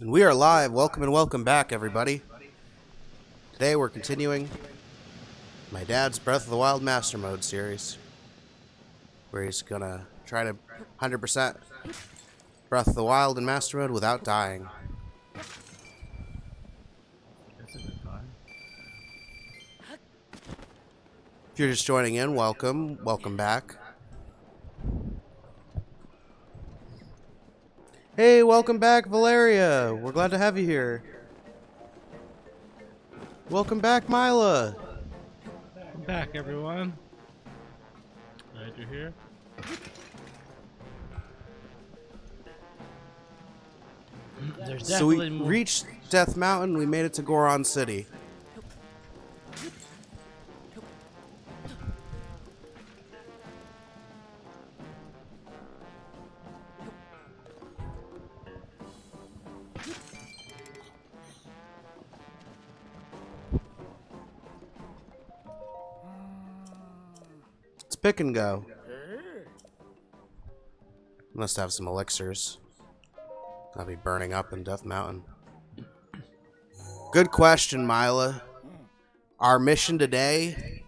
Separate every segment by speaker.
Speaker 1: And we are live. Welcome and welcome back, everybody. Today we're continuing my dad's Breath of the Wild Master Mode series, where he's gonna try to 100% Breath of the Wild in Master Mode without dying.
Speaker 2: That's a good fun.
Speaker 1: If you're just joining in, welcome. Welcome back. Hey, welcome back, Valeria. We're glad to have you here. Welcome back, Mila.
Speaker 2: Welcome back, everyone. Glad you're here. There's
Speaker 1: So we
Speaker 2: definitely
Speaker 1: reached Death Mountain. We made it to Goron City. Let's pick and go. Must have some elixirs. I'll be burning up in Death Mountain. Good question, Mila. Our mission today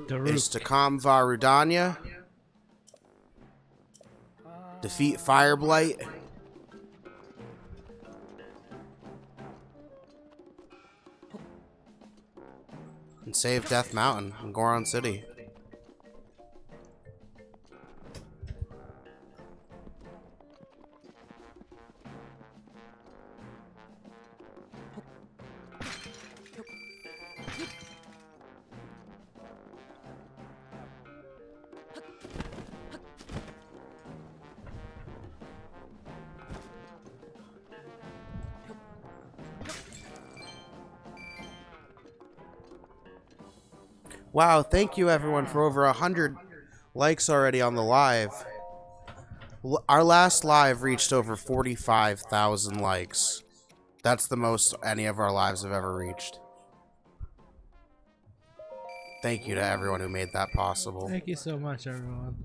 Speaker 1: is to calm Varudanya, defeat Fireblight, and save Death Mountain and Goron City. Wow, thank you everyone for over 100 likes already on the live. Our last live reached over 45,000 likes. That's the most any of our lives have ever reached. Thank you to everyone who made that possible.
Speaker 2: Thank you so much, everyone.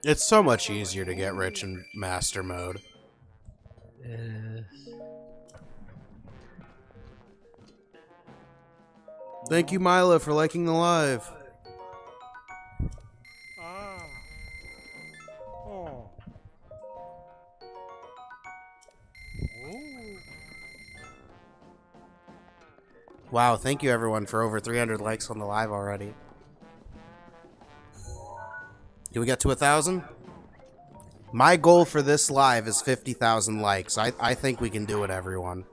Speaker 1: It's so much easier to get rich in Master Mode.
Speaker 2: Yes.
Speaker 1: Thank you, Mila, for liking the live. Wow, thank you everyone for over 300 likes on the live already. Did we get to 1,000? My goal for this live is 50,000 likes. I think we can do it, everyone.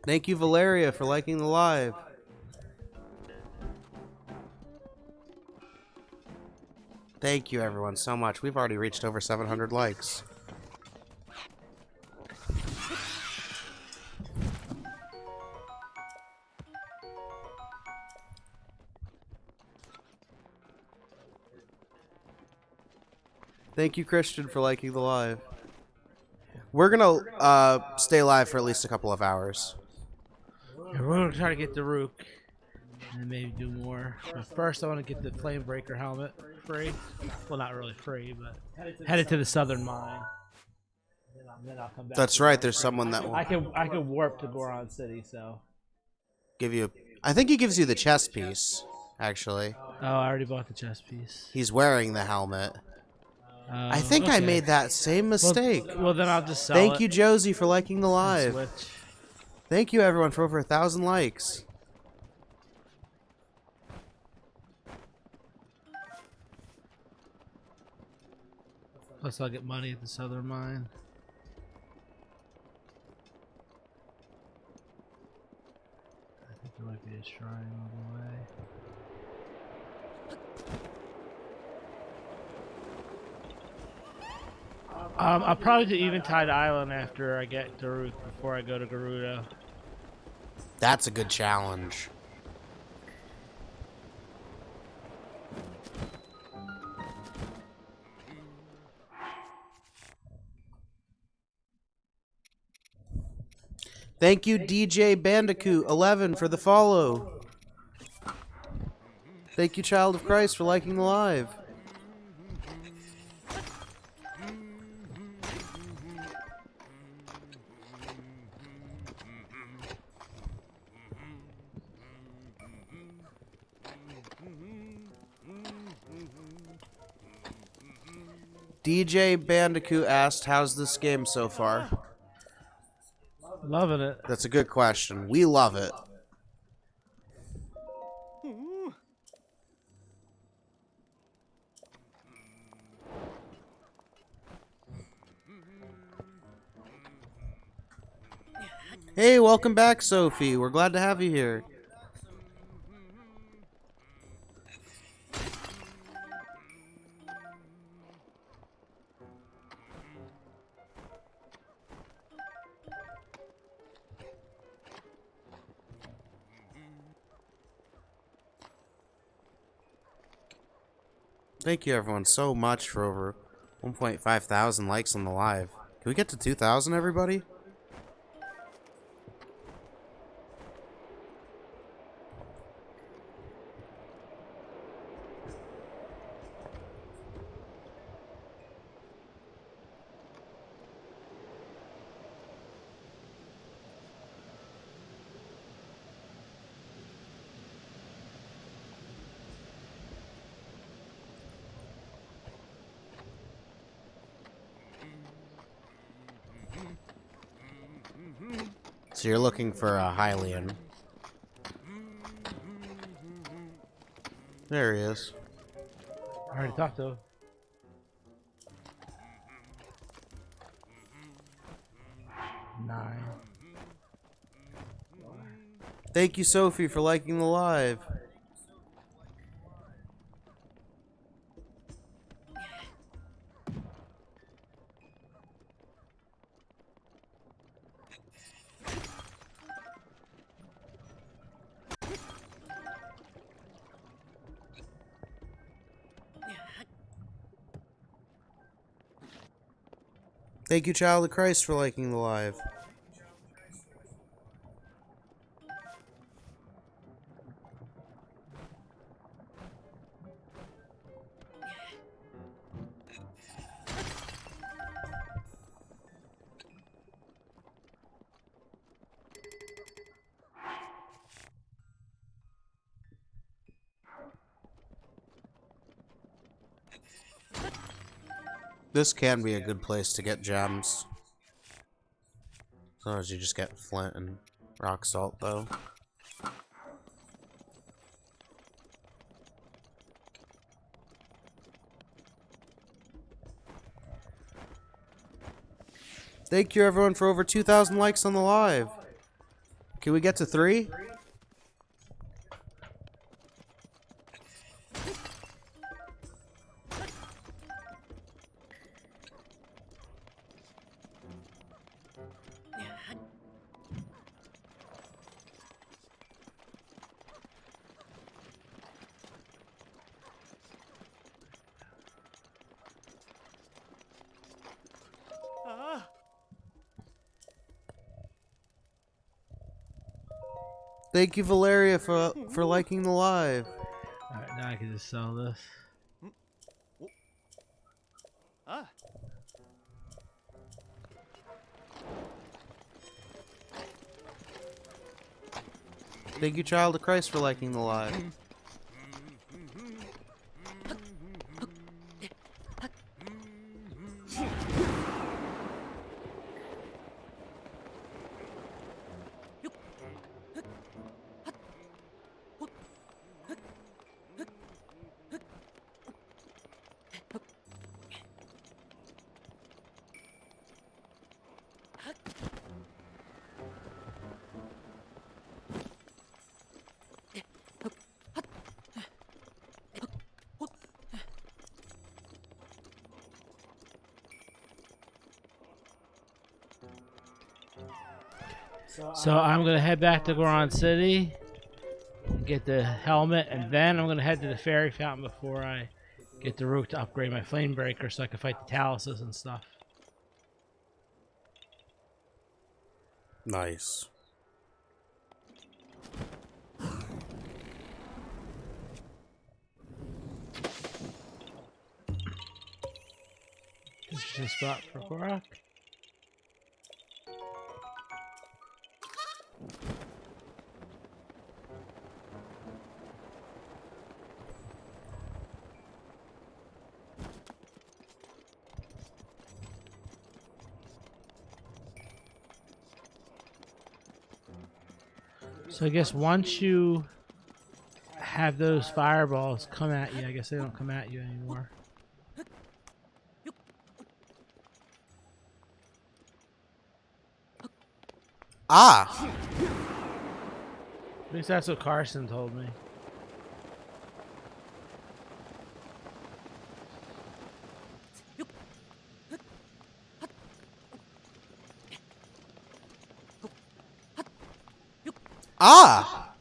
Speaker 1: Thank you, Valeria, for liking the live. Thank you, everyone, so much. We've already reached over 700 likes. Thank you, Christian, for liking the live. We're gonna stay live for at least a couple of hours.
Speaker 2: And we're gonna try to get the Rook and then maybe do more. But first, I want to get the Flame Breaker helmet free. Well, not really free, but headed to the Southern Mine. Then I'll come back.
Speaker 1: That's right. There's someone that will
Speaker 2: I could warp to Goron City, so.
Speaker 1: give you. I think he gives you the chest piece. Actually,
Speaker 2: Oh, I already bought the chest piece.
Speaker 1: he's wearing the helmet. I think I made that same mistake.
Speaker 2: Well, then I'll just sell
Speaker 1: Thank
Speaker 2: it
Speaker 1: you, Josie, for liking the
Speaker 2: and
Speaker 1: live.
Speaker 2: switch.
Speaker 1: Thank you, everyone, for over 1,000 likes.
Speaker 2: Plus, I'll get money at the Southern Mine. I think there might be a shrine on the way. I'll probably do Eventide Island after I get Daruk before I go to Garuda.
Speaker 1: That's a good challenge. Thank you, DJ Bandicoot 11 for the follow. Thank you, Child of Christ, for liking the live. DJ Bandicoot asked, how's this game so far?
Speaker 2: Loving it.
Speaker 1: That's a good question. We love it. Hey, welcome back, Sophie. We're glad to have you here. Thank you, everyone, so much for over 1.5 thousand likes on the live. Can we get to 2,000, everybody? So you're looking for a Hylian. There he is.
Speaker 2: I already talked to him. Nine.
Speaker 1: Thank you, Sophie, for liking the live. Thank you, Child of Christ, for liking the live. This can be a good place to get gems. As long as you just get flint and rock salt, though. Thank you, everyone, for over 2,000 likes on the live. Can we get to 3? Thank you, Valeria, for liking the live.
Speaker 2: Alright, now I can just sell this.
Speaker 1: Thank you, Child of Christ, for liking the live.
Speaker 2: So I'm gonna head back to Goron City, get the helmet, and then I'm gonna head to the fairy fountain before I get the rook to upgrade my flame breaker so I can fight the Taluses and stuff.
Speaker 1: Nice.
Speaker 2: Interesting spot for Korok. So I guess once you have those fireballs come at you, I guess they don't come at you anymore.
Speaker 1: Ah!
Speaker 2: At least that's what Carson told me.
Speaker 1: Ah!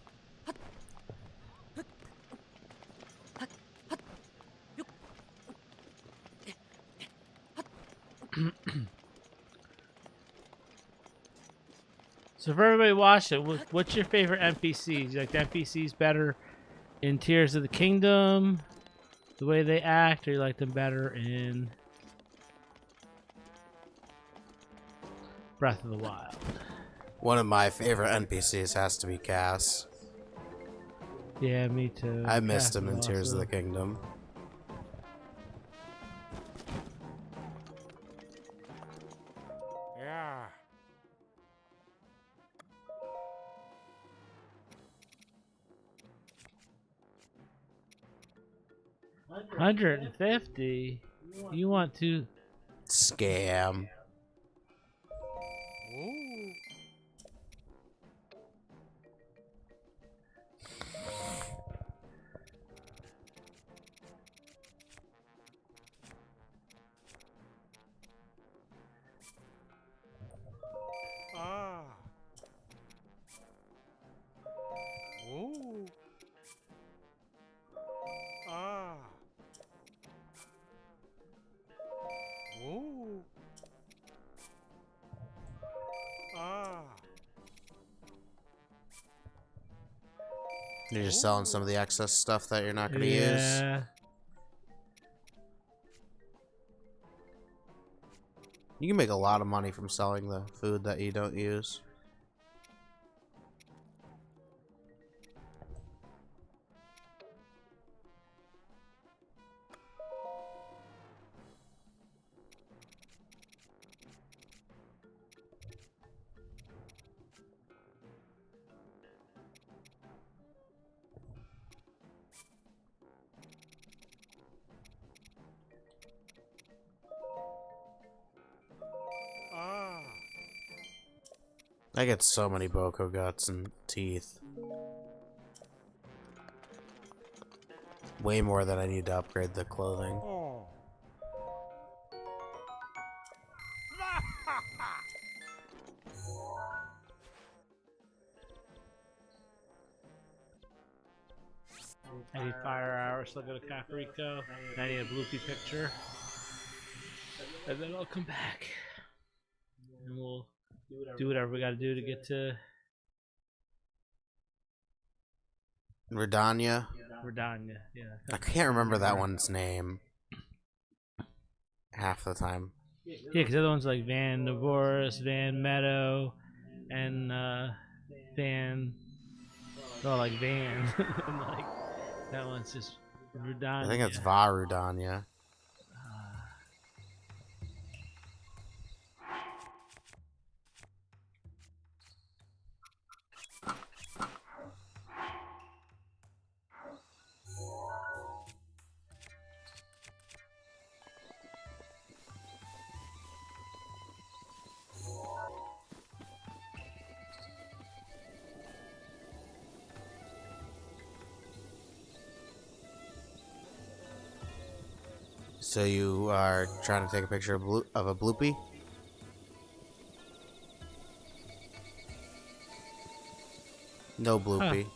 Speaker 2: So for everybody watching, what's your favorite NPCs? You like the NPCs better in Tears of the Kingdom, the way they act, or you like them better in Breath of the Wild?
Speaker 1: One of my favorite NPCs has to be Cass.
Speaker 2: Yeah, me too.
Speaker 1: I missed
Speaker 2: Cass
Speaker 1: him
Speaker 2: is
Speaker 1: in Tears of the
Speaker 2: awesome.
Speaker 1: Kingdom.
Speaker 3: Yeah.
Speaker 2: 150? You want to...
Speaker 1: Scam.
Speaker 3: Ooh. Ah. Ooh. Ah. Ooh. Ah.
Speaker 1: You're just selling some of the excess stuff that you're not going to use.
Speaker 2: Yeah.
Speaker 1: You can make a lot of money from selling the food that you don't use.
Speaker 3: Ah.
Speaker 1: I get so many Boko guts and teeth. Way more than I need to upgrade the clothing.
Speaker 3: Oh.
Speaker 2: I need fire hours, so I'll go to Kakariko. And I need a bloopy picture. And then I'll come back. And we'll do whatever we gotta do to get to
Speaker 1: Redania.
Speaker 2: Redania. Yeah.
Speaker 1: I can't remember that one's name. Half the time.
Speaker 2: Yeah, because the other one's like Van Navorus, Van Meadow, and Van. Oh, like Van. And like that one's just Redania.
Speaker 1: I think it's Varudania. So you are trying to take a picture of a bloopy? No bloopy.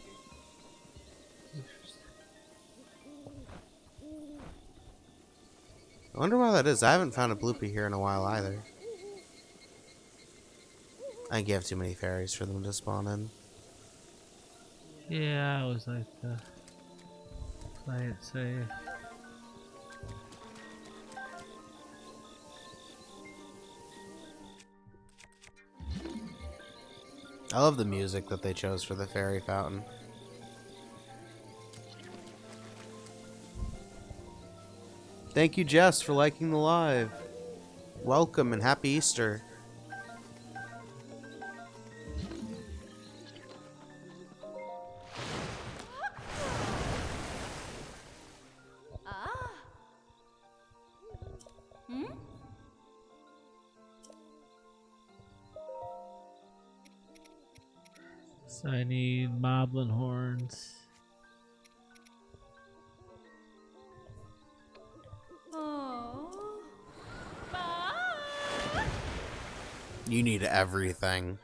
Speaker 1: I wonder why that is. I haven't found a bloopy here in a while either. I think you have too many fairies for them to spawn in.
Speaker 2: Yeah, I always like to play it safe.
Speaker 1: I love the music that they chose for the fairy fountain. Thank you, Jess, for liking the live. Welcome and happy Easter.
Speaker 2: So I need moblin horns.
Speaker 1: You need everything.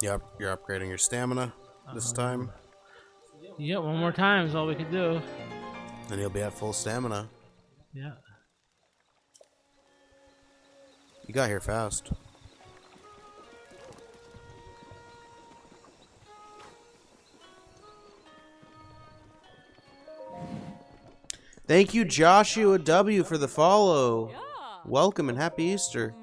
Speaker 1: Yep, you're upgrading your stamina this time.
Speaker 2: Yep, one more time is all we can do.
Speaker 1: And you'll be at full stamina.
Speaker 2: Yeah.
Speaker 1: You got here fast. Thank you, Joshua W, for the follow. Welcome and happy Easter.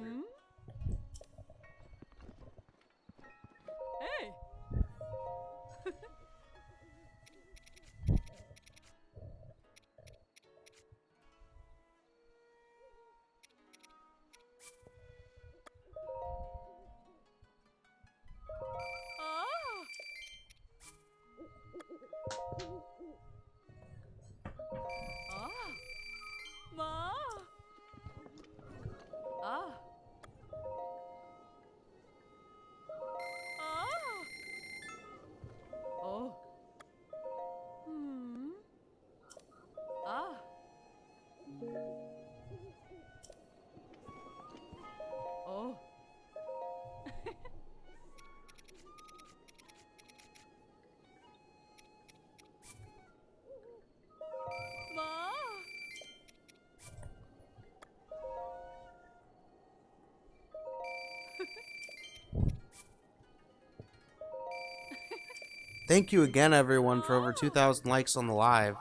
Speaker 1: Thank you again, everyone, for over 2,000 likes on the live.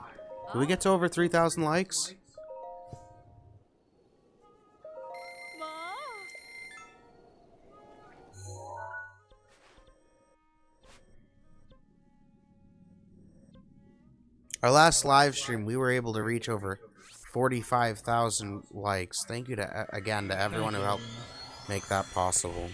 Speaker 1: Did we get to over 3,000 likes? Our last live stream, we were able to reach over 45,000 likes. Thank you again to everyone who helped make that possible.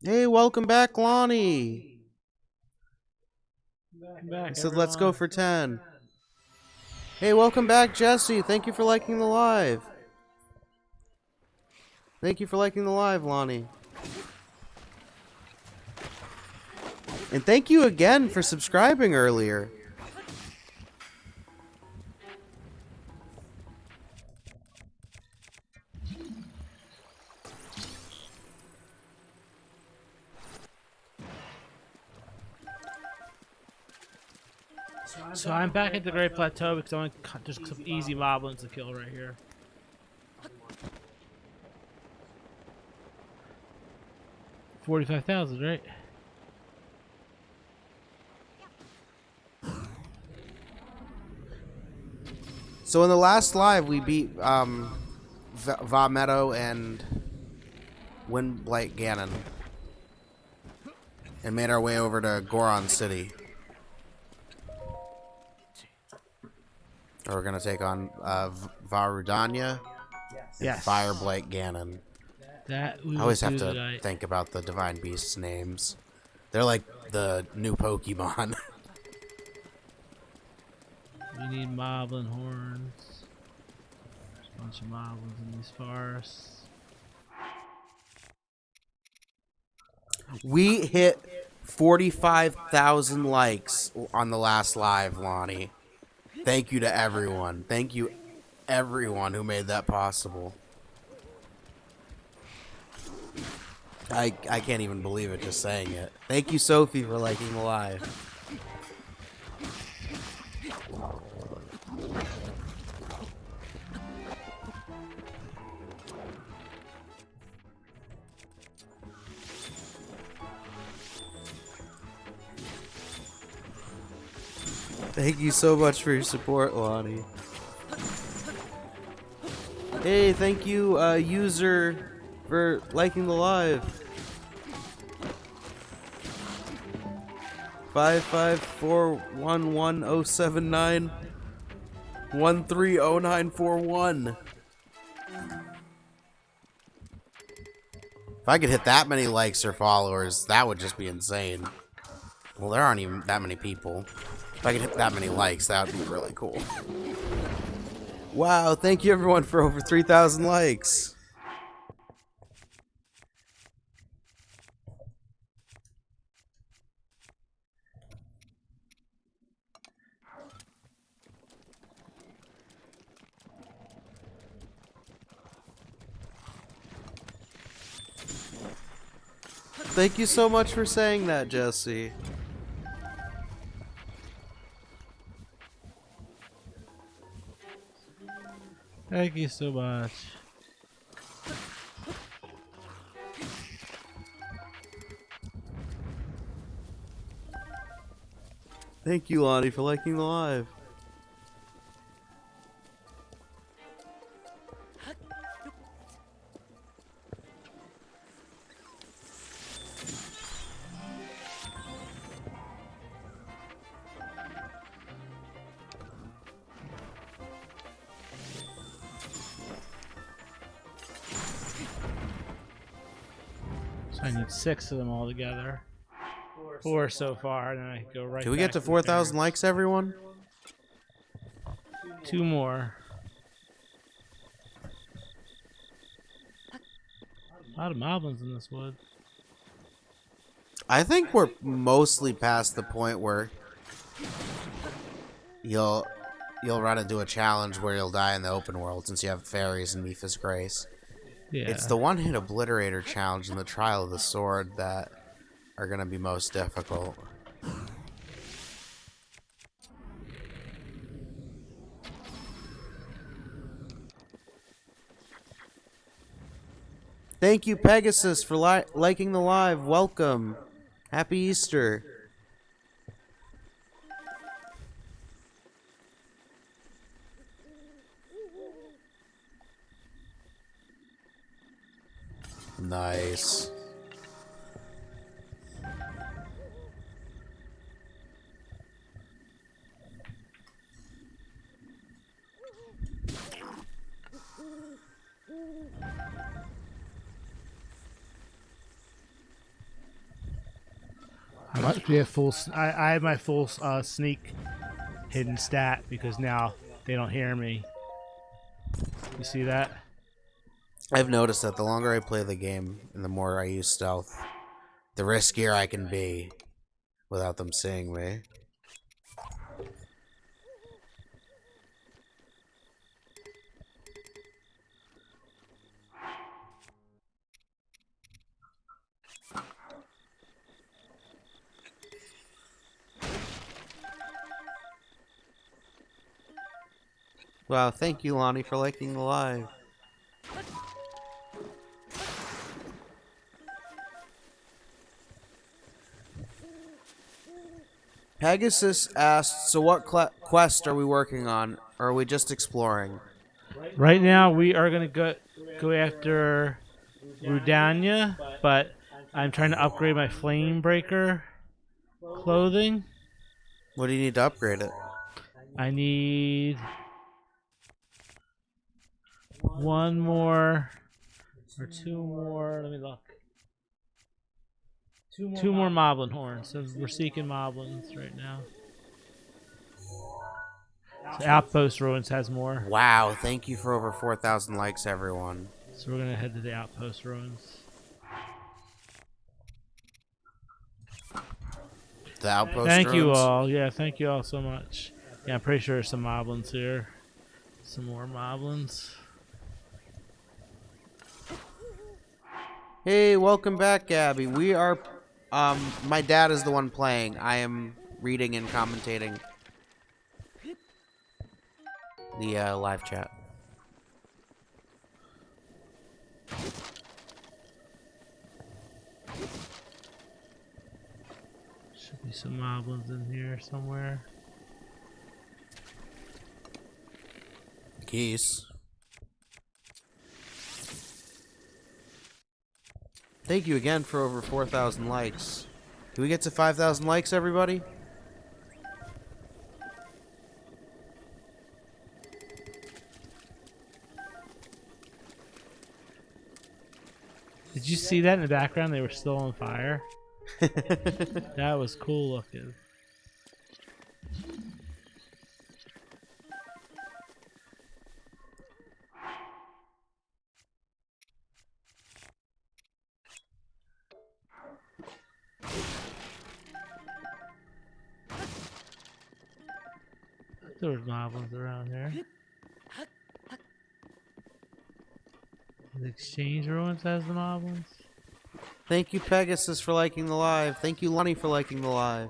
Speaker 1: Hey, welcome back, Lonnie.
Speaker 2: Back,
Speaker 1: He said, let's go for 10. Hey, welcome back, Jesse. Thank you for liking the live. Thank you for liking the live, Lonnie. And thank you again for subscribing earlier.
Speaker 2: So I'm back at the Great Plateau because I want just some easy moblins to kill right here. 45,000, right?
Speaker 1: So in the last live, we beat Meadow and Windblight Ganon, and made our way over to Goron City. We're gonna take on Varudanya and
Speaker 2: Yes.
Speaker 1: Fireblight Ganon.
Speaker 2: That we
Speaker 1: I
Speaker 2: will
Speaker 1: always
Speaker 2: do
Speaker 1: have to
Speaker 2: tonight.
Speaker 1: think about the Divine Beasts' names. They're like the new Pokemon.
Speaker 2: We need moblin horns. There's a bunch of moblins in these forests.
Speaker 1: We hit 45,000 likes on the last live, Lonnie. Thank you to everyone. Thank you, everyone who made that possible. I can't even believe it just saying it. Thank you, Sophie, for liking the live. Thank you so much for your support, Lonnie. Hey, thank you, user, for liking the live. 554110791300941. If I could hit that many likes or followers, that would just be insane. Well, there aren't even that many people. If I could hit that many likes, that would be really cool. Wow, thank you everyone for over 3,000 likes. Thank you so much for saying that, Jesse.
Speaker 2: Thank you so much.
Speaker 1: Thank you, Lonnie, for liking the live.
Speaker 2: So I need 6 of them all together. 4 so far, and then I can go right.
Speaker 1: Did we get to 4,000 likes, everyone?
Speaker 2: 2 more. A lot of moblins in this wood.
Speaker 1: I think we're mostly past the point where you'll run into a challenge where you'll die in the open world since you have fairies and Mipha's Grace.
Speaker 2: Yeah.
Speaker 1: It's the one-hit obliterator challenge and the Trial of the Sword that are going to be most difficult. Thank you, Pegasus, for liking the live. Welcome. Happy Easter. Nice.
Speaker 2: I must be a full. I have my full sneak hidden stat because now they don't hear me. You see that?
Speaker 1: I've noticed that the longer I play the game and the more I use stealth, the riskier I can be without them seeing me. Wow, thank you, Lonnie, for liking the live. Pegasus asked, so what quest are we working on? Or are we just exploring?
Speaker 2: Right now, we are gonna go after Rudania, but I'm trying to upgrade my flame breaker clothing.
Speaker 1: What do you need to upgrade it?
Speaker 2: I need one more or two more. Let me look. Two more moblin horns. So we're seeking moblins right now. So Outpost Ruins has more.
Speaker 1: Wow, thank you for over 4,000 likes, everyone.
Speaker 2: So we're gonna head to the Outpost Ruins.
Speaker 1: The Outpost
Speaker 2: Thank you
Speaker 1: ruins?
Speaker 2: all. Yeah, thank you all so much. Yeah, I'm pretty sure there's some moblins here. Some more moblins.
Speaker 1: Hey, welcome back, Gabby. We are, my dad is the one playing. I am reading and commentating the live chat.
Speaker 2: Should be some moblins in here somewhere.
Speaker 1: Geese. Thank you again for over 4,000 likes. Can we get to 5,000 likes, everybody?
Speaker 2: Did you see that in the background? They were still on fire. That was cool looking. There was moblins around here. The Exchange Ruins has the moblins.
Speaker 1: Thank you, Pegasus, for liking the live. Thank you, Lonnie, for liking the live.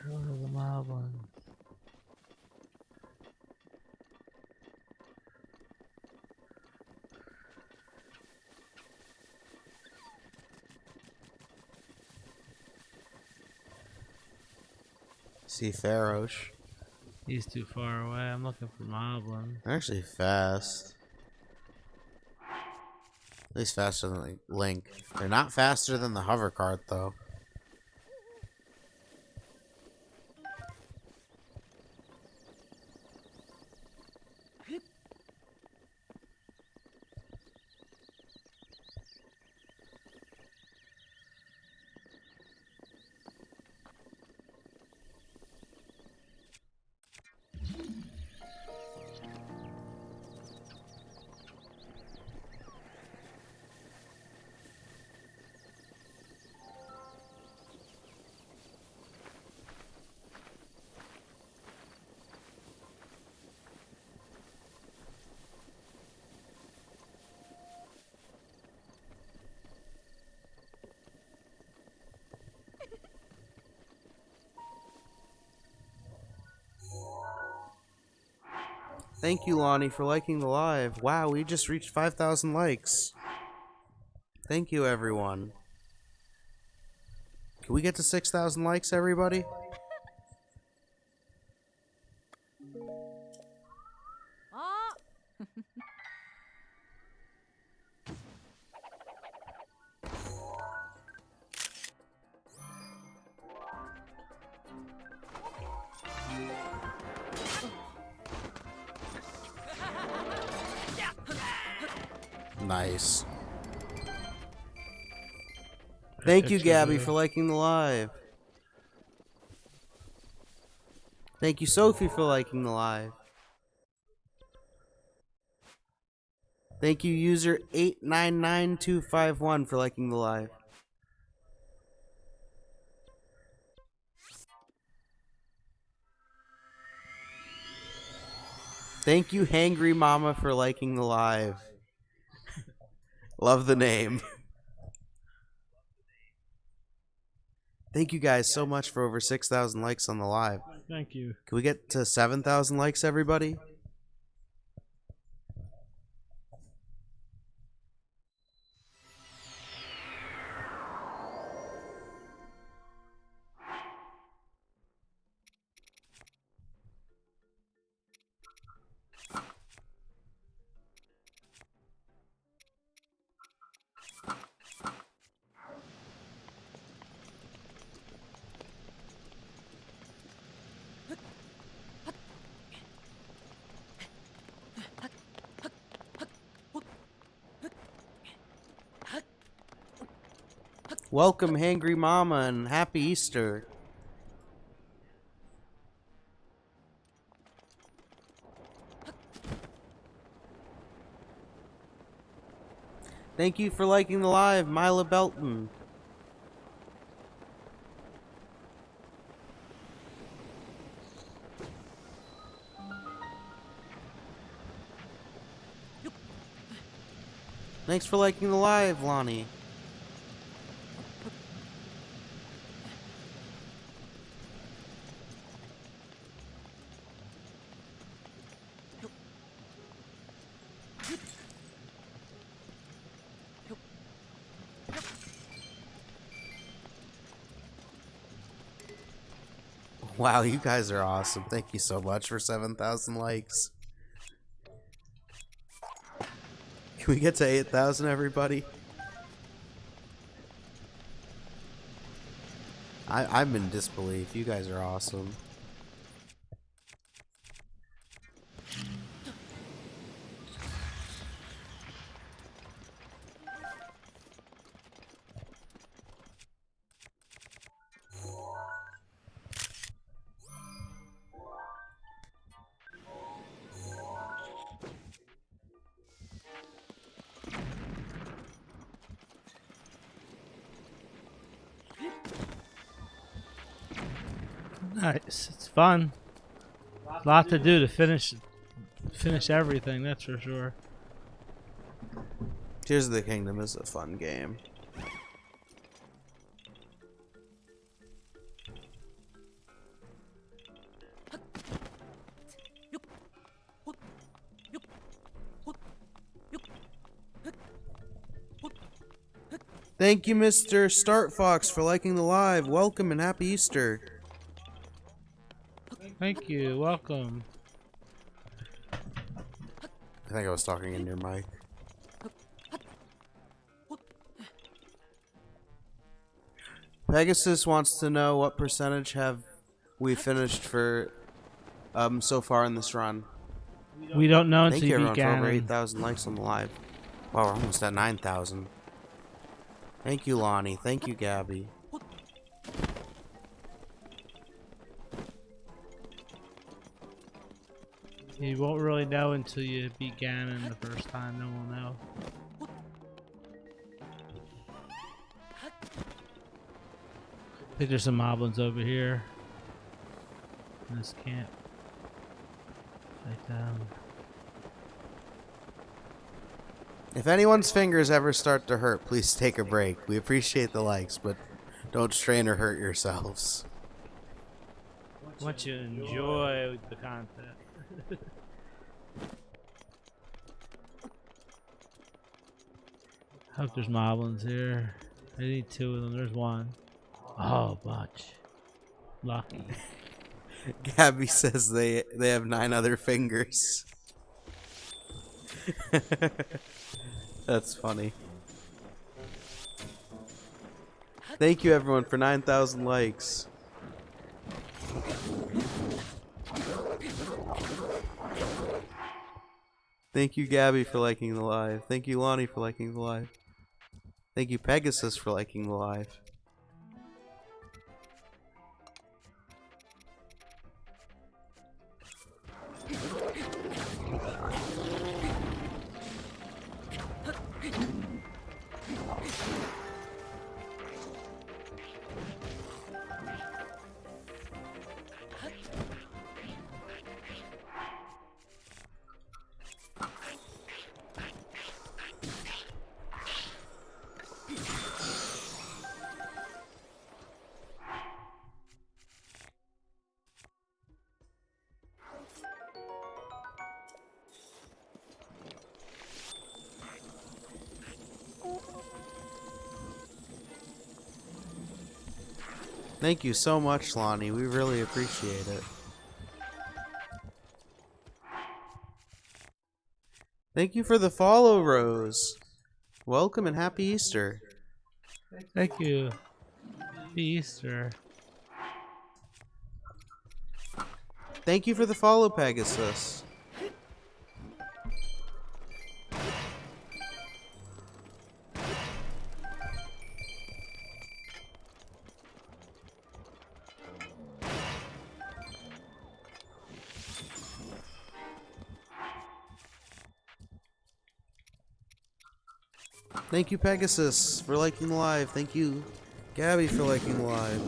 Speaker 2: Where are the moblins?
Speaker 1: See Farosh.
Speaker 2: He's too far away. I'm looking for moblins.
Speaker 1: They're actually fast. At least faster than like, Link. They're not faster than the hover cart, though. Thank you, Lonnie, for liking the live. Wow, we just reached 5,000 likes. Thank you, everyone. Can we get to 6,000 likes, everybody? Nice. Thank you, Gabby, for liking the live. Thank you, Sophie, for liking the live. Thank you, user 899251, for liking the live. Thank you, Hangry Mama, for liking the live. Love the name. Thank you guys so much for over 6,000 likes on the live.
Speaker 2: Thank you.
Speaker 1: Can we get to 7,000 likes, everybody? Welcome, Hangry Mama, and Happy Easter. Thank you for liking the live, Mila Belton. Thanks for liking the live, Lonnie. Wow, you guys are awesome. Thank you so much for 7,000 likes. Can we get to 8,000, everybody? I'm in disbelief. You guys are awesome.
Speaker 2: Nice. It's fun. A lot to do to finish everything, that's for sure.
Speaker 1: Tears of the Kingdom is a fun game. Thank you, Mr. Start Fox, for liking the live. Welcome and happy Easter.
Speaker 2: Thank you. Welcome.
Speaker 1: I think I was talking in your mic. Pegasus wants to know what percentage have we finished for so far in this run.
Speaker 2: We don't know
Speaker 1: Thank
Speaker 2: until
Speaker 1: you
Speaker 2: you
Speaker 1: everyone
Speaker 2: beat
Speaker 1: for over
Speaker 2: Ganon.
Speaker 1: 8,000 likes on the live. Wow, we're almost at 9,000. Thank you, Lonnie. Thank you, Gabby.
Speaker 2: You won't really know until you beat Ganon the first time. No one will know. I think there's some moblins over here in this camp. Right down.
Speaker 1: If anyone's fingers ever start to hurt, please take a break. We appreciate the likes, but don't strain or hurt yourselves.
Speaker 2: I want you to enjoy the content. Hope there's moblins here. I need 2 of them. There's 1. Oh, bunch. Lucky.
Speaker 1: Gabby says they have 9 other fingers. That's funny. Thank you everyone for 9,000 likes. Thank you Gabby for liking the live. Thank you Lonnie for liking the live. Thank you Pegasus for liking the live. Thank you so much, Lonnie. We really appreciate it. Thank you for the follow, Rose. Welcome and happy Easter.
Speaker 2: Thank you. Happy Easter.
Speaker 1: Thank you for the follow, Pegasus. Thank you, Pegasus, for liking the live. Thank you, Gabby, for liking the live.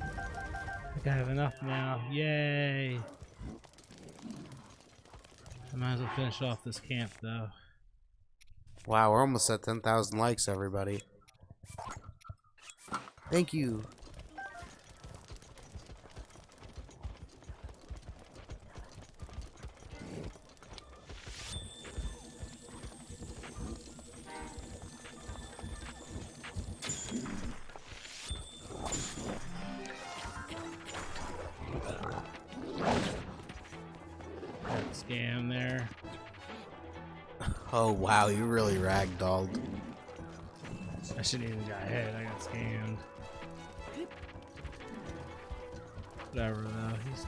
Speaker 2: I think I have enough now. Yay! I might as well finish off this camp though.
Speaker 1: Wow, we're almost at 10,000 likes, everybody. Thank you.
Speaker 2: That scam there.
Speaker 1: Oh wow, you really ragdolled.
Speaker 2: I shouldn't even got hit. I got scammed. Whatever though. He's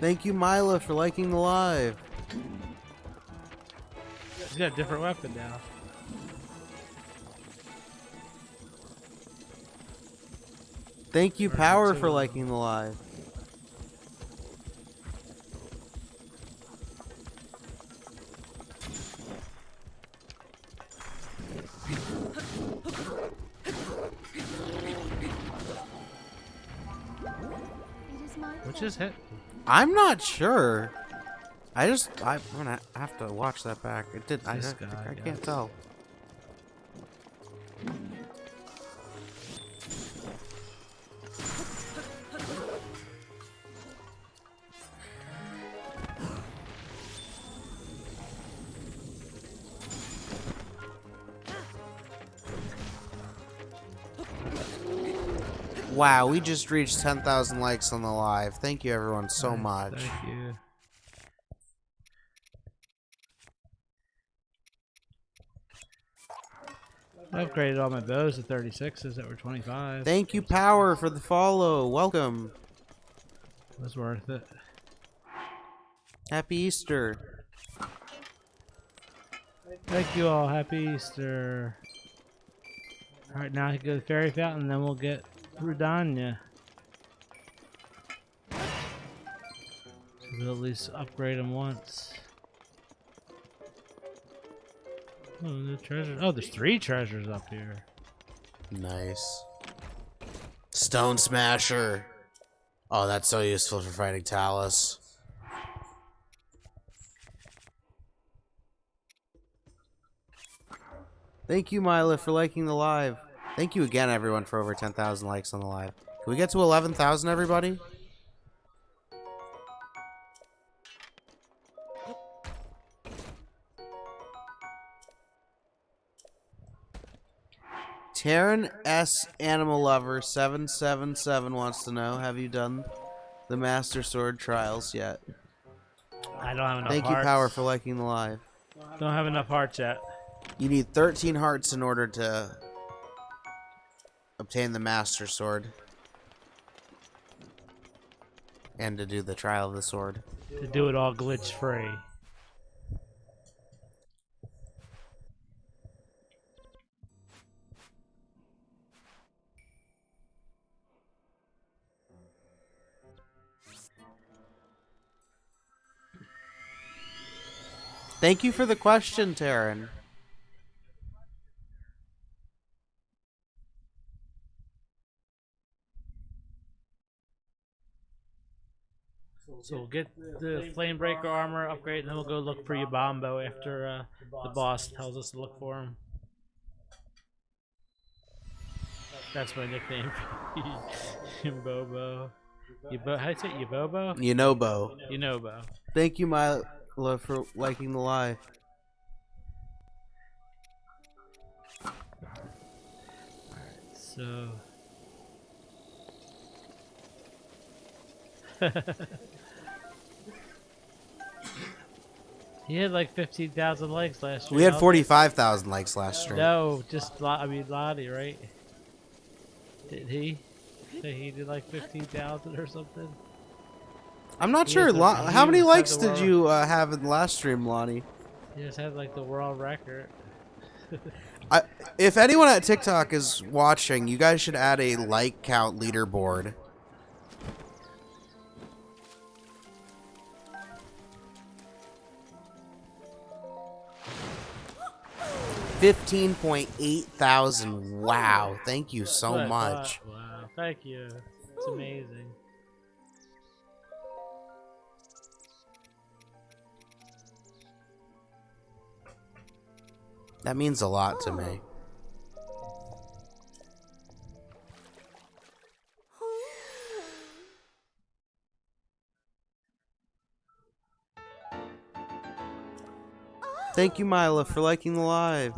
Speaker 1: Thank you, Mila, for liking the live.
Speaker 2: got a different weapon now.
Speaker 1: Thank you, Power, for liking the live.
Speaker 2: What just hit?
Speaker 1: I'm not sure. I'm gonna have to watch that back. It did. I can't tell. Wow, we just reached 10,000 likes on the live. Thank you, everyone, so much.
Speaker 2: Thank you. I upgraded all my bows to 36s that were 25.
Speaker 1: Thank you, Power, for the follow. Welcome.
Speaker 2: It was worth it.
Speaker 1: Happy Easter.
Speaker 2: Thank you all. Happy Easter. Alright, now I can go to the Fairy Fountain, and then we'll get Rudanya. So we'll at least upgrade them once. Oh, no treasure. Oh, there's 3 treasures up here.
Speaker 1: Nice. Stone Smasher. Oh, that's so useful for fighting Talus. Thank you, Mila, for liking the live. Thank you again, everyone, for over 10,000 likes on the live. Can we get to 11,000, everybody? Taryn S. Animal Lover 777 wants to know, have you done the Master Sword trials yet?
Speaker 2: I don't have enough
Speaker 1: Thank
Speaker 2: hearts.
Speaker 1: you, Power, for liking the live.
Speaker 2: Don't have enough hearts yet.
Speaker 1: You need 13 hearts in order to obtain the Master Sword. And to do the trial of the sword.
Speaker 2: To do it all glitch free.
Speaker 1: Thank you for the question, Taryn.
Speaker 2: So we'll get the Flamebreaker armor upgrade, and then we'll go look for Yabambo after the boss tells us to look for him. That's my nickname. Yimbobo. How do you say it? Yabobo?
Speaker 1: Yunobo.
Speaker 2: Yunobo.
Speaker 1: Thank you, Mila, for liking the live.
Speaker 2: Alright, so... He had like 15,000 likes last year.
Speaker 1: We had 45,000 likes last stream.
Speaker 2: No, just Lottie, right? Did he? Say he did like 15,000 or something?
Speaker 1: I'm not
Speaker 2: He
Speaker 1: sure.
Speaker 2: has the-
Speaker 1: How
Speaker 2: he
Speaker 1: many
Speaker 2: has
Speaker 1: likes
Speaker 2: the
Speaker 1: did you have in the last stream, Lonnie?
Speaker 2: He just had like the world record.
Speaker 1: If anyone at TikTok is watching, you guys should add a like count leaderboard. 15.8 thousand. Wow. Thank you so
Speaker 2: That's what I
Speaker 1: much.
Speaker 2: thought. Wow, thank you. It's amazing.
Speaker 1: That means a lot to me. Thank you, Mila, for liking the live.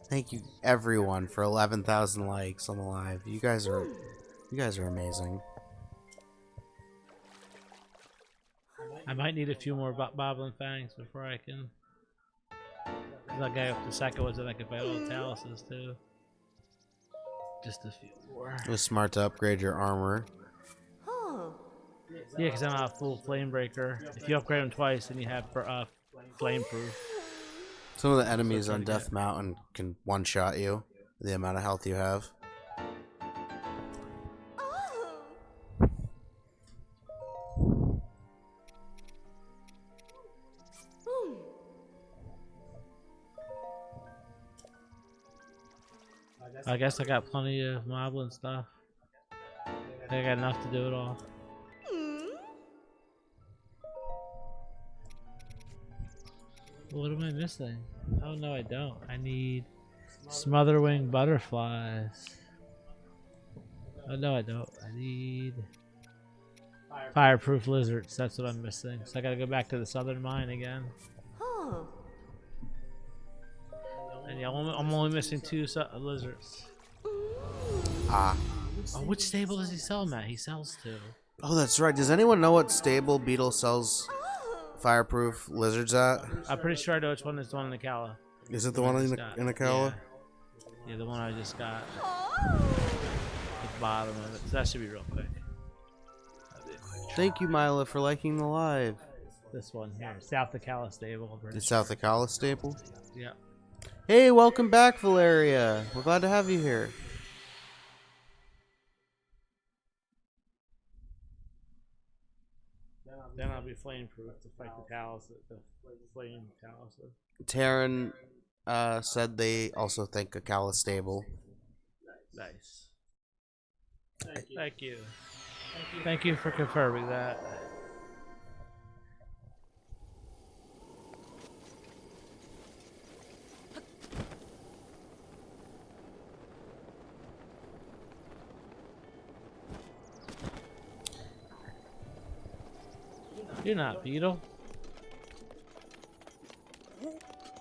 Speaker 1: Thank you, everyone, for 11,000 likes on the live. You guys are amazing.
Speaker 2: I might need a few more bobbling fangs before I can. That guy up the second was that I could fight all the Taluses too. Just a few more.
Speaker 1: It was smart to upgrade your armor.
Speaker 2: Yeah, because I'm a full flame breaker. If you upgrade them twice, then you have flame proof.
Speaker 1: Some of the enemies on Death Mountain can one-shot you, the amount of health you have.
Speaker 2: I guess I got plenty of moblin stuff. I think I got enough to do it all. What am I missing? Oh no, I don't. I need smotherwing butterflies. Oh no, I don't. I need fireproof lizards. That's what I'm missing. So I gotta go back to the southern mine again. And yeah, I'm only missing 2 lizards.
Speaker 1: Ah.
Speaker 2: Oh, which stable does he sell them at? He sells 2.
Speaker 1: Oh, that's right. Does anyone know what stable Beetle sells fireproof lizards at?
Speaker 2: I'm pretty sure I know which one is the one in Akala.
Speaker 1: Is it the one in Akala?
Speaker 2: Yeah, the one I just got. At the bottom of it. So that should be real quick.
Speaker 1: Thank you, Mila, for liking the live.
Speaker 2: This one here, South Akala stable.
Speaker 1: The South Akala stable?
Speaker 2: Yeah.
Speaker 1: Hey, welcome back, Valeria. We're glad to have you here.
Speaker 2: Then I'll be flame proof to fight the Talus, the flame Talus.
Speaker 1: Taryn said they also think Akala stable.
Speaker 2: Nice. Thank you. Thank you for confirming that. You're not Beetle.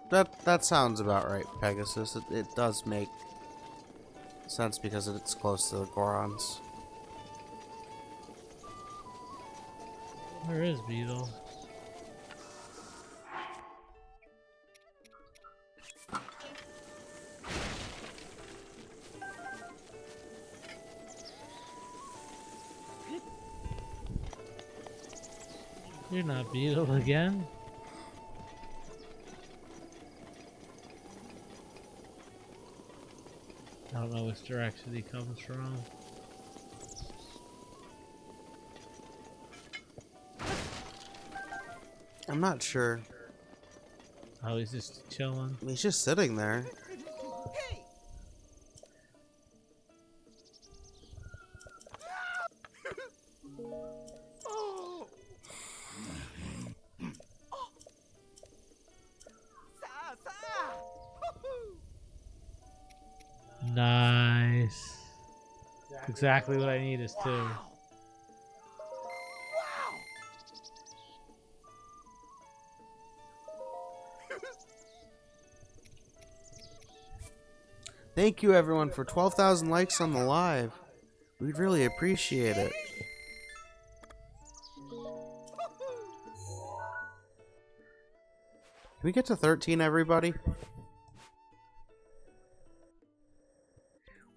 Speaker 1: That sounds about right, Pegasus. It does make sense because it's close to the Gorons.
Speaker 2: Where is Beetle? You're not Beetle again? I don't know which direction he comes from.
Speaker 1: I'm not sure.
Speaker 2: Oh, he's just chilling.
Speaker 1: He's just sitting there.
Speaker 2: Nice. Exactly what I need is 2.
Speaker 1: Thank you, everyone, for 12,000 likes on the live. We'd really appreciate it. Can we get to 13, everybody?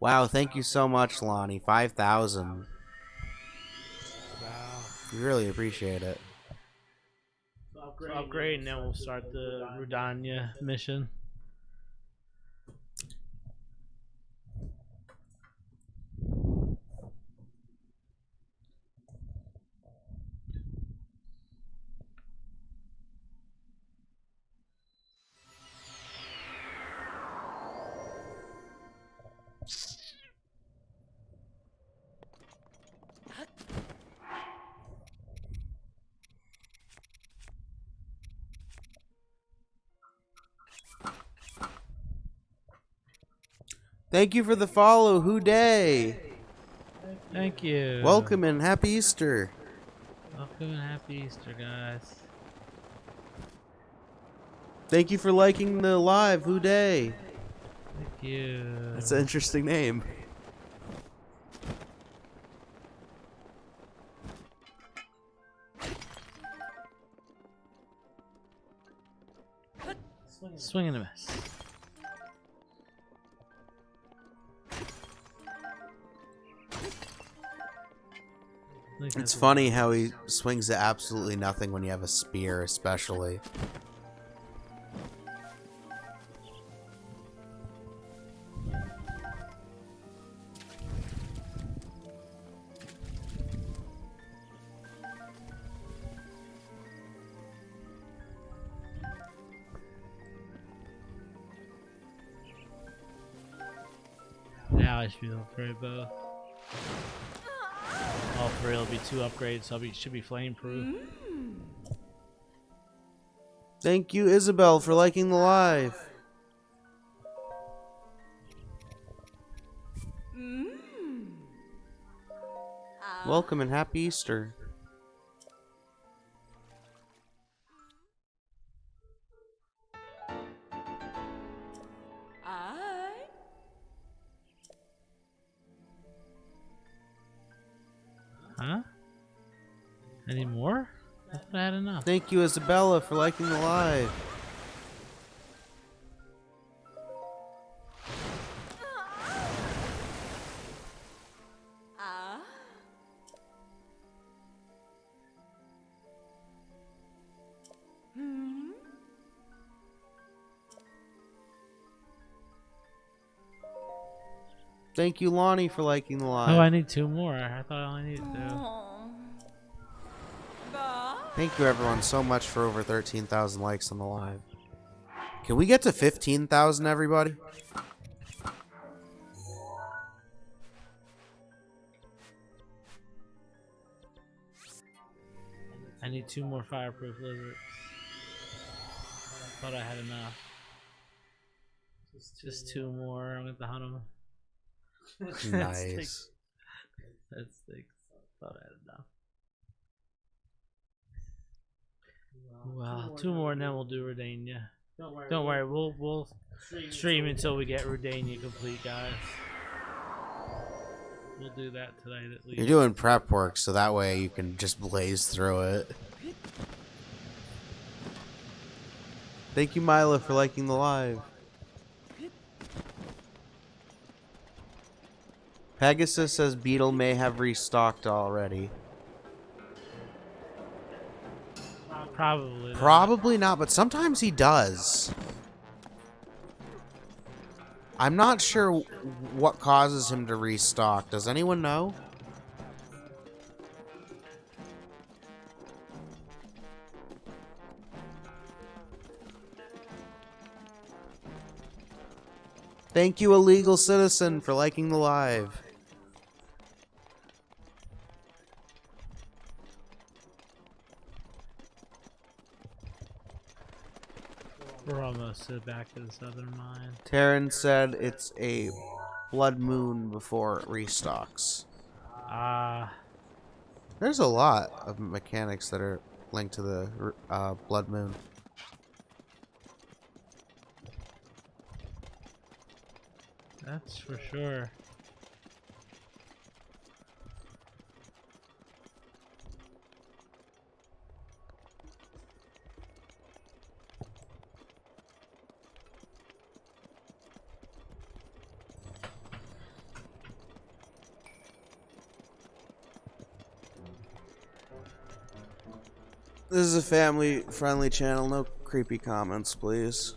Speaker 1: Wow, thank you so much, Lonnie. 5,000.
Speaker 2: Wow.
Speaker 1: We really appreciate it.
Speaker 2: So upgrade and then we'll start the Rudania mission.
Speaker 1: Thank you for the follow, Who Day.
Speaker 2: Thank you.
Speaker 1: Welcome and happy Easter.
Speaker 2: Welcome and happy Easter, guys.
Speaker 1: Thank you for liking the live, Who Day.
Speaker 2: Thank you.
Speaker 1: That's an interesting name.
Speaker 2: Swing and a miss.
Speaker 1: It's funny how he swings at absolutely nothing when you have a spear, especially.
Speaker 2: Now I should be able to upgrade both. All three will be 2 upgrades, so should be flame proof.
Speaker 1: Thank you, Isabel, for liking the live. Welcome and happy Easter.
Speaker 2: Huh? Any more? I thought I had enough.
Speaker 1: Thank you, Isabella, for liking the live. Thank you, Lonnie, for liking the live.
Speaker 2: Oh, I need 2 more. I thought I only needed 2.
Speaker 1: Thank you, everyone, so much for over 13,000 likes on the live. Can we get to 15,000, everybody?
Speaker 2: I need 2 more fireproof lizards. Thought I had enough. Just 2 more. I'm going to hunt them.
Speaker 1: Nice.
Speaker 2: That stinks. Thought I had enough. Well, 2 more and then we'll do Rudania. Don't worry, we'll stream until we get Rudania complete, guys. We'll do that tonight at least.
Speaker 1: You're doing prep work, so that way you can just blaze through it. Thank you, Mila, for liking the live. Pegasus says Beetle may have restocked already.
Speaker 2: Probably not.
Speaker 1: Probably not, but sometimes he does. I'm not sure what causes him to restock. Does anyone know? Thank you, Illegal Citizen, for liking the live.
Speaker 2: We're almost back to the southern mine.
Speaker 1: Taryn said it's a blood moon before it restocks. There's a lot of mechanics that are linked to the blood moon.
Speaker 2: That's for sure.
Speaker 1: This is a family-friendly channel. No creepy comments, please.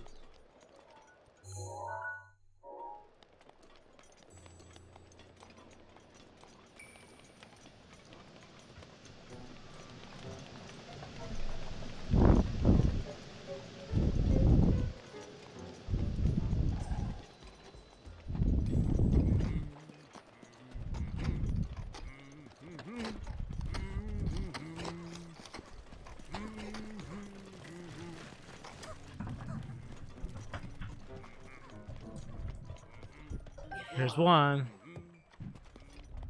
Speaker 2: There's one.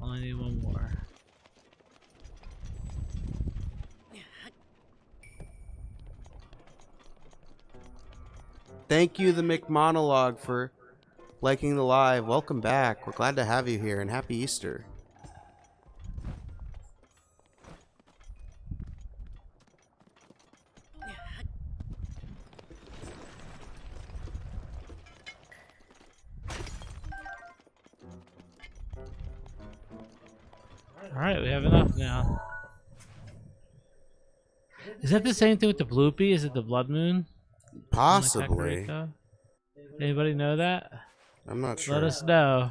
Speaker 2: Only need one more.
Speaker 1: Thank you, the McMonologue, for liking the live. Welcome back. We're glad to have you here, and happy Easter.
Speaker 2: Alright, we have enough now. Is that the same thing with the Bloopy? Is it the Blood Moon?
Speaker 1: Possibly.
Speaker 2: Anybody know that?
Speaker 1: I'm not sure.
Speaker 2: Let us know.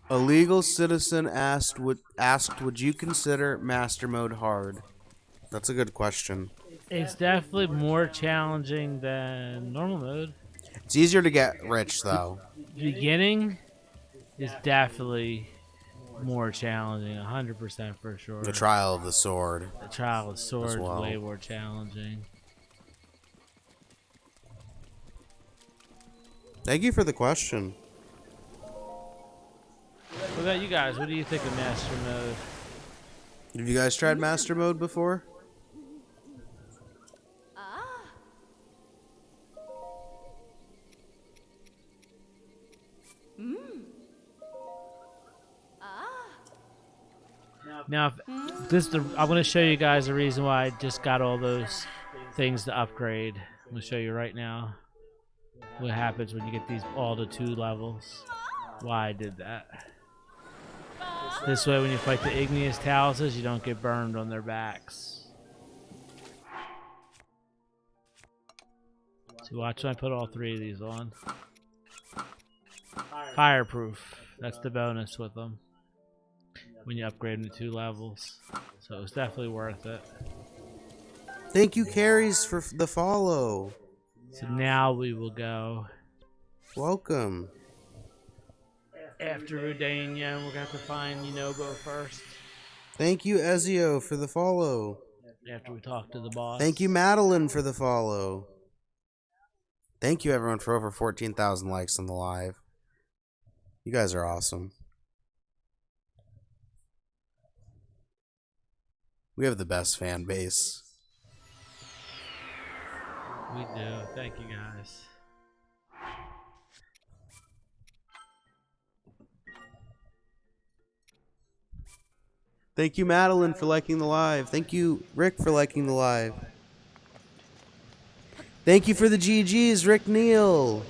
Speaker 1: A legal citizen asked, would you consider master mode hard? That's a good question.
Speaker 2: It's definitely more challenging than normal mode.
Speaker 1: It's easier to get rich, though.
Speaker 2: The beginning is definitely more challenging, 100% for sure.
Speaker 1: The trial of the sword.
Speaker 2: The trial of swords
Speaker 1: well.
Speaker 2: way more challenging.
Speaker 1: Thank you for the question.
Speaker 2: What about you guys? What do you think of master mode?
Speaker 1: Have you guys tried master mode before?
Speaker 2: Now, I'm going to show you guys the reason why I just got all those things to upgrade. I'm going to show you right now what happens when you get these all to 2 levels. Why I did that. This way, when you fight the igneous taluses, you don't get burned on their backs. So watch when I put all 3 of these on. Fireproof. That's the bonus with them. When you upgrade them to 2 levels. So it's definitely worth it.
Speaker 1: Thank you, Carries, for the follow.
Speaker 2: So now we will go
Speaker 1: Welcome.
Speaker 2: after Rudania, and we're going to have to find Yunobo first.
Speaker 1: Thank you, Ezio, for the follow.
Speaker 2: After we talk to the boss.
Speaker 1: Thank you, Madeline, for the follow. Thank you, everyone, for over 14,000 likes on the live. You guys are awesome. We have the best fan base.
Speaker 2: We do. Thank you, guys.
Speaker 1: Thank you, Madeline, for liking the live. Thank you, Rick, for liking the live. Thank you for the GGs, Rick Neal.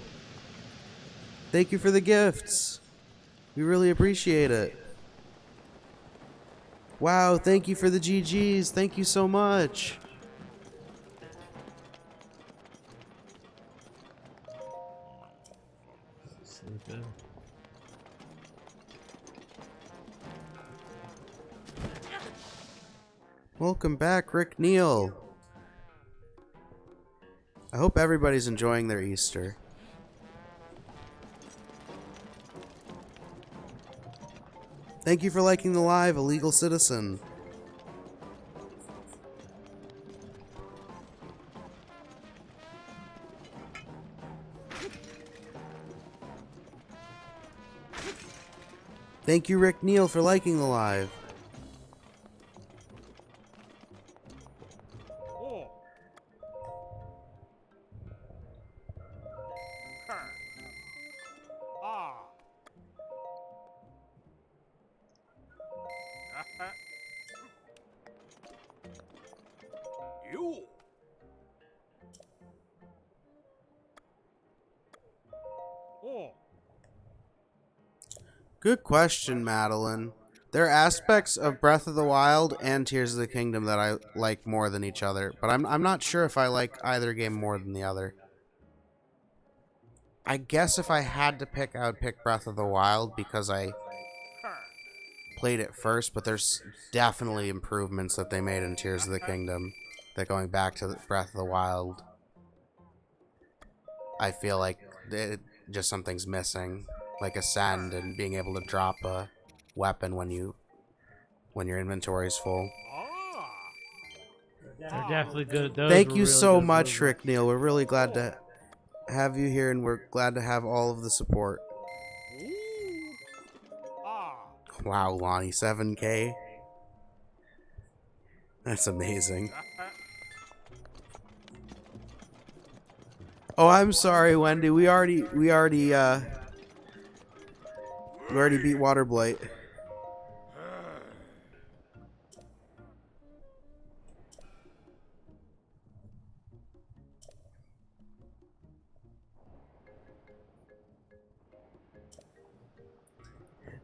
Speaker 1: Thank you for the gifts. We really appreciate it. Wow, thank you for the GGs. Thank you so much.
Speaker 2: Sleeping.
Speaker 1: Welcome back, Rick Neal. I hope everybody's enjoying their Easter. Thank you for liking the live, Illegal Citizen. Thank you, Rick Neal, for liking the live.
Speaker 3: Oh. Huh. Ah. You. Oh.
Speaker 1: Good question, Madeline. There are aspects of Breath of the Wild and Tears of the Kingdom that I like more than each other, but I'm not sure if I like either game more than the other. I guess if I had to pick, I would pick Breath of the Wild because I played it first, but there's definitely improvements that they made in Tears of the Kingdom that going back to Breath of the Wild, I feel like just something's missing, like Ascend and being able to drop a weapon when your inventory's full.
Speaker 2: They're definitely good. Those
Speaker 1: Thank
Speaker 2: were
Speaker 1: you
Speaker 2: really
Speaker 1: so
Speaker 2: good
Speaker 1: much,
Speaker 2: movies.
Speaker 1: Rick Neal. We're really glad to have you here, and we're glad to have all of the support. Wow, Lonnie, 7K. That's amazing. Oh, I'm sorry, Wendy. We already beat Water Blight.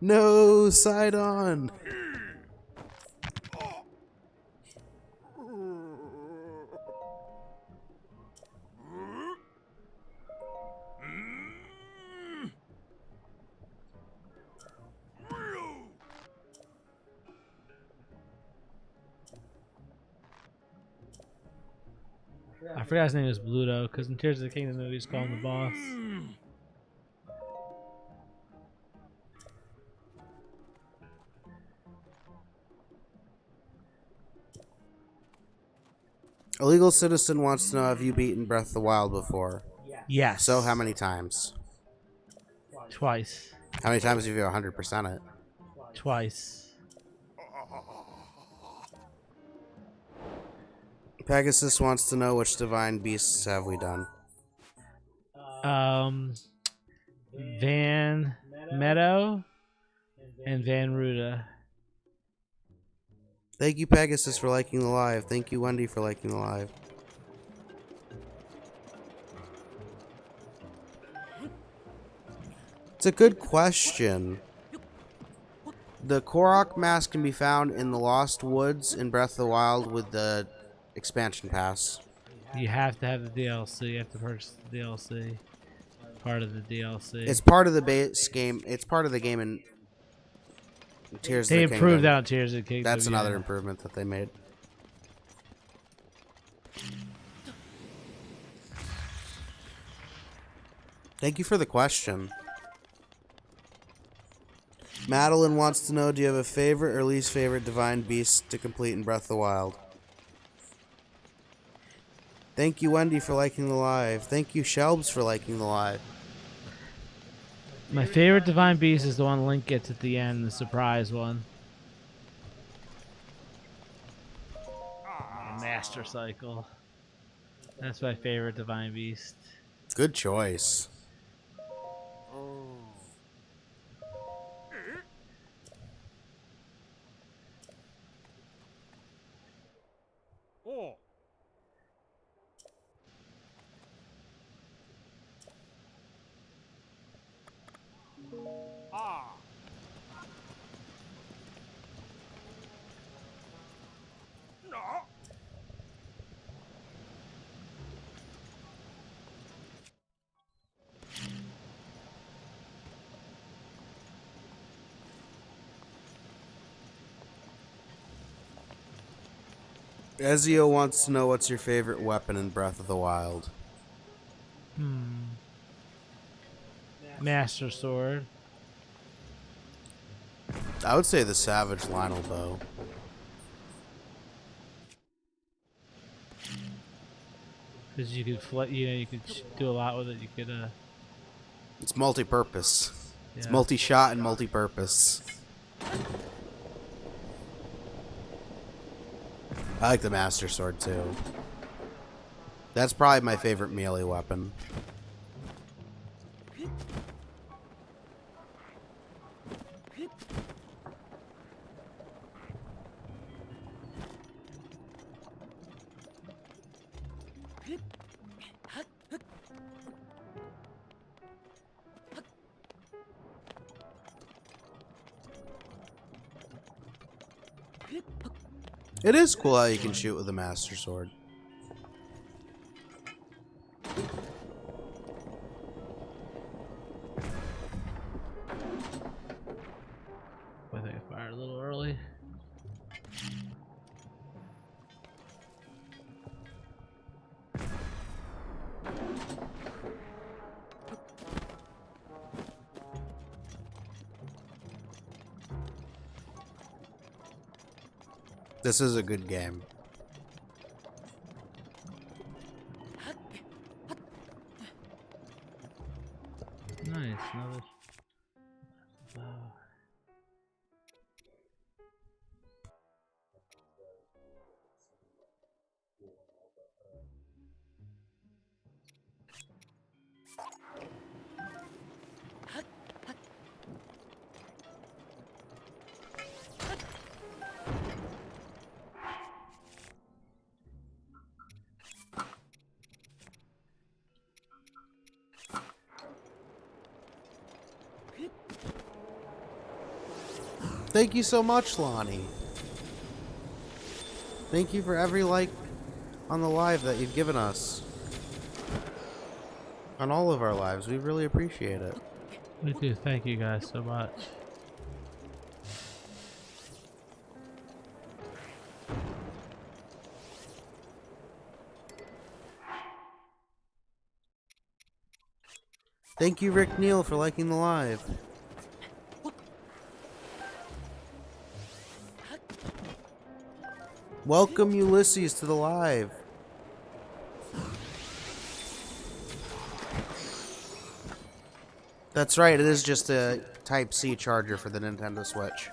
Speaker 1: No, Sidon.
Speaker 2: I forgot his name was Bluto, because in Tears of the Kingdom movies call him the boss.
Speaker 1: Illegal Citizen wants to know, have you beaten Breath of the Wild before?
Speaker 2: Yes.
Speaker 1: So, how many times?
Speaker 2: Twice.
Speaker 1: How many times have you 100% it?
Speaker 2: Twice.
Speaker 1: Pegasus wants to know, which divine beasts have we done?
Speaker 2: Van Meadow and Van Ruda.
Speaker 1: Thank you, Pegasus, for liking the live. Thank you, Wendy, for liking the live. It's a good question. The Korok mask can be found in the Lost Woods in Breath of the Wild with the expansion pass.
Speaker 2: You have to have the DLC. You have to purchase the DLC. Part of the DLC.
Speaker 1: It's part of the base game. It's part of the game in Tears of
Speaker 2: They
Speaker 1: the
Speaker 2: improved
Speaker 1: Kingdom.
Speaker 2: that on Tears of the Kingdom.
Speaker 1: That's another
Speaker 2: yeah.
Speaker 1: improvement that they made. Thank you for the question. Madeline wants to know, do you have a favorite or least favorite divine beast to complete in Breath of the Wild? Thank you, Wendy, for liking the live. Thank you, Shelbs, for liking the live.
Speaker 2: My favorite divine beast is the one Link gets at the end, the surprise one. The Master Cycle. That's my favorite divine beast.
Speaker 1: Good choice. Ezio wants to know, what's your favorite weapon in Breath of the Wild?
Speaker 2: Master Sword.
Speaker 1: I would say the Savage Lionel Bow.
Speaker 2: Because you could, you could do a lot with it. You could,
Speaker 1: It's multi-purpose. It's
Speaker 2: yeah.
Speaker 1: multi-shot and multi-purpose. I like the Master Sword too. That's probably my favorite melee weapon. It is cool how you can shoot with a Master Sword.
Speaker 2: I think I fired a little early.
Speaker 1: This is a good game.
Speaker 2: Nice, another.
Speaker 1: Thank you so much, Lonnie. Thank you for every like on the live that you've given us. On all of our lives. We really appreciate it.
Speaker 2: We do. Thank you guys so much.
Speaker 1: Thank you, Rick Neal, for liking the live. Welcome, Ulysses, to the live. That's right, it is just a Type-C charger for the Nintendo Switch.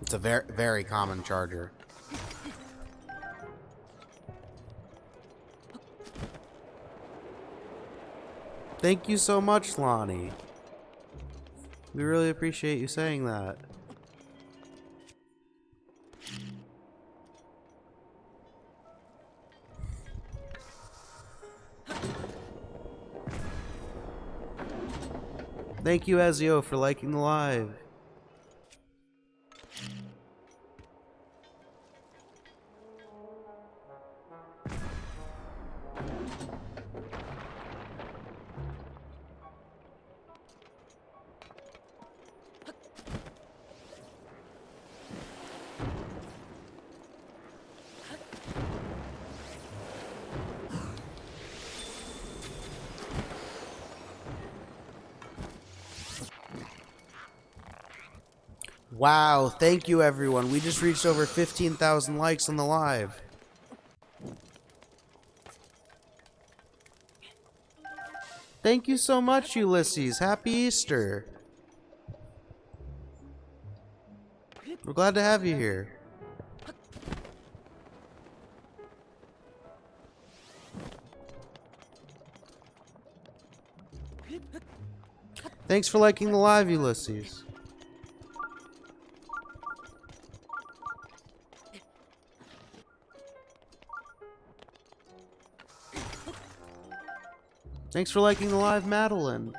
Speaker 1: It's a very, very common charger. Thank you so much, Lonnie. We really appreciate you saying that. Thank you, Ezio, for liking the live. Wow, thank you everyone. We just reached over 15,000 likes on the live. Thank you so much, Ulysses. Happy Easter. We're glad to have you here. Thanks for liking the live, Ulysses. Thanks for liking the live, Madeline.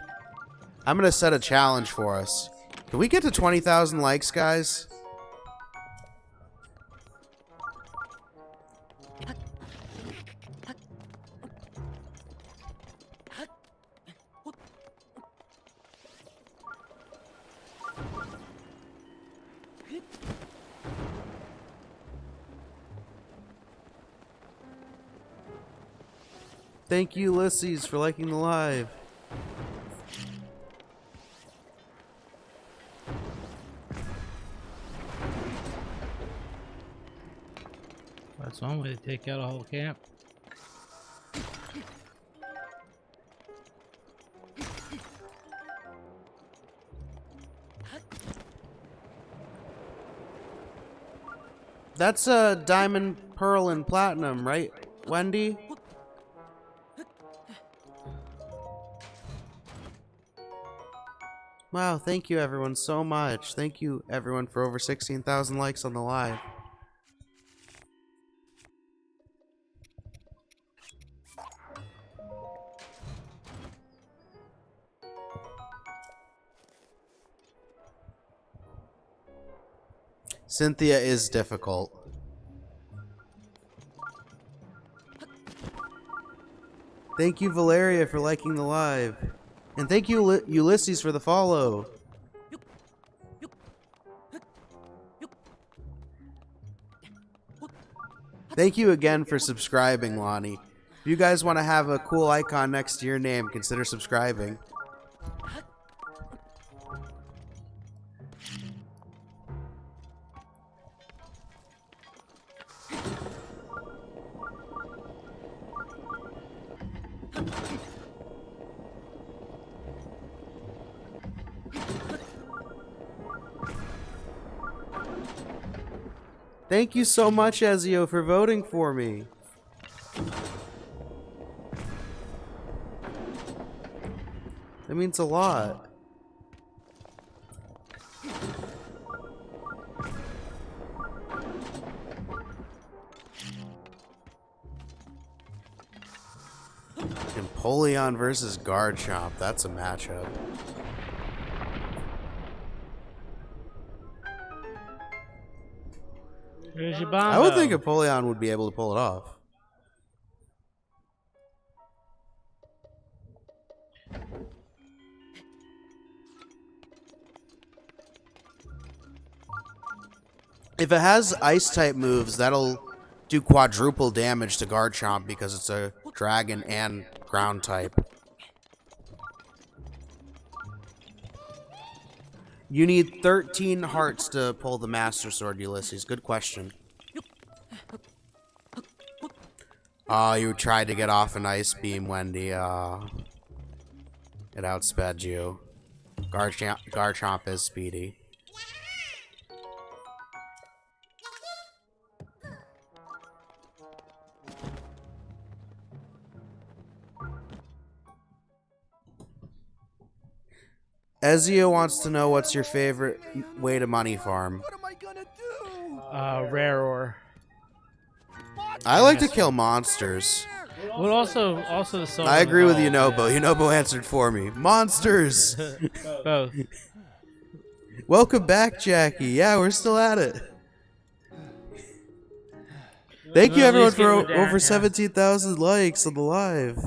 Speaker 1: I'm gonna set a challenge for us. Can we get to 20,000 likes, guys? Thank you, Ulysses, for liking the live.
Speaker 2: That's one way to take out a whole camp.
Speaker 1: That's a diamond, pearl, and platinum, right, Wendy? Wow, thank you everyone so much. Thank you everyone for over 16,000 likes on the live. Cynthia is difficult. Thank you, Valeria, for liking the live. And thank you, Ulysses, for the follow. Thank you again for subscribing, Lonnie. If you guys want to have a cool icon next to your name, consider subscribing. Thank you so much, Ezio, for voting for me. That means a lot. Empoleon versus Garchomp. That's a matchup.
Speaker 2: Here's your bomb.
Speaker 1: I would think Empoleon would be able to pull it off. If it has Ice-type moves, that'll do quadruple damage to Garchomp because it's a dragon and ground type. You need 13 hearts to pull the Master Sword, Ulysses. Good question. Oh, you tried to get off an Ice Beam, Wendy. It outsped you. Garchomp is speedy. Ezio wants to know what's your favorite way to money farm.
Speaker 3: What am I gonna do?
Speaker 2: Rare ore.
Speaker 1: I like to kill monsters.
Speaker 2: Well, also the soul.
Speaker 1: I agree with Yunobo. Yunobo answered for me. Monsters!
Speaker 2: Both.
Speaker 1: Welcome back, Jackie. Yeah, we're still at it. Thank you,
Speaker 2: Well, at
Speaker 1: everyone,
Speaker 2: least
Speaker 1: for
Speaker 2: give it down,
Speaker 1: over
Speaker 2: yeah.
Speaker 1: 17,000 likes on the live.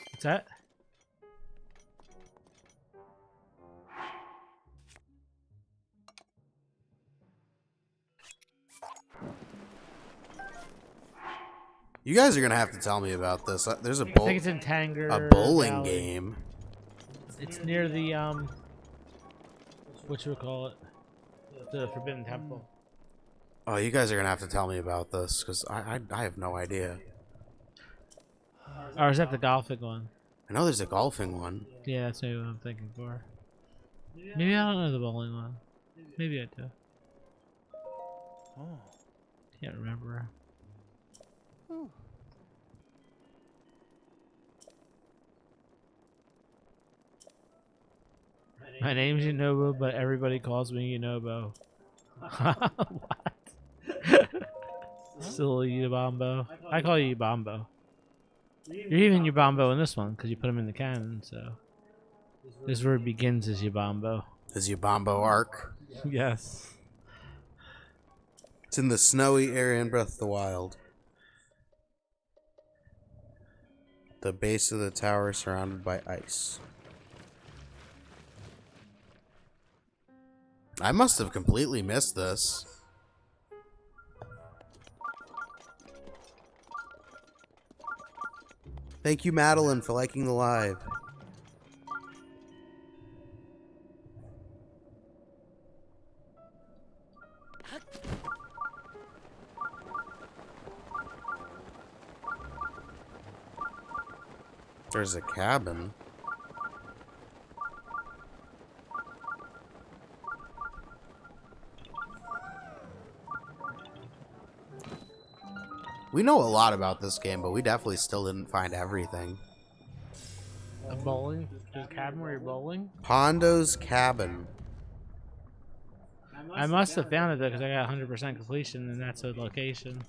Speaker 2: What's that?
Speaker 1: You guys are gonna have to tell me about this. There's
Speaker 2: I think it's in Tanger.
Speaker 1: a bowling
Speaker 2: Valley.
Speaker 1: game.
Speaker 2: It's near the what you would call it? The Forbidden Temple.
Speaker 1: Oh, you guys are gonna have to tell me about this because I have no idea.
Speaker 2: Or is that the golfing one?
Speaker 1: I know there's a golfing one.
Speaker 2: Yeah, that's maybe what I'm thinking for. Maybe I don't know the bowling one. Maybe I do.
Speaker 3: Oh.
Speaker 2: Can't remember. My name's Yunobo, but everybody calls me Yunobo. What? Silly Yubombo. I call you Yubombo. You're even Yubombo in this one because you put him in the cannon, so. This is where it begins as Yubombo.
Speaker 1: Is Yubombo Arc?
Speaker 2: Yes.
Speaker 1: It's in the snowy area in Breath of the Wild. The base of the tower surrounded by ice. I must have completely missed this. Thank you, Madeline, for liking the live. There's a cabin. We know a lot about this game, but we definitely still didn't find everything.
Speaker 2: A bowling? There's a cabin where you're bowling?
Speaker 1: Pondo's Cabin.
Speaker 2: I must have found it though, because I got 100% completion, and that's a location.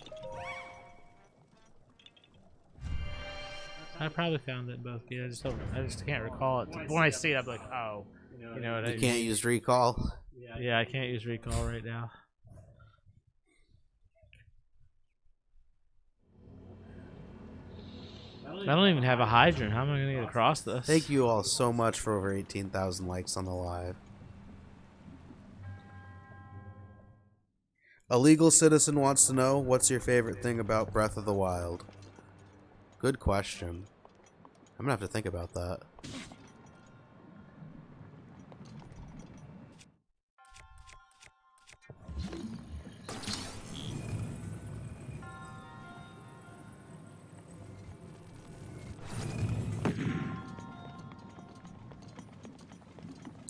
Speaker 2: I probably found it in both games. I just can't recall it. When I see it, I'm like, oh, you know what I
Speaker 1: You
Speaker 2: mean?
Speaker 1: can't use recall.
Speaker 2: Yeah, I can't use recall right now. I don't even have a hydrant. How am I gonna get across this?
Speaker 1: Thank you all so much for over 18,000 likes on the live. A legal citizen wants to know, what's your favorite thing about Breath of the Wild? Good question. I'm gonna have to think about that.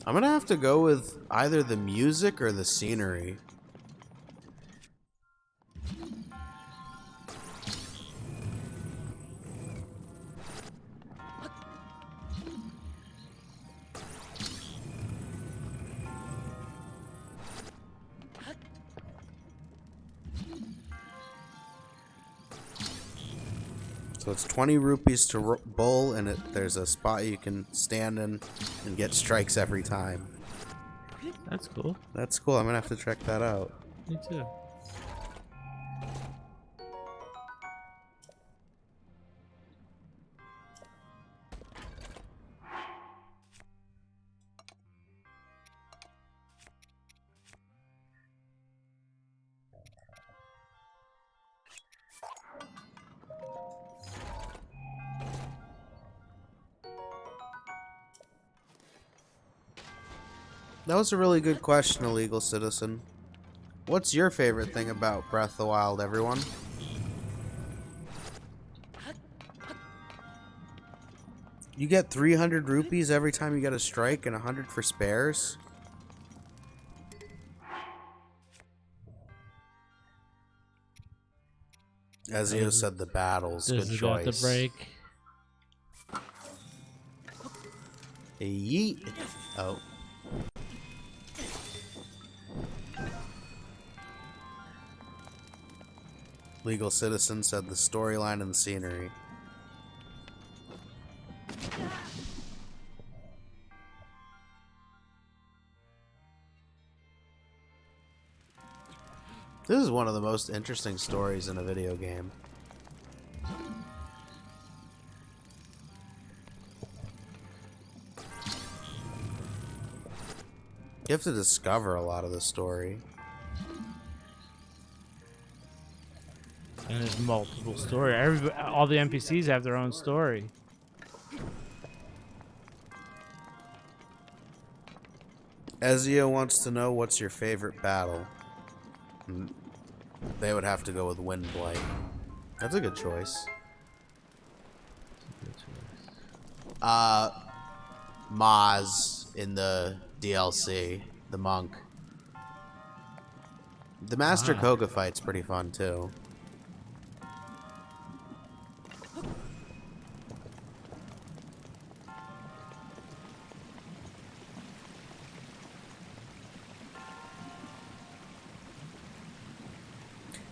Speaker 1: I'm gonna have to go with either the music or the scenery. So it's 20 rupees to bowl, and there's a spot you can stand in and get strikes every time.
Speaker 2: That's cool.
Speaker 1: That's cool. I'm gonna have to check that out.
Speaker 2: Me too.
Speaker 1: That was a really good question, illegal citizen. What's your favorite thing about Breath of the Wild, everyone? You get 300 rupees every time you get a strike and 100 for spares? Ezio said the battles. Good choice.
Speaker 2: The break.
Speaker 1: Yeet. Oh. Legal citizen said the storyline and the scenery. This is one of the most interesting stories in a video game. You have to discover a lot of the story.
Speaker 2: And there's multiple stories. All the NPCs have their own story.
Speaker 1: Ezio wants to know, what's your favorite battle? They would have to go with Wind Blight. That's a good choice. Maz in the DLC, the monk. The Master Koga fight's pretty fun too.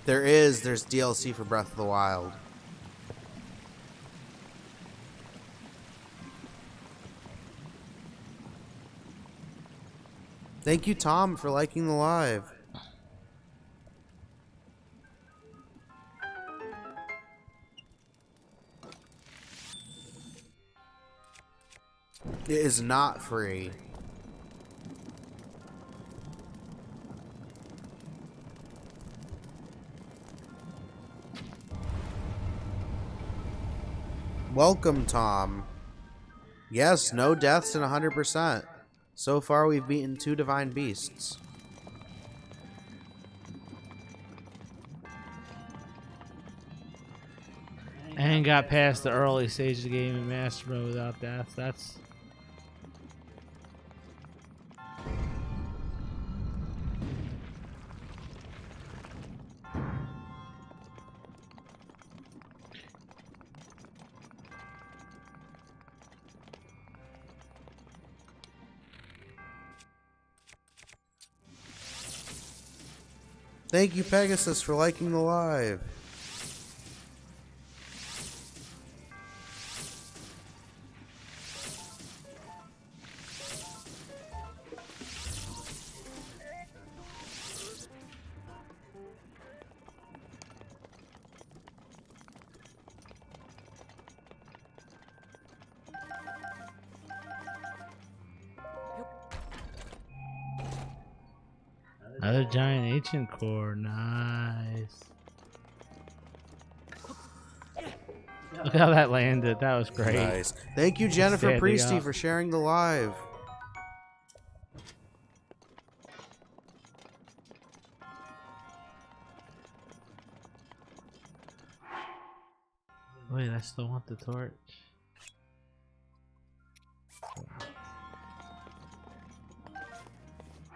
Speaker 1: There's DLC for Breath of the Wild. Thank you, Tom, for liking the live. It is not free. Welcome, Tom. Yes, no deaths and 100%. So far, we've beaten 2 divine beasts.
Speaker 2: And got past the early stage of the game in Master Mode without death. That's...
Speaker 1: Thank you, Pegasus, for liking the live.
Speaker 2: Another giant ancient core, nice. Look how that landed, that was great.
Speaker 1: Nice. Thank you, Jennifer
Speaker 2: Standing
Speaker 1: Priesty,
Speaker 2: up.
Speaker 1: for sharing the live.
Speaker 2: Wait, I still want the torch.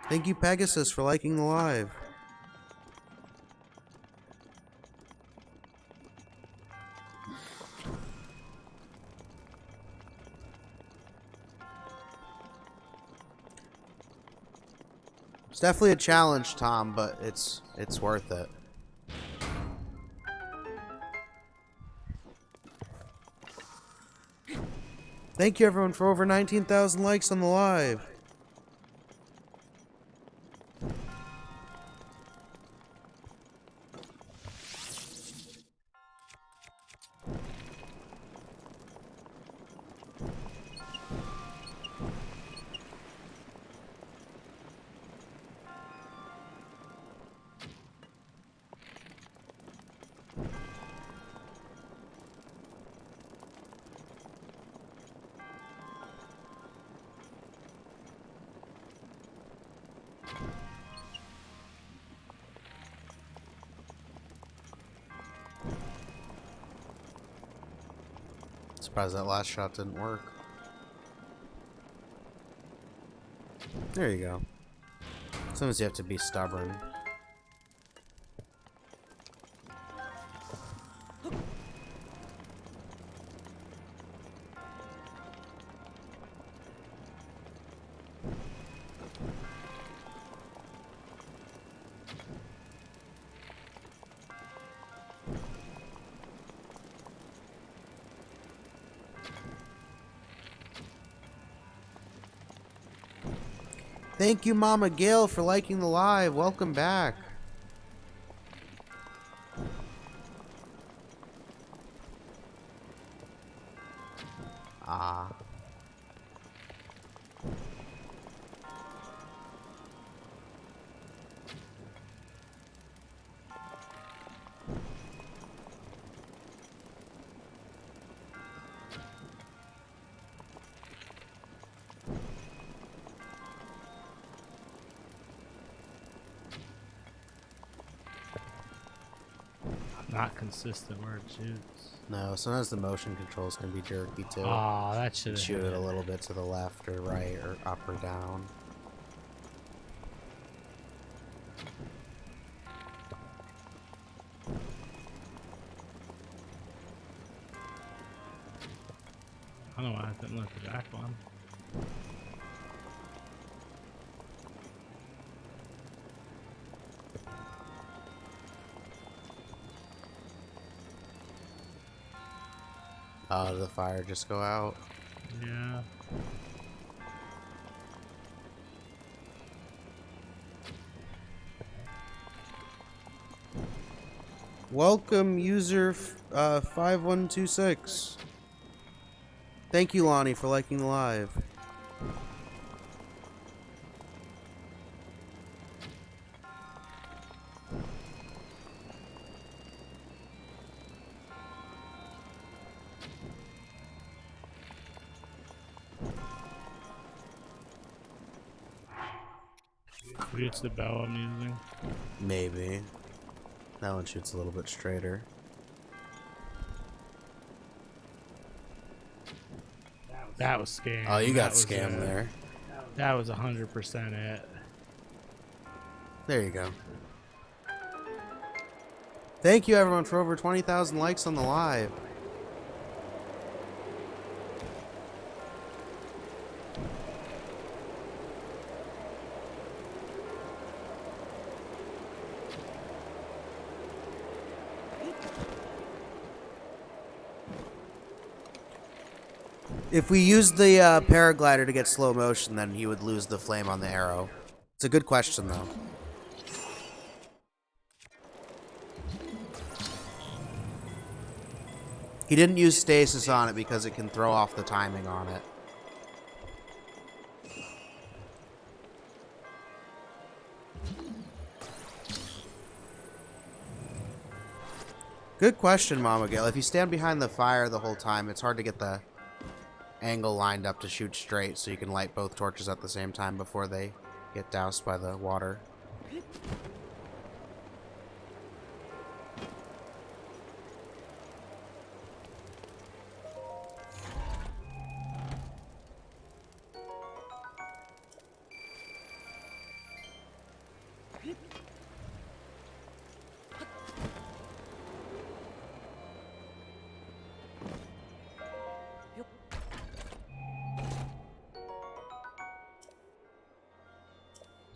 Speaker 1: Thank you, Pegasus, for liking the live. It's definitely a challenge, Tom, but it's worth it. Thank you, everyone, for over 19,000 likes on the live. Surprised that last shot didn't work. There you go. Sometimes you have to be stubborn. Thank you, Mama Gail, for liking the live. Welcome back. Ah.
Speaker 2: Not consistent where it shoots.
Speaker 1: No, sometimes the motion controls can be jerky too.
Speaker 2: Oh, that should have
Speaker 1: Shoot it a little bit to the left or right or up or down.
Speaker 2: I don't know why I didn't look at the back one.
Speaker 1: Oh, did the fire just go out?
Speaker 2: Yeah.
Speaker 1: Welcome, user 5126. Thank you, Lonnie, for liking the live.
Speaker 2: Maybe it's the bow I'm using.
Speaker 1: Maybe. That one shoots a little bit straighter.
Speaker 2: That was scammed.
Speaker 1: Oh, you got
Speaker 2: That was
Speaker 1: scammed
Speaker 2: it.
Speaker 1: there.
Speaker 2: That was 100% it.
Speaker 1: There you go. Thank you, everyone, for over 20,000 likes on the live. If we used the paraglider to get slow motion, then he would lose the flame on the arrow. It's a good question, though. He didn't use stasis on it because it can throw off the timing on it. Good question, Mama Gail. If you stand behind the fire the whole time, it's hard to get the angle lined up to shoot straight, so you can light both torches at the same time before they get doused by the water.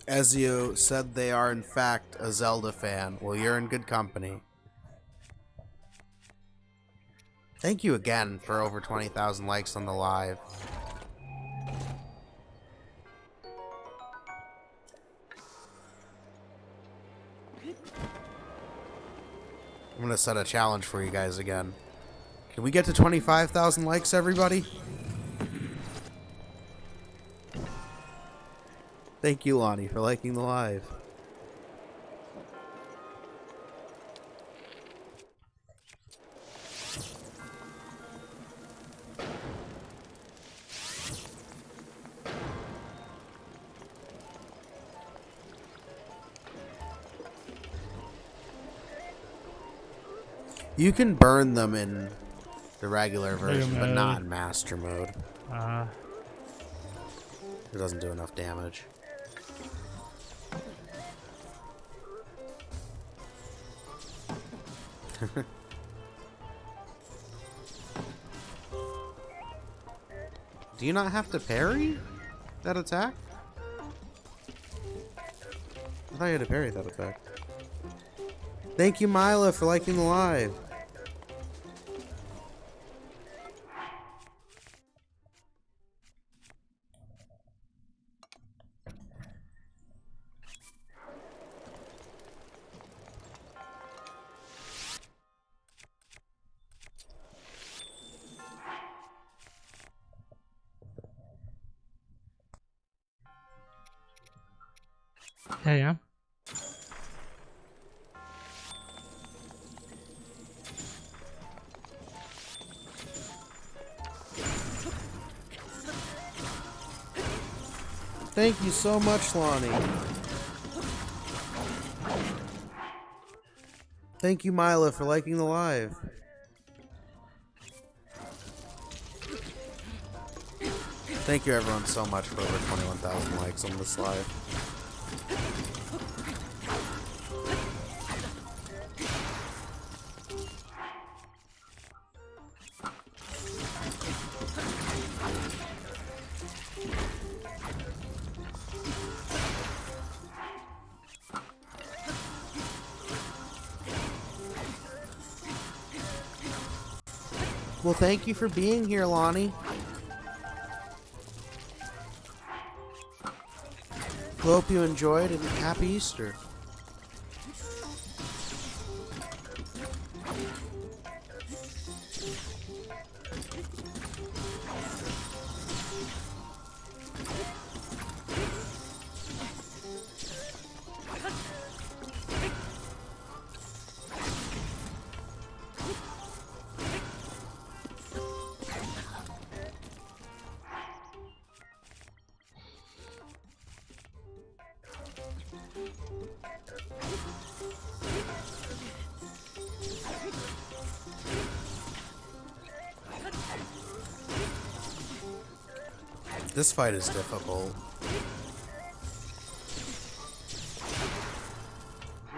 Speaker 1: Ezio said they are in fact a Zelda fan. Well, you're in good company. Thank you again for over 20,000 likes on the live. I'm gonna set a challenge for you guys again. Can we get to 25,000 likes, everybody? Thank you, Lonnie, for liking the live. You can burn them in the regular version, but not in master mode. It doesn't do enough damage. Do you not have to parry that attack? I thought you had to parry that attack. Thank you, Mila, for liking the live.
Speaker 2: Hey, yeah.
Speaker 1: Thank you so much, Lonnie. Thank you, Mila, for liking the live. Thank you, everyone, so much for over 21,000 likes on this live. Well, thank you for being here, Lonnie. Hope you enjoyed, and happy Easter. This fight is difficult.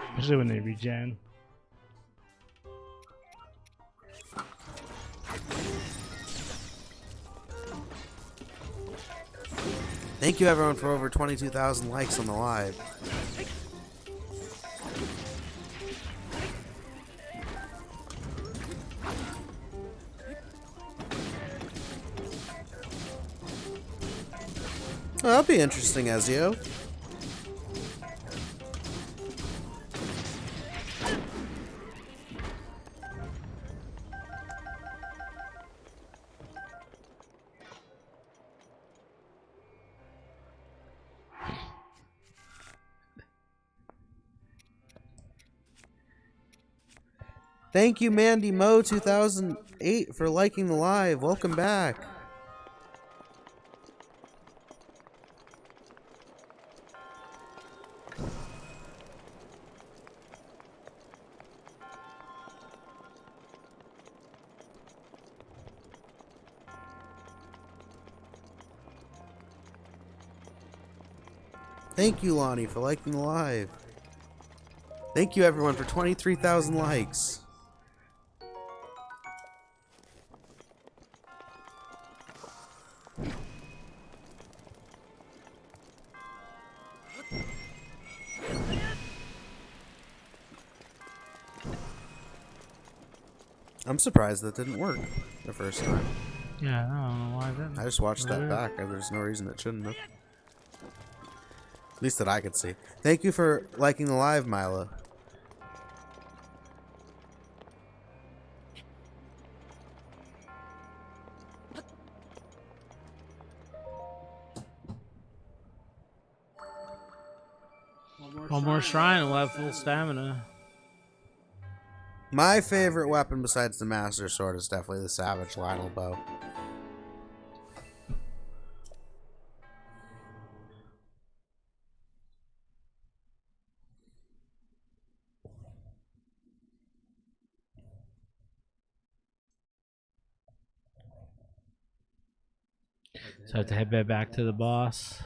Speaker 2: Especially when they regen.
Speaker 1: Thank you, everyone, for over 22,000 likes on the live. that'll be interesting, Ezio. Thank you, Mandy Mo 2008, for liking the live. Welcome back. Thank you, Lonnie, for liking the live. Thank you, everyone, for 23,000 likes. I'm surprised that didn't work the first time.
Speaker 2: Yeah, I don't know why it didn't.
Speaker 1: I just watched that back, and there's no reason it shouldn't have. At least that I could see. Thank you for liking the live, Mila.
Speaker 2: One more shrine and we'll have full stamina.
Speaker 1: My favorite weapon besides the Master Sword is definitely the Savage Lionel Bow.
Speaker 2: So I have to head back to the boss.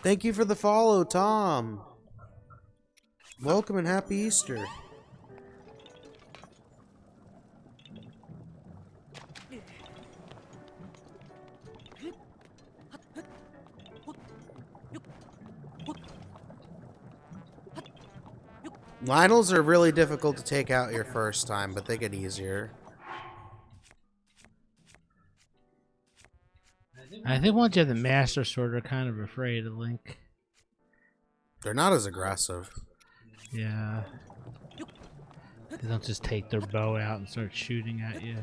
Speaker 1: Thank you for the follow, Tom. Welcome and happy Easter. Lionels are really difficult to take out your first time, but they get easier.
Speaker 2: I think once you have the Master Sword, they're kind of afraid of Link.
Speaker 1: They're not as aggressive.
Speaker 2: Yeah. They don't just take their bow out and start shooting at you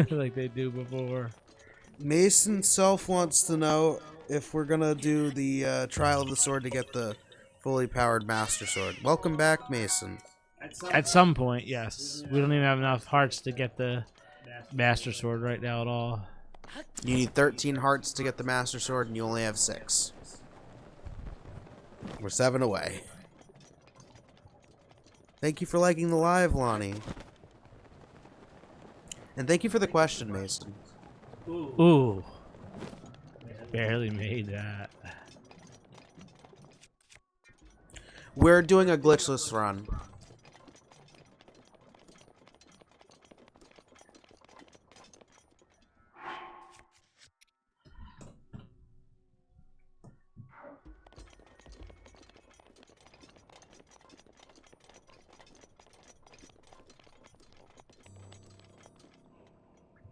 Speaker 2: like they do before.
Speaker 1: Mason Self wants to know if we're gonna do the Trial of the Sword to get the fully powered Master Sword. Welcome back, Mason.
Speaker 2: At some point, yes. We don't even have enough hearts to get the Master Sword right now at all.
Speaker 1: You need 13 hearts to get the Master Sword, and you only have 6. We're 7 away. Thank you for liking the live, Lonnie. And thank you for the question, Mason.
Speaker 2: Ooh. Barely made that.
Speaker 1: We're doing a glitchless run.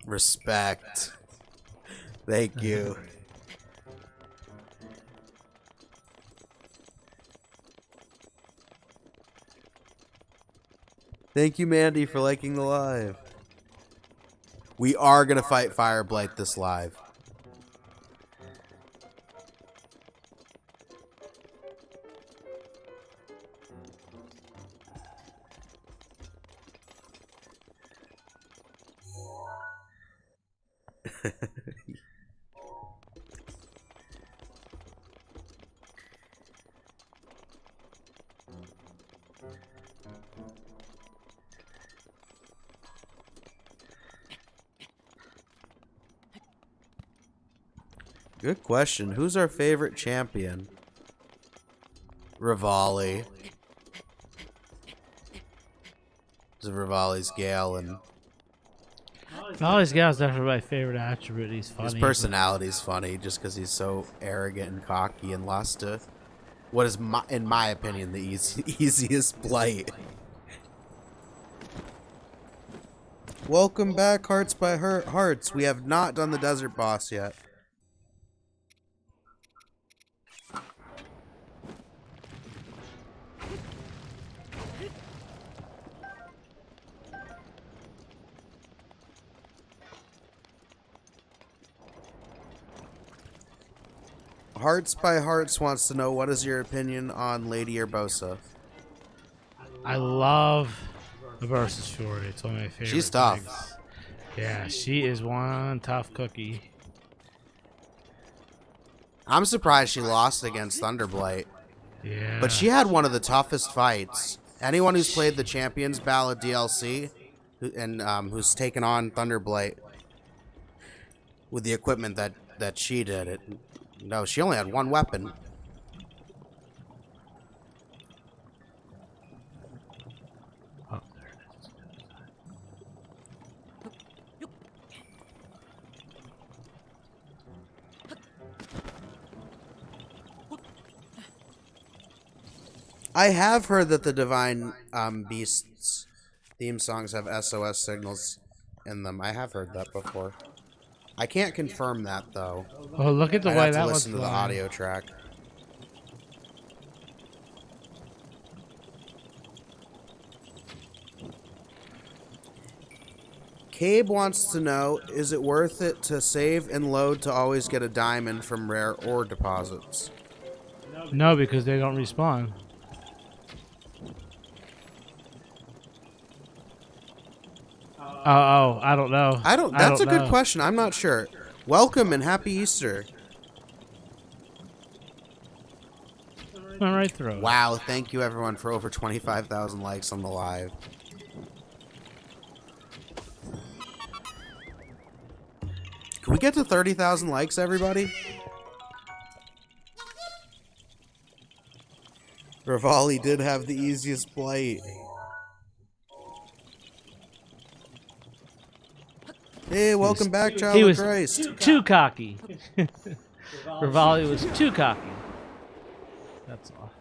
Speaker 1: Respect. Thank you. Thank you, Mandy, for liking the live. We are going to fight Fireblight this live. Good question. Who's our favorite champion? Rivali. It's Rivali's Gale, and
Speaker 2: Valley's Gal's definitely my favorite attribute. He's funny.
Speaker 1: his personality's funny just because he's so arrogant and cocky and lost to what is, in my opinion, the easiest blight. Welcome back, Hearts by Hearts. We have not done the desert boss yet. Hearts by Hearts wants to know, what is your opinion on Lady Urbosa?
Speaker 2: I love the versus Fury. It's one of my favorite.
Speaker 1: She's tough.
Speaker 2: things. Yeah, she is one tough cookie.
Speaker 1: I'm surprised she lost against Thunderblight.
Speaker 2: Yeah.
Speaker 1: But she had one of the toughest fights. Anyone who's played the Champions Ballad DLC and who's taken on Thunderblight with the equipment that she did, no, she only had one weapon.
Speaker 2: Oh, there it is.
Speaker 1: I have heard that the Divine Beasts theme songs have SOS signals in them. I have heard that before. I can't confirm that, though.
Speaker 2: Oh, look at the
Speaker 1: I'd
Speaker 2: way
Speaker 1: have to
Speaker 2: that
Speaker 1: listen to
Speaker 2: one's
Speaker 1: the
Speaker 2: flying.
Speaker 1: audio track. Cabe wants to know, is it worth it to save and load to always get a diamond from rare ore deposits?
Speaker 2: No, because they don't respawn. Oh, I don't know.
Speaker 1: That's a good
Speaker 2: know.
Speaker 1: question. I'm not sure. Welcome and happy Easter.
Speaker 2: Went right through it.
Speaker 1: Wow, thank you everyone for over 25,000 likes on the live. Can we get to 30,000 likes, everybody? Rivali did have the easiest blight. Hey, welcome back, Child
Speaker 2: He
Speaker 1: of
Speaker 2: was
Speaker 1: Christ.
Speaker 2: too cocky. Rivali was too cocky. That's all.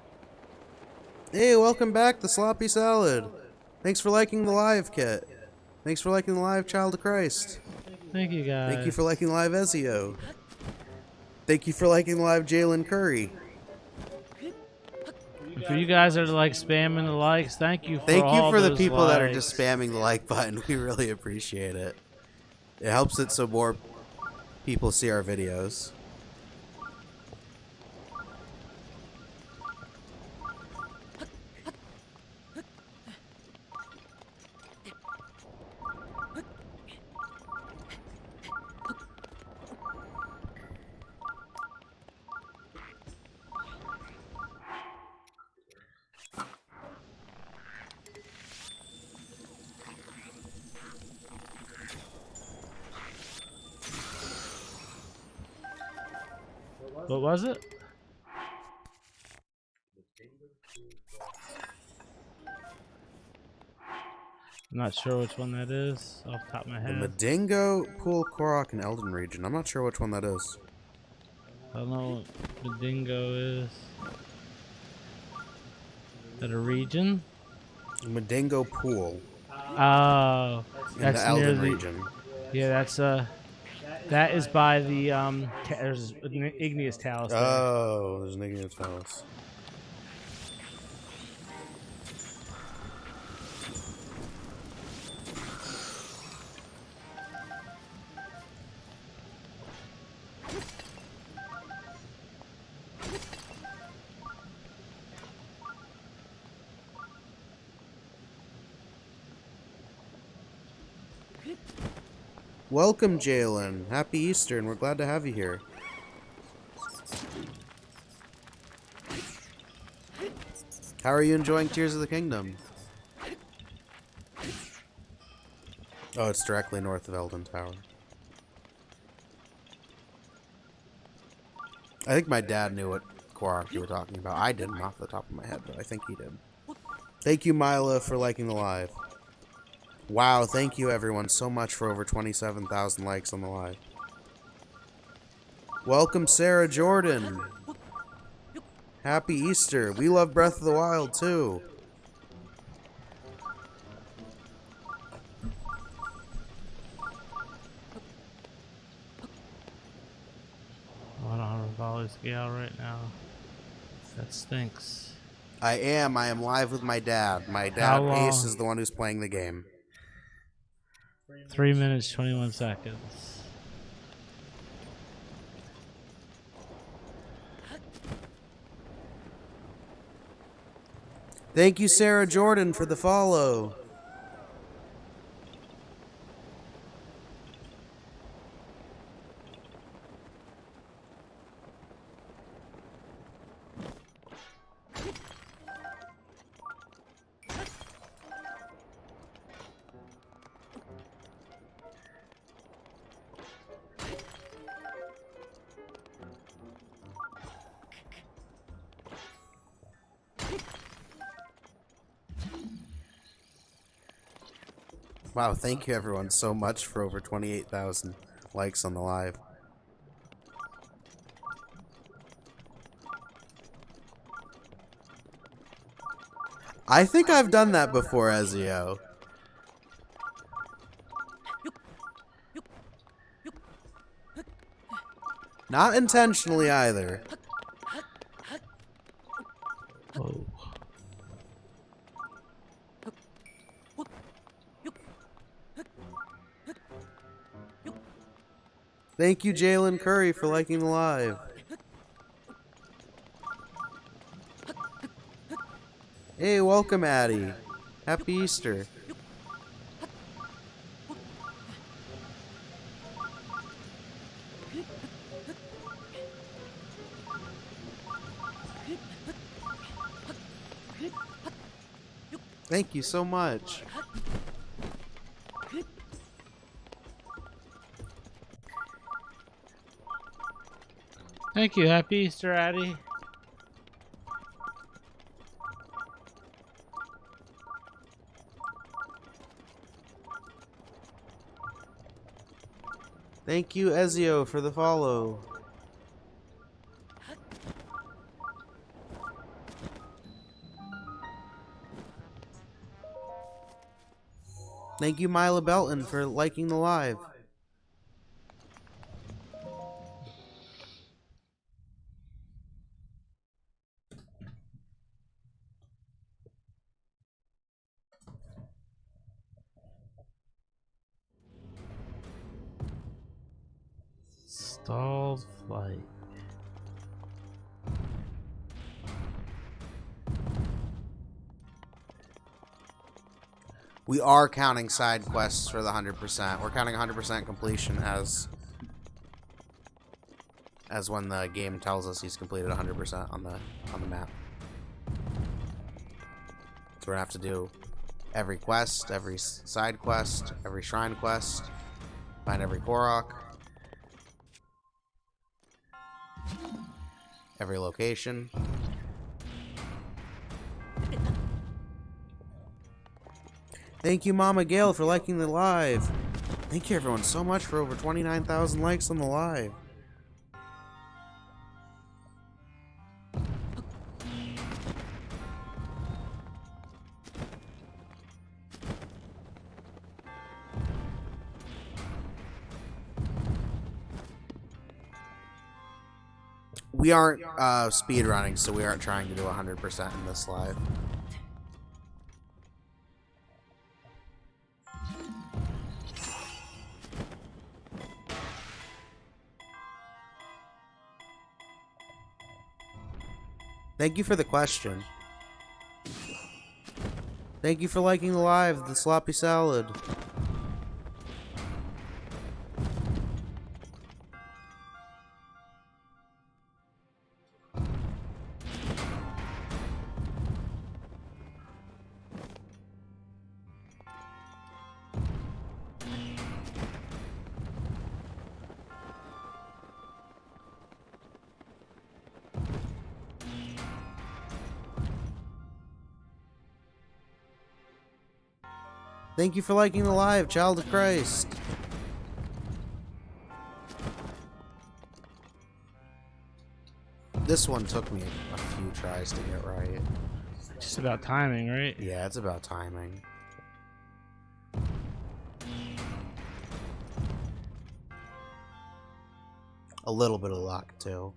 Speaker 1: Hey, welcome back, the Sloppy Salad. Thanks for liking the live, Kit. Thanks for liking the live, Child of Christ.
Speaker 2: Thank you, guys.
Speaker 1: Thank you for liking the live, Ezio. Thank you for liking the live, Jalen Curry.
Speaker 2: For you guys that are like spamming the likes, thank you for
Speaker 1: Thank you
Speaker 2: all
Speaker 1: for the
Speaker 2: those
Speaker 1: people that are
Speaker 2: likes.
Speaker 1: just spamming the like button. We really appreciate it. It helps it so more people see our videos.
Speaker 2: What was it? I'm not sure which one that is off the top of my
Speaker 1: The
Speaker 2: head.
Speaker 1: Madingo, Pool, Korok, and Elden region. I'm not sure which one that is.
Speaker 2: I don't know what the dingo is. Is that a region?
Speaker 1: Madingo Pool
Speaker 2: Oh,
Speaker 1: in
Speaker 2: that's
Speaker 1: the Elden
Speaker 2: near the.
Speaker 1: region.
Speaker 2: Yeah, that's that is by the there's an igneous talus there.
Speaker 1: Oh, there's an igneous talus. Welcome, Jalen. Happy Easter, and we're glad to have you here. How are you enjoying Tears of the Kingdom? Oh, it's directly north of Eldon Tower. I think my dad knew what Korok you were talking about. I didn't off the top of my head, but I think he did. Thank you, Mila, for liking the live. Wow, thank you everyone so much for over 27,000 likes on the live. Welcome, Sarah Jordan. Happy Easter. We love Breath of the Wild too.
Speaker 2: $100 scale right now. That stinks.
Speaker 1: I am live with my dad. My
Speaker 2: How
Speaker 1: dad,
Speaker 2: long?
Speaker 1: Ace, is the one who's playing the game.
Speaker 2: 3 minutes, 21 seconds.
Speaker 1: Thank you, Sarah Jordan, for the follow. Wow, thank you everyone so much for over 28,000 likes on the live. I think I've done that before, Ezio. Not intentionally either.
Speaker 2: Whoa.
Speaker 1: Thank you, Jalen Curry, for liking the live. Hey, welcome, Addie. Happy Easter. Thank you so much.
Speaker 2: Thank you. Happy Easter, Addie.
Speaker 1: Thank you, Ezio, for the follow. Thank you, Mila Belton, for liking the live.
Speaker 2: Stalled flight.
Speaker 1: We are counting side quests for the 100%. We're counting 100% completion as when the game tells us he's completed 100% on the map. So we're gonna have to do every quest, every side quest, every shrine quest, find every Korok, every location. Thank you, Mama Gail, for liking the live. Thank you, everyone, so much for over 29,000 likes on the live. We aren't speed running, so we aren't trying to do 100% in this live. Thank you for the question. Thank you for liking the live, the sloppy salad. Thank you for liking the live, Child of Christ. This one took me a few tries to get right.
Speaker 2: Just about timing, right?
Speaker 1: Yeah, it's about timing. A little bit of luck, too.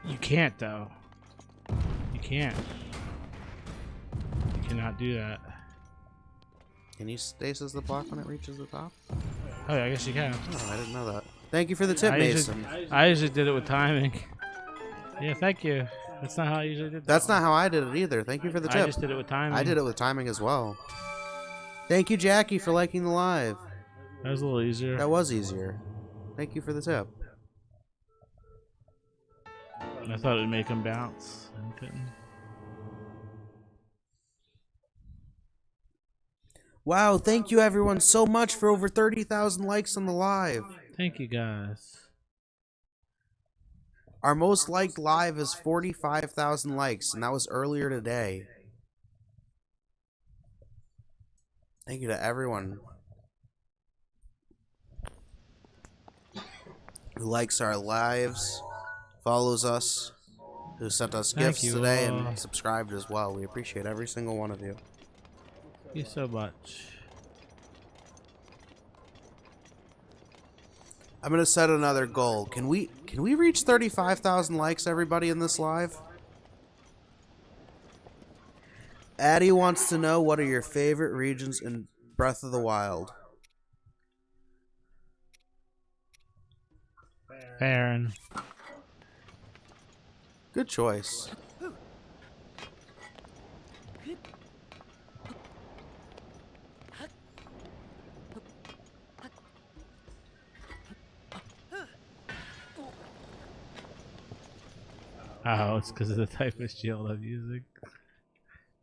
Speaker 2: You can't, though. You can't. You cannot do that.
Speaker 1: Can you stasis the block when it reaches the top?
Speaker 2: Oh, yeah, I guess you can.
Speaker 1: Oh, I didn't know that. Thank you for the tip, Mason.
Speaker 2: I usually did it with timing. Yeah, thank you. That's not how I usually did that.
Speaker 1: That's not how I did it either. Thank you for the tip.
Speaker 2: I just did it with timing.
Speaker 1: I did it with timing as well. Thank you, Jackie, for liking the live.
Speaker 2: That was a little easier.
Speaker 1: That was easier. Thank you for the tip.
Speaker 2: I thought it'd make him bounce. And it couldn't.
Speaker 1: Wow, thank you everyone so much for over 30,000 likes on the live.
Speaker 2: Thank you, guys.
Speaker 1: Our most liked live is 45,000 likes, and that was earlier today. Thank you to everyone who likes our lives, follows us, who sent us gifts today, and subscribed as well. We appreciate every single one of you.
Speaker 2: Thank you so much.
Speaker 1: I'm gonna set another goal. Can we reach 35,000 likes, everybody, in this live? Addie wants to know, what are your favorite regions in Breath of the Wild?
Speaker 2: Farron.
Speaker 1: Good choice.
Speaker 2: Oh, it's because of the type of shield I'm using.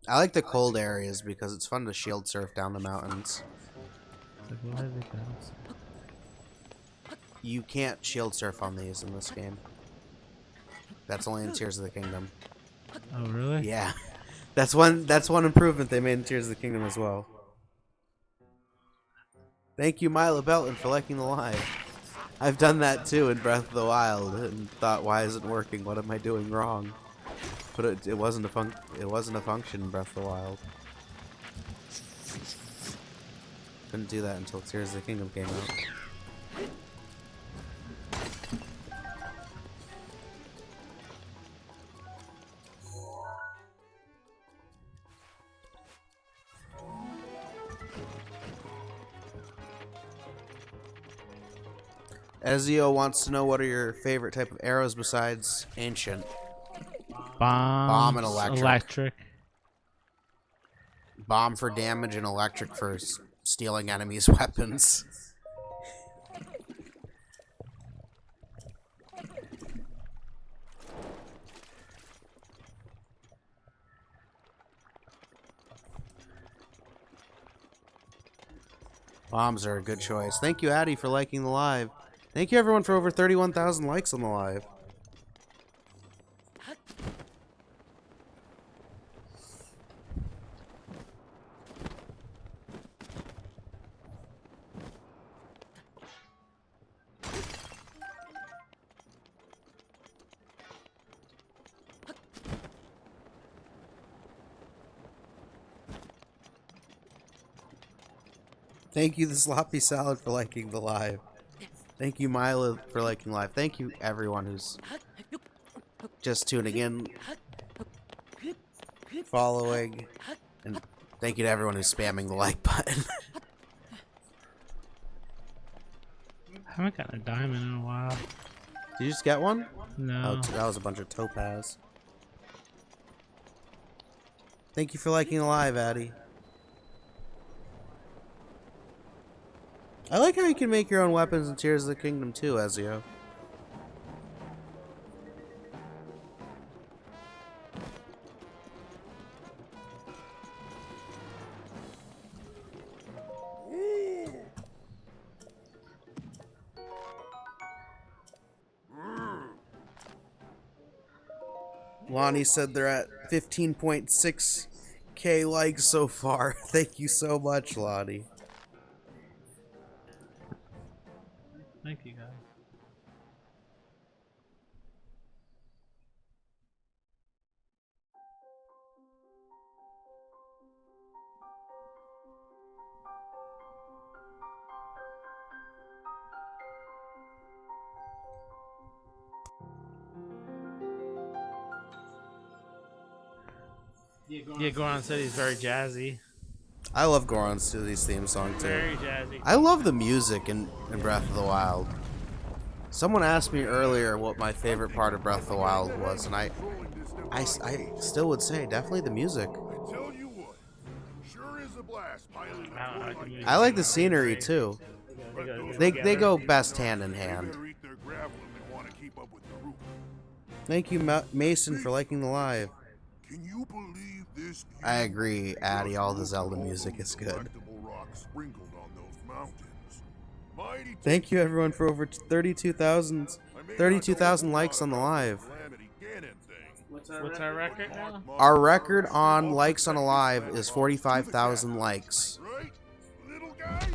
Speaker 1: I like the cold areas because it's fun to shield surf down the mountains.
Speaker 2: Like, why are they bouncing?
Speaker 1: You can't shield surf on these in this game. That's only in Tears of the Kingdom.
Speaker 2: Oh, really?
Speaker 1: Yeah. That's one improvement they made in Tears of the Kingdom as well. Thank you, Mila Belton, for liking the live. I've done that too in Breath of the Wild and thought, why isn't it working? What am I doing wrong? But it wasn't a function in Breath of the Wild. Couldn't do that until Tears of the Kingdom came out. Ezio wants to know, what are your favorite type of arrows besides ancient?
Speaker 2: Bomb
Speaker 1: and electric.
Speaker 2: Electric.
Speaker 1: Bomb for damage and electric for stealing enemies' weapons. Bombs are a good choice. Thank you, Addie, for liking the live. Thank you, everyone, for over 31,000 likes on the live. Thank you, the Sloppy Salad, for liking the live. Thank you, Mila, for liking live. Thank you, everyone who's just tuning in, following, and thank you to everyone who's spamming the like button.
Speaker 2: I haven't gotten a diamond in a while.
Speaker 1: Did you just get one?
Speaker 2: No.
Speaker 1: Oh, that was a bunch of topaz. Thank you for liking the live, Addie. I like how you can make your own weapons in Tears of the Kingdom too, Ezio. Lonnie said they're at 15.6K likes so far. Thank you so much, Lonnie.
Speaker 2: Thank you, guys. Yeah, Goron said he's very jazzy.
Speaker 1: I love Goron City's theme song too.
Speaker 2: Very jazzy.
Speaker 1: I love the music in Breath of the Wild. Someone asked me earlier what my favorite part of Breath of the Wild was, and I still would say definitely the music.
Speaker 4: Tell you what, sure is a blast piling
Speaker 2: I don't like the music.
Speaker 1: I like the scenery too. They go best hand in
Speaker 4: They
Speaker 1: hand.
Speaker 4: better eat their gravel if they want to keep up with the roof.
Speaker 1: Thank you, Mason, for liking the live.
Speaker 4: Can you believe this?
Speaker 1: I agree, Addy. All the Zelda music is good.
Speaker 4: Collectible rocks sprinkled on those mountains. Mighty
Speaker 1: Thank you, everyone, for over 32,000 likes on the live.
Speaker 4: Calamity Ganon thing.
Speaker 2: What's our record now?
Speaker 1: Our record on likes on a live is 45,000 likes.
Speaker 4: Right, little guy?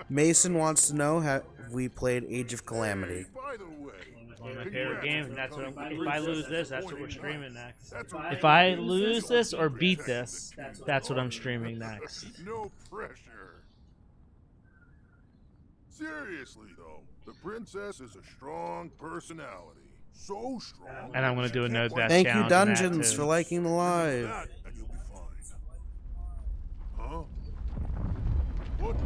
Speaker 1: Mason wants to know, have we played Age of Calamity?
Speaker 4: By the way,
Speaker 2: One of my favorite games, and that's what if I lose this, that's what we're streaming next.
Speaker 4: that's a
Speaker 2: If I lose this or beat this, that's what I'm streaming next.
Speaker 4: no pressure. Seriously though, the princess is a strong personality. So strong.
Speaker 2: And I'm gonna do a no death
Speaker 1: Thank you,
Speaker 2: challenge on that,
Speaker 1: Dungeons,
Speaker 2: too.
Speaker 1: for liking the live.
Speaker 4: That and you'll be fine. Huh? What the?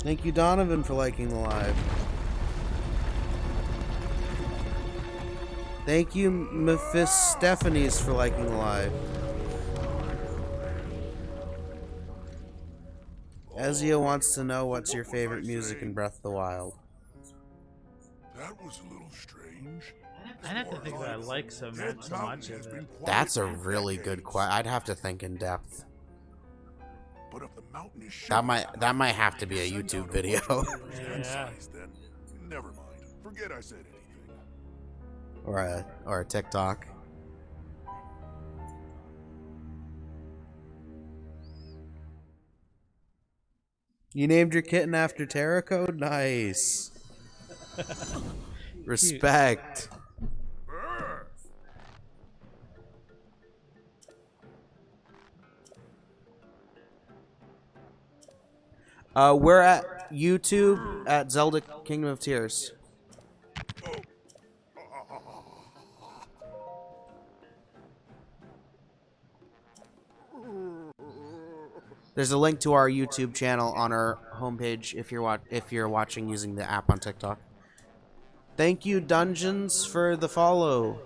Speaker 1: Thank you, Donovan, for liking the live. Thank you, Mephistopheles, for liking the live. Ezio wants to know what's your favorite music in Breath of the Wild.
Speaker 4: That was a little strange.
Speaker 2: I'd have to think that I like so much of it.
Speaker 1: That's a really good question. I'd have to think in depth.
Speaker 4: But if the mountain is
Speaker 1: That might have to be a YouTube video.
Speaker 2: Yeah.
Speaker 4: then never mind. Forget I said anything.
Speaker 1: or a TikTok. You named your kitten after Terra Code? Nice. Respect.
Speaker 4: Brr.
Speaker 1: We're at YouTube at Zelda Kingdom of Tears. There's a link to our YouTube channel on our homepage if you're watching using the app on TikTok. Thank you, Dungeons, for the follow.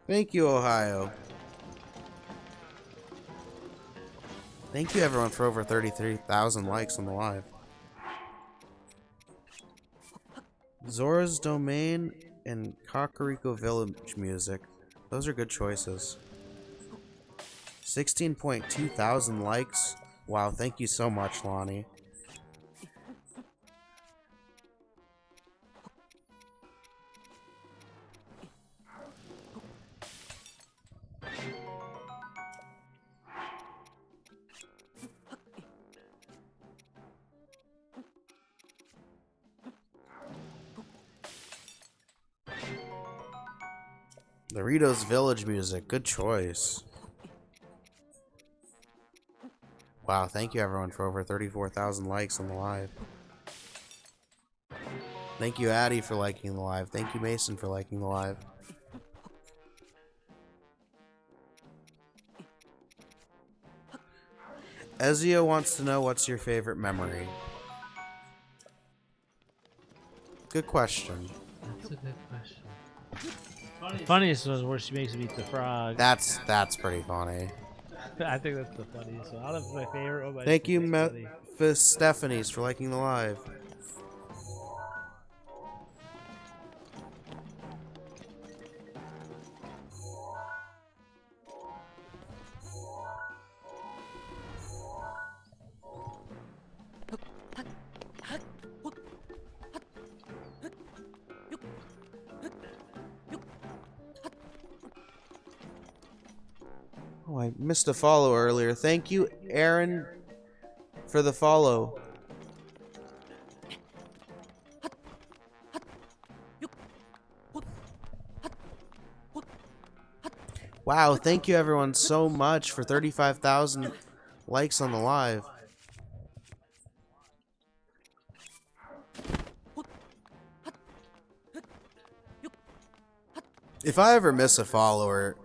Speaker 1: Thank you, Ohio. Thank you, everyone, for over 33,000 likes on the live. Zora's Domain and Kakariko Village music. Those are good choices. 16.2 thousand likes. Wow, thank you so much, Lonnie. Doritos Village music, good choice. Wow, thank you everyone for over 34,000 likes on the live. Thank you, Addy, for liking the live. Thank you, Mason, for liking the live. Ezio wants to know what's your favorite memory. Good question.
Speaker 2: That's a good question. The funniest was where she makes him eat the frog.
Speaker 1: That's pretty funny.
Speaker 2: I think that's the funniest one. I don't know if it's my favorite one, but
Speaker 1: Thank
Speaker 2: it's
Speaker 1: you,
Speaker 2: funny.
Speaker 1: Mephistopheles, for liking the live. Oh, I missed a follow earlier. Thank you, Aaron, for the follow. Wow, thank you everyone so much for 35,000 likes on the live. If I ever miss a follower,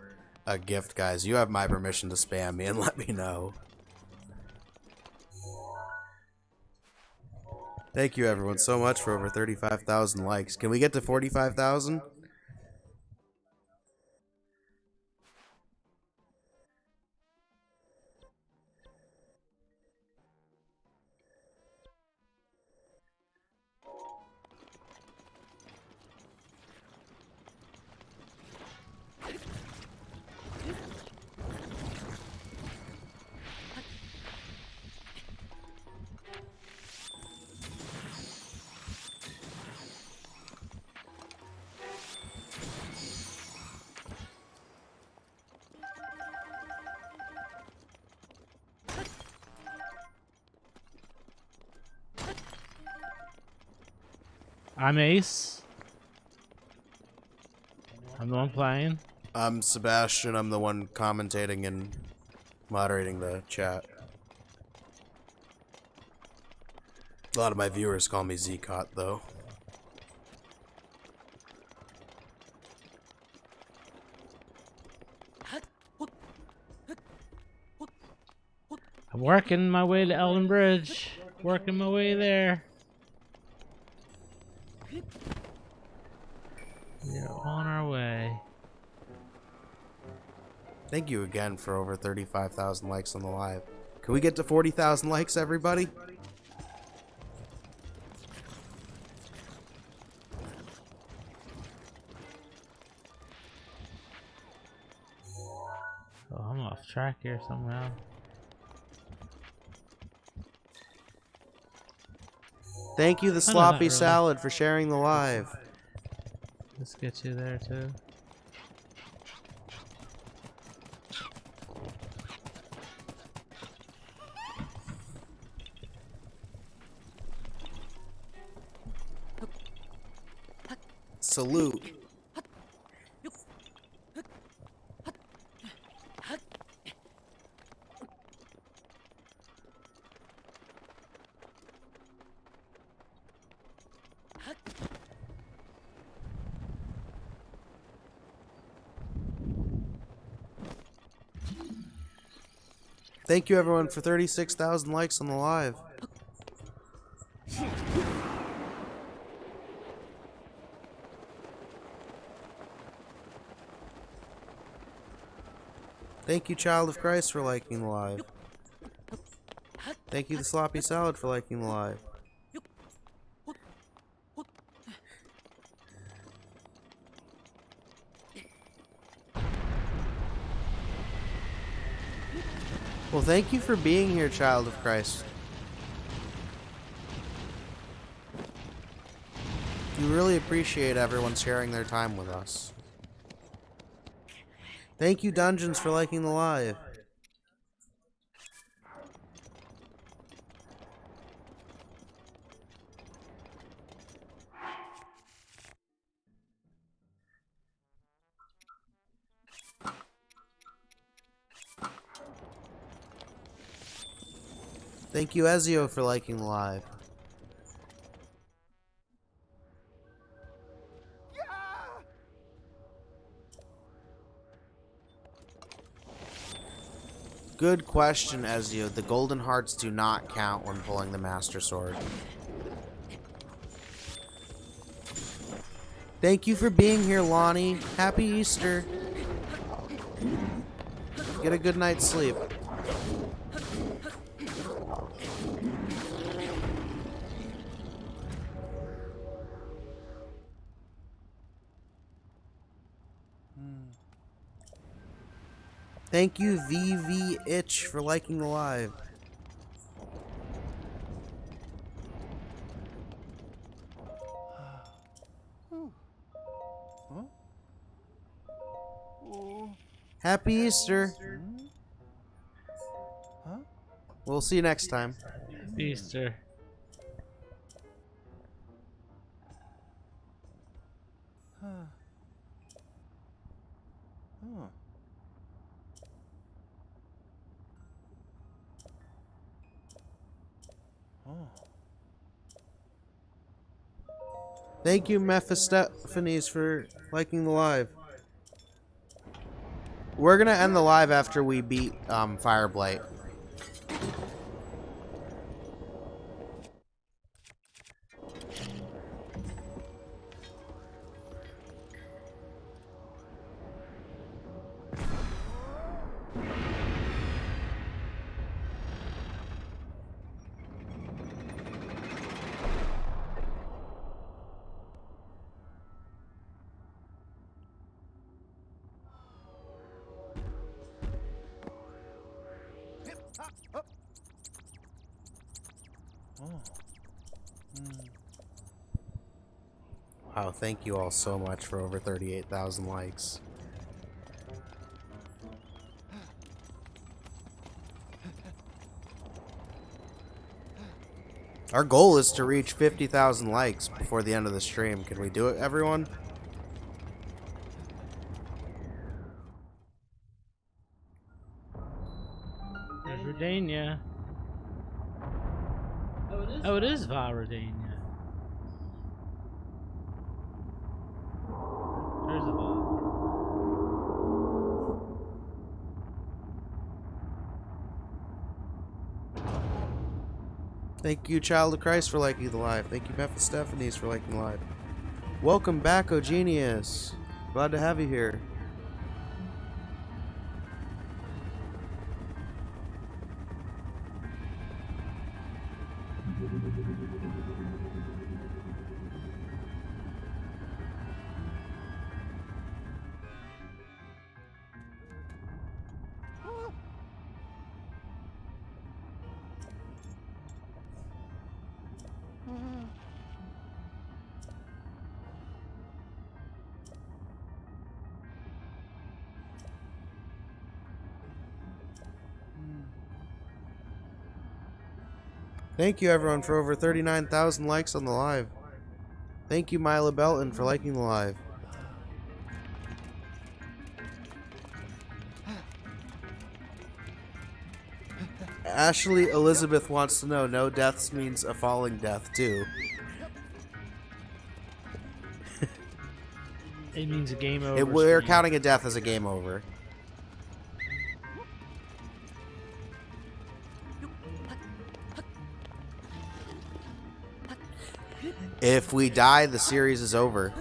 Speaker 1: a gift, guys, you have my permission to spam me and let me know. Thank you everyone so much for over 35,000 likes. Can we get to 45,000?
Speaker 2: I'm Ace. I'm the one playing.
Speaker 1: I'm Sebastian. I'm the one commentating and moderating the chat. A lot of my viewers call me ZKOT, though.
Speaker 2: I'm working my way to Elden Bridge. Working my way there. We're on our way.
Speaker 1: Thank you again for over 35,000 likes on the live. Can we get to 40,000 likes, everybody?
Speaker 2: Oh, I'm off track here somehow.
Speaker 1: Thank you, the
Speaker 2: not
Speaker 1: Sloppy
Speaker 2: really.
Speaker 1: Salad, for sharing the live.
Speaker 2: Let's get you there too.
Speaker 1: Salute. Thank you everyone for 36,000 likes on the live. Thank you, Child of Christ, for liking the live. Thank you, the Sloppy Salad, for liking the live. Well, thank you for being here, Child of Christ. We really appreciate everyone sharing their time with us. Thank you, Dungeons, for liking the live. Thank you, Ezio, for liking the live. Good question, Ezio. The golden hearts do not count when pulling the Master Sword. Thank you for being here, Lonnie. Happy Easter. Get a good night's sleep. Thank you, VV Itch, for liking the live. Happy Easter. We'll see you next time.
Speaker 2: Easter.
Speaker 1: Thank you, Mephistopheles, for liking the live. We're gonna end the live after we beat Fireblight. Wow, thank you all so much for over 38,000 likes. Our goal is to reach 50,000 likes before the end of the stream. Can we do it, everyone?
Speaker 2: There's Redania. Oh, it is Varadania. There's a Val.
Speaker 1: Thank you, Child of Christ, for liking the live. Thank you, Mephistopheles, for liking the live. Welcome back, O Genius. Glad to have you here. Thank you, everyone, for over 39,000 likes on the live. Thank you, Mila Belton, for liking the live. Ashley Elizabeth wants to know, no deaths means a falling death, too.
Speaker 2: It means a game over.
Speaker 1: We're counting a death as a game over. If we die, the series is over.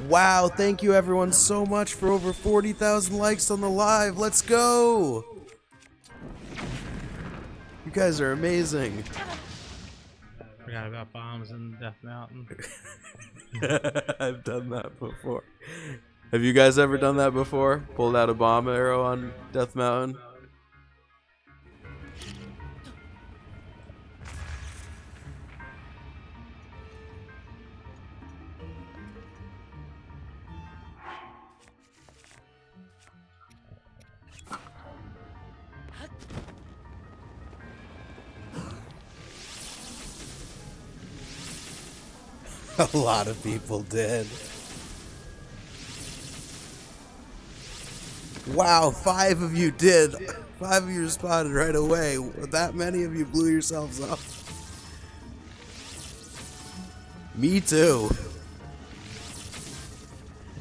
Speaker 1: Wow, thank you everyone so much for over 40,000 likes on the live. Let's go! You guys are amazing.
Speaker 2: Forgot about bombs in Death Mountain.
Speaker 1: I've done that before. Have you guys ever done that before? Pulled out a bomb arrow on Death Mountain? A lot of people did. Wow, 5 of you did. 5 of you responded right away. That many of you blew yourselves up. Me too.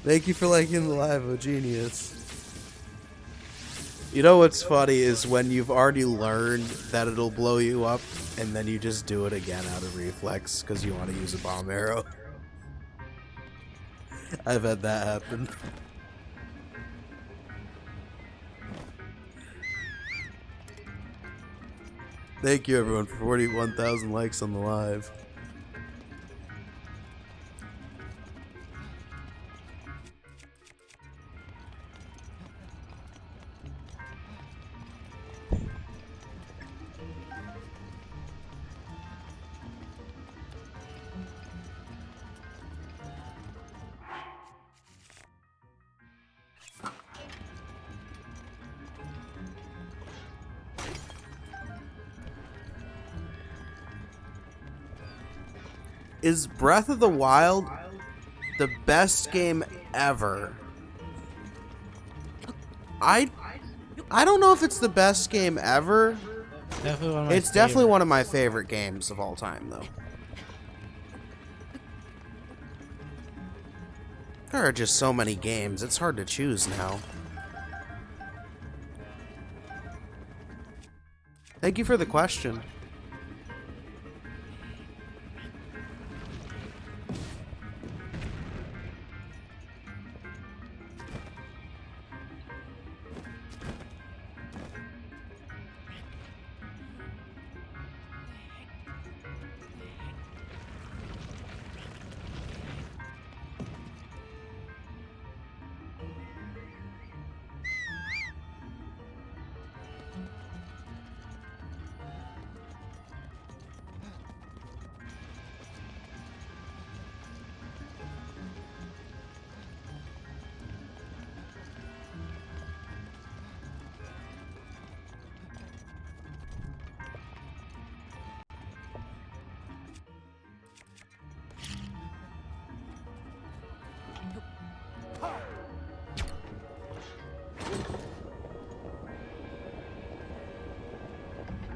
Speaker 1: Thank you for liking the live, oh genius. You know what's funny is when you've already learned that it'll blow you up, and then you just do it again out of reflex because you want to use a bomb arrow. I've had that happen. Thank you, everyone, for 41,000 likes on the live. Is Breath of the Wild the best game ever? I don't know if it's the best game ever.
Speaker 2: Definitely one of my
Speaker 1: It's definitely
Speaker 2: favorites.
Speaker 1: one of my favorite games of all time, though. There are just so many games, it's hard to choose now. Thank you for the question.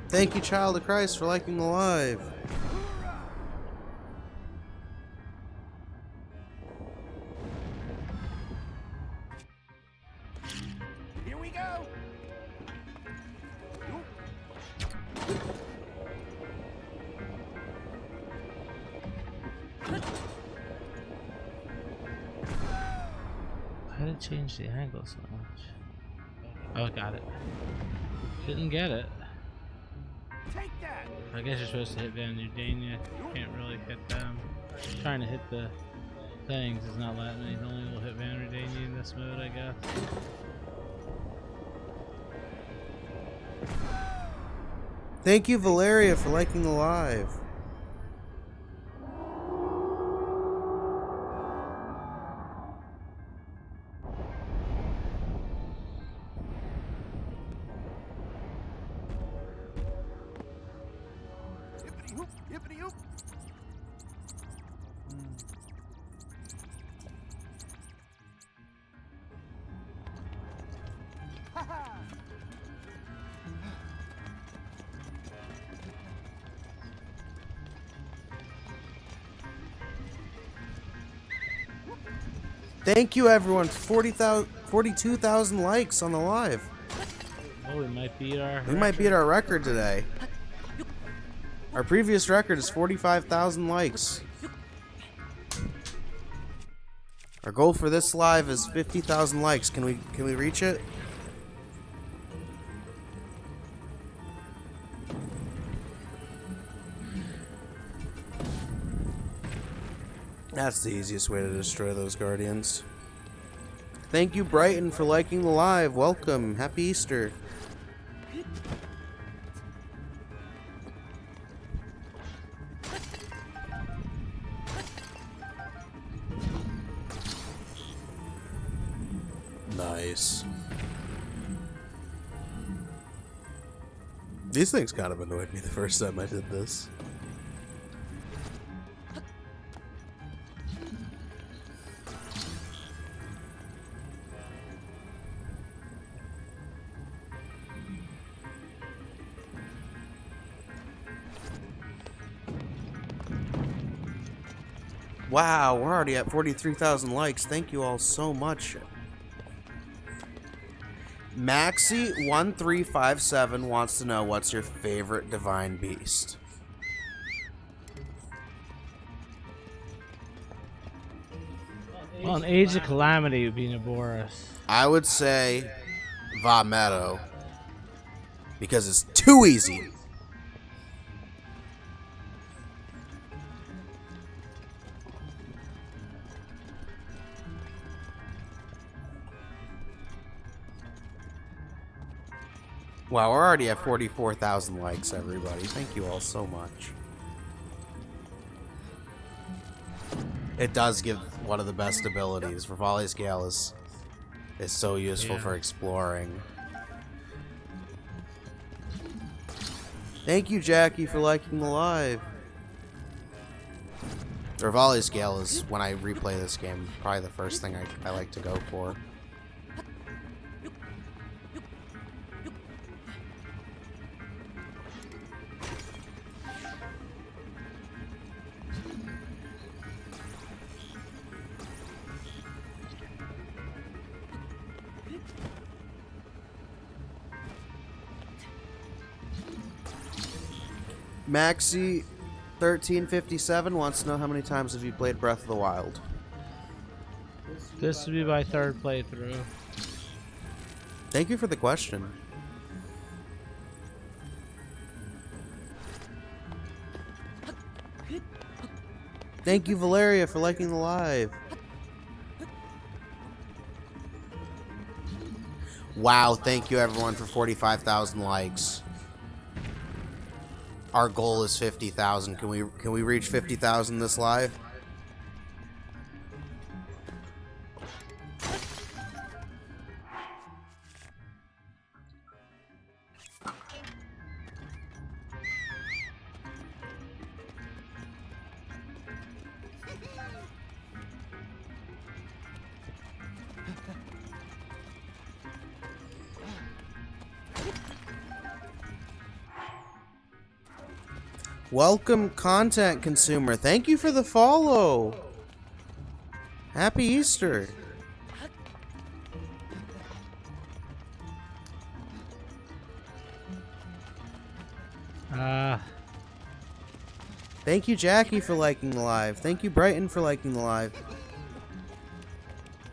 Speaker 1: Thank you, Child of Christ, for liking the live.
Speaker 3: Here we go.
Speaker 2: How did it change the angle so much? Oh, got it. Didn't get it.
Speaker 3: Take that.
Speaker 2: I guess you're supposed to hit Van Nudania. Can't really hit them. Trying to hit the things is not letting me. Only will hit Van Nudania in this mode, I guess.
Speaker 1: Thank you, Valeria, for liking the live.
Speaker 3: Yippity hoop, yippity hoop. Ha ha.
Speaker 1: Thank you, everyone, for 42,000 likes on the live.
Speaker 2: Oh, we might beat our.
Speaker 1: We might beat our record today. Our previous record is 45,000 likes. Our goal for this live is 50,000 likes. Can we reach it? That's the easiest way to destroy those guardians. Thank you, Brighton, for liking the live. Welcome. Happy Easter. Nice. These things kind of annoyed me the first time I did this. Wow, we're already at 43,000 likes. Thank you all so much. Maxi1357 wants to know, what's your favorite divine beast?
Speaker 2: Well, an Age of Calamity would be Naboris.
Speaker 1: I would say Vametto, because it's too easy. Wow, we're already at 44,000 likes, everybody. Thank you all so much. It does give one of the best abilities. Volley Scale is so useful for exploring. Thank you, Jackie, for liking the live. Volley Scale is, when I replay this game, probably the first thing I like to go for. Maxi1357 wants to know how many times have you played Breath of the Wild?
Speaker 2: This would be my third playthrough.
Speaker 1: Thank you for the question. Thank you, Valeria, for liking the live. Wow, thank you everyone for 45,000 likes. Our goal is 50,000. Can we reach 50,000 this live? Welcome, content consumer. Thank you for the follow. Happy Easter. Thank you, Jackie, for liking the live. Thank you, Brighton, for liking the live.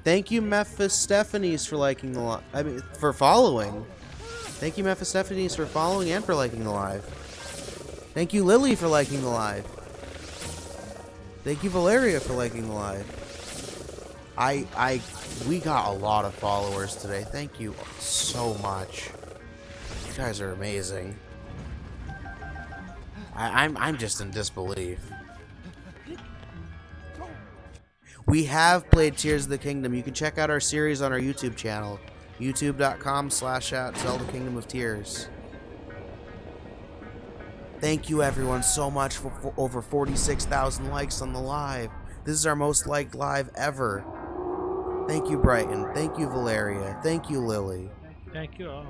Speaker 1: Thank you, Mephistopheles, for liking the live. I mean, for following. Thank you, Mephistopheles, for following and for liking the live. Thank you, Lily, for liking the live. Thank you, Valeria, for liking the live. We got a lot of followers today. Thank you so much. You guys are amazing. I'm just in disbelief. We have played Tears of the Kingdom. You can check out our series on our YouTube channel. youtube.com/ZeldaKingdomofTears. Thank you everyone so much for over 46,000 likes on the live. This is our most liked live ever. Thank you, Brighton. Thank you, Valeria. Thank you, Lily.
Speaker 2: Thank you all.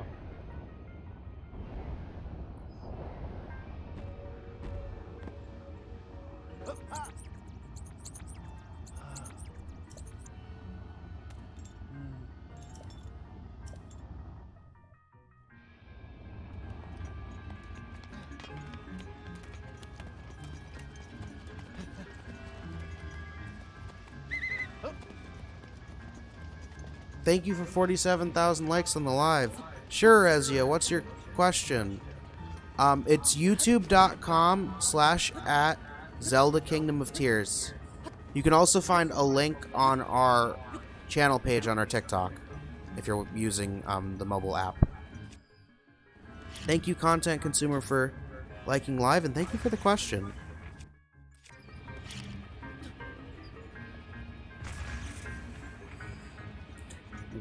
Speaker 1: Thank you for 47,000 likes on the live. Sure, Ezia, what's your question? It's youtube.com/@ZeldaKingdomofTears. You can also find a link on our channel page on our TikTok if you're using the mobile app. Thank you, content consumer, for liking live, and thank you for the question.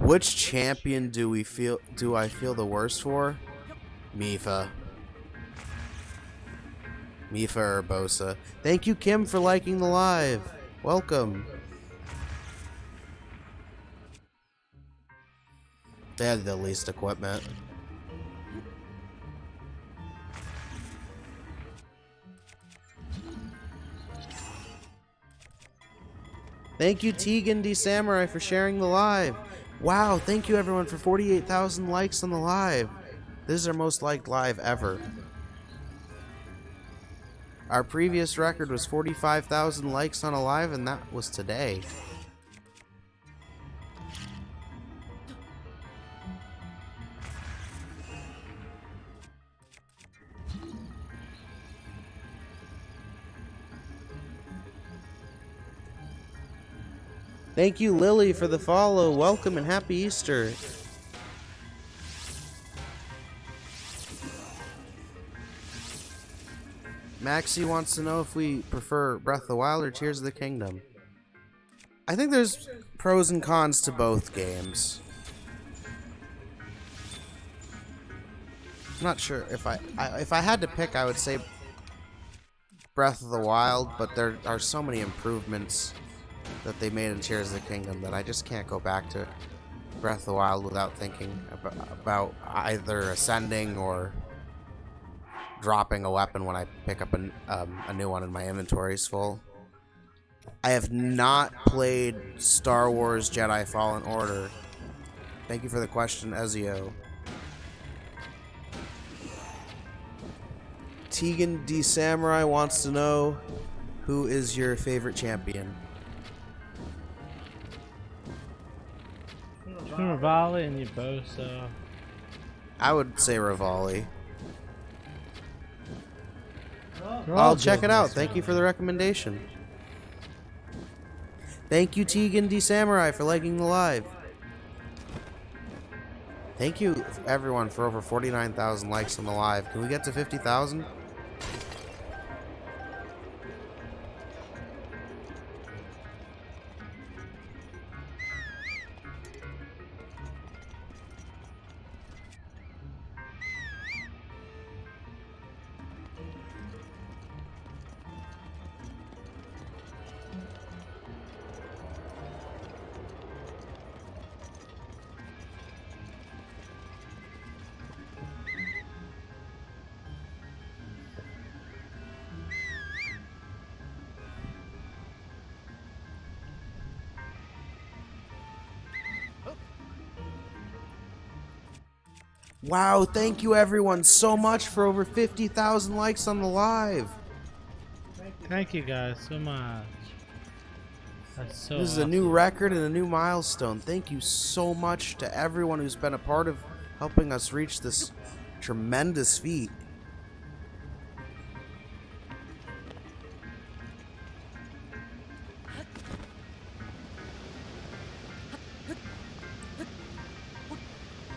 Speaker 1: Which champion do I feel the worst for? Mipha. Mipha or Bosa. Thank you, Kim, for liking the live. Welcome. They had the least equipment. Thank you, Tegan D. Samurai, for sharing the live. Wow, thank you everyone for 48,000 likes on the live. This is our most liked live ever. Our previous record was 45,000 likes on a live, and that was today. Thank you, Lily, for the follow. Welcome and happy Easter. Maxie wants to know if we prefer Breath of the Wild or Tears of the Kingdom. I think there's pros and cons to both games. I'm not sure if I had to pick, I would say Breath of the Wild, but there are so many improvements that they made in Tears of the Kingdom that I just can't go back to Breath of the Wild without thinking about either ascending or dropping a weapon when I pick up a new one and my inventory is full. I have not played Star Wars Jedi Fallen Order. Thank you for the question, Ezio. Tegan D. Samurai wants to know, who is your favorite champion?
Speaker 2: Rivali and you both, so
Speaker 1: I would say Rivali.
Speaker 2: they're all
Speaker 1: I'll check
Speaker 2: good
Speaker 1: it
Speaker 2: in
Speaker 1: out.
Speaker 2: this
Speaker 1: Thank you
Speaker 2: one.
Speaker 1: for the recommendation. Thank you, Tegan D. Samurai, for liking the live. Thank you, everyone, for over 49,000 likes on the live. Can we get to 50,000? Wow, thank you everyone so much for over 50,000 likes on the live.
Speaker 2: Thank you guys so much. That's so
Speaker 1: This is a new record and a new milestone. Thank you so much to everyone who's been a part of helping us reach this tremendous feat.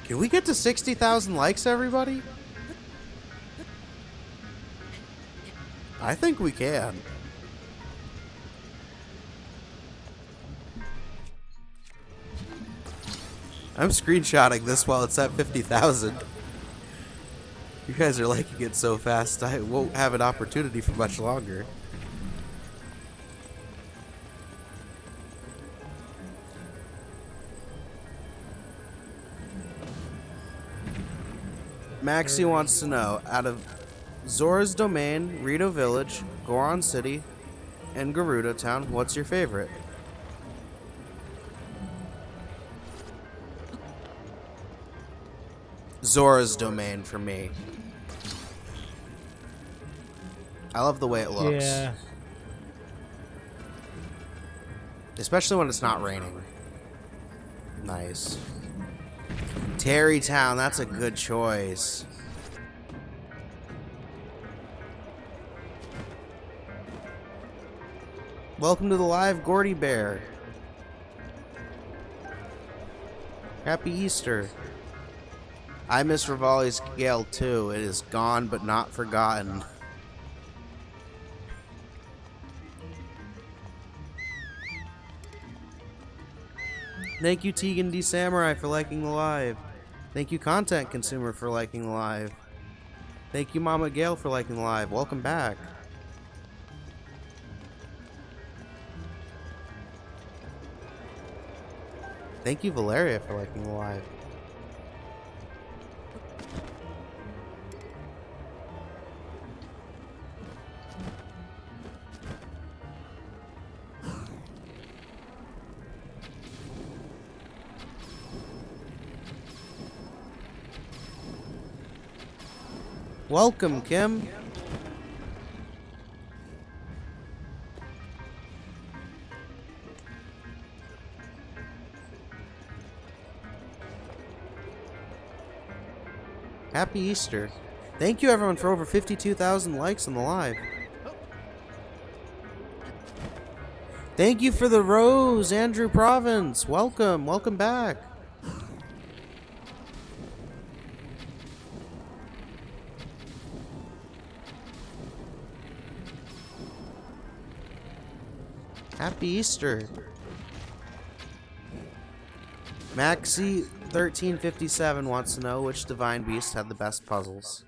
Speaker 1: Can we get to 60,000 likes, everybody? I think we can. I'm screenshotting this while it's at 50,000. You guys are liking it so fast, I won't have an opportunity for much longer. Maxie wants to know, out of Zora's Domain, Rito Village, Goron City, and Gerudo Town, what's your favorite? Zora's Domain for me. I love the way it looks.
Speaker 2: Yeah.
Speaker 1: Especially when it's not raining. Nice. Terrytown, that's a good choice. Welcome to the live, Gordy Bear. Happy Easter. I miss Rivali's Gale too. It is gone but not forgotten. Thank you, Tegan D. Samurai, for liking the live. Thank you, Content Consumer, for liking the live. Thank you, Mama Gail, for liking the live. Welcome back. Thank you, Valeria, for liking the live. Welcome, Kim. Happy Easter. Thank you, everyone, for over 52,000 likes on the live. Thank you for the rose, Andrew Province. Welcome. Welcome back. Happy Easter. Maxi1357 wants to know which divine beast had the best puzzles.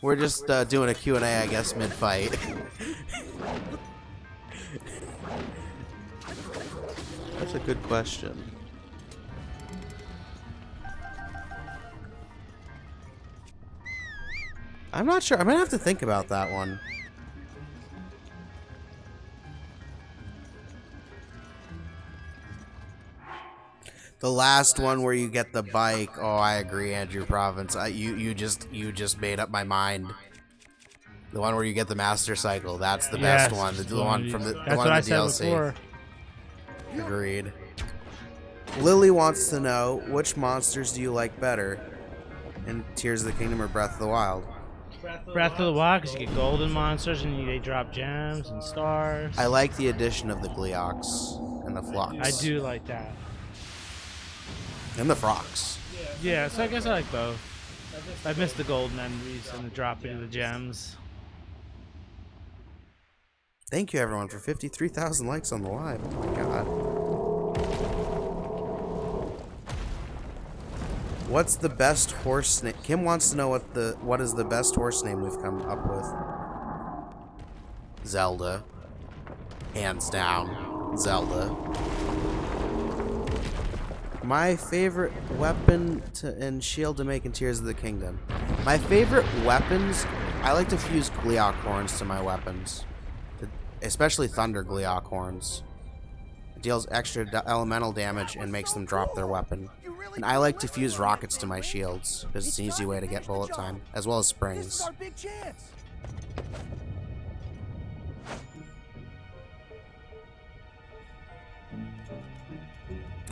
Speaker 1: We're just doing a Q&A, I guess, mid-fight. That's a good question. I'm not sure. I'm gonna have to think about that one. The last one where you get the bike. Oh, I agree, Andrew Province. You just made up my mind. The one where you get the master cycle. That's the best one. The one from the
Speaker 2: That's
Speaker 1: one
Speaker 2: what I
Speaker 1: in the
Speaker 2: said
Speaker 1: DLC.
Speaker 2: before.
Speaker 1: Agreed. Lily wants to know which monsters do you like better in Tears of the Kingdom or Breath of the Wild?
Speaker 2: Breath of the Wild, because you get golden monsters and they drop gems and stars.
Speaker 1: I like the addition of the Gleeoks and the Phlox.
Speaker 2: I do like that.
Speaker 1: And the Frogs.
Speaker 2: Yeah, so I guess I like both. I missed the golden enemies and the dropping of the gems.
Speaker 1: Thank you, everyone, for 53,000 likes on the live. Oh my god. What's the best horse name? Kim wants to know what is the best horse name we've come up with. Zelda. Hands down. Zelda. My favorite weapon and shield to make in Tears of the Kingdom. My favorite weapons, I like to fuse Gleeok horns to my weapons. Especially Thunder Gleeok horns. It deals extra elemental damage and makes them drop their weapon. And I like to fuse rockets to my shields, because it's an easy way to get bullet time, as well as springs.
Speaker 3: This is our big chance.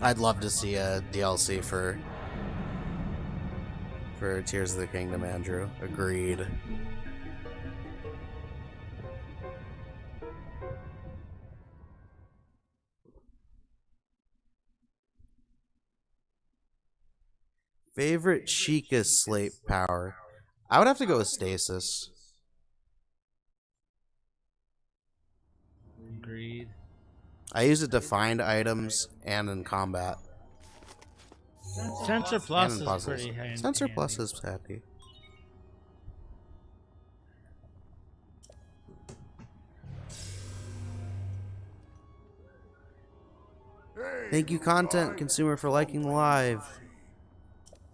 Speaker 1: I'd love to see a DLC for Tears of the Kingdom, Andrew. Agreed. Favorite Sheikah slate power? I would have to go with Stasis.
Speaker 2: Agreed.
Speaker 1: I use it to find items and in combat.
Speaker 2: Sensor Plus
Speaker 1: and in
Speaker 2: is
Speaker 1: puzzles.
Speaker 2: pretty handy.
Speaker 1: Sensor Plus is handy. Thank you, content consumer, for liking the live.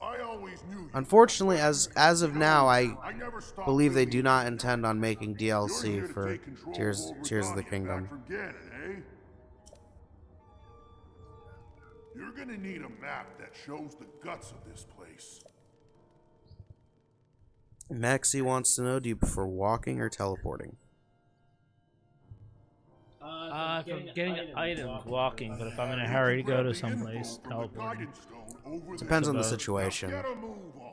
Speaker 4: I always knew you.
Speaker 1: Unfortunately, as of now, I
Speaker 4: I never stopped
Speaker 1: believe they
Speaker 4: believing
Speaker 1: do not intend on making
Speaker 4: you're
Speaker 1: DLC
Speaker 4: here to
Speaker 1: for
Speaker 4: take control
Speaker 1: Tears of the
Speaker 4: Oregonian back
Speaker 1: Kingdom.
Speaker 4: from Ganon, eh? You're gonna need a map that shows the guts of this place.
Speaker 1: Maxie wants to know, do you prefer walking or teleporting?
Speaker 2: If I'm getting items, walking, but if I'm in a hurry to go to someplace, teleporting.
Speaker 1: Depends on the
Speaker 2: both.
Speaker 1: situation.
Speaker 4: Get a move on.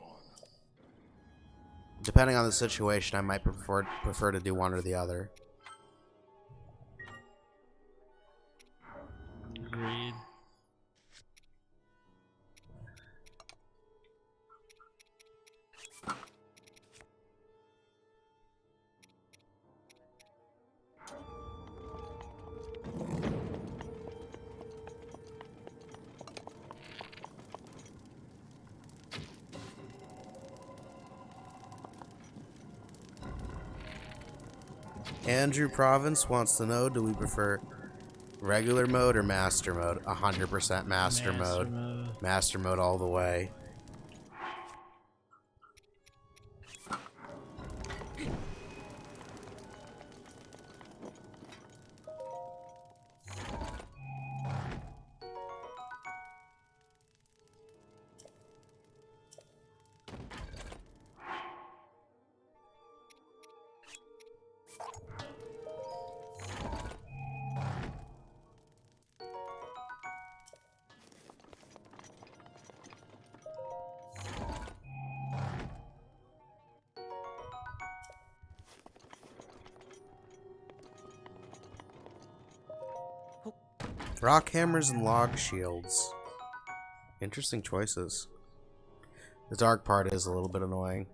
Speaker 1: Depending on the situation, I might prefer to do one or the other.
Speaker 2: Agreed.
Speaker 1: Andrew Province wants to know, do we prefer regular mode or master mode? 100% master mode. Master mode all the way. Rock hammers and log shields. Interesting choices. The dark part is a little bit annoying.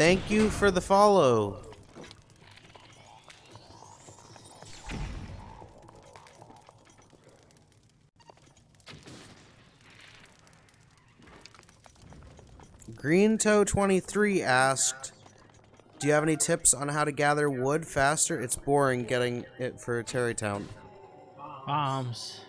Speaker 1: thank you for the follow. Green Toe 23 asked, do you have any tips on how to gather wood faster? It's boring getting it for Terrytown.
Speaker 2: Bombs.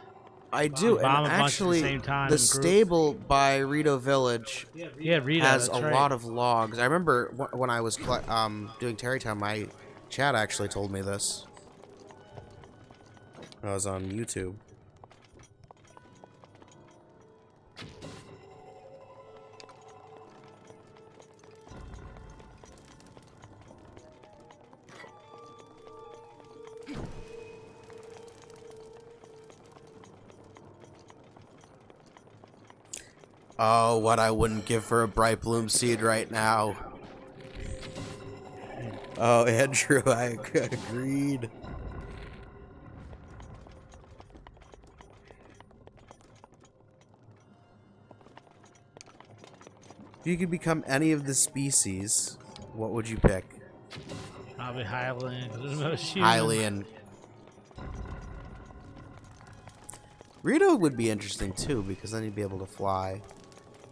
Speaker 1: I do,
Speaker 2: Bomb
Speaker 1: and
Speaker 2: a bunch at the
Speaker 1: actually,
Speaker 2: same time
Speaker 1: the
Speaker 2: in groups.
Speaker 1: stable by Rito Village
Speaker 2: Yeah, Rita,
Speaker 1: has
Speaker 2: that's
Speaker 1: a
Speaker 2: right.
Speaker 1: lot of logs. I remember when I was doing Terrytown, my chat actually told me this. I was on YouTube. Oh, what I wouldn't give for a bright bloom seed right now. Oh, Andrew, I agreed. If you could become any of the species, what would you pick?
Speaker 2: Probably Highland. There's no shooting.
Speaker 1: Hylian. Rito would be interesting too, because then you'd be able to fly.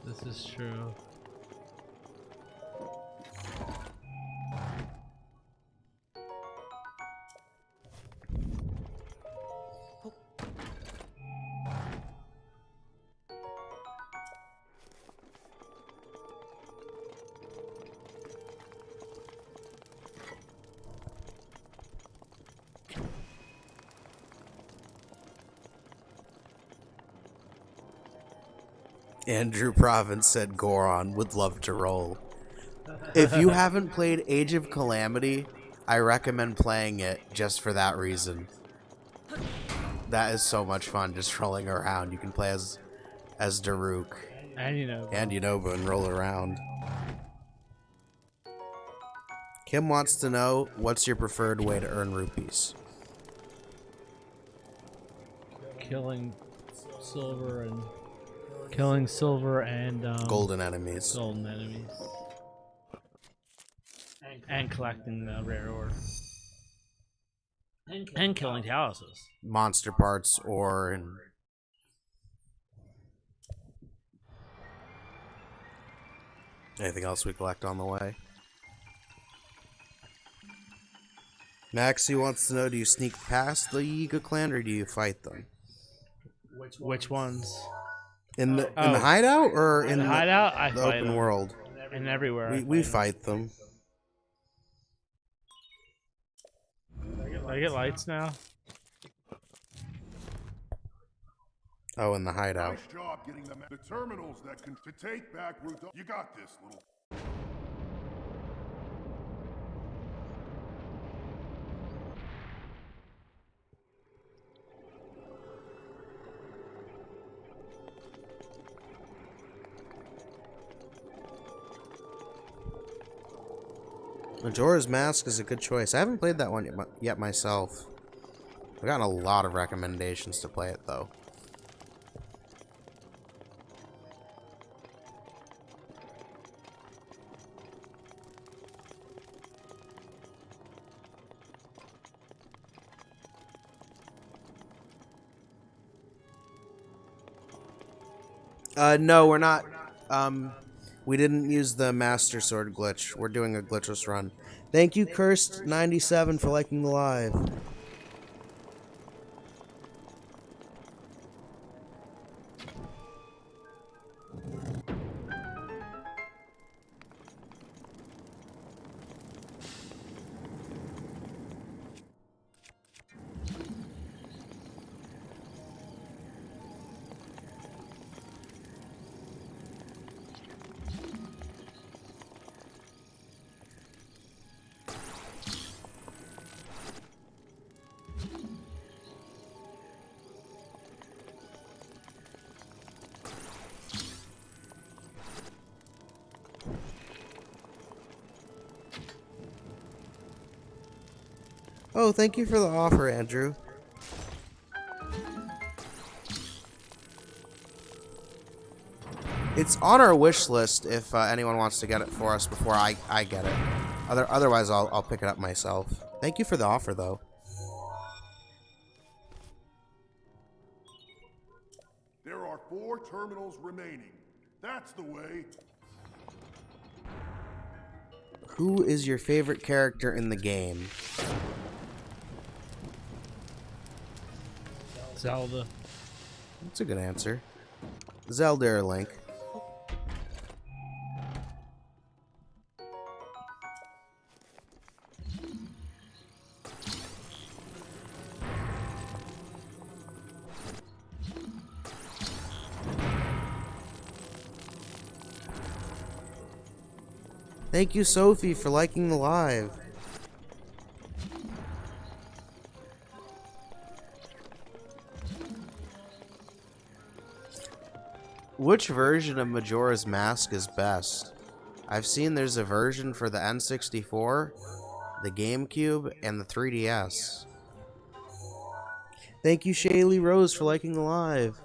Speaker 2: This is true.
Speaker 1: Andrew Province said Goron would love to roll. If you haven't played Age of Calamity, I recommend playing it just for that reason. That is so much fun, just rolling around. You can play as Daruk
Speaker 2: And you know.
Speaker 1: and Yunoba and roll around. Kim wants to know, what's your preferred way to earn rupees?
Speaker 2: Killing silver and
Speaker 1: Golden enemies.
Speaker 2: golden enemies. And collecting the rare ore. And killing taluses.
Speaker 1: Monster parts or in anything else we collect on the way. Maxie wants to know, do you sneak past the Yiga clan or do you fight them?
Speaker 2: Which ones?
Speaker 1: In the hideout or in
Speaker 2: the hideout? I
Speaker 1: the
Speaker 2: fight
Speaker 1: open
Speaker 2: them.
Speaker 1: world?
Speaker 2: And everywhere.
Speaker 1: We fight them.
Speaker 2: Do I get lights now?
Speaker 1: Oh, in the hideout.
Speaker 4: Nice job getting the terminals that can to take back route. You got this, little.
Speaker 1: Majora's Mask is a good choice. I haven't played that one yet myself. I've gotten a lot of recommendations to play it, though. No, we're not. We didn't use the Master Sword glitch. We're doing a glitchless run. Thank you, Cursed97, for liking the live. Oh, thank you for the offer, Andrew. It's on our wish list if anyone wants to get it for us before I get it. Otherwise, I'll pick it up myself. Thank you for the offer, though.
Speaker 4: There are 4 terminals remaining. That's the way.
Speaker 1: Who is your favorite character in the game?
Speaker 2: Zelda.
Speaker 1: That's a good answer. Zelda or Link? Thank you, Sophie, for liking the live. Which version of Majora's Mask is best? I've seen there's a version for the N64, the GameCube, and the 3DS. Thank you, Shaylee Rose, for liking the live.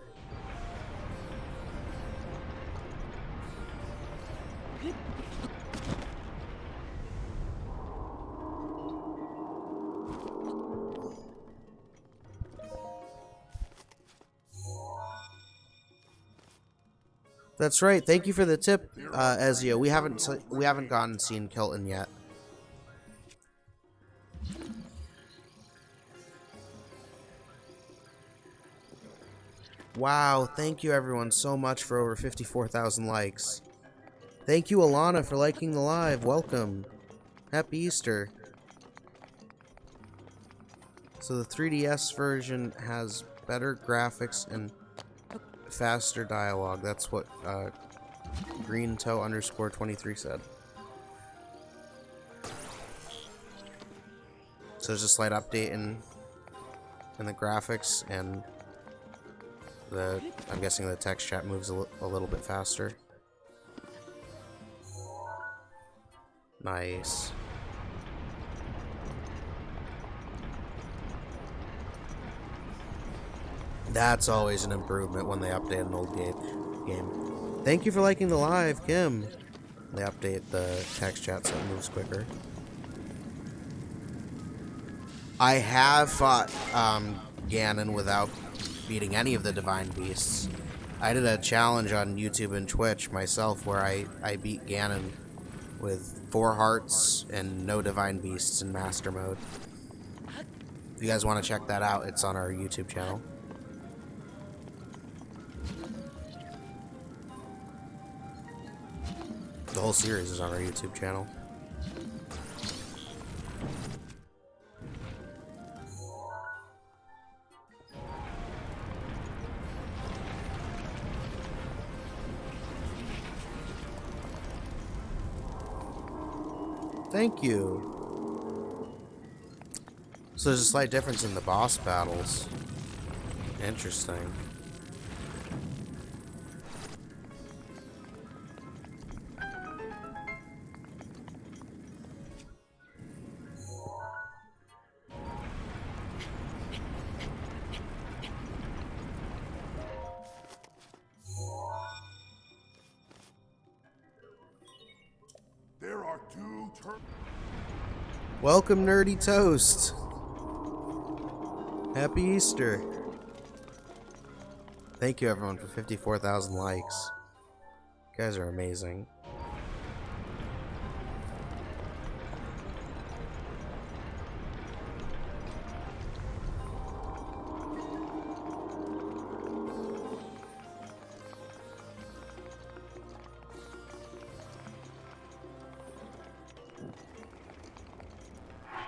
Speaker 1: That's right. Thank you for the tip, Ezio. We haven't gotten seen Kilton yet. Wow, thank you everyone so much for over 54,000 likes. Thank you, Alana, for liking the live. Welcome. Happy Easter. So the 3DS version has better graphics and faster dialogue. That's what GreenToe_23 said. So there's a slight update in the graphics, and I'm guessing the text chat moves a little bit faster. Nice. That's always an improvement when they update an old game. Thank you for liking the live, Kim. They update the text chat so it moves quicker. I have fought Ganon without beating any of the Divine Beasts. I did a challenge on YouTube and Twitch myself where I beat Ganon with 4 hearts and no Divine Beasts in Master Mode. If you guys want to check that out, it's on our YouTube channel. The whole series is on our YouTube channel. Thank you. So there's a slight difference in the boss battles. Interesting.
Speaker 4: There are 2
Speaker 1: Welcome, Nerdy Toast. Happy Easter. Thank you, everyone, for 54,000 likes. You guys are amazing.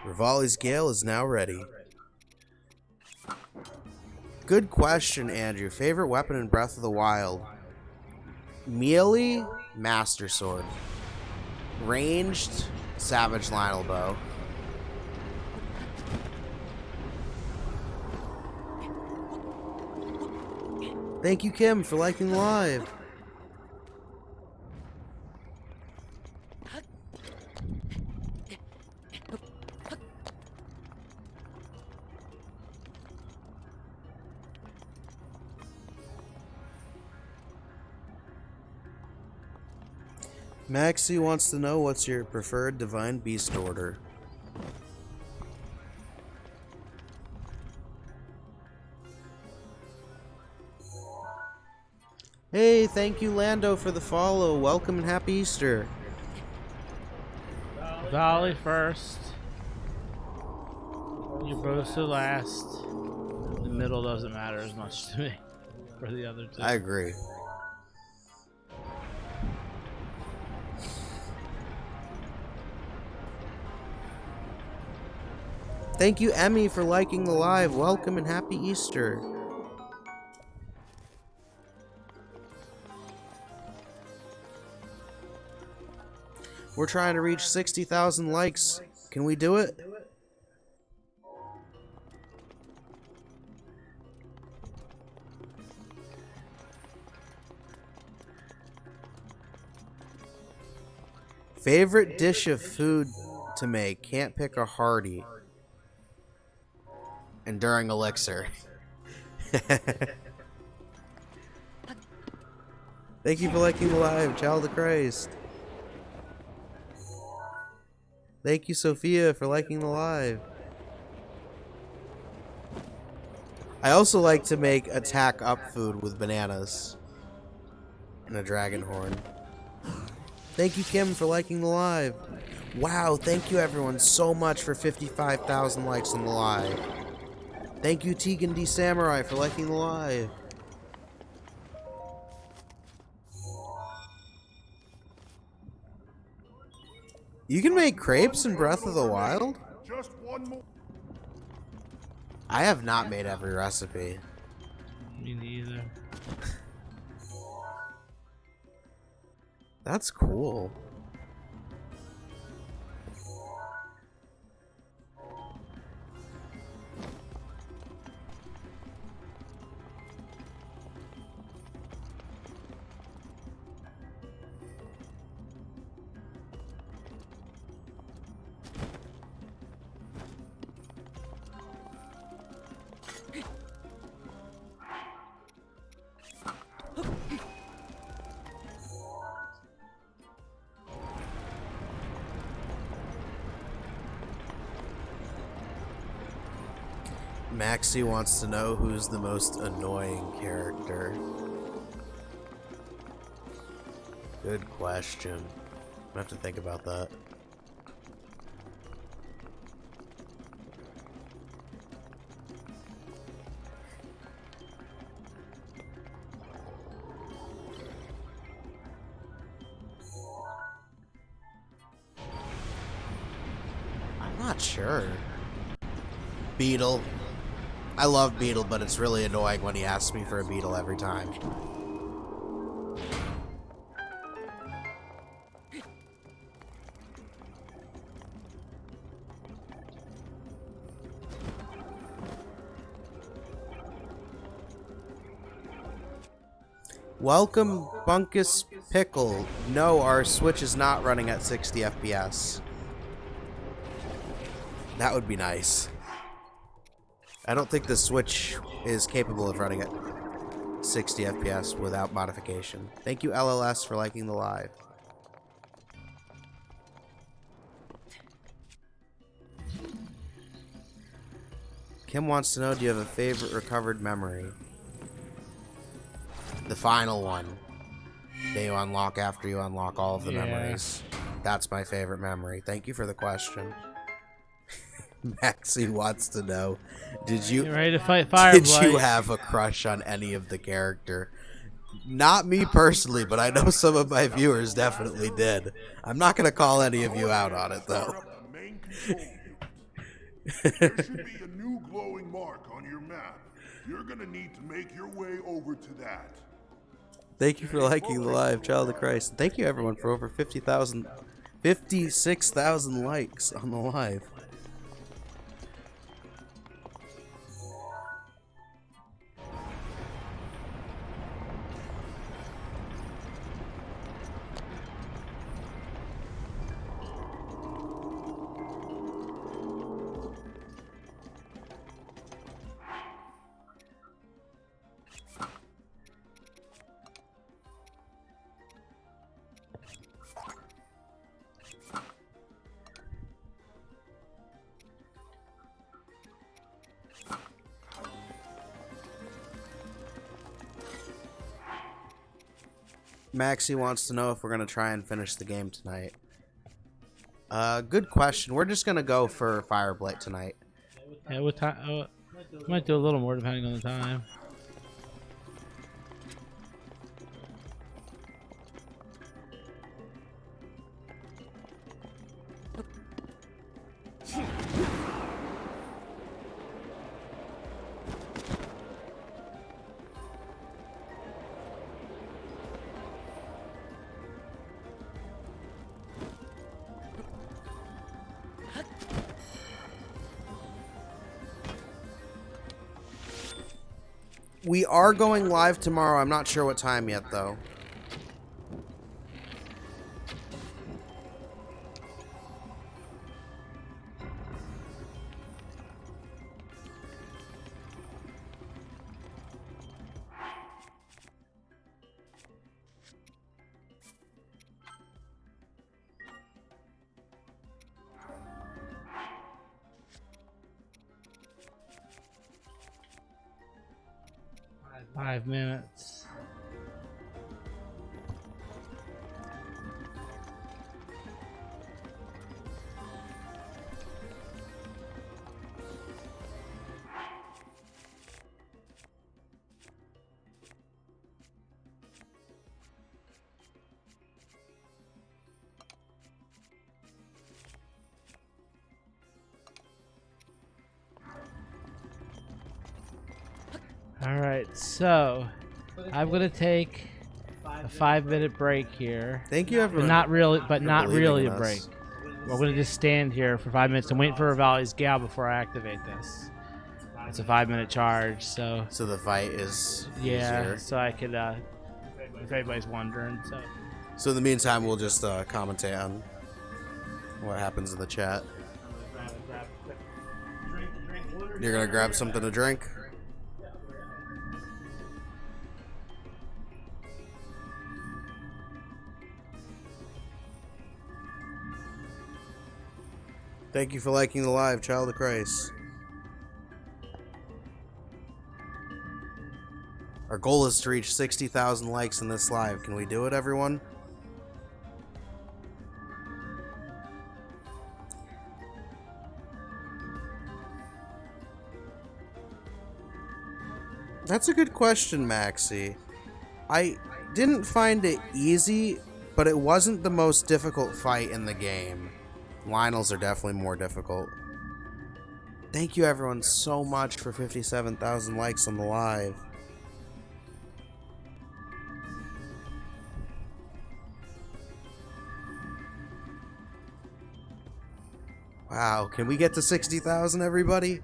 Speaker 1: Rivali's Gale is now ready. Good question, Andrew. Favorite weapon in Breath of the Wild? Melee, Master Sword. Ranged, Savage Lionel Bow. Thank you, Kim, for liking live. Maxie wants to know what's your preferred Divine Beast order. Hey, thank you Lando for the follow. Welcome and happy Easter.
Speaker 2: Volley first. You both to last. The middle doesn't matter as much to me for the other two.
Speaker 1: I agree. Thank you, Emmy, for liking the live. Welcome and happy Easter. We're trying to reach 60,000 likes. Can we do it? Favorite dish of food to make? Can't pick a hearty. Enduring elixir. Thank you for liking the live, Child of Christ. Thank you, Sophia, for liking the live. I also like to make attack up food with bananas and a dragon horn. Thank you, Kim, for liking the live. Wow, thank you everyone so much for 55,000 likes on the live. Thank you, Tegan D. Samurai, for liking the live. You can make crepes in Breath of the Wild?
Speaker 4: Just one more.
Speaker 1: I have not made every recipe.
Speaker 2: Me neither.
Speaker 1: That's cool. Maxie wants to know who's the most annoying character. Good question. I have to think about that. I'm not sure. Beetle. I love Beetle, but it's really annoying when he asks me for a Beetle every time. Welcome, Bunkus Pickle. No, our Switch is not running at 60 FPS. That would be nice. I don't think the Switch is capable of running at 60 FPS without modification. Thank you, LLS, for liking the live. Kim wants to know, do you have a favorite recovered memory? The final one. That you unlock after you unlock all of the memories. That's my favorite memory. Thank you for the question. Maxie wants to know, did you
Speaker 2: ready to fight Fireblight?
Speaker 1: Did you have a crush on any of the character? Not me personally, but I know some of my viewers definitely did. I'm not going to call any of you out on it, though.
Speaker 4: The main control unit. There should be a new glowing mark on your map. You're gonna need to make your way over to that.
Speaker 1: Thank you for liking the live, Child of Christ. Thank you, everyone, for over 56,000 likes on the live. Maxie wants to know if we're going to try and finish the game tonight. Good question. We're just going to go for Fireblight tonight.
Speaker 2: Yeah, what time? Might do a little more depending on the time.
Speaker 1: We are going live tomorrow. I'm not sure what time yet, though.
Speaker 2: Five minutes. All right, so I'm gonna take a 5-minute break here.
Speaker 1: Thank you, everyone.
Speaker 2: But not really,
Speaker 1: for believing
Speaker 2: really
Speaker 1: in
Speaker 2: a
Speaker 1: us.
Speaker 2: break. We're gonna just stand here for 5 minutes and wait for Rivali's gal before I activate this. It's a 5-minute charge, so
Speaker 1: So the fight is
Speaker 2: yeah.
Speaker 1: easier.
Speaker 2: So I could, if anybody's wondering, so
Speaker 1: So in the meantime, we'll just commentate on what happens in the chat. You're gonna grab something to drink? Thank you for liking the live, Child of Christ. Our goal is to reach 60,000 likes in this live. Can we do it, everyone? That's a good question, Maxie. I didn't find it easy, but it wasn't the most difficult fight in the game. Lionels are definitely more difficult. Thank you everyone so much for 57,000 likes on the live. Wow, can we get to 60,000, everybody?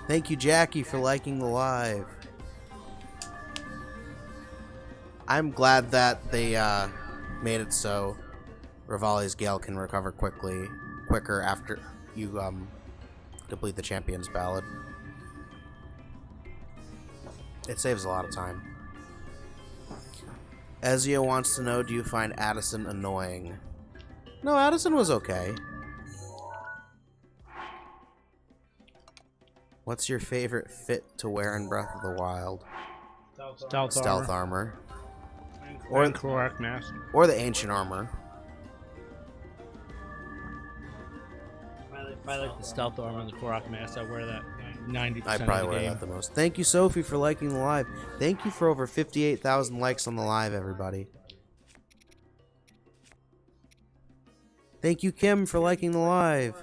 Speaker 1: Thank you, Jackie, for liking the live. I'm glad that they made it so Rivali's Gale can recover quicker after you complete the Champion's Ballad. It saves a lot of time. Ezio wants to know, do you find Addison annoying? No, Addison was okay. What's your favorite fit to wear in Breath of the Wild? Stealth armor.
Speaker 2: or Korak mask.
Speaker 1: Or the ancient armor.
Speaker 2: I like the stealth armor and the Korak mask. I wear that 90%
Speaker 1: I
Speaker 2: of
Speaker 1: probably
Speaker 2: the
Speaker 1: wear
Speaker 2: game.
Speaker 1: that the most. Thank you, Sophie, for liking the live. Thank you for over 58,000 likes on the live, everybody. Thank you, Kim, for liking the live.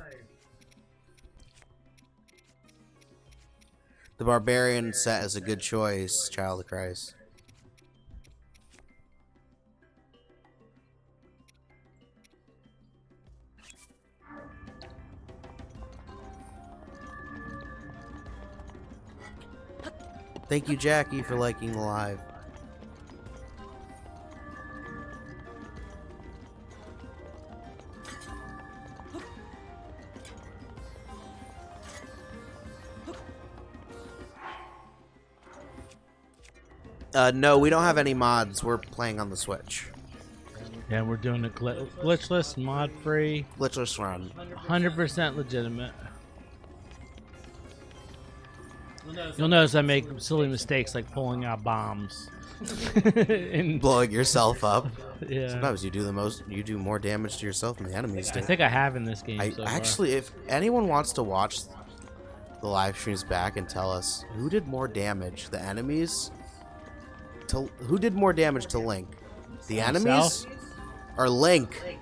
Speaker 1: The Barbarian set is a good choice, Child of Christ. Thank you, Jackie, for liking the live. No, we don't have any mods. We're playing on the Switch.
Speaker 2: Yeah, we're doing a glitchless, mod-free,
Speaker 1: Glitchless run.
Speaker 2: 100% legitimate. You'll notice I make silly mistakes like pulling out bombs. And,
Speaker 1: Blowing yourself up.
Speaker 2: yeah.
Speaker 1: Sometimes you do more damage to yourself than the enemies do.
Speaker 2: I think I have in this game so far.
Speaker 1: Actually, if anyone wants to watch the live streams back and tell us who did more damage, the enemies who did more damage to Link? The enemies or Link?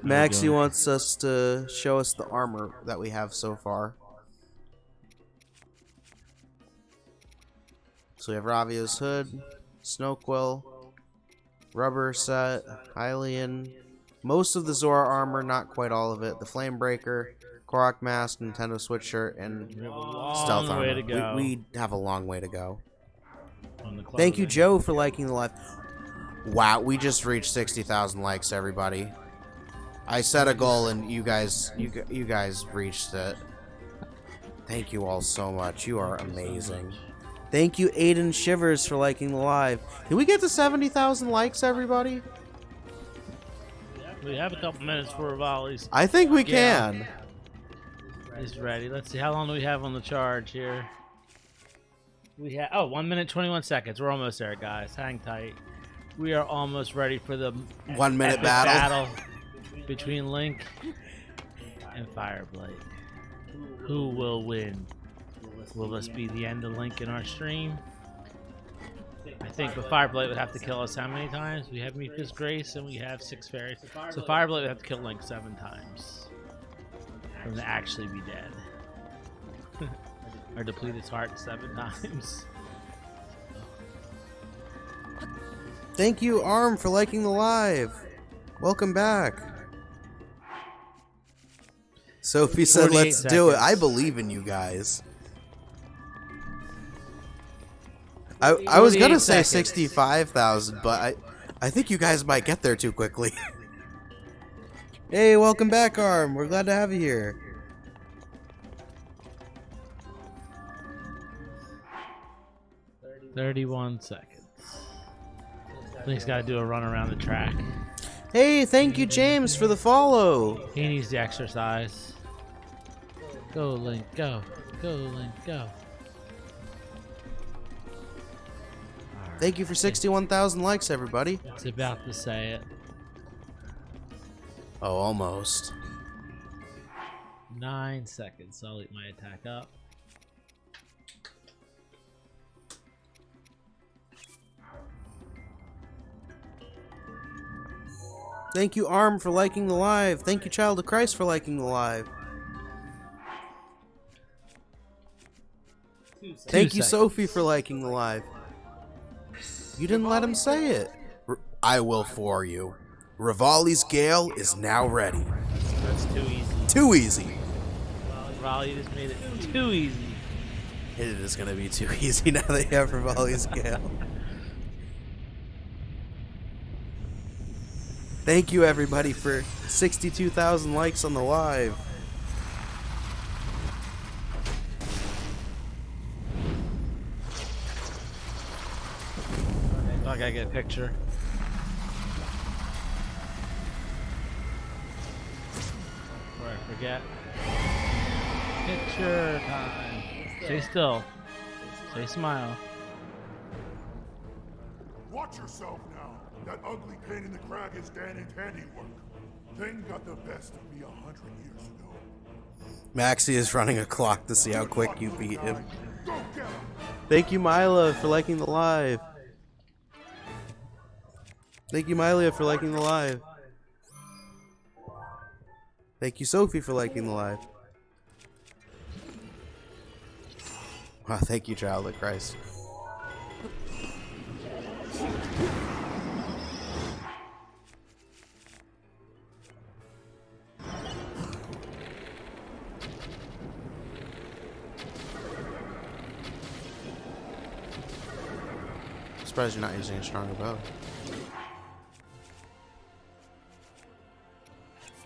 Speaker 1: Maxie wants us to show us the armor that we have so far. So we have Ravio's hood, Snowquill, rubber set, Hylian, most of the Zora armor, not quite all of it, the Flamebreaker, Korok mask, Nintendo Switch shirt, and stealth armor. We have a long way to go. Thank you, Joe, for liking the live. Wow, we just reached 60,000 likes, everybody. I set a goal and you guys reached it. Thank you all so much. You are amazing. Thank you, Aiden Shivers, for liking the live. Can we get to 70,000 likes, everybody?
Speaker 2: We have a couple minutes for Rivali's.
Speaker 1: I think we can.
Speaker 2: He's ready. Let's see, how long do we have on the charge here? We have 1 minute 21 seconds. We're almost there, guys. Hang tight. We are almost ready for the
Speaker 1: 1 minute battle
Speaker 2: between Link and Fireblade. Who will win? Will this be the end of Link in our stream? I think the Fireblade would have to kill us how many times? We have Mipha's Grace and we have 6 fairies. So Fireblade would have to kill Link 7 times for him to actually be dead. Or deplete his heart 7 times.
Speaker 1: Thank you, Arm, for liking the live. Welcome back. Sophie said, let's do it. I believe in you guys. I was going to say 65,000, but I think you guys might get there too quickly. Hey, welcome back, Arm. We're glad to have you here.
Speaker 2: "31 seconds. Link's got to do a run around the track.
Speaker 1: Hey, thank you, James, for the follow.
Speaker 2: He needs the exercise. Go, Link, go. Go, Link, go.
Speaker 1: Thank you for 61,000 likes, everybody.
Speaker 2: It's about to say it.
Speaker 1: Oh, almost.
Speaker 2: 9 seconds. I'll eat my attack up.
Speaker 1: Thank you, Arm, for liking the live. Thank you, Child of Christ, for liking the live. Thank you, Sophie, for liking the live. You didn't let him say it. I will for you. Rivali's Gale is now ready.
Speaker 2: That's too easy.
Speaker 1: Too easy.
Speaker 2: Raleigh just made it too easy.
Speaker 1: It is going to be too easy now that you have Rivali's Gale. Thank you, everybody, for 62,000 likes on the live.
Speaker 2: I gotta get a picture. Before I forget. Picture time. Stay still. Stay smile.
Speaker 4: Watch yourself now. That ugly pain in the crag is Danny's handiwork. Thing got the best of me 100 years ago.
Speaker 1: Maxie is running a clock to see how quick you beat him.
Speaker 4: Go get him!
Speaker 1: Thank you, Mila, for liking the live. Thank you, Mylia, for liking the live. Thank you, Sophie, for liking the live. Wow, thank you, Child of Christ. I'm surprised you're not using a stronger bow.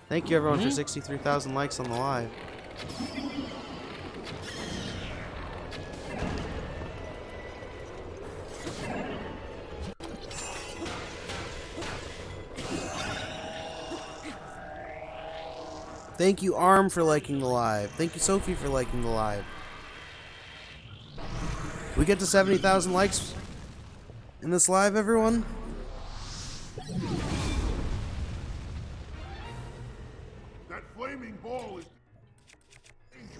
Speaker 1: Thank you, everyone, for 63,000 likes on the live. Thank you, Arm, for liking the live. Thank you, Sophie, for liking the live. We get to 70,000 likes in this live, everyone?
Speaker 4: That flaming ball is...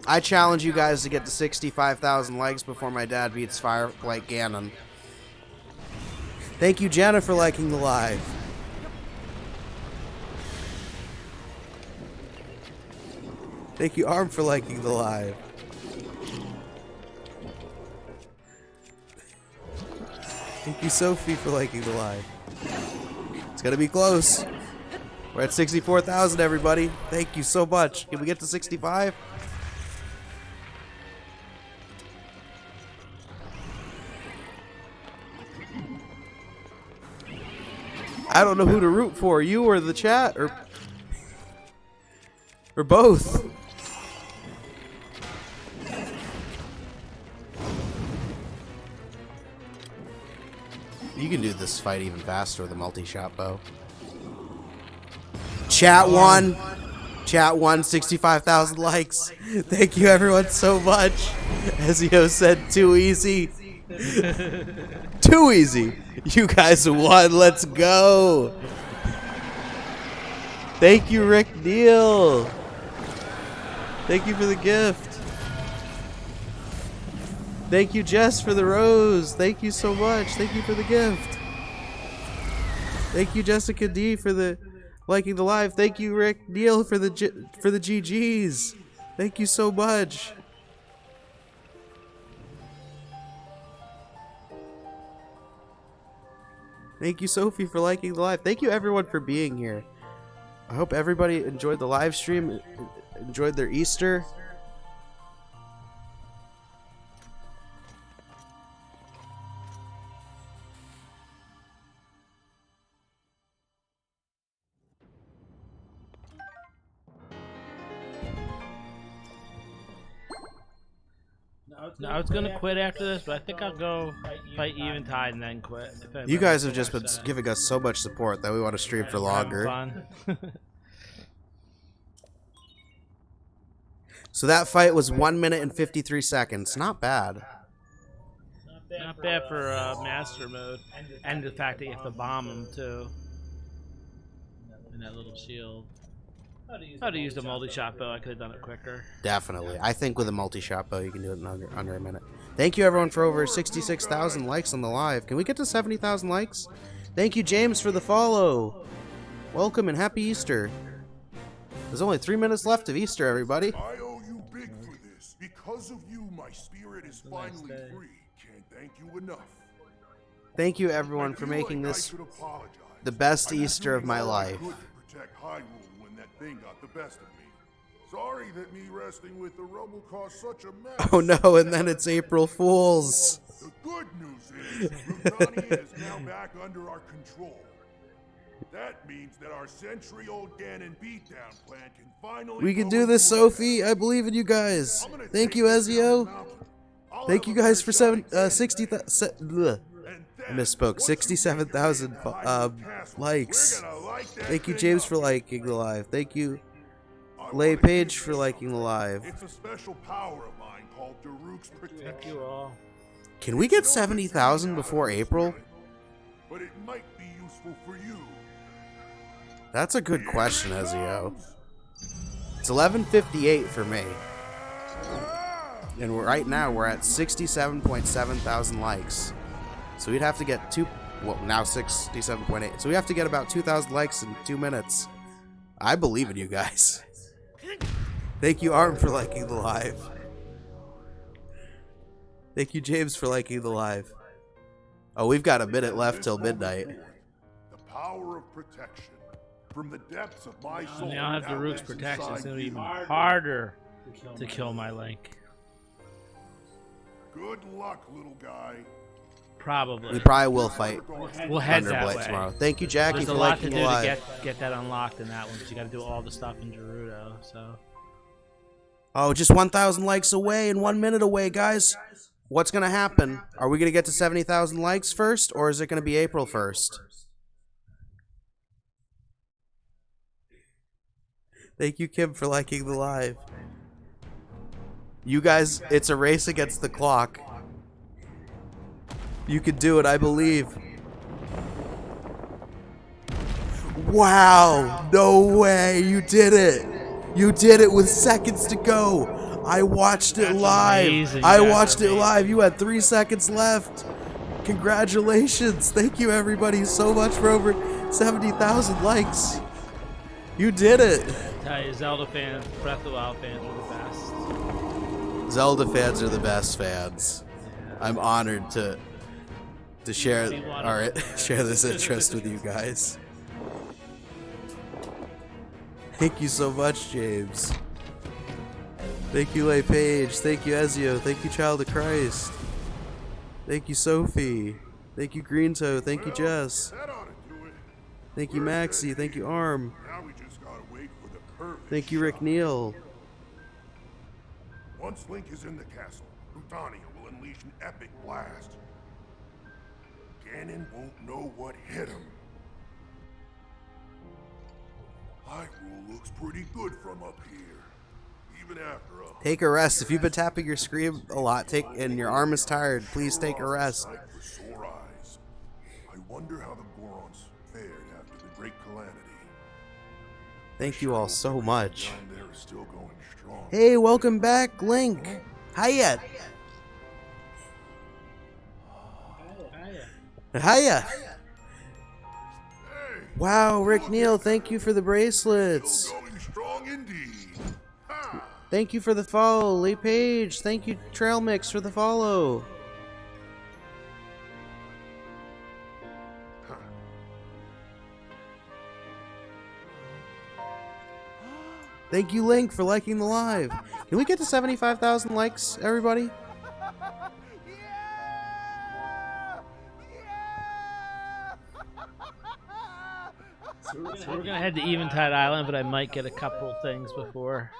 Speaker 1: I challenge you guys to get to 65,000 likes before my dad beats Firelight Ganon. Thank you, Jenna, for liking the live. Thank you, Arm, for liking the live. Thank you, Sophie, for liking the live. It's gonna be close. We're at 64,000, everybody. Thank you so much. Can we get to 65? I don't know who to root for, you or the chat, or both. You can do this fight even faster with a multi-shot bow. Chat won. Chat won 65,000 likes. Thank you everyone so much. Ezio said too easy. Too easy. You guys won. Let's go. Thank you, Rick Neal. Thank you for the gift. Thank you, Jess, for the rose. Thank you so much. Thank you for the gift. Thank you, Jessica D, for the liking the live. Thank you, Rick Neal, for the GGs. Thank you so much. Thank you, Sophie, for liking the live. Thank you, everyone, for being here. I hope everybody enjoyed the live stream, enjoyed their Easter.
Speaker 2: No, I was gonna quit after this, but I think I'll go fight Eventide and then quit.
Speaker 1: You guys have just been giving us so much support that we want to stream for longer.
Speaker 2: Fun.
Speaker 1: So that fight was 1 minute and 53 seconds. Not bad.
Speaker 2: Not bad for master mode, and the fact that you have to bomb them too. And that little shield. How to use the multi-shot bow? I could have done it quicker.
Speaker 1: Definitely. I think with a multi-shot bow, you can do it in under a minute. Thank you, everyone, for over 66,000 likes on the live. Can we get to 70,000 likes? Thank you, James, for the follow. Welcome and happy Easter. There's only 3 minutes left of Easter, everybody.
Speaker 4: I owe you big for this. Because of you, my spirit is finally free. Can't thank you enough.
Speaker 1: Thank you, everyone, for making this the best Easter of my life.
Speaker 4: Protect Hyrule when that thing got the best of me. Sorry that me resting with the rubble caused such a mess.
Speaker 1: Oh no, and then it's April Fools.
Speaker 4: The good news is Rutania is now back under our control. That means that our century-old Ganon beatdown plan can finally...
Speaker 1: We can do this, Sophie. I believe in you guys. Thank you, Ezio. Thank you guys for 60,000... I misspoke. 67,000 likes. Thank you, James, for liking the live. Thank you, Lay Page, for liking the live.
Speaker 4: It's a special power of mine called Daruk's Protection.
Speaker 2: Thank you all.
Speaker 1: Can we get 70,000 before April?
Speaker 4: But it might be useful for you.
Speaker 1: That's a good question, Ezio. It's 11:58 for me. And right now we're at 67.7 thousand likes. So we'd have to get now 67.8. So we have to get about 2,000 likes in 2 minutes. I believe in you guys. Thank you, Arm, for liking the live. Thank you, James, for liking the live. Oh, we've got a minute left till midnight.
Speaker 4: The power of protection from the depths of my soul.
Speaker 2: And now I have Daruk's protection. It's gonna be even harder to kill my Link.
Speaker 4: Good luck, little guy.
Speaker 2: Probably.
Speaker 1: We probably will fight
Speaker 2: We'll head that
Speaker 1: Thunderblight
Speaker 2: way.
Speaker 1: tomorrow. Thank you, Jackie,
Speaker 2: There's
Speaker 1: for
Speaker 2: a lot to
Speaker 1: liking
Speaker 2: do
Speaker 1: the
Speaker 2: to
Speaker 1: live.
Speaker 2: get that unlocked in that one, because you got to do all the stuff in Gerudo. So.
Speaker 1: Oh, just 1,000 likes away and 1 minute away, guys. What's going to happen? Are we going to get to 70,000 likes first, or is it going to be April 1st? Thank you, Kim, for liking the live. You guys, it's a race against the clock. You can do it, I believe. Wow! No way! You did it! You did it with seconds to go! I watched it live!
Speaker 2: amazing.
Speaker 1: I
Speaker 2: That's
Speaker 1: watched it
Speaker 2: amazing.
Speaker 1: live! You had 3 seconds left! Congratulations! Thank you everybody so much for over 70,000 likes! You did it!
Speaker 2: Tell you, Zelda fans, Breath of the Wild fans are the best.
Speaker 1: Zelda fans are the best fans. I'm honored to share share this interest with you guys. Thank you so much, James. Thank you, Lay Page. Thank you, Ezio. Thank you, Child of Christ. Thank you, Sophie. Thank you, Green Toe. Thank you, Jess.
Speaker 4: That ought to do it.
Speaker 1: Thank you, Maxie. Thank you, Arm.
Speaker 4: Now we just gotta wait for the perfect
Speaker 1: Thank you, Rick
Speaker 4: shot.
Speaker 1: Neal.
Speaker 4: Once Link is in the castle, Brutania will unleash an epic blast. Ganon won't know what hit him. Hyrule looks pretty good from up here. Even after a
Speaker 1: Take a rest. If you've been tapping your screen a lot, and your arm is tired, please take a rest.
Speaker 4: sight for sore eyes. I wonder how the Gorons fared after the Great Calamity.
Speaker 1: Thank you all so much.
Speaker 4: Down there is still going strong.
Speaker 1: Hey, welcome back, Link. Hyah. Hyah.
Speaker 4: Hey,
Speaker 1: Wow, Rick Neal, thank you for the bracelets.
Speaker 4: still going strong indeed. Ha!
Speaker 1: Thank you for the follow, Lee Page. Thank you, Trail Mix, for the follow. Thank you, Link, for liking the live. Can we get to 75,000 likes, everybody?
Speaker 2: So we're gonna head to Eventide Island, but I might get a couple things before.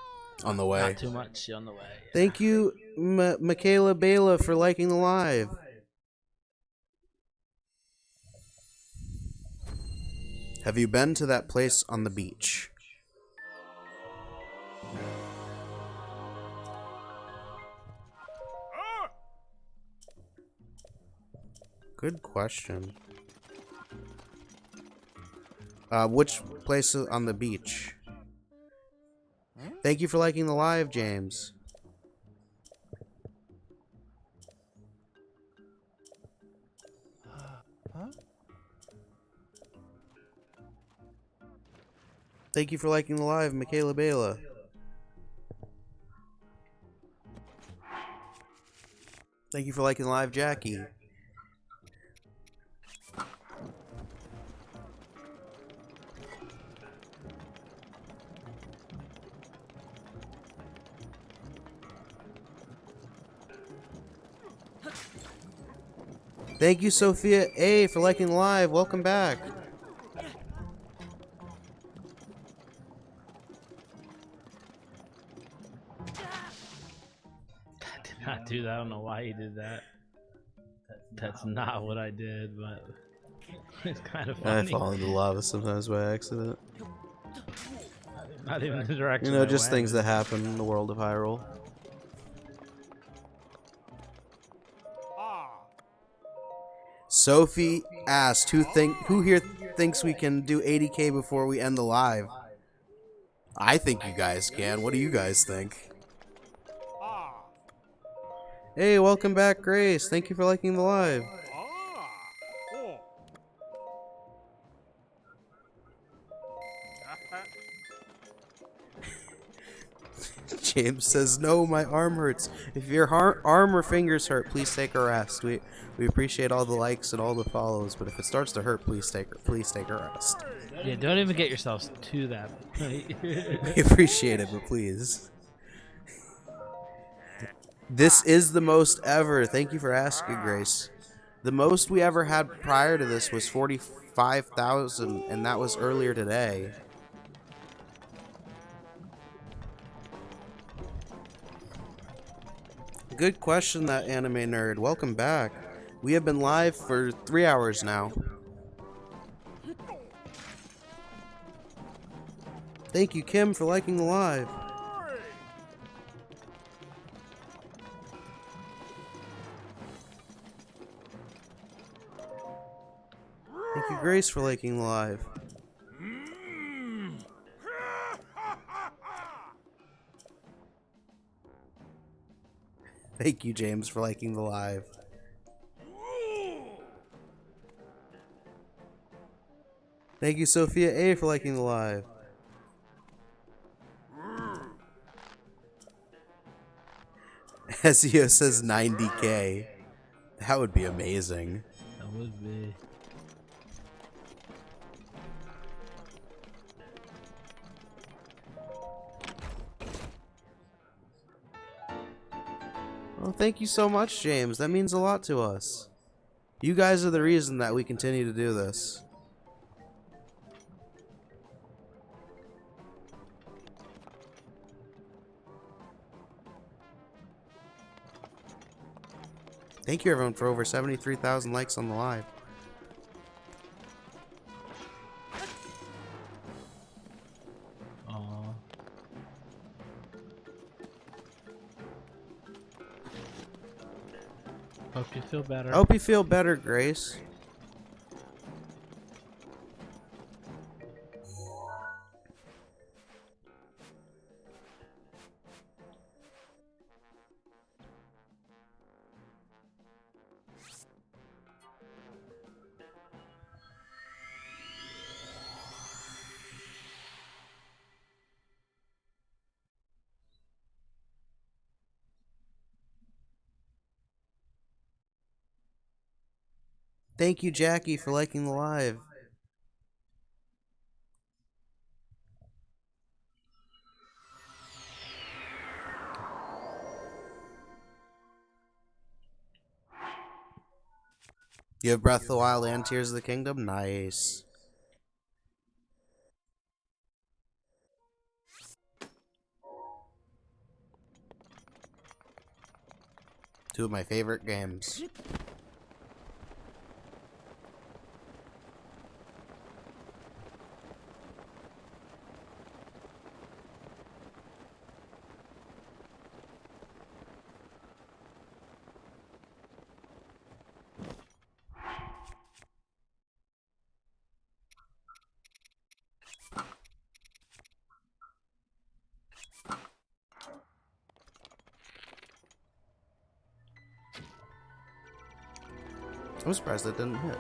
Speaker 1: On the way.
Speaker 2: Not too much on the way.
Speaker 1: Thank you, Michaela Bela, for liking the live. Have you been to that place on the beach? Good question. Which place on the beach? Thank you for liking the live, James. Thank you for liking the live, Michaela Bela. Thank you for liking the live, Jackie. Thank you, Sophia A, for liking the live. Welcome back.
Speaker 2: I did not do that. I don't know why he did that. That's not what I did, but it's kind of
Speaker 1: I
Speaker 2: funny.
Speaker 1: fall into lava sometimes by accident.
Speaker 2: Not even the direction.
Speaker 1: You know,
Speaker 2: I
Speaker 1: just
Speaker 2: went.
Speaker 1: things that happen in the world of Hyrule. Sophie asked, who here thinks we can do 80K before we end the live? I think you guys can. What do you guys think? Hey, welcome back, Grace. Thank you for liking the live. James says, no, my arm hurts. If your arm or fingers hurt, please take a rest. We appreciate all the likes and all the follows, but if it starts to hurt, please take a rest.
Speaker 2: Yeah, don't even get yourselves to that point.
Speaker 1: We appreciate it, but please. This is the most ever. Thank you for asking, Grace. The most we ever had prior to this was 45,000, and that was earlier today. Good question, that anime nerd. Welcome back. We have been live for 3 hours now. Thank you, Kim, for liking the live. Thank you, Grace, for liking the live. Thank you, James, for liking the live. Thank you, Sophia A, for liking the live. SEO says 90K. That would be amazing.
Speaker 2: That would be.
Speaker 1: Well, thank you so much, James. That means a lot to us. You guys are the reason that we continue to do this. Thank you, everyone, for over 73,000 likes on the live.
Speaker 2: Aww. Hope you feel better.
Speaker 1: I hope you feel better, Grace. Thank you, Jackie, for liking the live. You have Breath of the Wild and Tears of the Kingdom? Nice. Two of my favorite games. I'm surprised that didn't hit.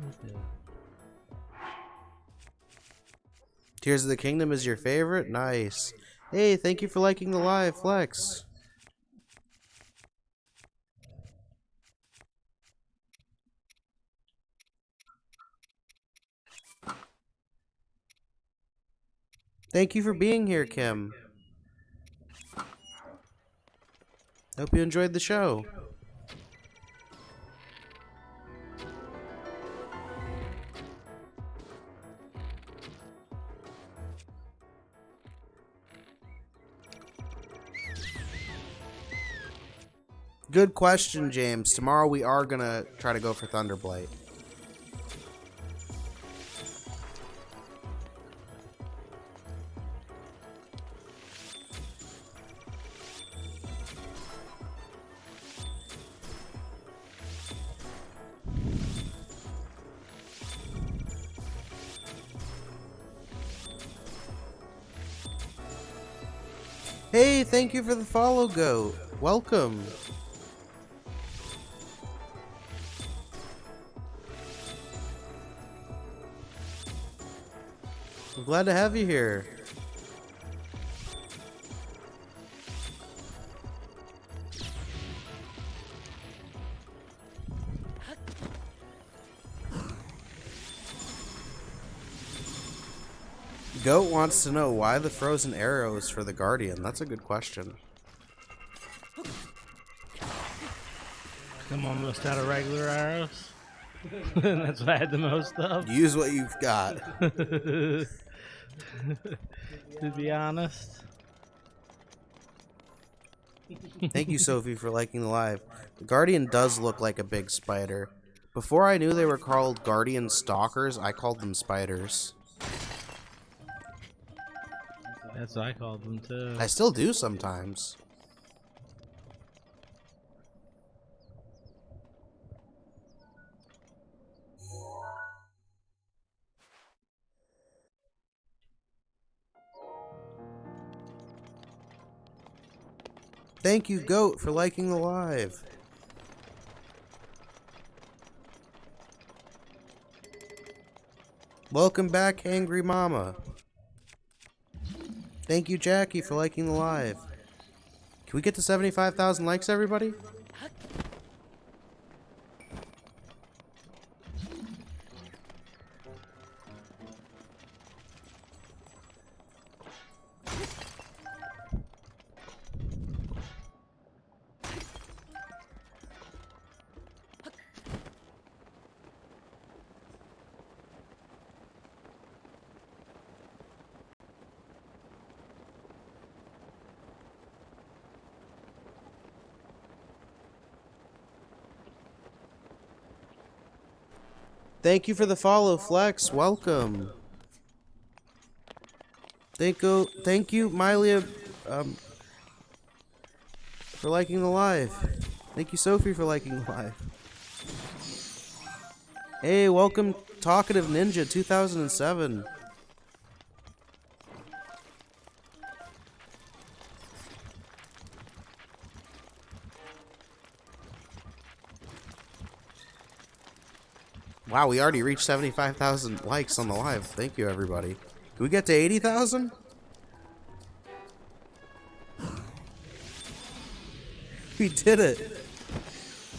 Speaker 2: Okay.
Speaker 1: Tears of the Kingdom is your favorite? Nice. Hey, thank you for liking the live, Flex. Thank you for being here, Kim. Hope you enjoyed the show. Good question, James. Tomorrow we are gonna try to go for Thunderblight. Hey, thank you for the follow, Goat. Welcome. I'm glad to have you here. Goat wants to know why the frozen arrows for the Guardian. That's a good question.
Speaker 2: I'm almost out of regular arrows. That's what I had the most of.
Speaker 1: Use what you've got.
Speaker 2: To be honest.
Speaker 1: Thank you, Sophie, for liking the live. The Guardian does look like a big spider. Before I knew they were called Guardian Stalkers, I called them spiders.
Speaker 2: That's what I called them too.
Speaker 1: I still do sometimes. Thank you, Goat, for liking the live. Welcome back, Angry Mama. Thank you, Jackie, for liking the live. Can we get to 75,000 likes, everybody? Thank you for the follow, Flex. Welcome. Thank you, Mylia, for liking the live. Thank you, Sophie, for liking the live. Hey, welcome, Talkative Ninja 2007. Wow, we already reached 75,000 likes on the live. Thank you, everybody. Can we get to 80,000? We did it.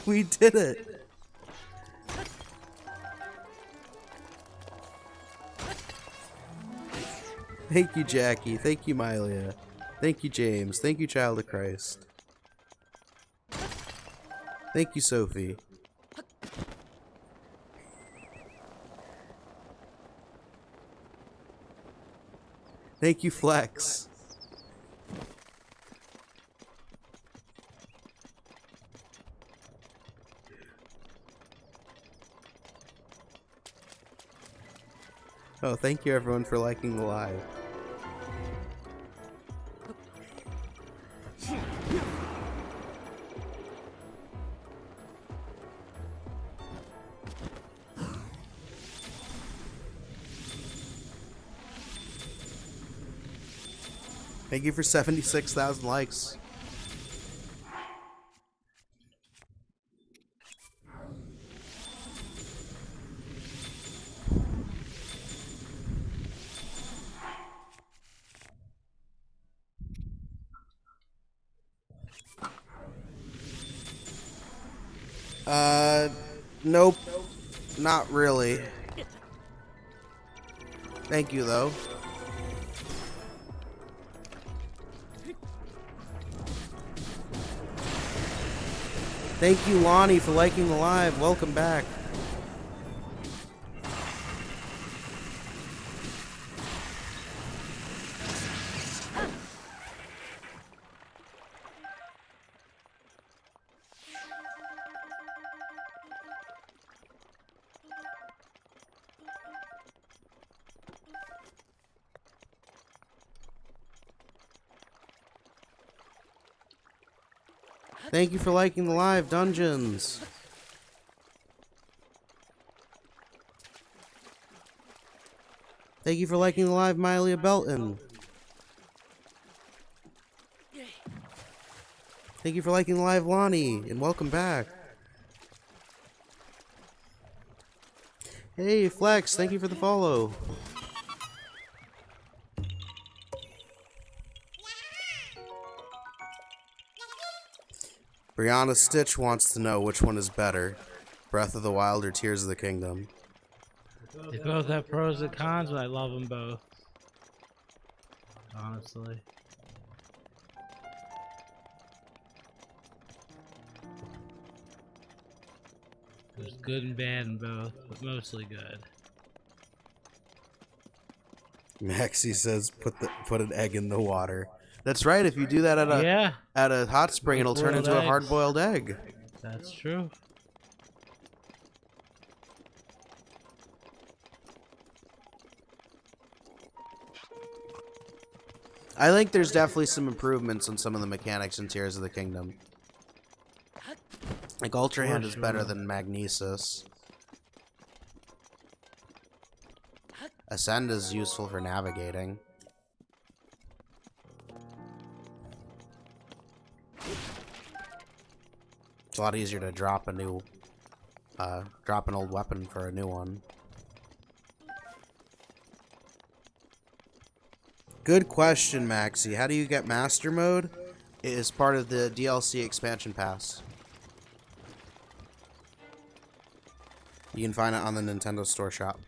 Speaker 1: We did it. Thank you, Jackie. Thank you, Mylia. Thank you, James. Thank you, Child of Christ. Thank you, Sophie. Thank you, Flex. Oh, thank you everyone for liking the live. Thank you for 76,000 likes. Nope. Not really. Thank you, though. Thank you, Lonnie, for liking the live. Welcome back. Thank you for liking the live, Dungeons. Thank you for liking the live, Mylia Belton. Thank you for liking the live, Lonnie, and welcome back. Hey, Flex, thank you for the follow. Brianna Stitch wants to know which one is better, Breath of the Wild or Tears of the Kingdom.
Speaker 2: They both have pros and cons, but I love them both. Honestly. There's good and bad in both, but mostly good.
Speaker 1: Maxie says put an egg in the water. That's right, if you do that at a hot spring, it'll turn into a hard-boiled egg.
Speaker 2: That's true.
Speaker 1: I think there's definitely some improvements on some of the mechanics in Tears of the Kingdom. Like, Ultra Hand is better than Magnesis. Ascend is useful for navigating. It's a lot easier to drop a new, drop an old weapon for a new one. Good question, Maxie. How do you get Master Mode? It is part of the DLC expansion pass. You can find it on the Nintendo Store shop.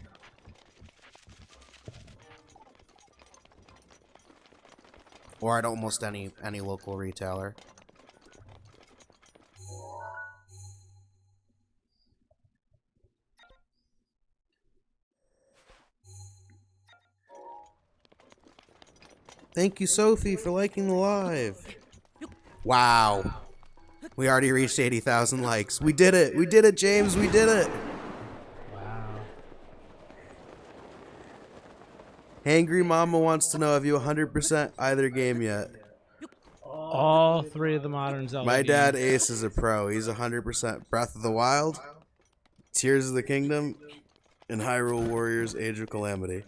Speaker 1: Or at almost any local retailer. Thank you, Sophie, for liking the live. Wow. We already reached 80,000 likes. We did it. We did it, James. We did it.
Speaker 2: Wow.
Speaker 1: Hangry Mama wants to know, have you 100% either game yet?
Speaker 2: All 3 of the modern Zelda
Speaker 1: My dad,
Speaker 2: games.
Speaker 1: Ace, is a pro. He's 100% Breath of the Wild, Tears of the Kingdom, and Hyrule Warriors Age of Calamity.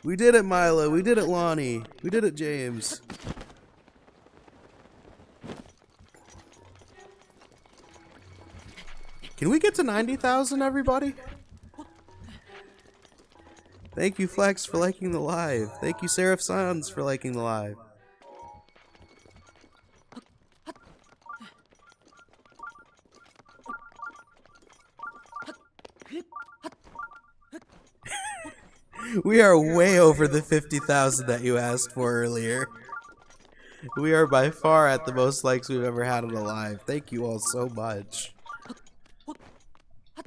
Speaker 1: We did it, Mila. We did it, Lonnie. We did it, James. Can we get to 90,000, everybody? Thank you, Flex, for liking the live. Thank you, Seraph Sons, for liking the live. We are way over the 50,000 that you asked for earlier. We are by far at the most likes we've ever had on a live. Thank you all so much.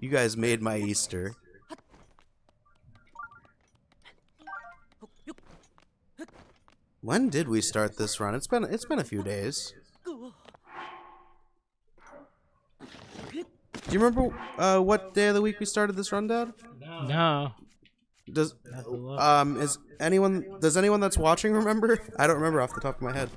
Speaker 1: You guys made my Easter. When did we start this run? It's been a few days. Do you remember what day of the week we started this run, Dad?
Speaker 2: No.
Speaker 1: Does anyone that's watching remember? I don't remember off the top of my head.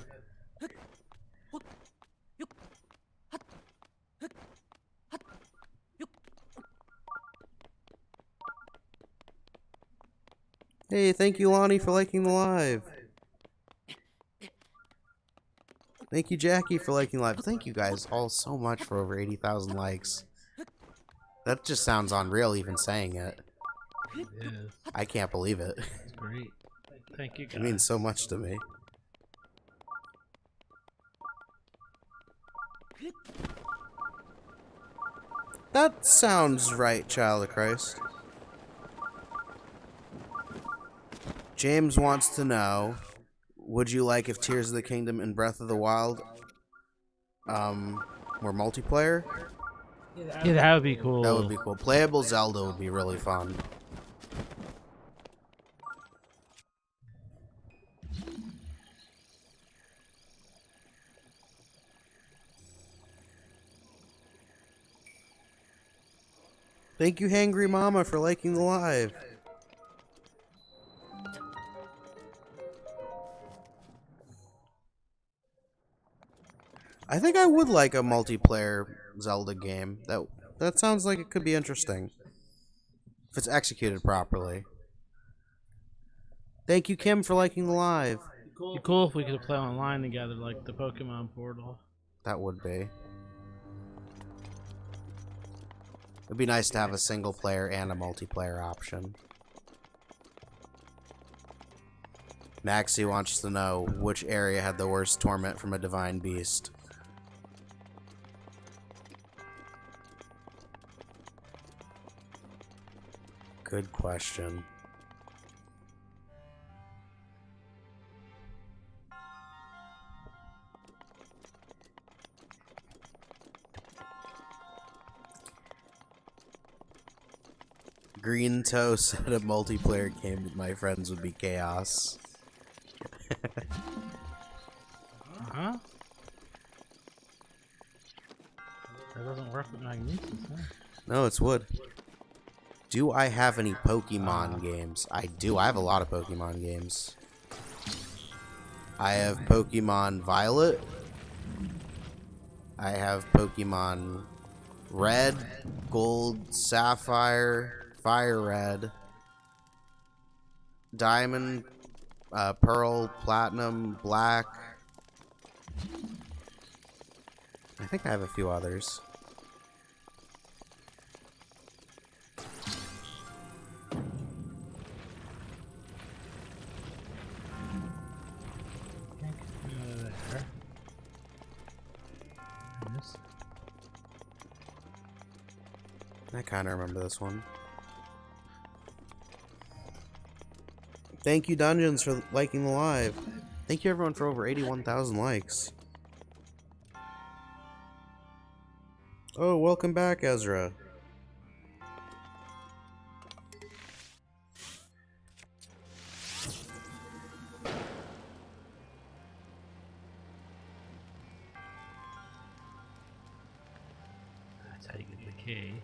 Speaker 1: Hey, thank you, Lonnie, for liking the live. Thank you, Jackie, for liking the live. Thank you guys all so much for over 80,000 likes. That just sounds unreal even saying it.
Speaker 2: It is.
Speaker 1: I can't believe it.
Speaker 2: It's great. Thank you, guys.
Speaker 1: It means so much to me. That sounds right, Child of Christ. James wants to know, would you like if Tears of the Kingdom and Breath of the Wild were multiplayer?
Speaker 2: Yeah, that would be cool.
Speaker 1: That would be cool. Playable Zelda would be really fun. Thank you, Hangry Mama, for liking the live. I think I would like a multiplayer Zelda game. That sounds like it could be interesting. If it's executed properly. Thank you, Kim, for liking the live.
Speaker 2: It'd be cool if we could play online together like the Pokemon Portal.
Speaker 1: That would be. It'd be nice to have a single player and a multiplayer option. Maxie wants to know which area had the worst torment from a divine beast. Good question. Green Toe said a multiplayer game with my friends would be chaos.
Speaker 2: Huh? That doesn't work with Magnesis, huh?
Speaker 1: No, it's wood. Do I have any Pokemon games? I do. I have a lot of Pokemon games. I have Pokemon Violet. I have Pokemon Red, Gold, Sapphire, Fire Red, Diamond, Pearl, Platinum, Black. I think I have a few others.
Speaker 2: There. And this.
Speaker 1: I kind of remember this one. Thank you, Dungeons, for liking the live. Thank you, everyone, for over 81,000 likes. Oh, welcome back, Ezra.
Speaker 2: That's how you get the key.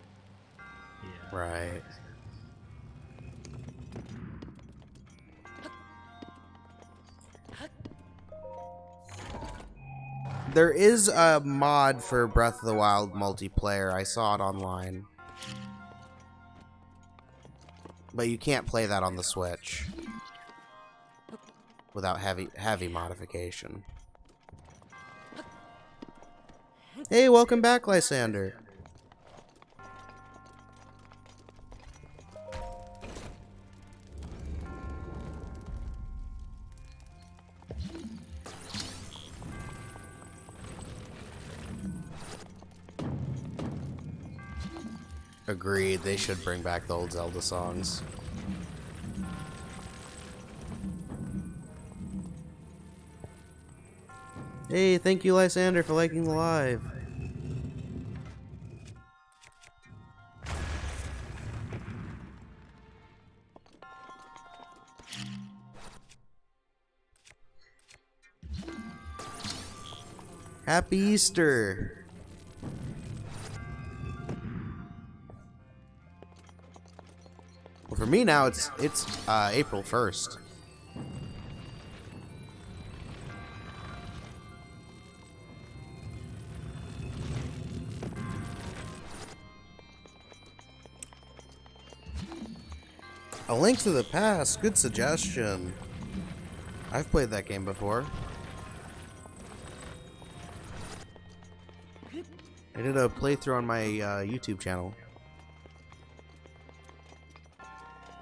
Speaker 2: Yeah.
Speaker 1: Right. There is a mod for Breath of the Wild multiplayer. I saw it online. But you can't play that on the Switch without heavy modification. Hey, welcome back, Lysander. Agreed, they should bring back the old Zelda songs. Hey, thank you, Lysander, for liking the live. Happy Easter! Well, for me now, it's April 1st. A Link to the Past, good suggestion. I've played that game before. I did a playthrough on my YouTube channel.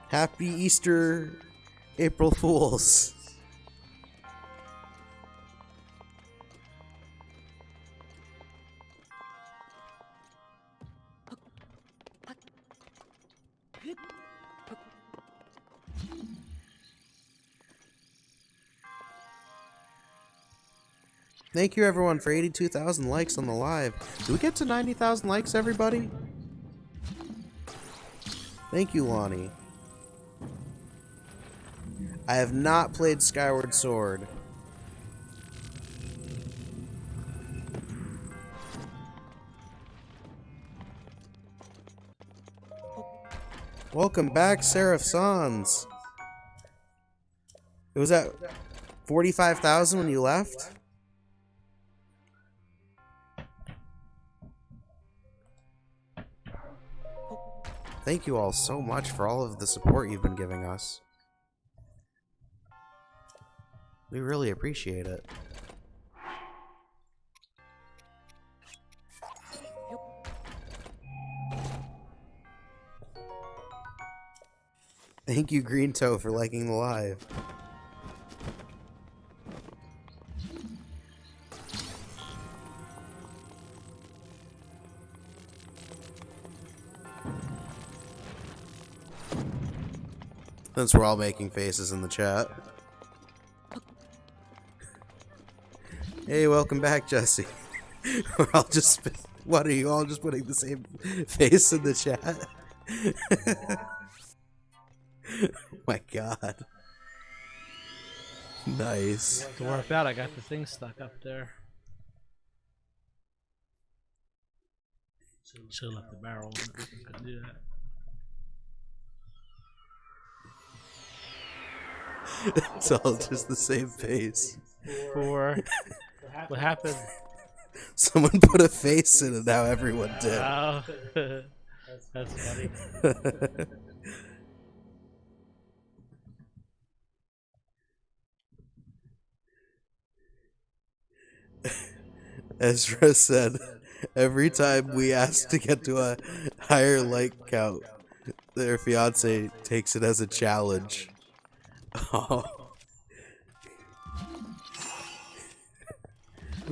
Speaker 1: Happy Easter, April Fools. Thank you, everyone, for 82,000 likes on the live. Do we get to 90,000 likes, everybody? Thank you, Lonnie. I have not played Skyward Sword. Welcome back, Seraph Sans. It was at 45,000 when you left? Thank you all so much for all of the support you've been giving us. We really appreciate it. Thank you, Green Toe, for liking the live. Since we're all making faces in the chat. Hey, welcome back, Jesse. We're all just... What, are you all just putting the same face in the chat? Oh my god. Nice.
Speaker 2: To work out, I got the thing stuck up there. Should have left the barrel. Couldn't do that.
Speaker 1: It's all just the same face.
Speaker 2: For what happened?
Speaker 1: Someone put a face in it, now everyone did.
Speaker 2: Oh, that's funny.
Speaker 1: Ezra said, every time we ask to get to a higher like count, their fiance takes it as a challenge. Oh.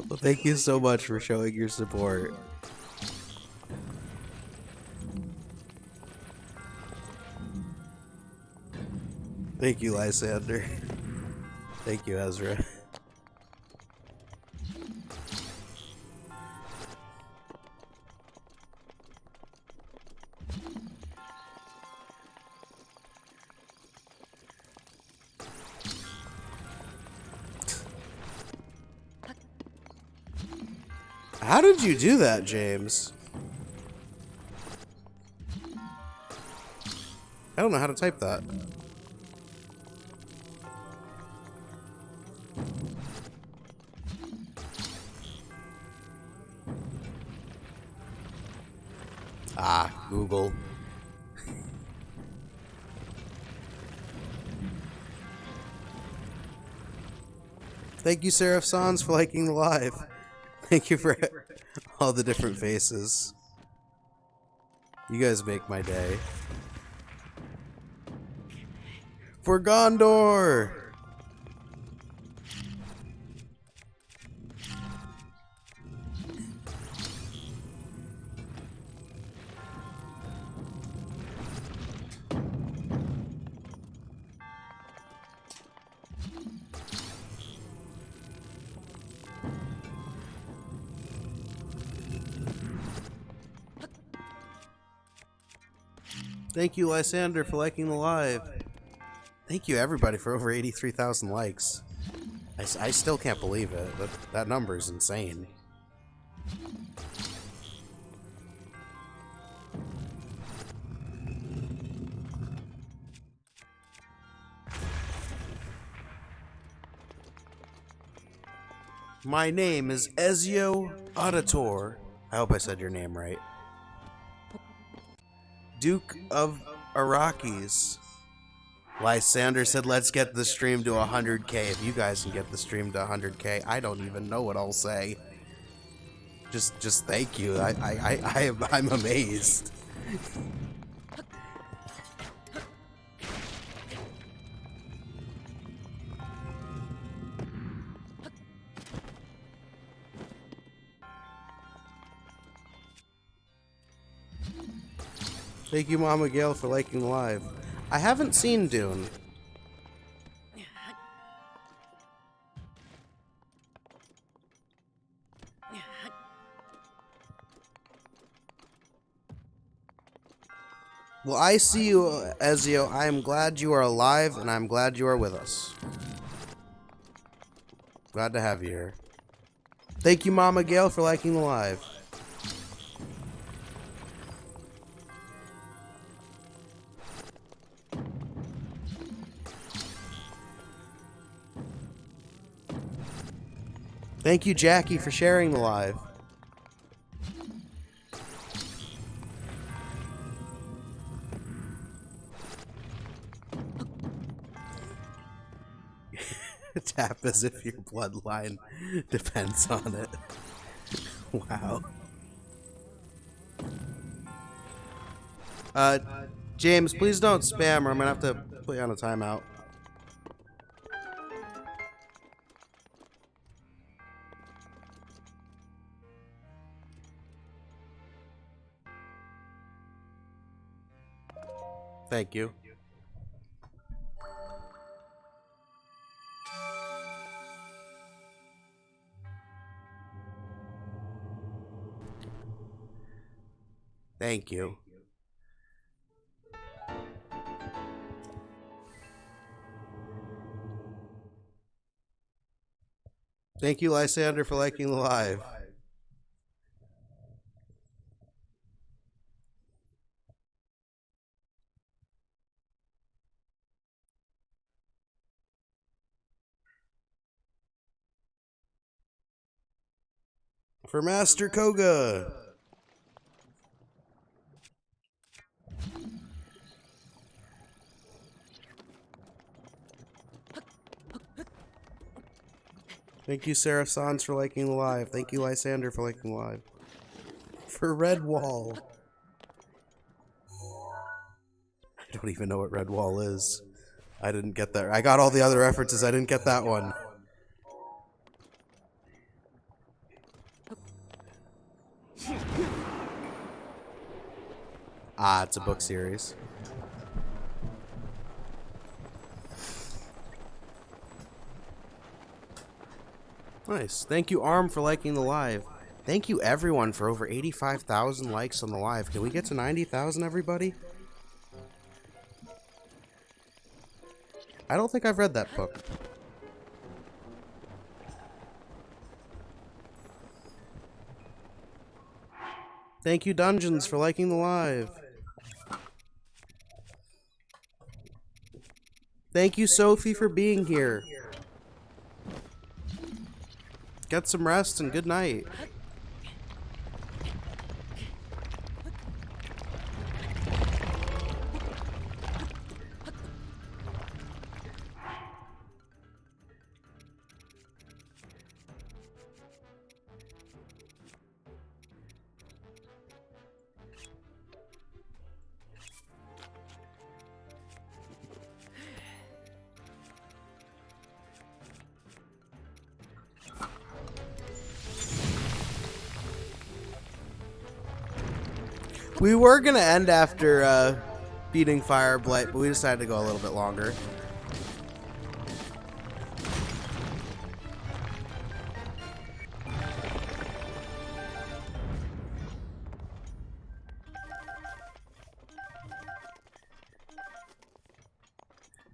Speaker 1: Well, thank you so much for showing your support. Thank you, Lysander. Thank you, Ezra. How did you do that, James? I don't know how to type that. Ah, Google. Thank you, Seraph Sans, for liking the live. Thank you for all the different faces. You guys make my day. For Gondor! Thank you, Lysander, for liking the live. Thank you, everybody, for over 83,000 likes. I still can't believe it. That number is insane. My name is Ezio Auditor. I hope I said your name right. Duke of Arrakis. Lysander said, let's get the stream to 100k. If you guys can get the stream to 100k, I don't even know what I'll say. Just thank you. I'm amazed. Thank you, Mama Gail, for liking the live. I haven't seen Dune. Well, I see you, Ezio. I am glad you are alive, and I'm glad you are with us. Glad to have you here. Thank you, Mama Gail, for liking the live. Thank you, Jackie, for sharing the live. Tap as if your bloodline depends on it. Wow. James, please don't spam or I'm gonna have to put you on a timeout. Thank you. Thank you. Thank you, Lysander, for liking the live. For Master Koga. Thank you, Sarah Sans, for liking the live. Thank you, Lysander, for liking the live. For Redwall. I don't even know what Redwall is. I didn't get that. I got all the other references. I didn't get that one. Ah, it's a book series. Nice. Thank you, Arm, for liking the live. Thank you, everyone, for over 85,000 likes on the live. Can we get to 90,000, everybody? I don't think I've read that book. Thank you, Dungeons, for liking the live. Thank you, Sophie, for being here. Get some rest and good night. We were gonna end after beating Fireblight, but we decided to go a little bit longer.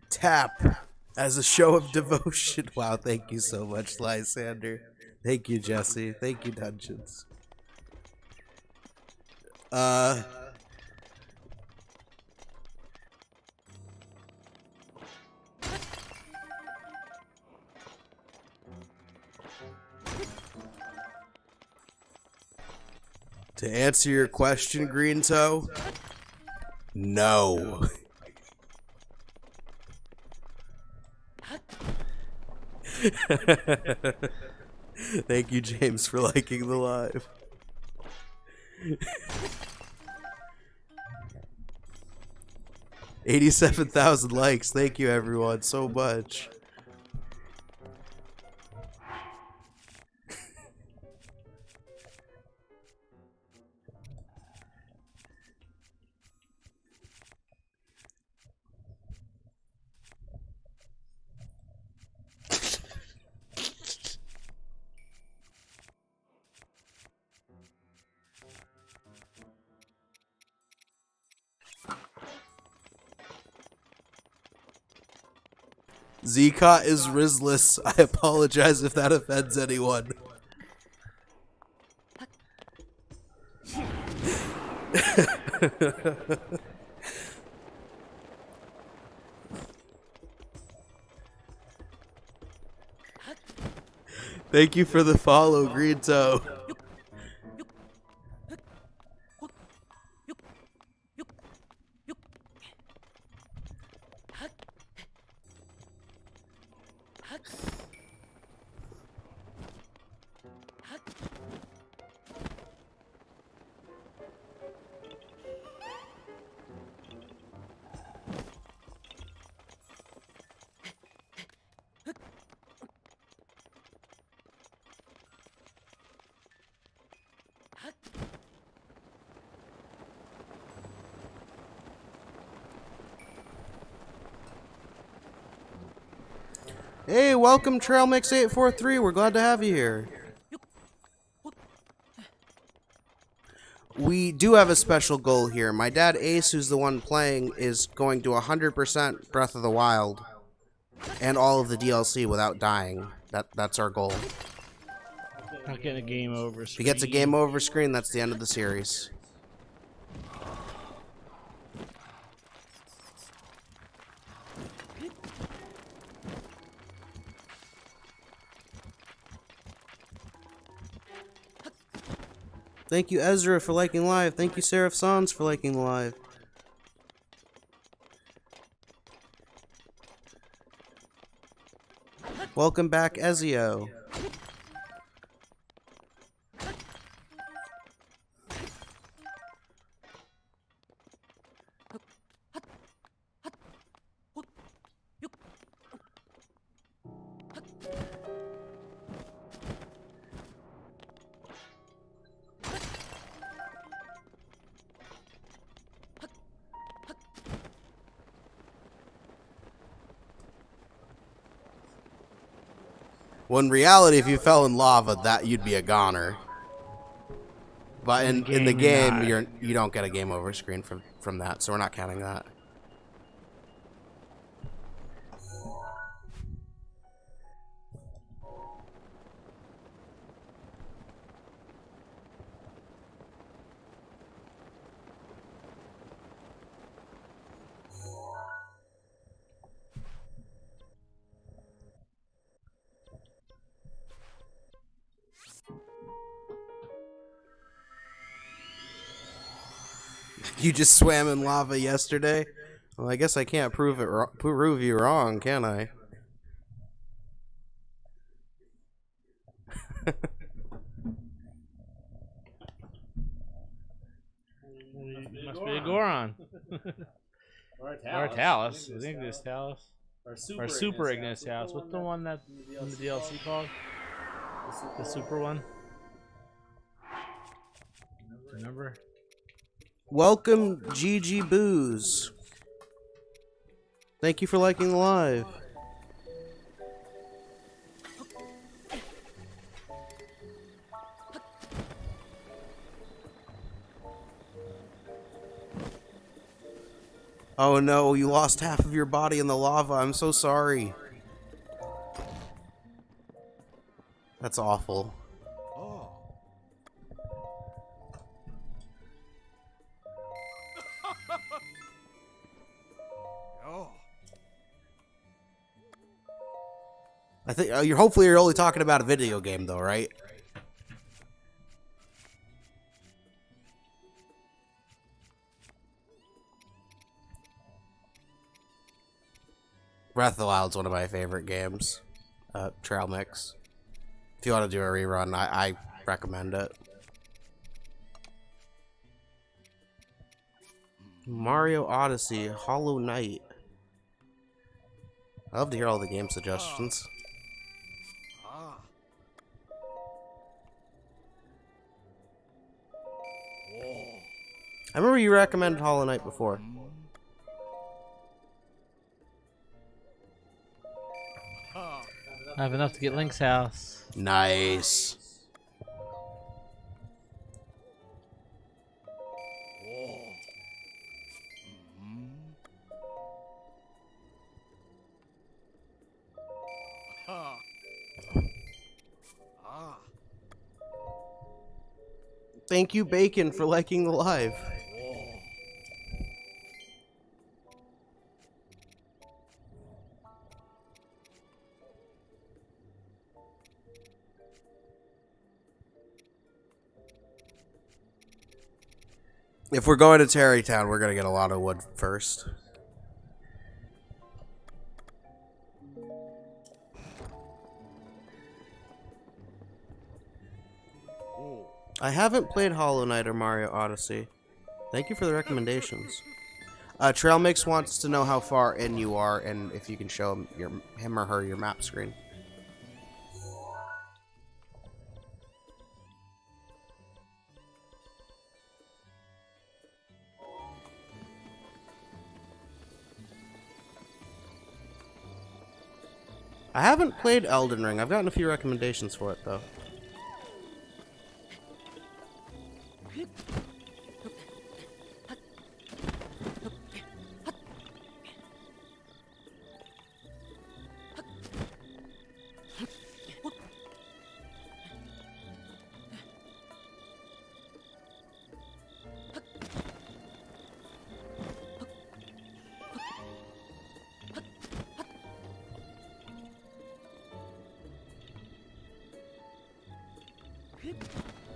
Speaker 1: Tap as a show of devotion. Wow, thank you so much, Lysander. Thank you, Jesse. Thank you, Dungeons. To answer your question, Green Toe, no. Thank you, James, for liking the live. 87,000 likes. Thank you, everyone, so much. ZKOT is Rizless. I apologize if that offends anyone. Thank you for the follow, Green Toe. Hey, welcome TrailMix843. We're glad to have you here. We do have a special goal here. My dad Ace, who's the one playing, is going to 100% Breath of the Wild and all of the DLC without dying. That's our goal.
Speaker 2: Not getting a game over screen.
Speaker 1: If he gets a game over screen, that's the end of the series. Thank you, Ezra, for liking live. Thank you, Seraph Sans, for liking live. Welcome back, Ezio. Well, in reality, if you fell in lava, that you'd be a goner. But in the game, you don't get a game over screen from that, so we're not counting that. You just swam in lava yesterday? Well, I guess I can't prove you wrong, can I?
Speaker 2: Must be a Goron. Or a Talus. I think this Talus. Or Super Ignis Talus. What's the one that in the DLC called? The Super one? Remember?
Speaker 1: Welcome, GG Booze. Thank you for liking the live. Oh no, you lost half of your body in the lava. I'm so sorry. That's awful.
Speaker 3: Oh. Oh.
Speaker 1: I think hopefully you're only talking about a video game though, right? Breath of the Wild's one of my favorite games. Trail Mix. If you want to do a rerun, I recommend it. Mario Odyssey, Hollow Knight. I love to hear all the game suggestions.
Speaker 3: Ah.
Speaker 1: I remember you recommended Hollow Knight before.
Speaker 2: I have enough to get Link's house.
Speaker 1: Nice. Thank you, Bacon, for liking the live. If we're going to Terrytown, we're going to get a lot of wood first. I haven't played Hollow Knight or Mario Odyssey. Thank you for the recommendations. Trail Mix wants to know how far in you are and if you can show him or her your map screen. I haven't played Elden Ring. I've gotten a few recommendations for it, though.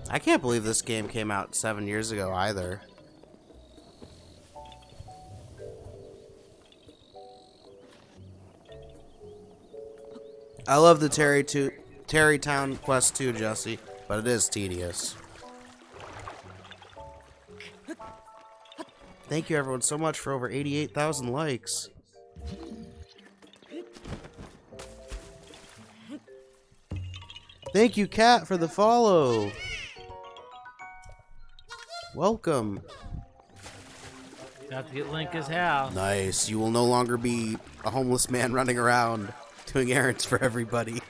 Speaker 1: I can't believe this game came out 7 years ago either. I love the Terrytown quest too, Jesse, but it is tedious. Thank you everyone so much for over 88,000 likes. Thank you, Kat, for the follow. Welcome.
Speaker 2: Got to get Link his house.
Speaker 1: Nice. You will no longer be a homeless man running around doing errands for everybody.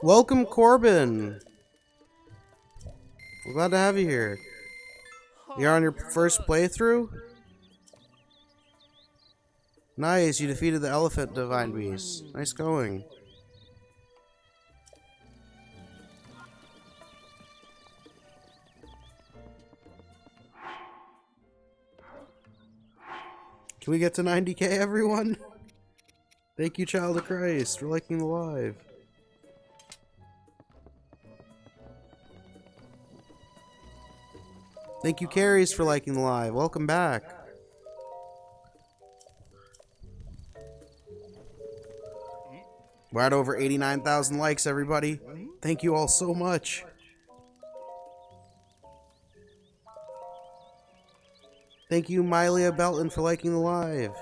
Speaker 1: Welcome, Corbin. We're glad to have you here. You're on your first playthrough? Nice, you defeated the elephant divine beast. Nice going. Can we get to 90k, everyone? Thank you, Child of Christ, for liking the live. Thank you, Carries, for liking the live. Welcome back. We're at over 89,000 likes, everybody. Thank you all so much. Thank you, Mylia Belton, for liking the live.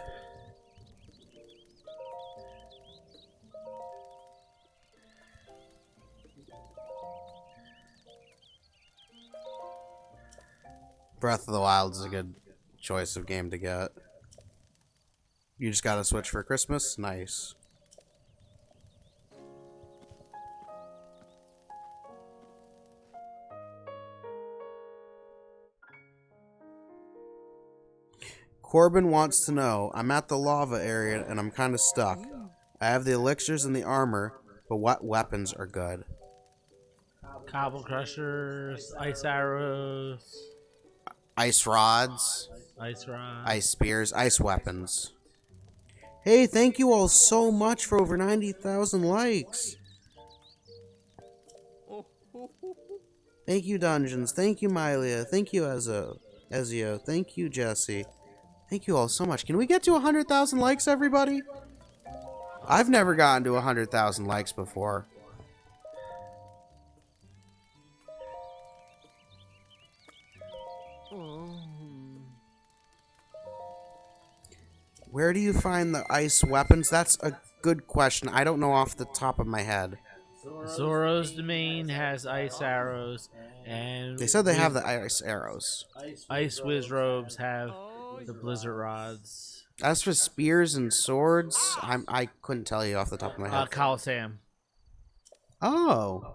Speaker 1: Breath of the Wild is a good choice of game to get. You just got a Switch for Christmas? Nice. Corbin wants to know, I'm at the lava area and I'm kind of stuck. I have the elixirs and the armor, but what weapons are good?
Speaker 2: Cobble crushers, ice arrows,
Speaker 1: Ice rods,
Speaker 2: ice rods,
Speaker 1: ice spears, ice weapons. Hey, thank you all so much for over 90,000 likes. Thank you, Dungeons. Thank you, Mylia. Thank you, Ezio. Thank you, Jesse. Thank you all so much. Can we get to 100,000 likes, everybody? I've never gotten to 100,000 likes before. Where do you find the ice weapons? That's a good question. I don't know off the top of my head.
Speaker 2: Zoro's domain has ice arrows, and
Speaker 1: They said they have the ice arrows.
Speaker 2: Ice Whiz robes have the blizzard rods.
Speaker 1: As for spears and swords, I couldn't tell you off the top of my head.
Speaker 2: Coliseum.
Speaker 1: Oh.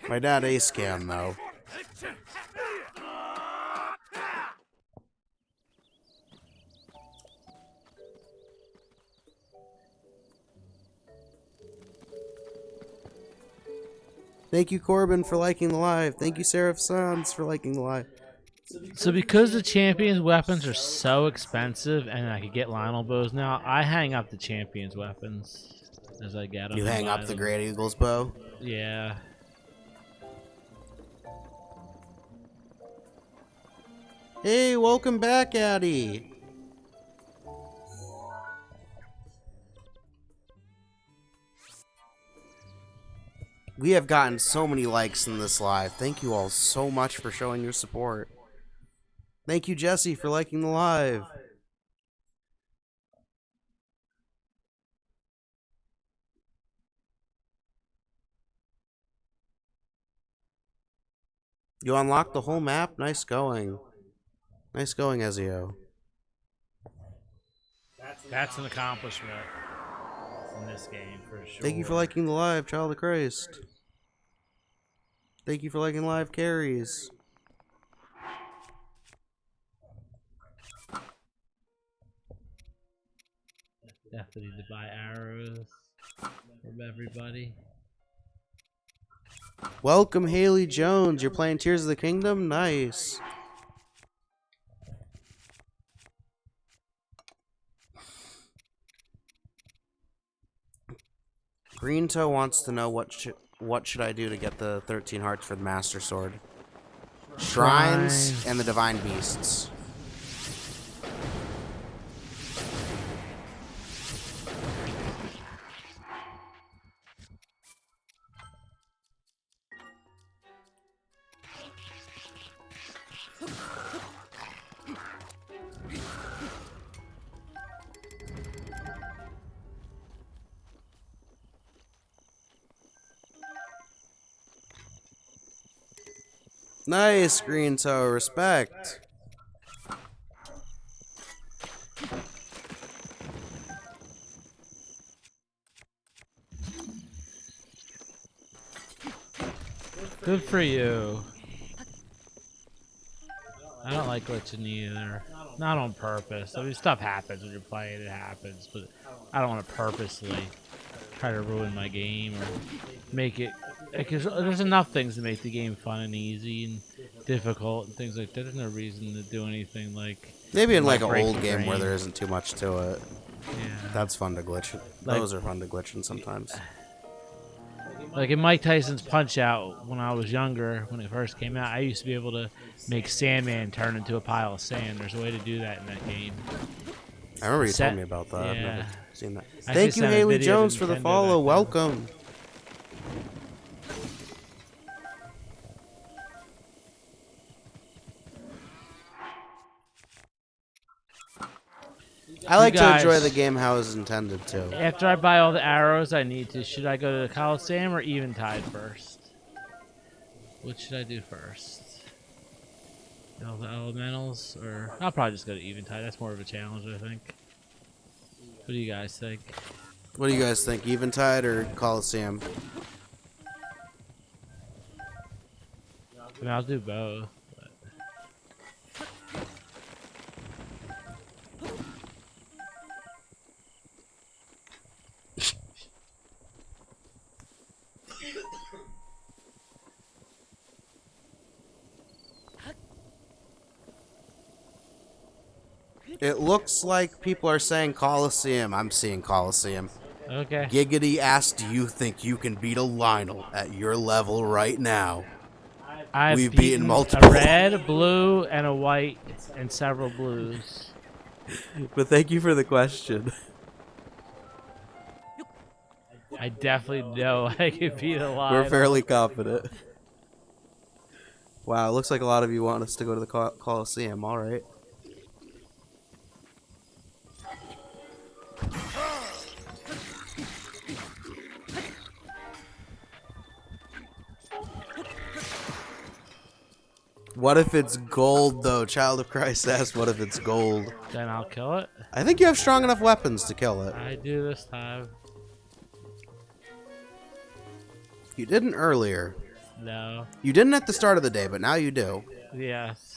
Speaker 1: My dad ace can, though. Thank you, Corbin, for liking the live. Thank you, Seraph Sans, for liking the live.
Speaker 2: So because the champion's weapons are so expensive and I could get Lionel bows now, I hang up the champion's weapons as I get them.
Speaker 1: You hang up the Great Eagle's bow?
Speaker 2: Yeah.
Speaker 1: Hey, welcome back, Addy. We have gotten so many likes in this live. Thank you all so much for showing your support. Thank you, Jesse, for liking the live. You unlocked the whole map? Nice going. Nice going, Ezio.
Speaker 2: That's an accomplishment in this game, for sure.
Speaker 1: Thank you for liking the live, Child of Christ. Thank you for liking live, Carries.
Speaker 2: Definitely need to buy arrows from everybody.
Speaker 1: Welcome, Haley Jones. You're playing Tears of the Kingdom? Nice. Green Toe wants to know what should I do to get the 13 hearts for the Master Sword? Shrines and the Divine Beasts. Nice, Green Toe. Respect.
Speaker 2: Good for you. I don't like glitching either. Not on purpose. I mean, stuff happens when you're playing. It happens, but I don't want to purposely try to ruin my game or make it. Because there's enough things to make the game fun and easy and difficult and things like that. There's no reason to do anything like.
Speaker 1: Maybe in like an old game where there isn't too much to it.
Speaker 2: Yeah.
Speaker 1: That's fun to glitch. Those are fun to glitch in sometimes.
Speaker 2: Like in Mike Tyson's Punch Out, when I was younger, when it first came out, I used to be able to make Sandman turn into a pile of sand. There's a way to do that in that game.
Speaker 1: I remember you told me about that. I've never seen that.
Speaker 2: I
Speaker 1: Thank
Speaker 2: just
Speaker 1: you,
Speaker 2: sent a
Speaker 1: Haley
Speaker 2: video to
Speaker 1: Jones, for the
Speaker 2: Nintendo
Speaker 1: follow.
Speaker 2: back then.
Speaker 1: Welcome. I like to enjoy the game how it's intended to.
Speaker 2: After I buy all the arrows I need to, should I go to the Coliseum or Eventide first? What should I do first? All the elementals, or I'll probably just go to Eventide. That's more of a challenge, I think. What do you guys think?
Speaker 1: What do you guys think? Eventide or Coliseum?
Speaker 2: I mean, I'll do both. But...
Speaker 1: It looks like people are saying Coliseum. I'm seeing Coliseum.
Speaker 2: Okay.
Speaker 1: Giggity asked, do you think you can beat a Lionel at your level right now? We've beaten multiple.
Speaker 2: A red, blue, and a white, and several blues.
Speaker 1: But thank you for the question.
Speaker 2: I definitely know I can beat a lot.
Speaker 1: We're fairly confident. Wow, it looks like a lot of you want us to go to the Coliseum. All right. What if it's gold, though? Child of Christ asked, what if it's gold?
Speaker 2: Then I'll kill it.
Speaker 1: I think you have strong enough weapons to kill it.
Speaker 2: I do this time.
Speaker 1: You didn't earlier.
Speaker 2: No.
Speaker 1: You didn't at the start of the day, but now you do.
Speaker 2: Yes.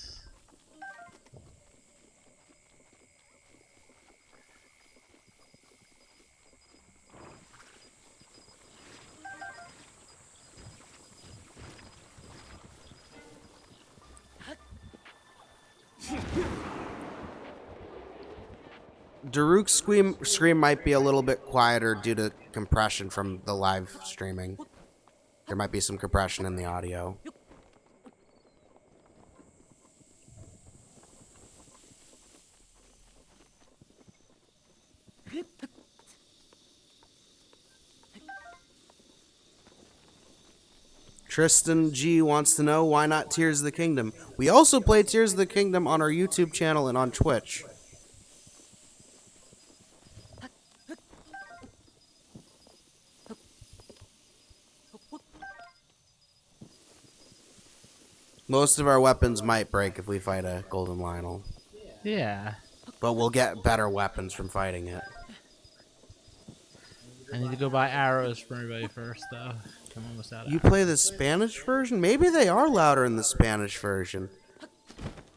Speaker 1: Daruk's scream might be a little bit quieter due to compression from the live streaming. There might be some compression in the audio. Tristan G wants to know, why not Tears of the Kingdom? We also play Tears of the Kingdom on our YouTube channel and on Twitch. Most of our weapons might break if we fight a Golden Lionel.
Speaker 2: Yeah.
Speaker 1: But we'll get better weapons from fighting it.
Speaker 2: I need to go buy arrows for everybody first, though. I'm almost out of
Speaker 1: You
Speaker 2: arrows.
Speaker 1: play the Spanish version? Maybe they are louder in the Spanish version.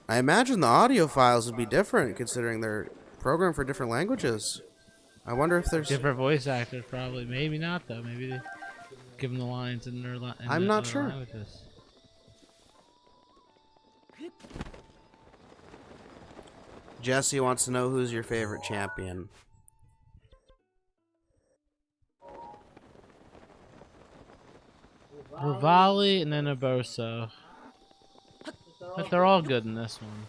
Speaker 1: I imagine the audio files would be different, considering they're programmed for different languages. I wonder if there's...
Speaker 2: Different voice actors, probably. Maybe not, though. Maybe they give them the lines in their
Speaker 1: I'm not
Speaker 2: other
Speaker 1: sure.
Speaker 2: languages.
Speaker 1: Jesse wants to know who's your favorite champion.
Speaker 2: Rivali and then Urboso. But they're all good in this one.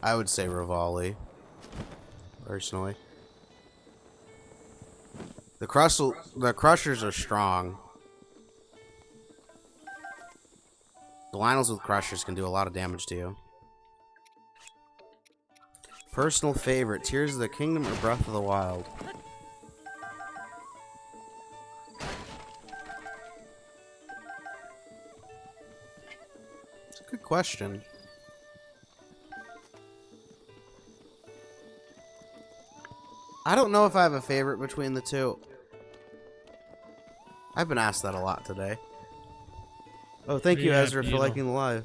Speaker 1: I would say Rivali, personally. The Crushers are strong. The Lionels with Crushers can do a lot of damage to you. Personal favorite, Tears of the Kingdom or Breath of the Wild? It's a good question. I don't know if I have a favorite between the two. I've been asked that a lot today. Oh, thank you,
Speaker 2: Yeah,
Speaker 1: Ezra, for
Speaker 2: Beetle.
Speaker 1: liking the live.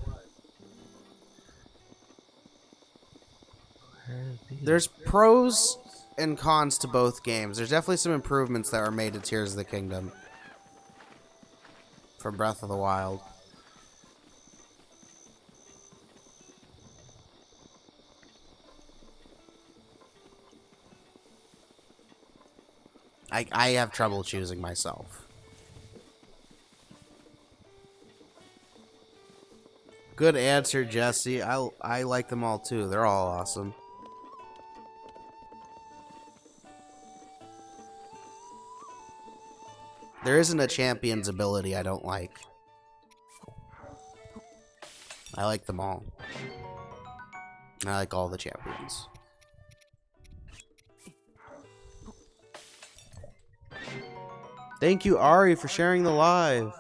Speaker 1: There's pros and cons to both games. There's definitely some improvements that were made to Tears of the Kingdom from Breath of the Wild. I have trouble choosing myself. Good answer, Jesse. I like them all too. They're all awesome. There isn't a champion's ability I don't like. I like them all. I like all the champions. Thank you, Ari, for sharing the live.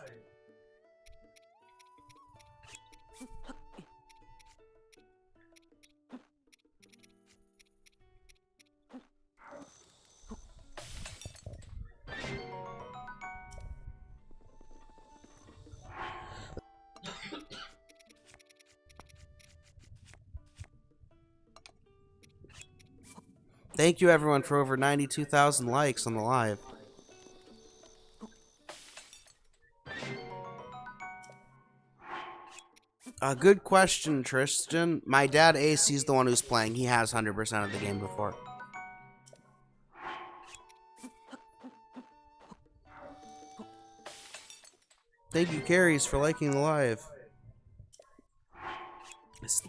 Speaker 1: Thank you, everyone, for over 92,000 likes on the live. A good question, Tristan. My dad, AC, is the one who's playing. He has 100% of the game before. Thank you, Carries, for liking the live.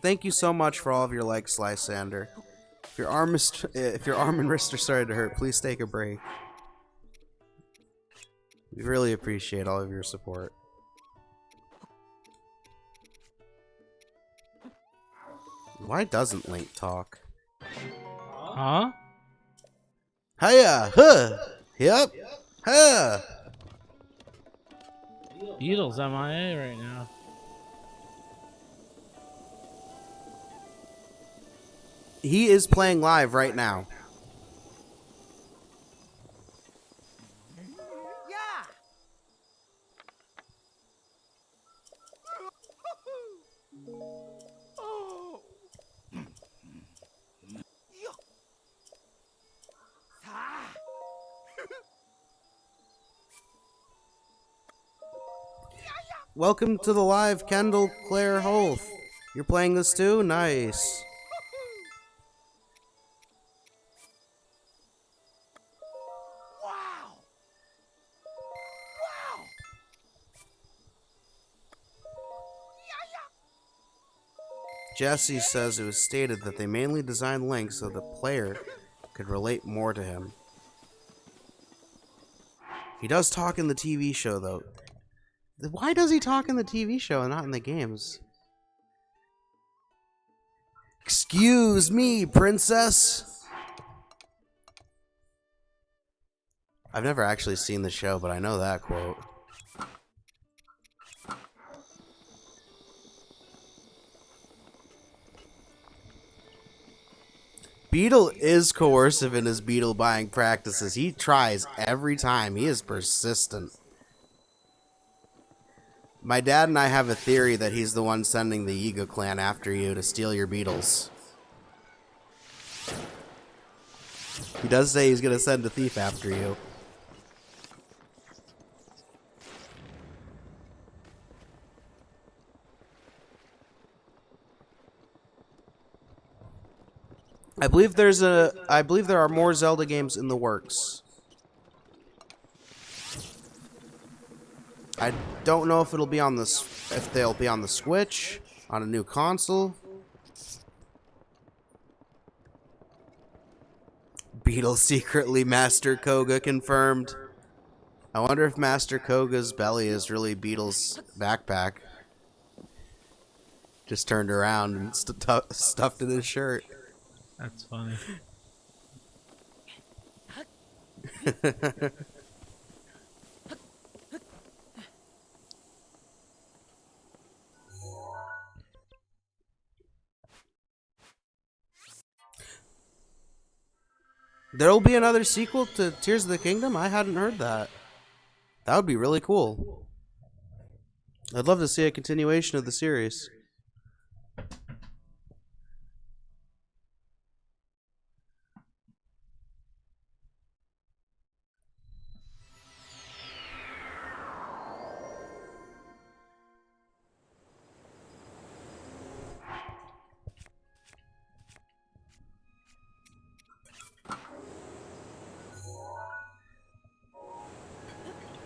Speaker 1: Thank you so much for all of your likes, Lysander. If your arm and wrist are starting to hurt, please take a break. We really appreciate all of your support. Why doesn't Link talk?
Speaker 2: Huh?
Speaker 1: Hyah! Huh! Yep! Huh!
Speaker 2: Beetle's MIA right now.
Speaker 1: He is playing live right now.
Speaker 3: Yeah. Oh. Yo. Ah.
Speaker 1: Welcome to the live, Kendall Claire Holth. You're playing this too? Nice.
Speaker 3: Wow. Wow.
Speaker 1: Jesse says it was stated that they mainly designed Link so the player could relate more to him. He does talk in the TV show, though. Why does he talk in the TV show and not in the games? Excuse me, princess! I've never actually seen the show, but I know that quote. Beetle is coercive in his beetle buying practices. He tries every time. He is persistent. My dad and I have a theory that he's the one sending the Ego clan after you to steal your beetles. He does say he's going to send a thief after you. I believe there are more Zelda games in the works. I don't know if they'll be on the Switch, on a new console. Beetle secretly Master Koga confirmed. I wonder if Master Koga's belly is really Beetle's backpack. Just turned around and stuffed in his shirt.
Speaker 2: That's funny.
Speaker 1: There'll be another sequel to Tears of the Kingdom? I hadn't heard that. That would be really cool. I'd love to see a continuation of the series.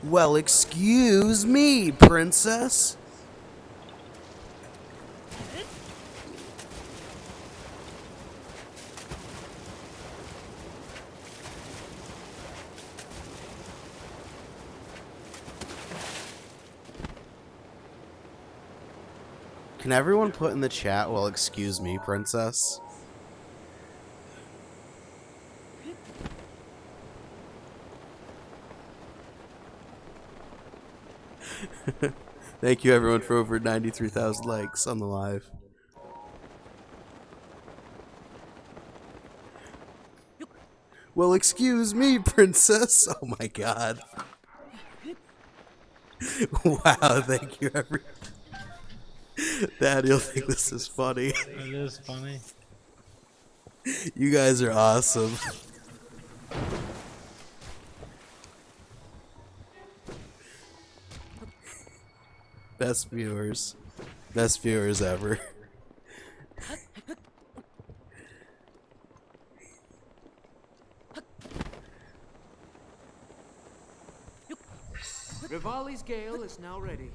Speaker 1: Well, excuse me, princess. Can everyone put in the chat, well, excuse me, princess? Thank you, everyone, for over 93,000 likes on the live. Well, excuse me, princess. Oh my god. Wow, thank you, everyone. Dad, you'll think this is funny.
Speaker 2: It is funny.
Speaker 1: You guys are awesome. Best viewers. Best viewers ever.
Speaker 5: Rivali's gale is now ready.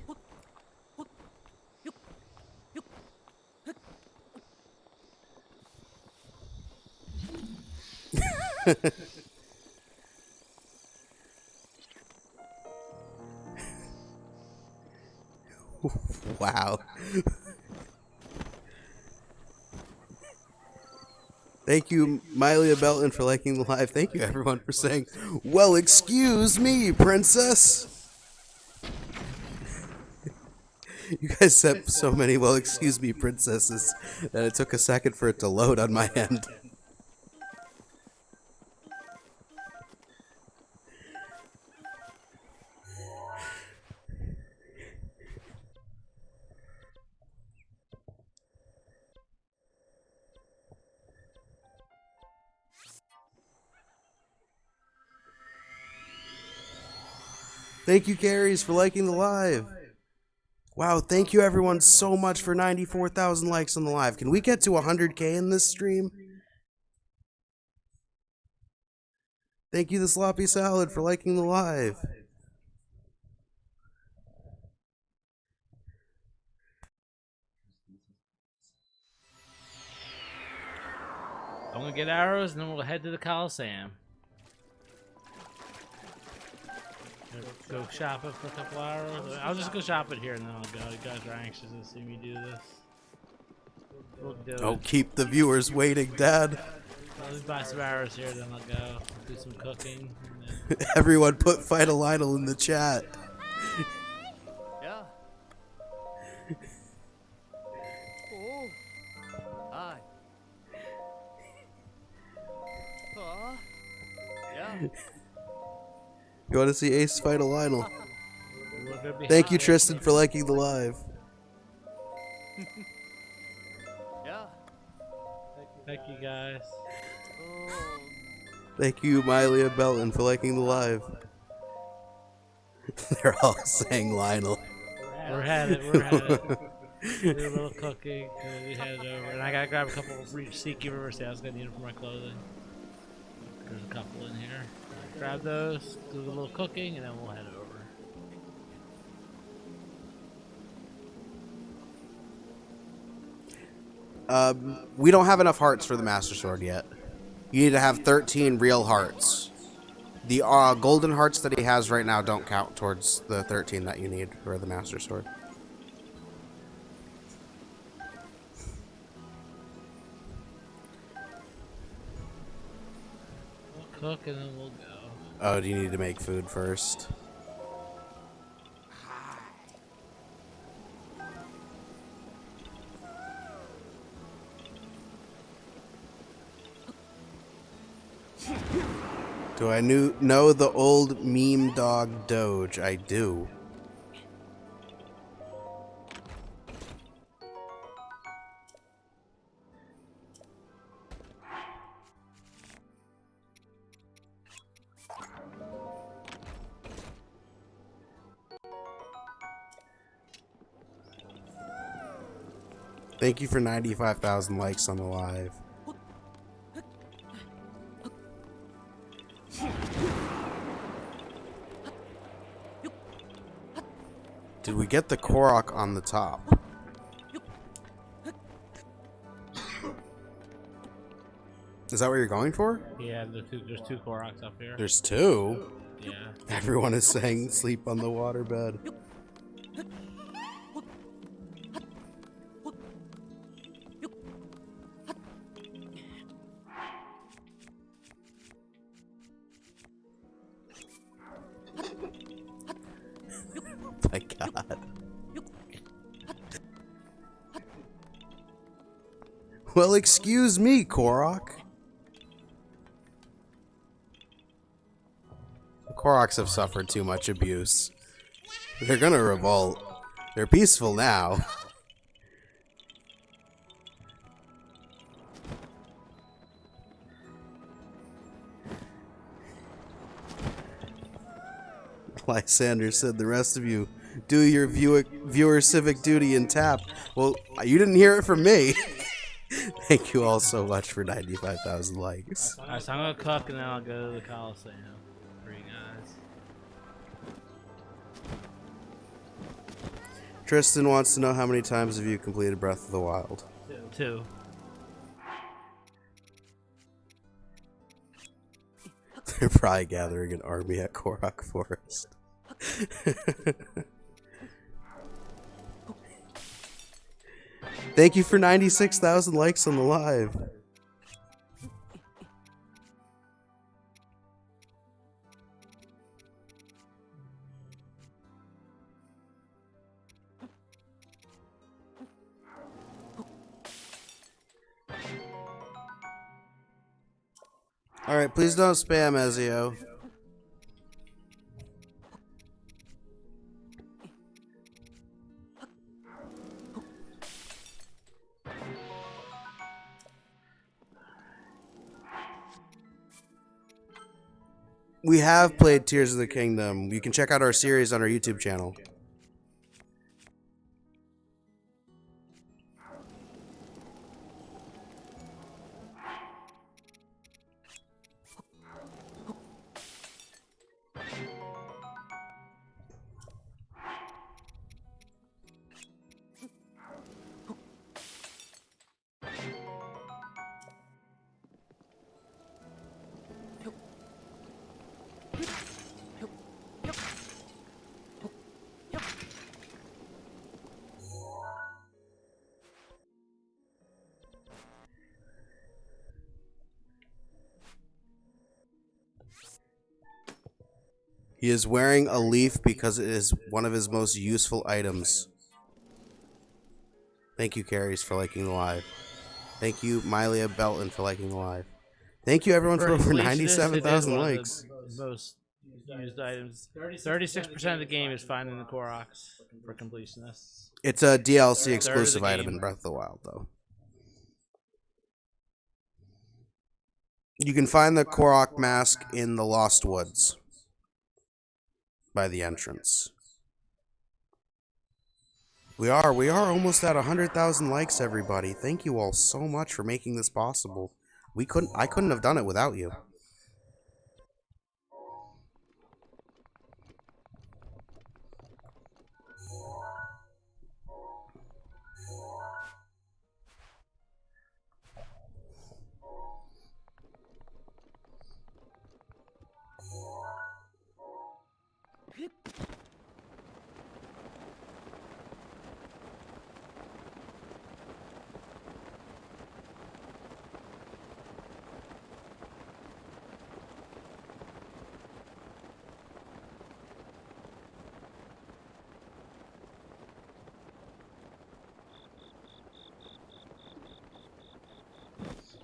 Speaker 1: Wow. Thank you, Mylia Belton, for liking the live. Thank you, everyone, for saying, well, excuse me, princess. You guys sent so many, well, excuse me, princesses, that it took a second for it to load on my end. Thank you, Carries, for liking the live. Wow, thank you, everyone, so much for 94,000 likes on the live. Can we get to 100K in this stream? Thank you, The Sloppy Salad, for liking the live.
Speaker 2: I'm gonna get arrows and then we'll head to the Coliseum. Go shopping for a couple arrows. I'll just go shopping here and then I'll go. You guys are anxious to see me do this. We'll do it.
Speaker 1: Oh, keep the viewers waiting, Dad.
Speaker 2: I'll just buy some arrows here, then I'll go do some cooking. And then...
Speaker 1: Everyone put Fight a Lionel in the chat.
Speaker 5: Yeah. Oh. Hi.
Speaker 1: You want to see Ace fight a Lionel?
Speaker 2: We're gonna be
Speaker 1: Thank you,
Speaker 2: high.
Speaker 1: Tristan, for liking the live.
Speaker 5: Yeah.
Speaker 2: Thank you guys.
Speaker 5: Oh.
Speaker 1: Thank you, Mylia Belton, for liking the live. They're all saying Lionel.
Speaker 2: We're at it. We're at it. Do a little cooking, and then we head over. And I gotta grab a couple of Seeky River Sales. I was gonna need them for my clothing. There's a couple in here. Grab those, do a little cooking, and then we'll head over.
Speaker 1: We don't have enough hearts for the Master Sword yet. You need to have 13 real hearts. The golden hearts that he has right now don't count towards the 13 that you need for the Master Sword.
Speaker 2: We'll cook, and then we'll go.
Speaker 1: Oh, do you need to make food first? Do I know the old meme dog Doge? I do. Thank you for 95,000 likes on the live. Did we get the Korok on the top? Is that what you're going for?
Speaker 2: Yeah, there's two Koroks up here.
Speaker 1: There's two.
Speaker 2: Yeah.
Speaker 1: Everyone is saying sleep on the waterbed. My God. Well, excuse me, Korok. The Koroks have suffered too much abuse. They're gonna revolt. They're peaceful now. Lysander said, the rest of you do your viewer civic duty and tap. Well, you didn't hear it from me. Thank you all so much for 95,000 likes.
Speaker 2: Alright, so I'm gonna cook and then I'll go to the Coliseum for you guys.
Speaker 1: Tristan wants to know how many times have you completed Breath of the Wild?
Speaker 2: Two.
Speaker 1: They're probably gathering an army at Korok Forest. Thank you for 96,000 likes on the live. Alright, please don't spam Ezio. We have played Tears of the Kingdom. You can check out our series on our YouTube channel. He is wearing a leaf because it is one of his most useful items. Thank you, Carries, for liking the live. Thank you, Mylia Belton, for liking the live. Thank you, everyone, for over
Speaker 2: completionist, it is
Speaker 1: 97,000
Speaker 2: one of
Speaker 1: likes.
Speaker 2: the most used items. 36% of the game is finding the Koroks for completionists.
Speaker 1: It's a DLC
Speaker 2: Third of
Speaker 1: exclusive
Speaker 2: the
Speaker 1: item
Speaker 2: game.
Speaker 1: in Breath of the Wild, though. You can find the Korok mask in the Lost Woods by the entrance. We are almost at 100,000 likes, everybody. Thank you all so much for making this possible. I couldn't have done it without you.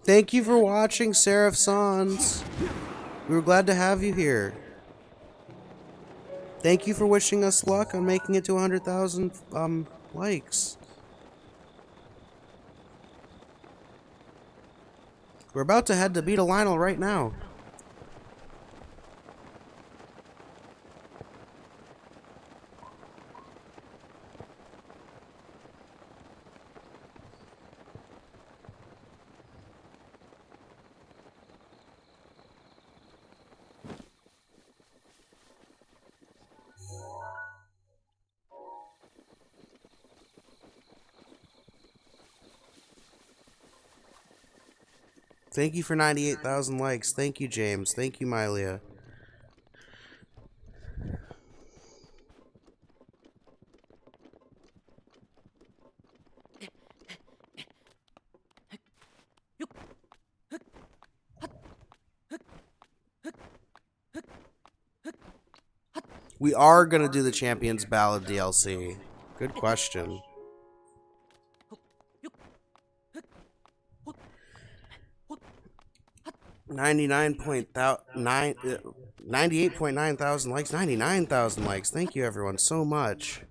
Speaker 1: Thank you for watching, Seraph Sans. We were glad to have you here. Thank you for wishing us luck on making it to 100,000 likes. We're about to head to Beta Lionel right now. Thank you for 98,000 likes. Thank you, James. Thank you, Mylia. We are going to do the Champions Ballad DLC. Good question. 98.9 thousand likes. 99,000 likes. Thank you, everyone, so much.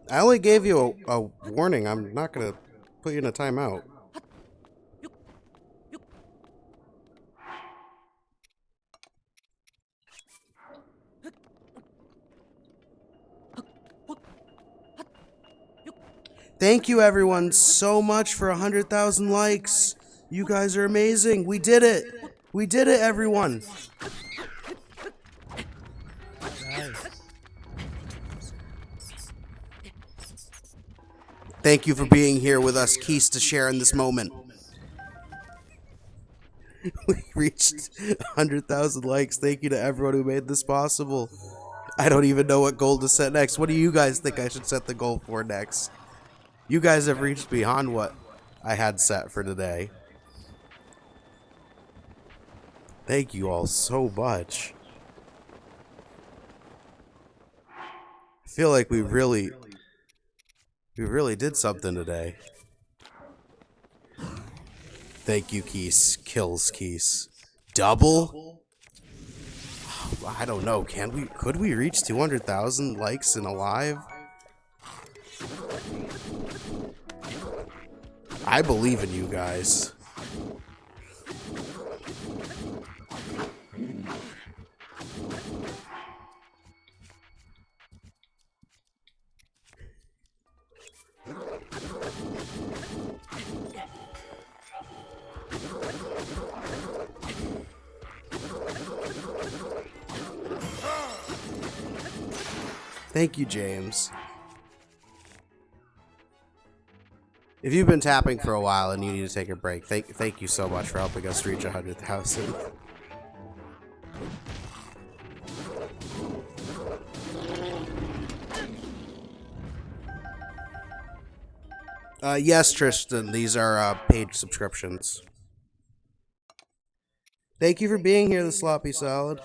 Speaker 1: I only gave you a warning. I'm not going to put you in a timeout. Thank you, everyone, so much for 100,000 likes. You guys are amazing. We did it. We did it, everyone. Thank you for being here with us, Keys, to share in this moment. We reached 100,000 likes. Thank you to everyone who made this possible. I don't even know what goal to set next. What do you guys think I should set the goal for next? You guys have reached beyond what I had set for today. Thank you all so much. I feel like we really did something today. Thank you, Keys. Kills, Keys. Double? I don't know. Could we reach 200,000 likes in a live? I believe in you guys. Thank you, James. If you've been tapping for a while and you need to take a break, thank you so much for helping us reach 100,000. Yes, Tristan. These are paid subscriptions. Thank you for being here, the sloppy salad.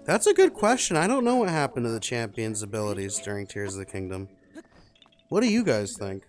Speaker 1: That's a good question. I don't know what happened to the champion's abilities during Tears of the Kingdom. What do you guys think?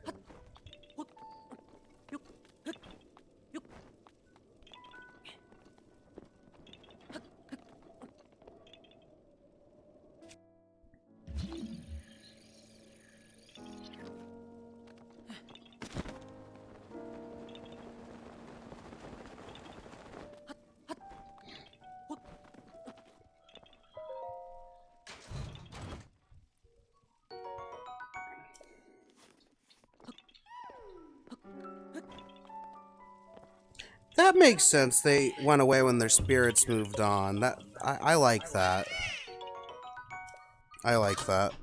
Speaker 1: That makes sense. They went away when their spirits moved on. I like that. I like that.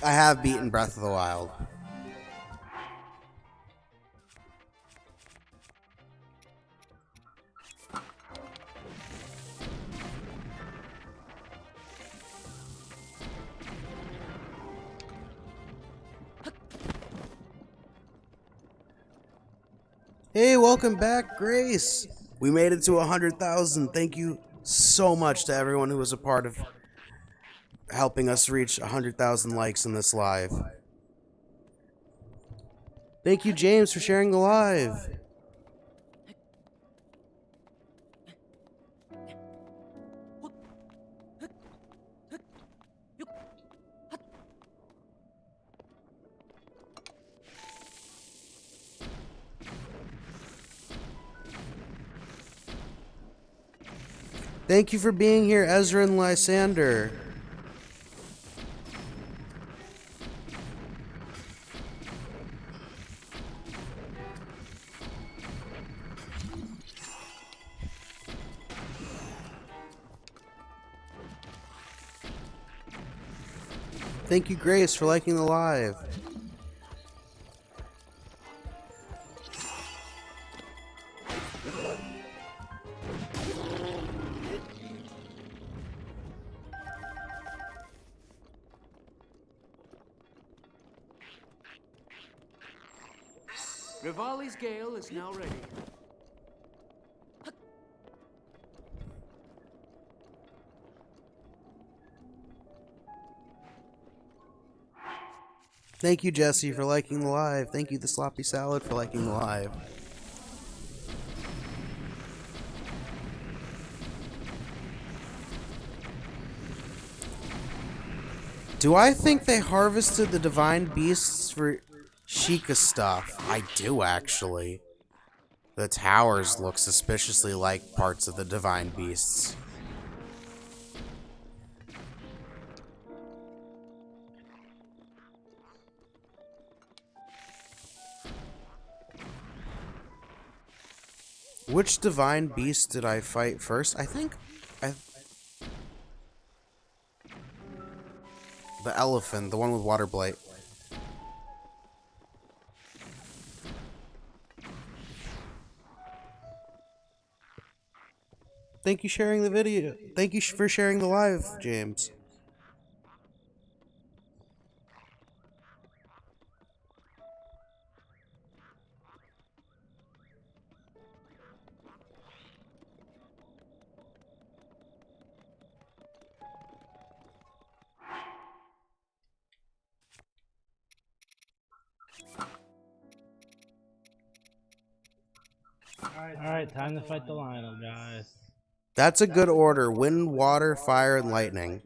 Speaker 1: I have beaten Breath of the Wild. Hey, welcome back, Grace. We made it to 100,000. Thank you so much to everyone who was a part of helping us reach 100,000 likes in this live. Thank you, James, for sharing the live. Thank you for being here, Ezra and Lysander. Thank you, Grace, for liking the live.
Speaker 6: Rivali's Gale is now ready.
Speaker 1: Thank you, Jesse, for liking the live. Thank you, the Sloppy Salad, for liking the live. Do I think they harvested the divine beasts for Sheikah stuff? I do, actually. The towers look suspiciously like parts of the divine beasts. Which divine beast did I fight first? I think the elephant, the one with water blight. Thank you for sharing the video. Thank you for sharing the live, James.
Speaker 2: Alright, time to fight the Lionel, guys.
Speaker 1: That's a good order. Wind, water, fire, and lightning.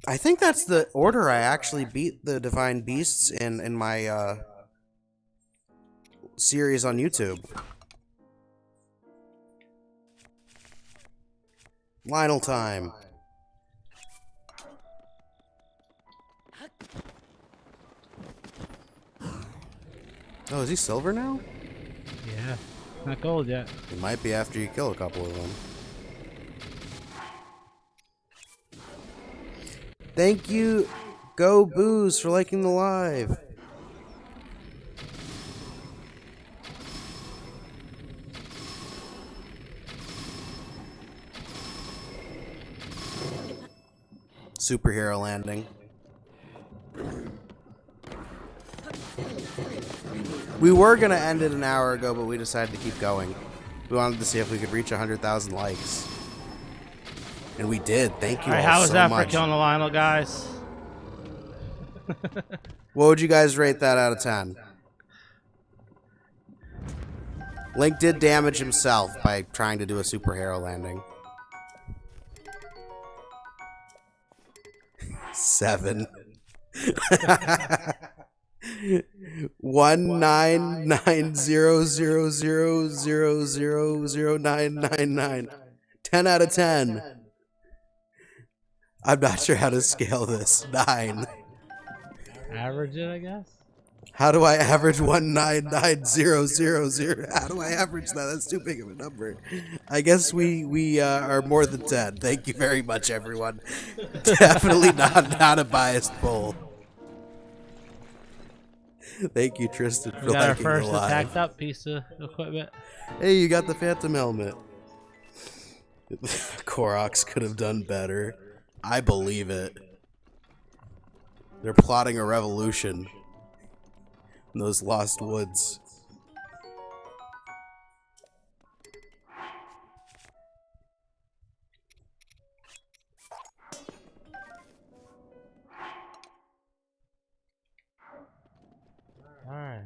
Speaker 1: I think that's the order I actually beat the Divine Beasts in my series on YouTube. Lionel time. Oh, is he silver now?
Speaker 2: Yeah. Not gold yet.
Speaker 1: It might be after you kill a couple of them. Thank you, Go Booze, for liking the live. Superhero landing. We were going to end it an hour ago, but we decided to keep going. We wanted to see if we could reach 100,000 likes. And we did. Thank you all
Speaker 2: How was
Speaker 1: so
Speaker 2: that
Speaker 1: much.
Speaker 2: for killing the Lionel, guys?
Speaker 1: What would you guys rate that out of 10? Link did damage himself by trying to do a superhero landing. 7. 1990000000999. 10 out of 10. I'm not sure how to scale this. 9.
Speaker 2: Average it, I guess.
Speaker 1: How do I average 199,000? How do I average that? That's too big of a number. I guess we are more than 10. Thank you very much, everyone. Definitely not a biased poll. Thank you, Tristan, for
Speaker 2: We got our
Speaker 1: liking the
Speaker 2: first
Speaker 1: live.
Speaker 2: attacked up piece of equipment.
Speaker 1: Hey, you got the Phantom helmet. Koroks could have done better. I believe it. They're plotting a revolution in those lost woods.
Speaker 2: Alright.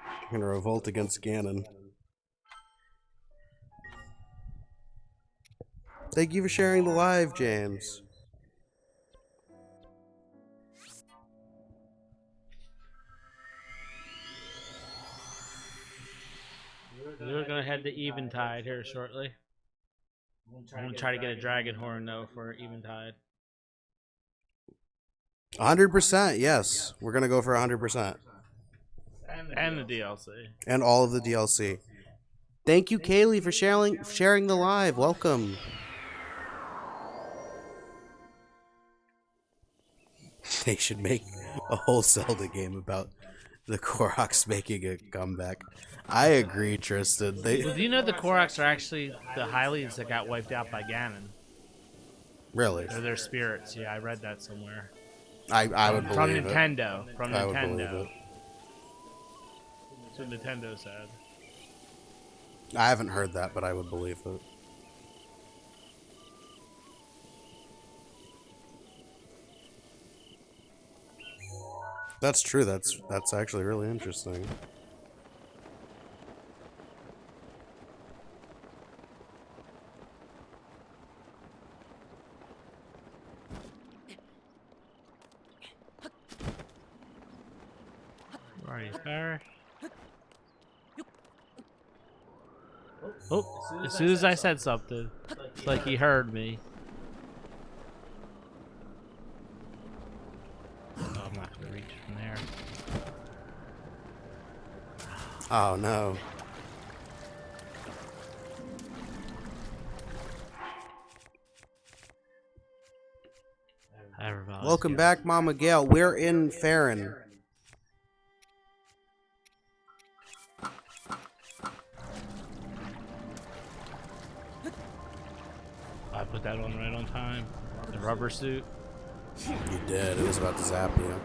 Speaker 1: I'm gonna revolt against Ganon. Thank you for sharing the live, James.
Speaker 2: We're gonna head to Eventide here shortly. I'm gonna try to get a dragon horn though for Eventide.
Speaker 1: 100%, yes. We're gonna go for 100%.
Speaker 2: And the DLC.
Speaker 1: And all of the DLC. Thank you, Kaylee, for sharing the live. Welcome. They should make a whole Zelda game about the Koroks making a comeback. I agree, Tristan.
Speaker 2: Well, do you know the Koroks are actually the Hylians that got wiped out by Ganon?
Speaker 1: Really?
Speaker 2: They're their spirits. Yeah, I read that somewhere.
Speaker 1: I would
Speaker 2: From
Speaker 1: believe it.
Speaker 2: Nintendo. From
Speaker 1: I would believe
Speaker 2: Nintendo.
Speaker 1: it.
Speaker 2: That's what Nintendo said.
Speaker 1: I haven't heard that, but I would believe it. That's true. That's actually really interesting.
Speaker 2: Where are you, Farrah? Oh, as soon as I said something, it's like he heard me. Oh, I'm not gonna reach from there.
Speaker 1: Oh no. Welcome back, Mama Gail. We're in Farron.
Speaker 2: I put that on right on time. The rubber suit.
Speaker 1: You did. It was about to zap you.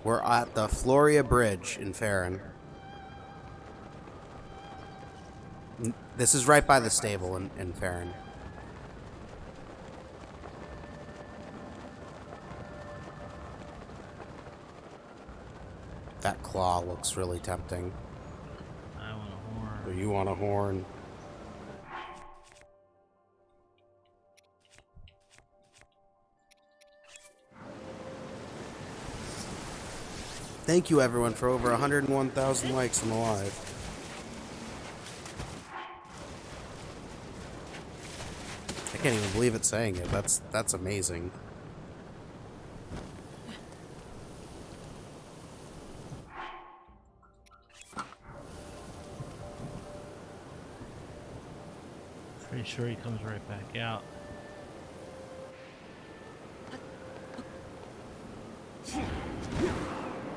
Speaker 1: We're at the Floria Bridge in Farron. This is right by the stable in Farron. That claw looks really tempting.
Speaker 2: I want a horn.
Speaker 1: Or you want a horn? Thank you, everyone, for over 101,000 likes on the live. I can't even believe it's saying it. That's amazing.
Speaker 2: Pretty sure he comes right back out.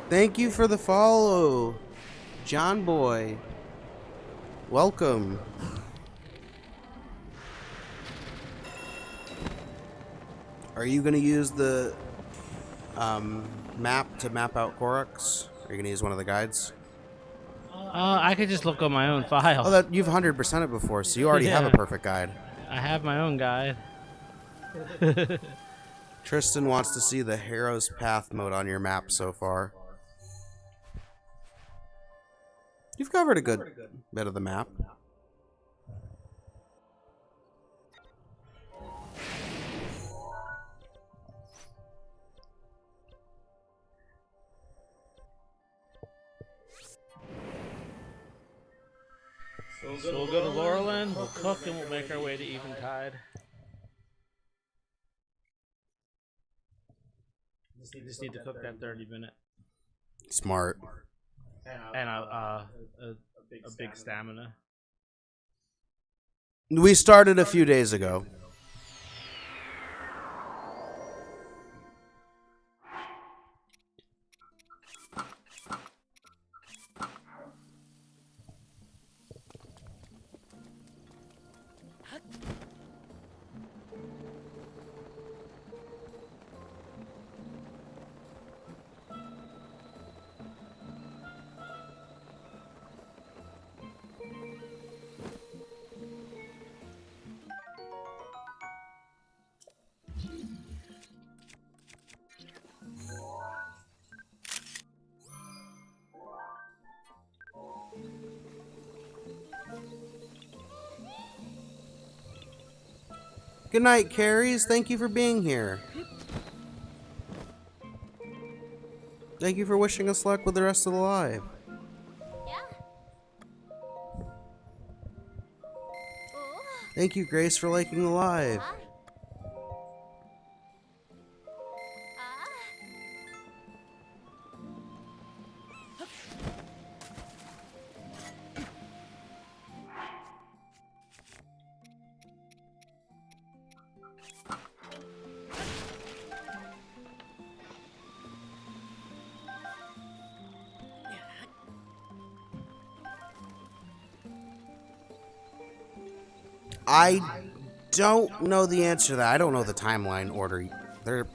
Speaker 1: Thank you for the follow, John Boy. Welcome. Are you going to use the map to map out Korux? Are you going to use one of the guides?
Speaker 2: I could just look on my own file.
Speaker 1: Oh, that you've 100% it before, so you already have a
Speaker 2: Yeah.
Speaker 1: perfect guide.
Speaker 2: I have my own guide.
Speaker 1: Tristan wants to see the Hero's Path mode on your map so far. You've covered a good bit of the map.
Speaker 2: So we'll go to Laurelin, we'll cook, and we'll make our way to Eventide. Just need to cook that 30-minute.
Speaker 1: Smart.
Speaker 2: And a big stamina.
Speaker 1: We started a few days ago. Good night, Carries. Thank you for being here. Thank you for wishing us luck with the rest of the live. Thank you, Grace, for liking the live. I don't know the answer to that. I don't know the timeline order. There's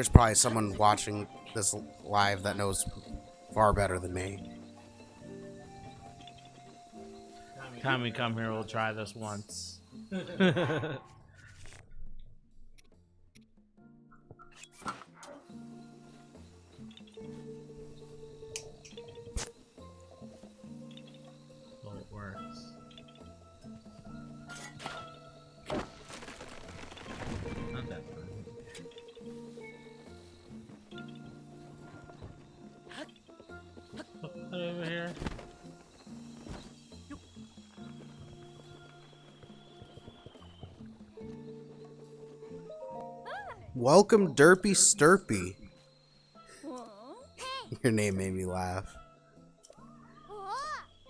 Speaker 1: probably someone watching this live that knows far better than me.
Speaker 2: Time we come here, we'll try this once. So it works. Not that fun. Over here.
Speaker 1: Welcome, Derpy Sturpy. Your name made me laugh.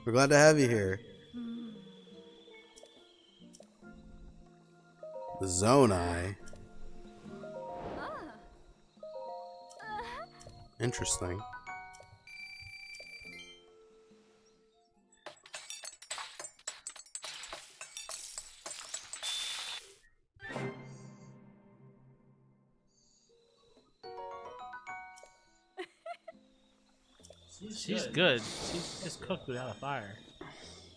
Speaker 1: We're glad to have you here. Zonai. Interesting.
Speaker 2: She's good. She's just cooked without a fire.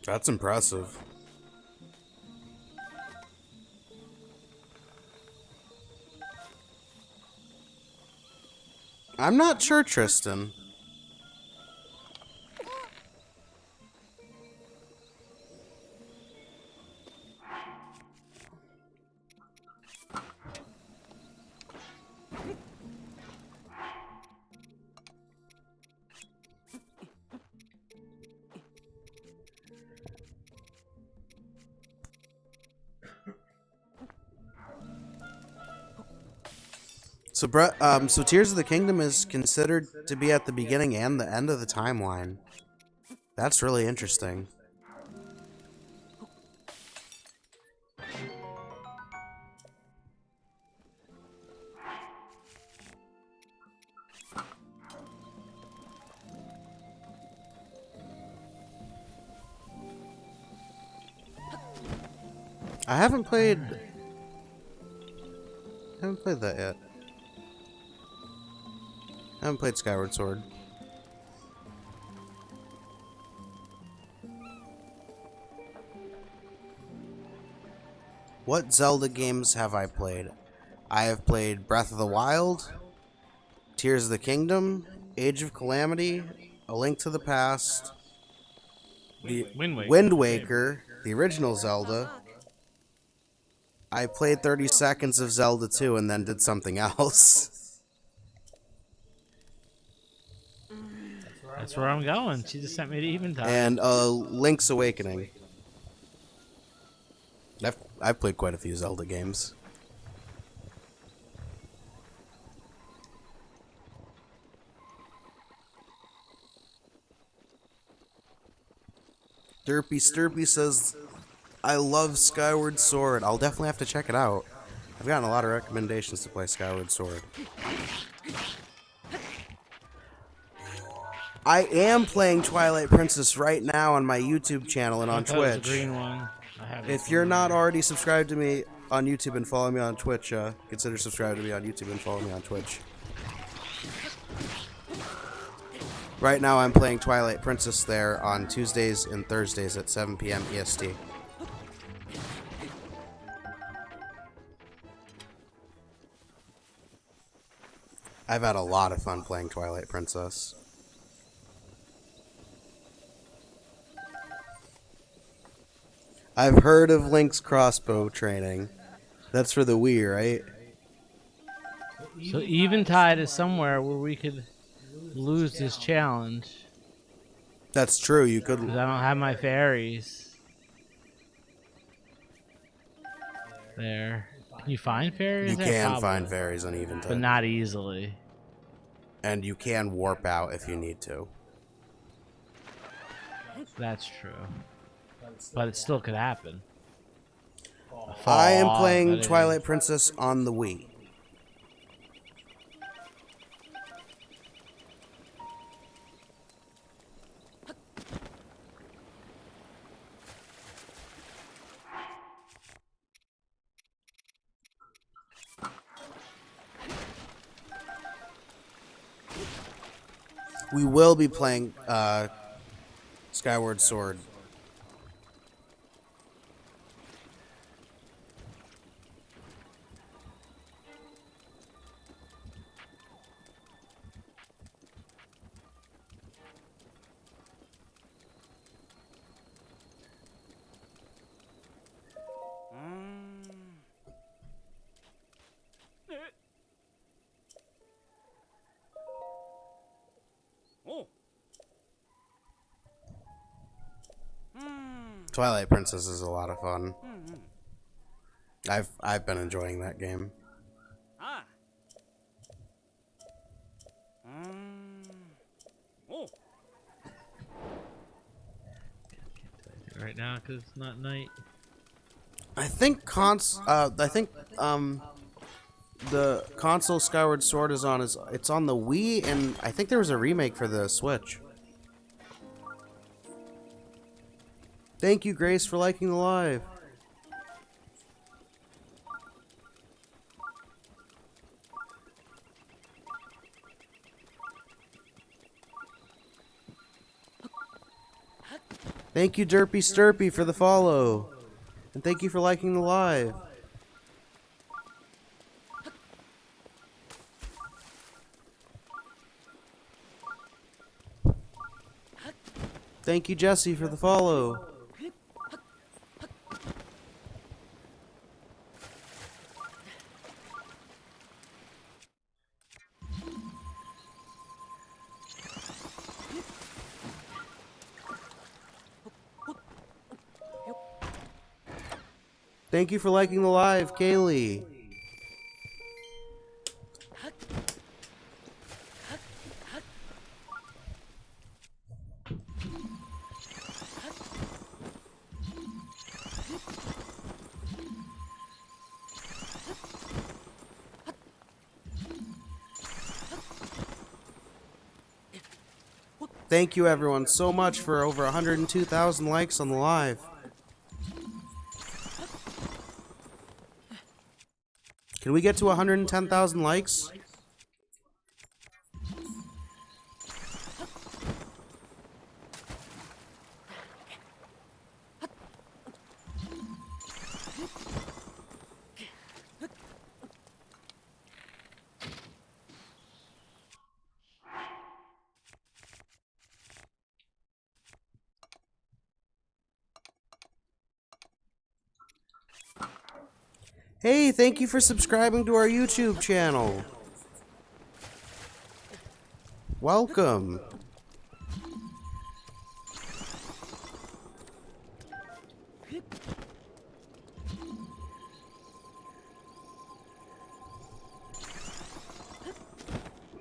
Speaker 1: That's impressive. I'm not sure, Tristan. So Tears of the Kingdom is considered to be at the beginning and the end of the timeline. That's really interesting. I haven't played that yet. I haven't played Skyward Sword. What Zelda games have I played? I have played Breath of the Wild, Tears of the Kingdom, Age of Calamity, A Link to the Past, the Wind Waker, the original Zelda. I played 30 seconds of Zelda 2 and then did something else.
Speaker 2: That's where I'm going. She just sent me to Eventide.
Speaker 1: And Link's Awakening. I've played quite a few Zelda games. Derpy Sturpy says, I love Skyward Sword. I'll definitely have to check it out. I've gotten a lot of recommendations to play Skyward Sword. I am playing Twilight Princess right now on my YouTube channel and on Twitch.
Speaker 2: Green one.
Speaker 1: If you're not already subscribed to me on YouTube and follow me on Twitch, consider subscribing to me on YouTube and follow me on Twitch. Right now I'm playing Twilight Princess there on Tuesdays and Thursdays at 7 p.m. EST. I've had a lot of fun playing Twilight Princess. I've heard of Link's crossbow training. That's for the Wii, right?
Speaker 2: So Eventide is somewhere where we could lose this challenge.
Speaker 1: That's true. You could.
Speaker 2: Because I don't have my fairies. There. Can you find fairies?
Speaker 1: You
Speaker 2: there?
Speaker 1: can
Speaker 2: Probably.
Speaker 1: find fairies on Eventide.
Speaker 2: But not easily.
Speaker 1: And you can warp out if you need to.
Speaker 2: That's true. But it still could happen.
Speaker 1: I am playing Twilight Princess on the Wii. We will be playing Skyward Sword.
Speaker 5: Oh.
Speaker 1: Twilight Princess is a lot of fun. I've been enjoying that game.
Speaker 5: Ah. Oh.
Speaker 2: Right now, because it's not night.
Speaker 1: I think the console Skyward Sword is on it's on the Wii, and I think there was a remake for the Switch. Thank you, Grace, for liking the live. Thank you, Derpy Sturpy, for the follow. And thank you for liking the live. Thank you, Jesse, for the follow. Thank you for liking the live, Kaylee. Thank you everyone so much for over 102,000 likes on the live. Can we get to 110,000 likes? Hey, thank you for subscribing to our YouTube channel. Welcome.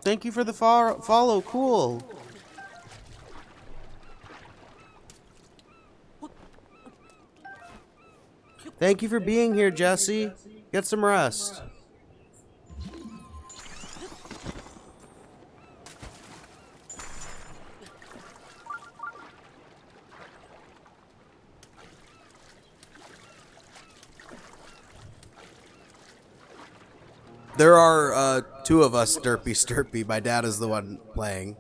Speaker 1: Thank you for the follow. Cool. Thank you for being here, Jesse. Get some rest. There are two of us, Sturpy. My dad is the one playing.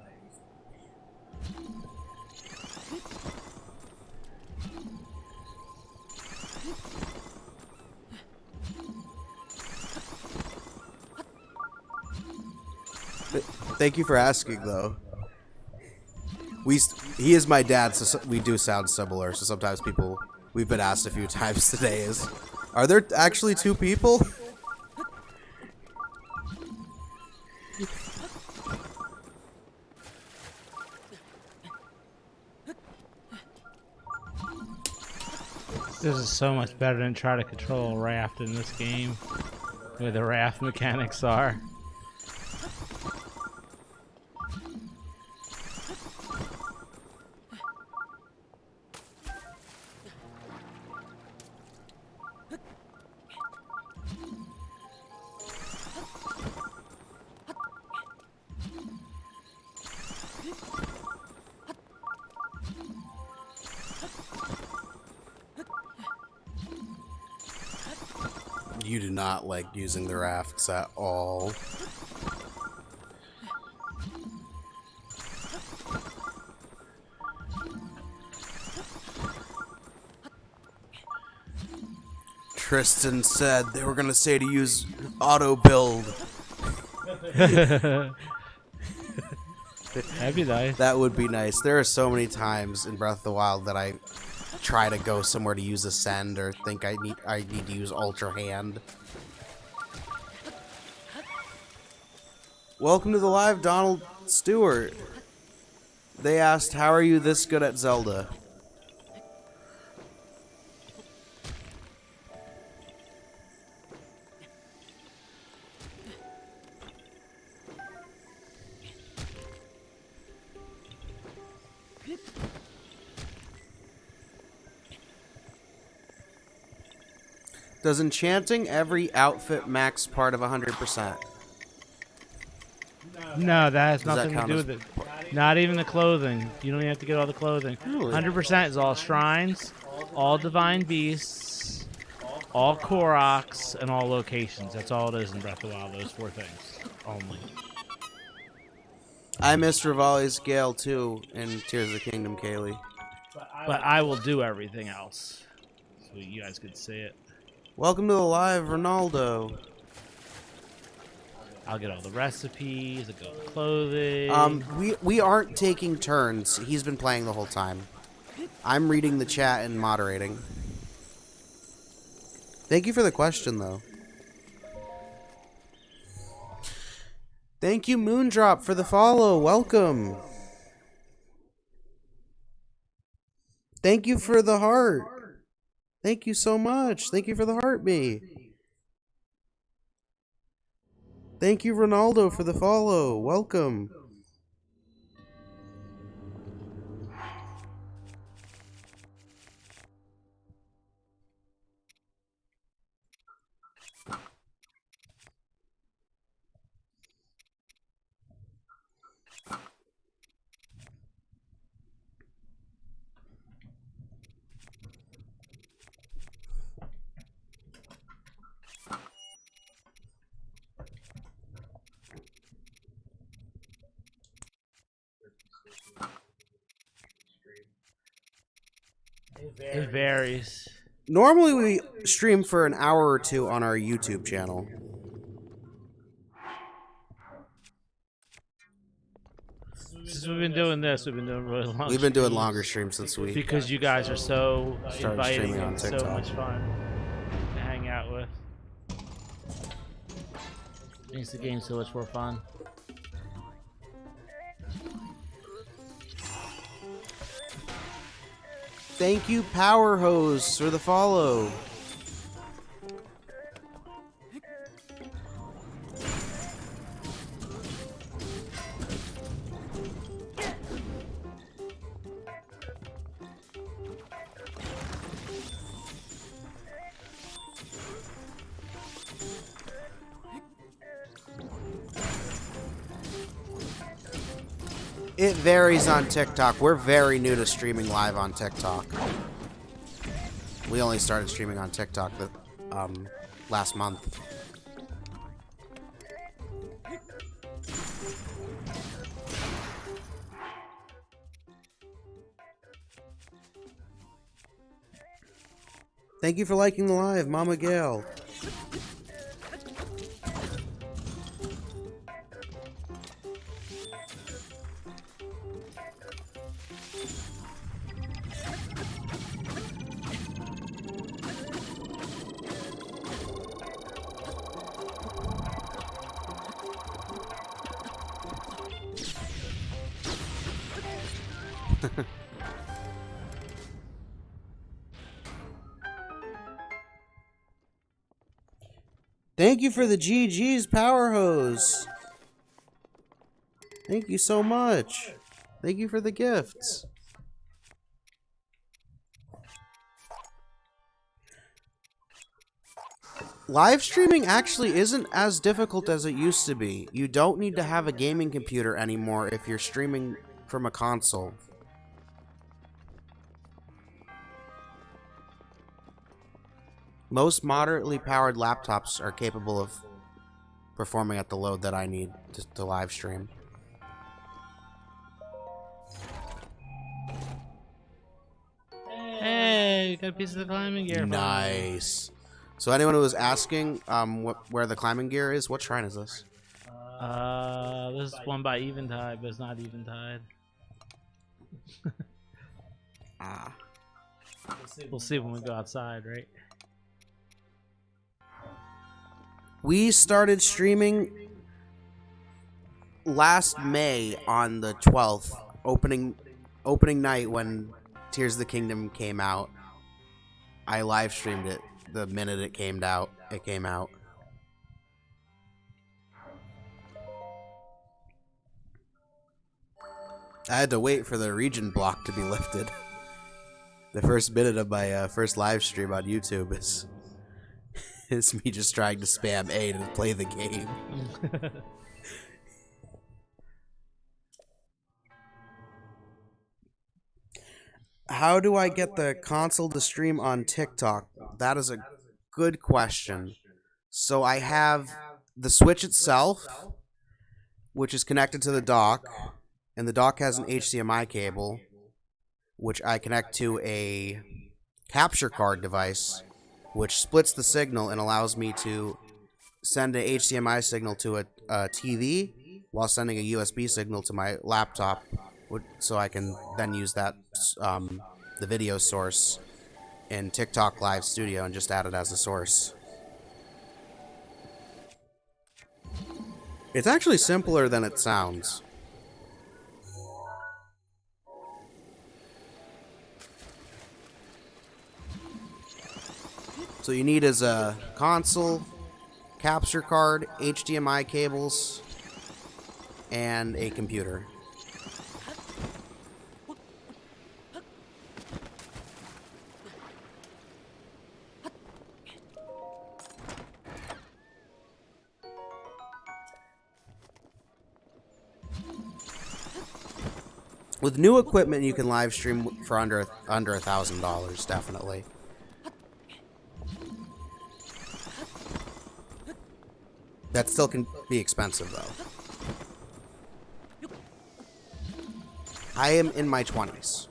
Speaker 1: Thank you for asking, though. He is my dad, so we do sound similar. So sometimes we've been asked a few times today are there actually two people?
Speaker 2: This is so much better than trying to control a raft in this game, the way the raft mechanics are.
Speaker 1: You do not like using the rafts at all. Tristan said they were gonna say to use auto build.
Speaker 2: That'd be nice.
Speaker 1: That would be nice. There are so many times in Breath of the Wild that I try to go somewhere to use Ascend or think I need to use Ultra Hand. Welcome to the live, Donald Stewart. They asked, how are you this good at Zelda? Does enchanting every outfit max part of 100%?
Speaker 2: No, that has
Speaker 1: Does that
Speaker 2: nothing to
Speaker 1: count
Speaker 2: do
Speaker 1: as
Speaker 2: with it. Not even the clothing. You don't even have to get all the clothing.
Speaker 1: Really?
Speaker 2: 100% is all shrines, all divine beasts, all Koroks, and all locations. That's all it is in Breath of the Wild. Those four things only.
Speaker 1: I missed Rivali's Gale too in Tears of the Kingdom, Kaylee.
Speaker 2: But I will do everything else, so you guys could see it.
Speaker 1: Welcome to the live, Ronaldo.
Speaker 2: I'll get all the recipes. I'll get all the clothing.
Speaker 1: We aren't taking turns. He's been playing the whole time. I'm reading the chat and moderating. Thank you for the question, though. Thank you, Moondrop, for the follow. Welcome. Thank you for the heart. Thank you so much. Thank you for the heart me. Thank you, Ronaldo, for the follow. Welcome.
Speaker 2: It varies.
Speaker 1: Normally we stream for an hour or two on our YouTube channel.
Speaker 2: Since we've been doing this, we've been doing really long.
Speaker 1: We've been doing
Speaker 2: streams
Speaker 1: longer streams since we
Speaker 2: because you guys are so
Speaker 1: started
Speaker 2: inviting
Speaker 1: streaming on
Speaker 2: and so
Speaker 1: TikTok.
Speaker 2: much fun to hang out with. Makes the game so much more fun.
Speaker 1: Thank you, Power Hose, for the follow. It varies on TikTok. We're very new to streaming live on TikTok. We only started streaming on TikTok last month. Thank you for liking the live, Mama Gail. Thank you for the GG's, Power Hose. Thank you so much. Thank you for the gifts. Live streaming actually isn't as difficult as it used to be. You don't need to have a gaming computer anymore if you're streaming from a console. Most moderately powered laptops are capable of performing at the load that I need to live stream.
Speaker 2: Hey, got a piece of the climbing gear.
Speaker 1: Nice. So anyone who was asking where the climbing gear is, what shrine is this?
Speaker 2: This is one by Eventide, but it's not Eventide.
Speaker 1: Ah.
Speaker 2: We'll see when we go outside, right?
Speaker 1: We started streaming last May on the 12th, opening night when Tears of the Kingdom came out. I live streamed it the minute it came out. I had to wait for the region block to be lifted. The first minute of my first live stream on YouTube is me just trying to spam A to play the game. How do I get the console to stream on TikTok? That is a good question. So I have the Switch itself, which is connected to the dock, and the dock has an HDMI cable, which I connect to a capture card device, which splits the signal and allows me to send an HDMI signal to a TV while sending a USB signal to my laptop, so I can then use that the video source in TikTok Live Studio and just add it as a source. It's actually simpler than it sounds. So you need is a console, capture card, HDMI cables, and a computer. With new equipment, you can live stream for under $1,000, definitely. That still can be expensive, though. I am in my 20s.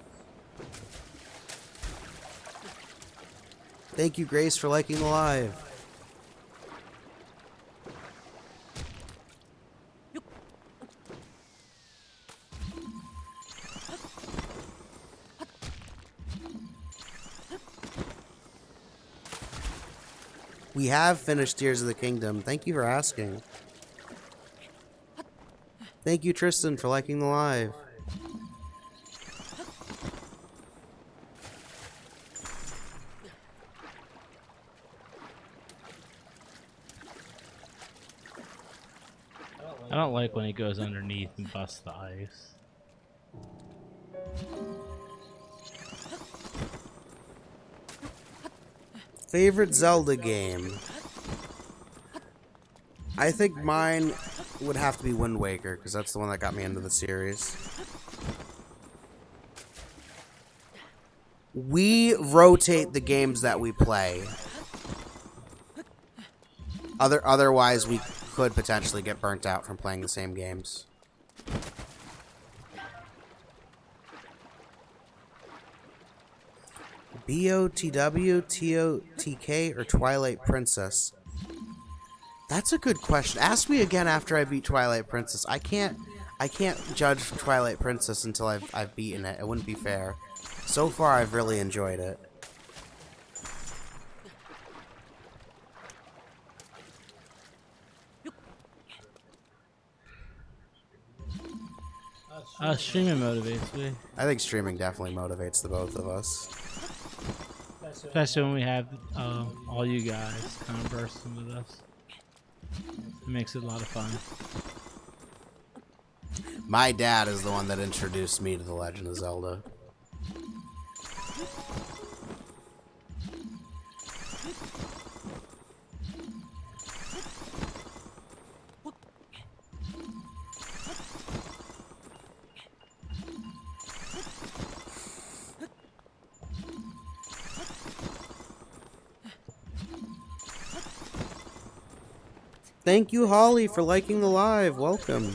Speaker 1: Thank you, Grace, for liking the live. We have finished Tears of the Kingdom. Thank you for asking. Thank you, Tristan, for liking the live.
Speaker 2: I don't like when he goes underneath and busts the ice.
Speaker 1: Favorite Zelda game? I think mine would have to be Wind Waker, because that's the one that got me into the series. We rotate the games that we play. Otherwise, we could potentially get burnt out from playing the same games. BOTW, TOTK, or Twilight Princess? That's a good question. Ask me again after I beat Twilight Princess. I can't judge Twilight Princess until I've beaten it. It wouldn't be fair. So far, I've really enjoyed it.
Speaker 2: Streaming motivates me.
Speaker 1: I think streaming definitely motivates the both of us.
Speaker 2: Especially when we have all you guys conversing with us. It makes it a lot of fun.
Speaker 1: My dad is the one that introduced me to The Legend of Zelda. Thank you, Holly, for liking the live. Welcome.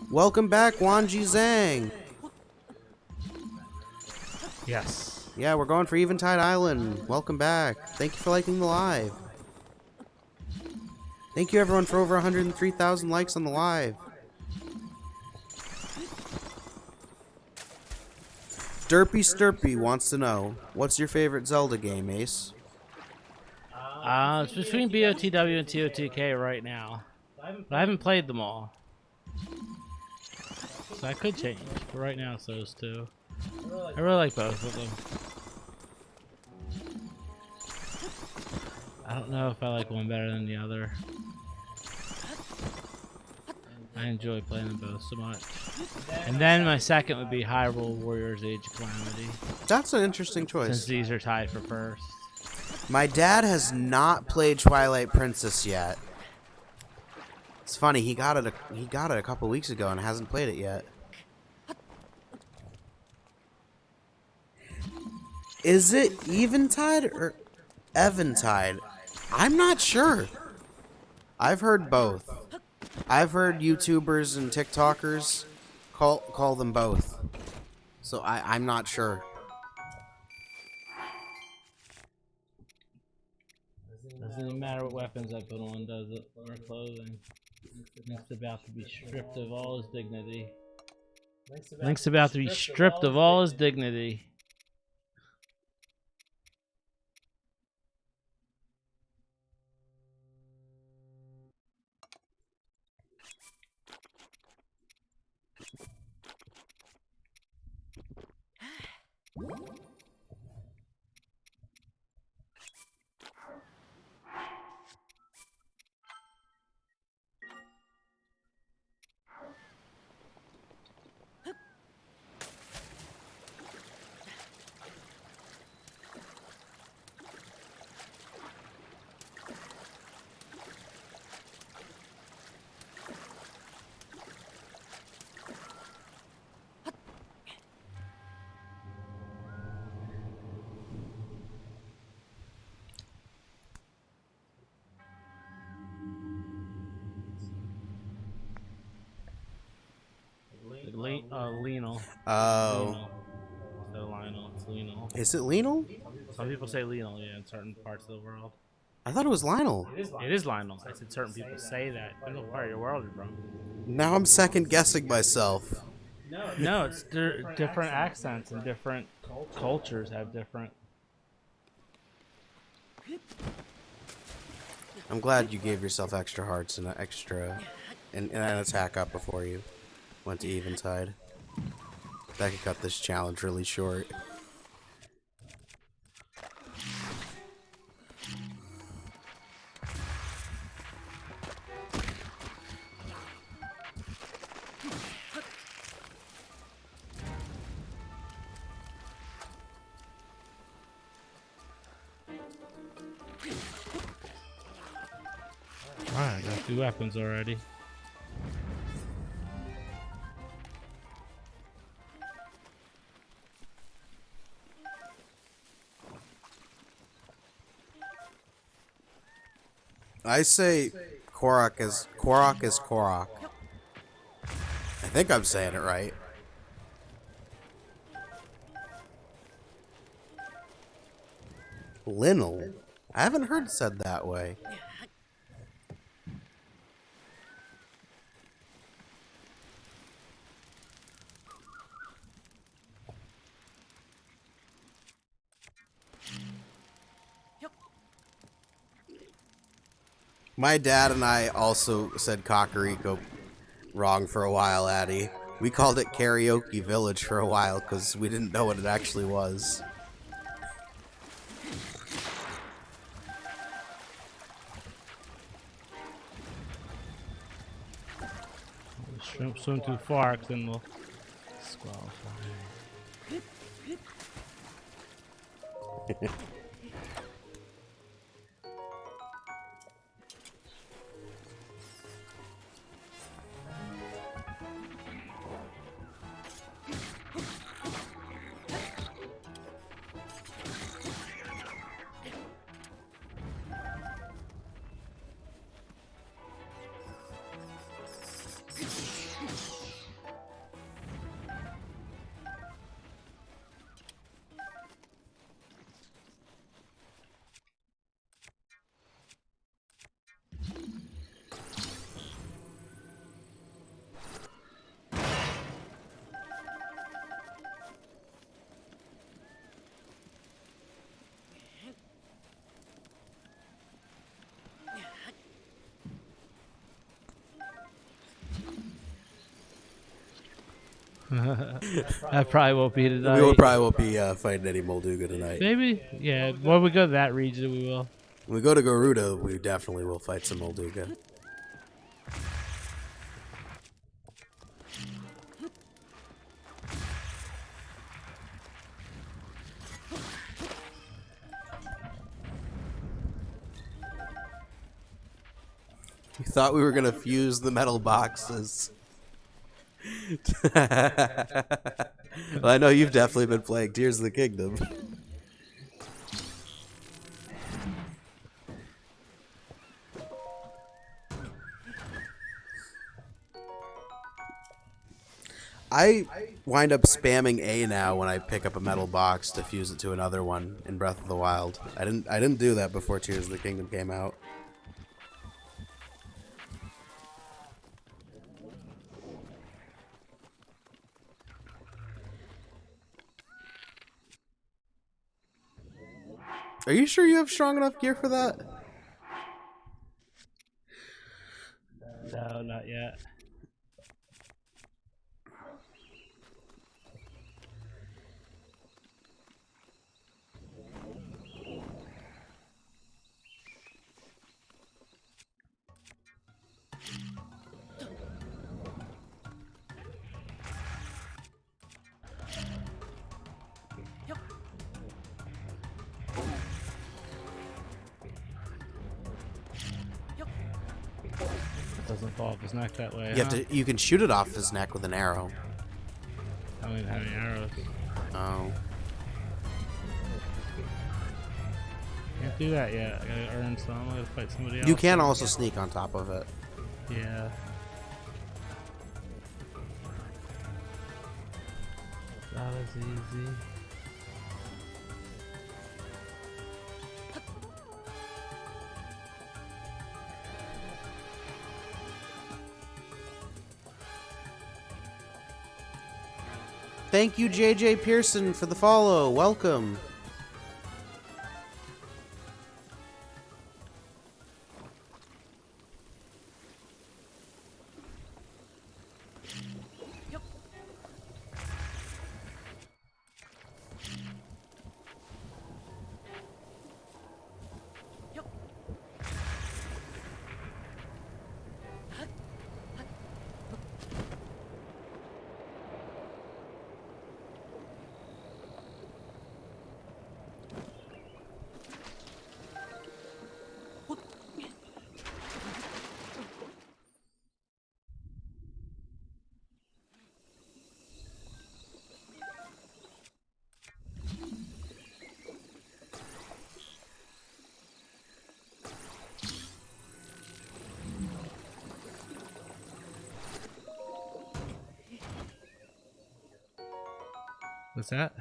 Speaker 1: Welcome back, Wanji Zhang.
Speaker 2: Yes.
Speaker 1: Yeah, we're going for Eventide Island. Welcome back. Thank you for liking the live. Thank you, everyone, for over 103,000 likes on the live. Derpy Sturpy wants to know, what's your favorite Zelda game, Ace?
Speaker 2: It's between BOTW and TOTK right now. But I haven't played them all. So I could change, but right now it's those two. I really like both of them. I don't know if I like one better than the other. I enjoy playing them both so much. And then my second would be Hyrule Warriors Age of Calamity.
Speaker 1: That's an interesting choice.
Speaker 2: Since these are tied for first.
Speaker 1: My dad has not played Twilight Princess yet. It's funny, he got it a couple weeks ago and hasn't played it yet. Is it Eventide or Eventide? I'm not sure. I've heard both. I've heard YouTubers and TikTokers call them both. So I'm not sure.
Speaker 2: Doesn't even matter what weapons I put on, does it? Or clothing. Link's about to be stripped of all his dignity. Link's about to be stripped of all his dignity. Lionel.
Speaker 1: Oh.
Speaker 2: Instead of Lionel, it's Lionel.
Speaker 1: Is it Lionel?
Speaker 2: Some people say Lionel, yeah, in certain parts of the world.
Speaker 1: I thought it was Lionel.
Speaker 2: It is Lionel. I said certain people say that. Depends what part of your world you're from.
Speaker 1: Now I'm second guessing myself.
Speaker 2: No, it's different accents and different cultures have different.
Speaker 1: I'm glad you gave yourself extra hearts and an extra and an attack up before you went to eventide. That could cut this challenge really short.
Speaker 2: Alright, got 2 weapons already.
Speaker 1: I say Korok is Korok. I think I'm saying it right. Linnell? I haven't heard it said that way. My dad and I also said Kakariko wrong for a while, Addie. We called it Karaoke Village for a while because we didn't know what it actually was.
Speaker 2: Shrimp swim too far, 'cause then we'll disqualify. That probably won't be tonight.
Speaker 1: We probably won't be fighting any Molduga tonight.
Speaker 2: Maybe? Yeah, when we go to that region, we will.
Speaker 1: When we go to Garuda, we definitely will fight some Molduga. We thought we were going to fuse the metal boxes. Well, I know you've definitely been playing Tears of the Kingdom. I wind up spamming A now when I pick up a metal box to fuse it to another one in Breath of the Wild. I didn't do that before Tears of the Kingdom came out. Are you sure you have strong enough gear for that?
Speaker 2: No, not yet. Doesn't fall off his neck that way.
Speaker 1: You have to. You can shoot it off his neck with an arrow.
Speaker 2: I don't even have any arrows.
Speaker 1: Oh.
Speaker 2: Can't do that yet. I gotta earn some. I gotta fight somebody else.
Speaker 1: You can also sneak on top of it.
Speaker 2: Yeah. That was easy.
Speaker 1: Thank you, JJ Pearson, for the follow. Welcome.
Speaker 2: What's that?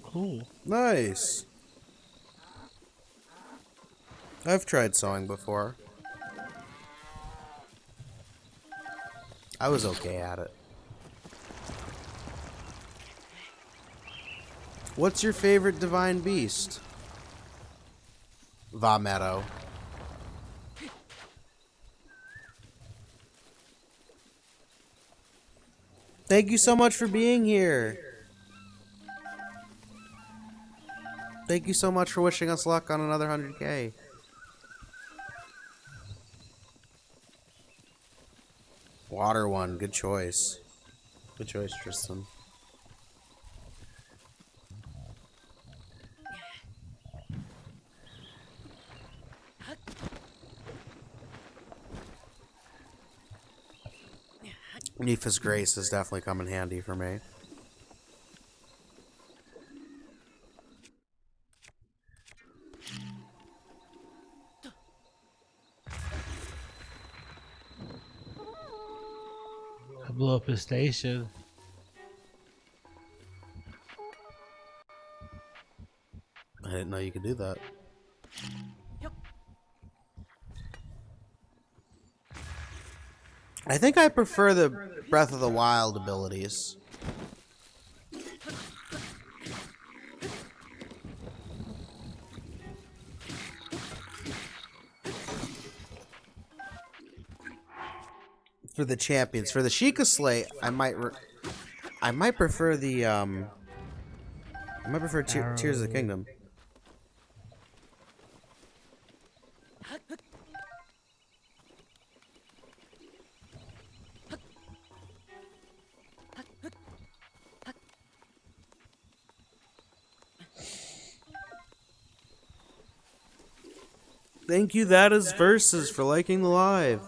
Speaker 2: Cool.
Speaker 1: Nice. I've tried sewing before. I was okay at it. What's your favorite divine beast? Vametto. Thank you so much for being here. Thank you so much for wishing us luck on another 100K. Water one, good choice. Good choice, Tristan. Nipha's Grace has definitely come in handy for me.
Speaker 2: I blew up his station.
Speaker 1: I didn't know you could do that. I think I prefer the Breath of the Wild abilities. For the champions, for the Sheikah Slate, I might prefer the Tears of the Kingdom. Thank you, that is Versus, for liking the live.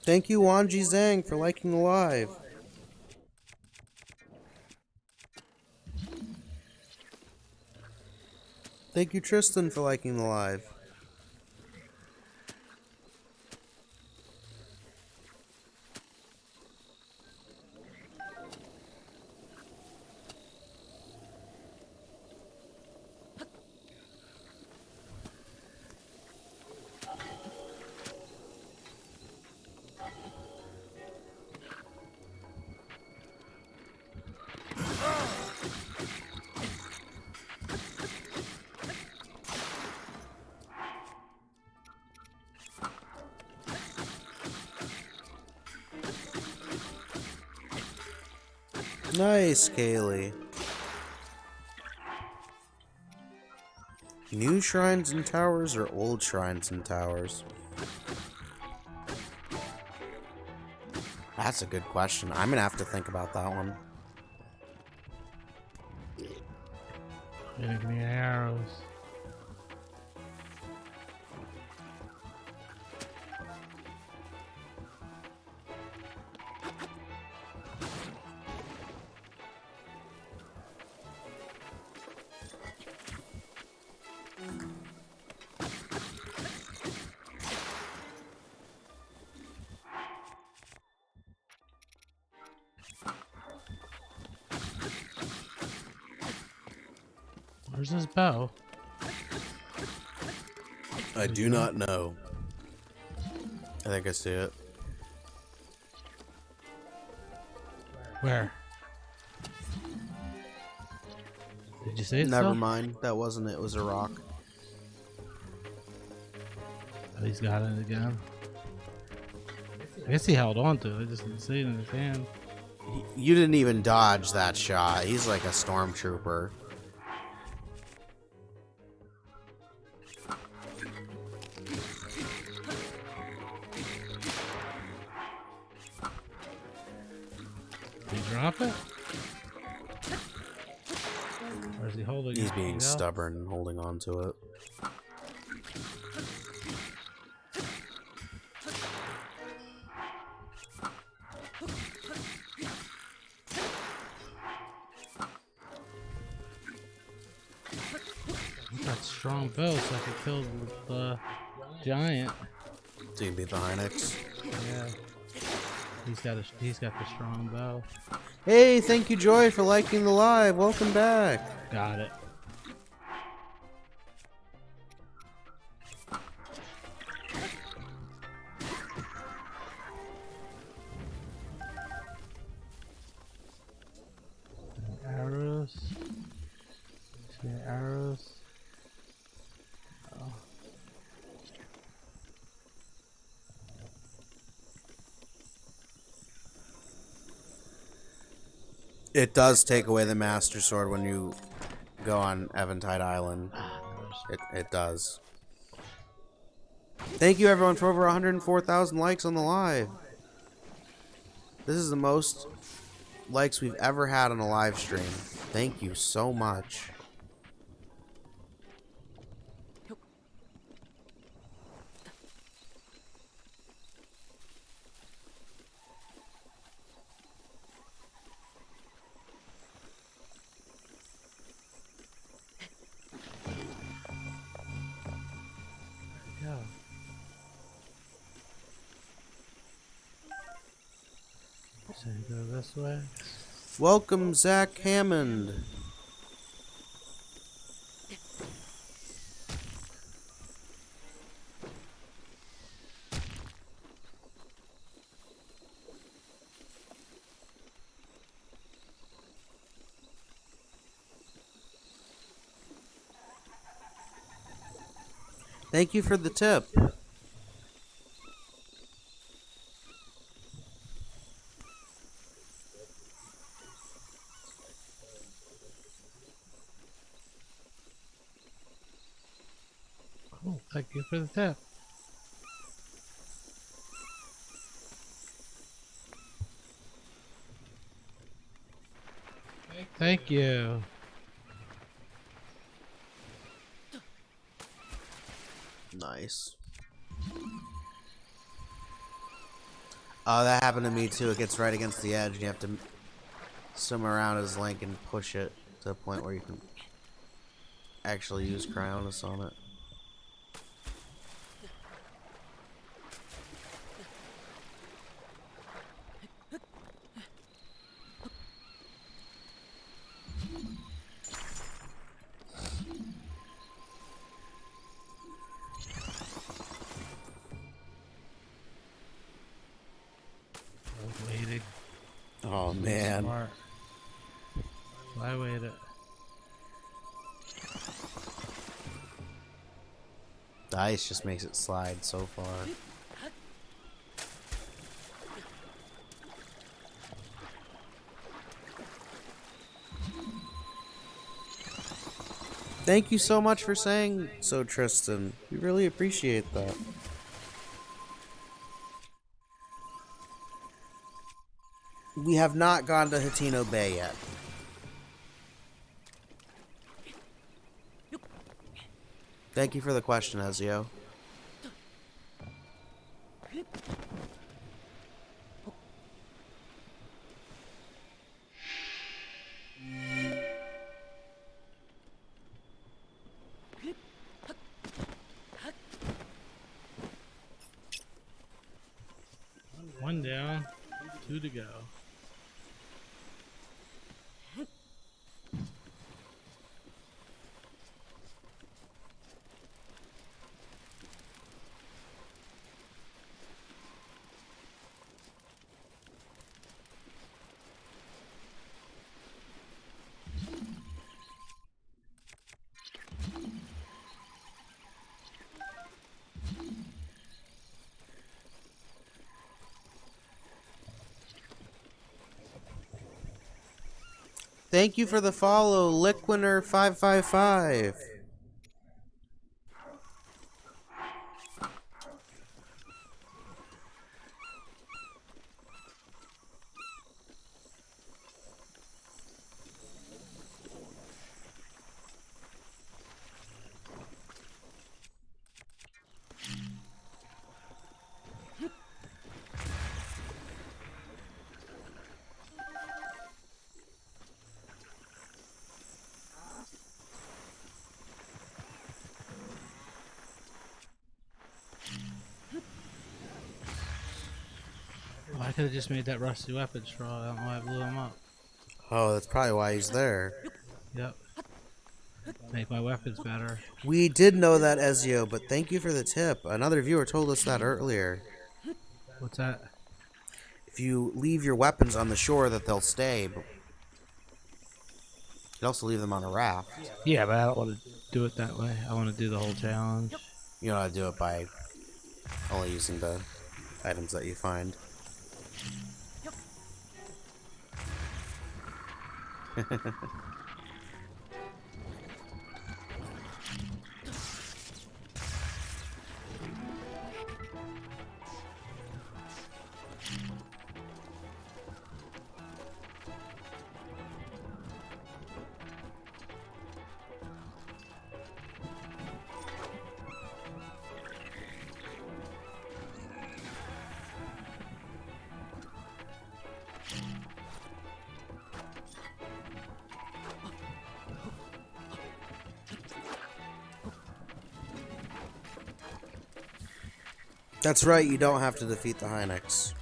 Speaker 1: Thank you, Wanji Zhang, for liking the live. Thank you, Tristan, for liking the live. Nice, Kaylee. New shrines and towers or old shrines and towers? That's a good question. I'm gonna have to think about that one.
Speaker 2: Give me arrows. Where's this bow?
Speaker 1: I do not know. I think I see it.
Speaker 2: Where? Did you see it?
Speaker 1: Never
Speaker 2: still?
Speaker 1: mind. That wasn't it. It was a rock.
Speaker 2: Oh, he's got it again. I guess he held on to it. I just didn't see it in his hand.
Speaker 1: You didn't even dodge that shot. He's like a stormtrooper.
Speaker 2: Did he drop it? Or is he holding it?
Speaker 1: He's being
Speaker 2: Yeah.
Speaker 1: stubborn and holding on to it.
Speaker 2: That strong bow, so I could kill the giant.
Speaker 1: So you can beat the Hynix.
Speaker 2: Yeah. He's got the strong bow.
Speaker 1: Hey, thank you, Joy, for liking the live. Welcome back.
Speaker 2: Got it. Arrows. See arrows. Oh.
Speaker 1: It does take away the Master Sword when you go on Eventide Island. It does. Thank you, everyone, for over 104,000 likes on the live. This is the most likes we've ever had on a live stream. Thank you so much.
Speaker 2: Yeah. So you go this way.
Speaker 1: Welcome, Zach Hammond. Thank you for the tip.
Speaker 2: Cool. Thank you for the tip. Thank you.
Speaker 1: Nice. Oh, that happened to me too. It gets right against the edge and you have to swim around as Link and push it to a point where you can actually use Cryonis on it.
Speaker 2: I was waiting.
Speaker 1: Oh man.
Speaker 2: Smart. I waited.
Speaker 1: The ice just makes it slide so far. Thank you so much for saying so, Tristan. We really appreciate that. We have not gone to Hateno Bay yet. Thank you for the question, Ezio.
Speaker 2: One down, two to go.
Speaker 1: Thank you for the follow, Liquiner555.
Speaker 2: Well, I could have just made that rusty weapon straw. I don't know why I blew him up.
Speaker 1: Oh, that's probably why he's there.
Speaker 2: Yep. Make my weapons better.
Speaker 1: We did know that, Ezio, but thank you for the tip. Another viewer told us that earlier.
Speaker 2: What's that?
Speaker 1: If you leave your weapons on the shore, that they'll stay. But you can also leave them on a raft.
Speaker 2: Yeah, but I don't want to do it that way. I want to do the whole challenge.
Speaker 1: You know how to do it by only using the items that you find. That's right, you don't have to defeat the Hynix.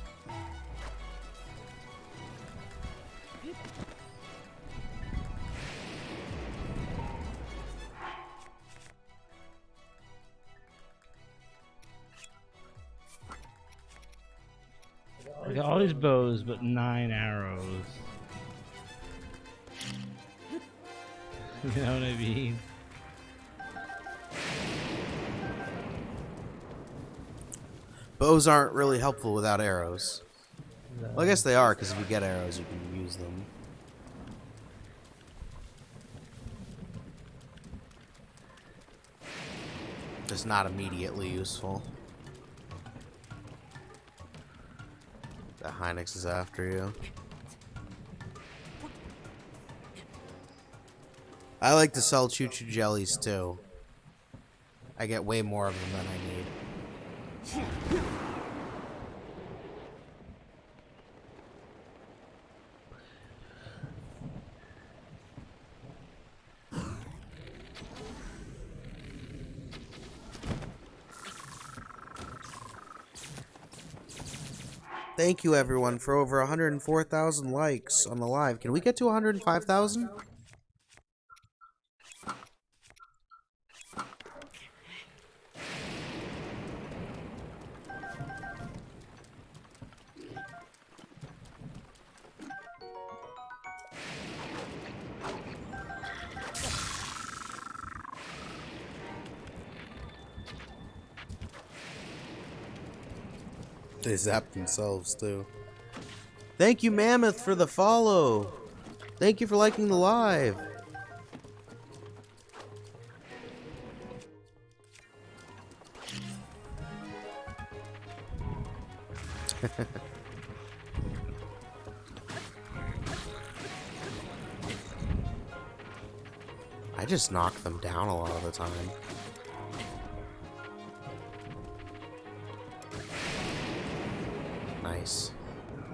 Speaker 2: I got all these bows, but 9 arrows. You know what I mean?
Speaker 1: Bows aren't really helpful without arrows. Well, I guess they are, because if you get arrows, you can use them. Just not immediately useful. The Hynix is after you. I like to sell choo-choo jellies, too. I get way more of them than I need. Thank you, everyone, for over 104,000 likes on the live. Can we get to 105,000? They zap themselves, too. Thank you, Mammoth, for the follow. Thank you for liking the live. I just knock them down a lot of the time. Nice.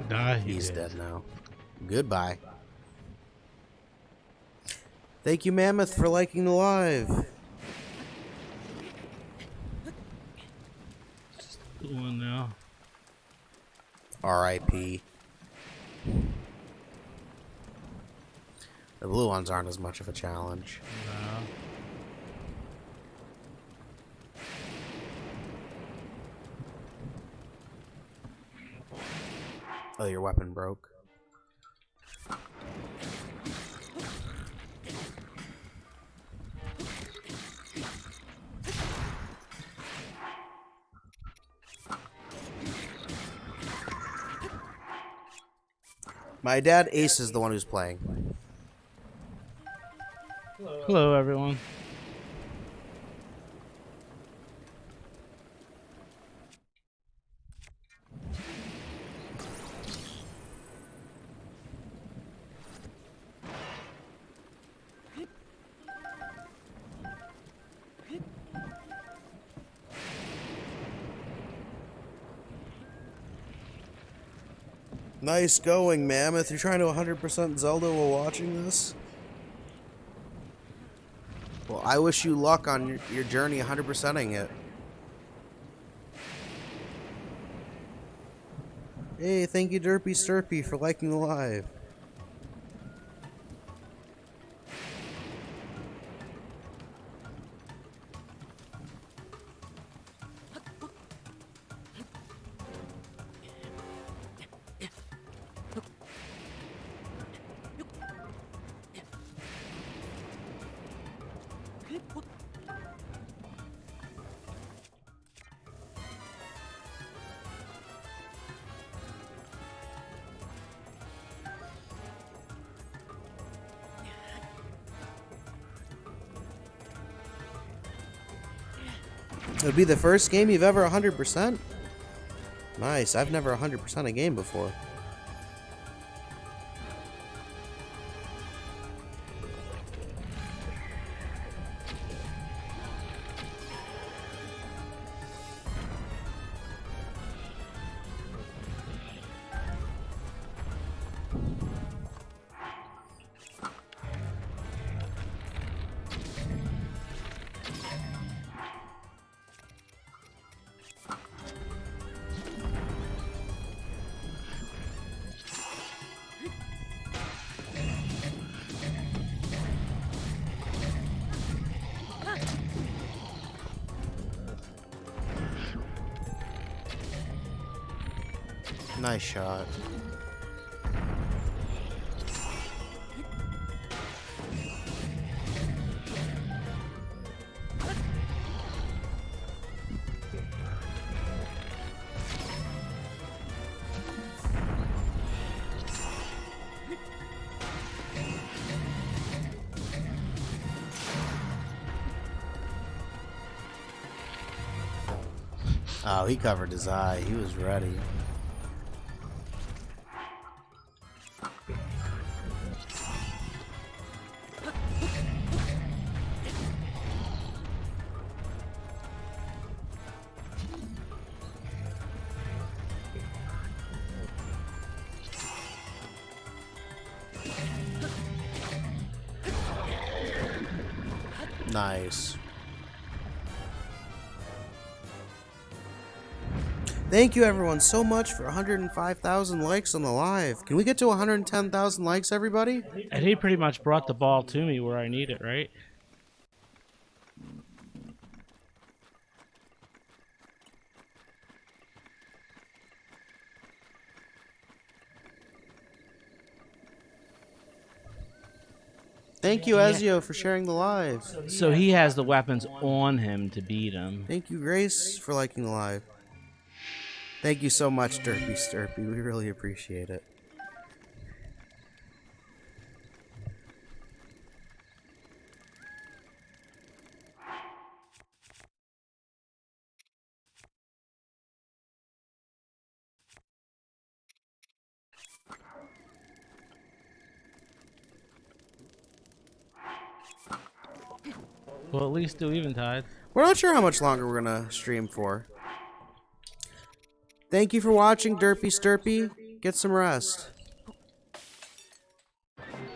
Speaker 2: Die.
Speaker 1: He's dead now. Goodbye. Thank you, Mammoth, for liking the live.
Speaker 2: One now.
Speaker 1: R.I.P. The blue ones aren't as much of a challenge.
Speaker 2: No.
Speaker 1: Oh, your weapon broke. My dad Ace is the one who's playing.
Speaker 2: Hello, everyone.
Speaker 1: Nice going, Mammoth. You're trying to 100% Zelda while watching this? Well, I wish you luck on your journey 100%ing it. Hey, thank you, Derpy Sturpy, for liking the live. It would be the first game you've ever 100%? Nice, I've never 100% a game before. Nice shot. Oh, he covered his eye. He was ready. Nice. Thank you everyone so much for 105,000 likes on the live. Can we get to 110,000 likes, everybody?
Speaker 2: And he pretty much brought the ball to me where I need it, right?
Speaker 1: Thank you, Ezio, for sharing the live.
Speaker 2: So he has the weapons on him to beat him.
Speaker 1: Thank you, Grace, for liking the live. Thank you so much, Derpy Sturpy. We really appreciate it.
Speaker 2: Well, at least do Eventide.
Speaker 1: We're not sure how much longer we're gonna stream for. Thank you for watching, Derpy Sturpy. Get some rest.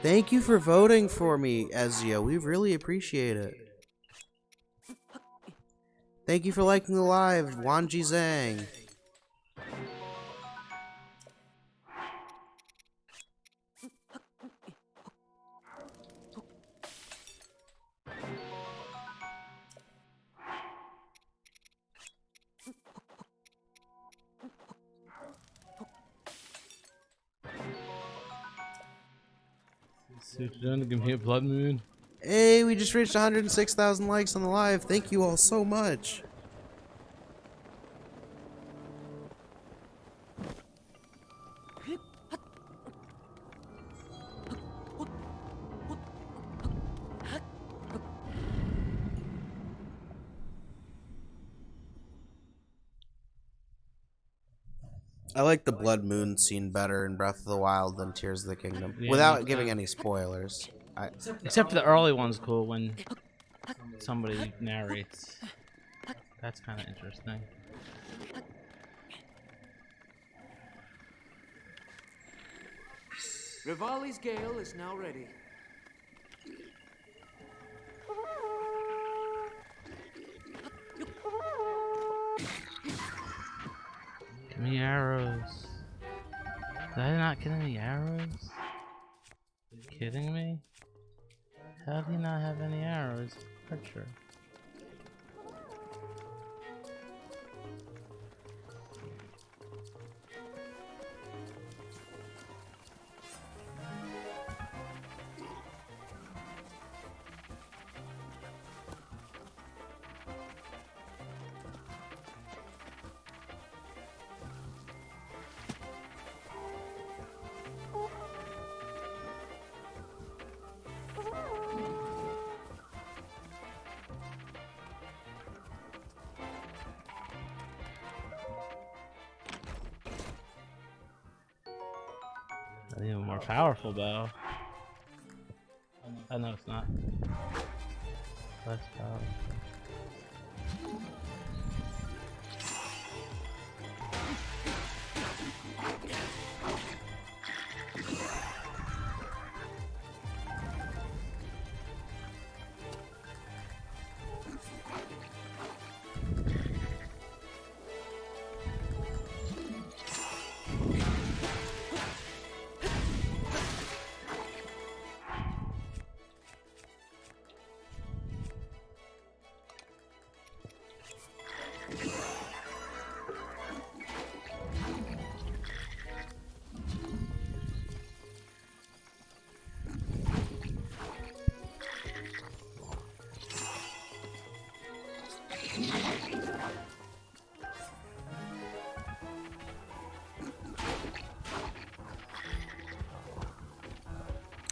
Speaker 1: Thank you for voting for me, Ezio. We really appreciate it. Thank you for liking the live, Wanji Zhang.
Speaker 2: Super done to give me a blood moon.
Speaker 1: Hey, we just reached 106,000 likes on the live. Thank you all so much. I like the Blood Moon scene better in Breath of the Wild than Tears of the Kingdom,
Speaker 2: Yeah,
Speaker 1: without
Speaker 2: me
Speaker 1: giving
Speaker 2: too.
Speaker 1: any spoilers.
Speaker 2: Except for the early one's cool when somebody narrates. That's kind of interesting.
Speaker 6: Rivali's Gale is now ready.
Speaker 2: Give me arrows. Did I not get any arrows? You kidding me? How do you not have any arrows? Archer. An even more powerful bow. Oh no, it's not. Less powerful.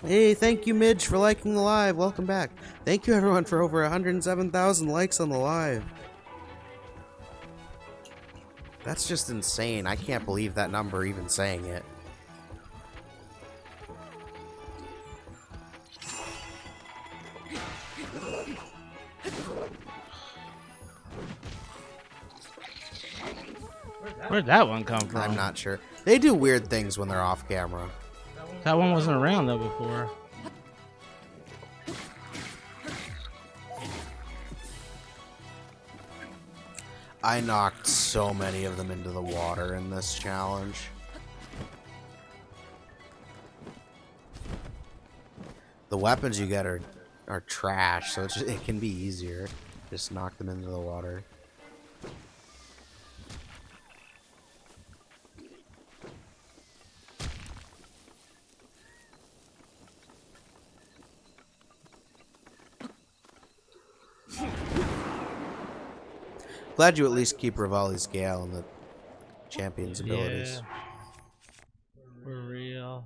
Speaker 1: Hey, thank you, Midge, for liking the live. Welcome back. Thank you, everyone, for over 107,000 likes on the live. That's just insane. I can't believe that number even saying it.
Speaker 2: Where'd that one come from?
Speaker 1: I'm not sure. They do weird things when they're off camera.
Speaker 2: That one wasn't around though before.
Speaker 1: I knocked so many of them into the water in this challenge. The weapons you get are trash, so it can be easier. Just knock them into the water. Glad you at least keep Rivali's Gale and the champion's abilities.
Speaker 2: Yeah. For real.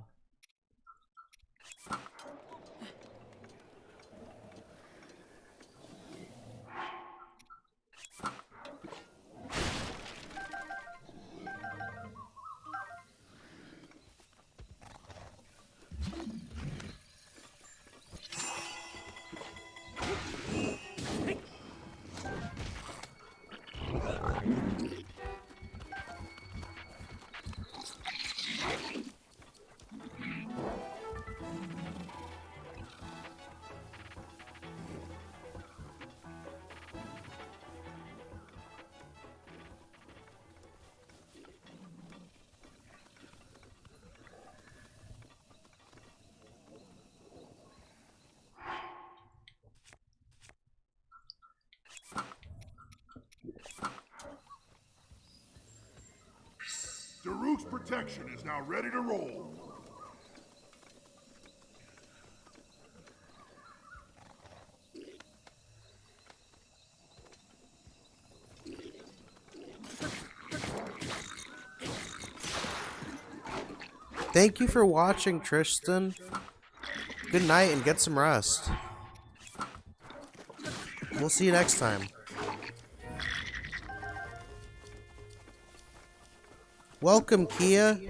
Speaker 4: Daruk's protection is now ready to roll.
Speaker 1: Thank you for watching, Tristan. Good night and get some rest. We'll see you next time. Welcome, Kia.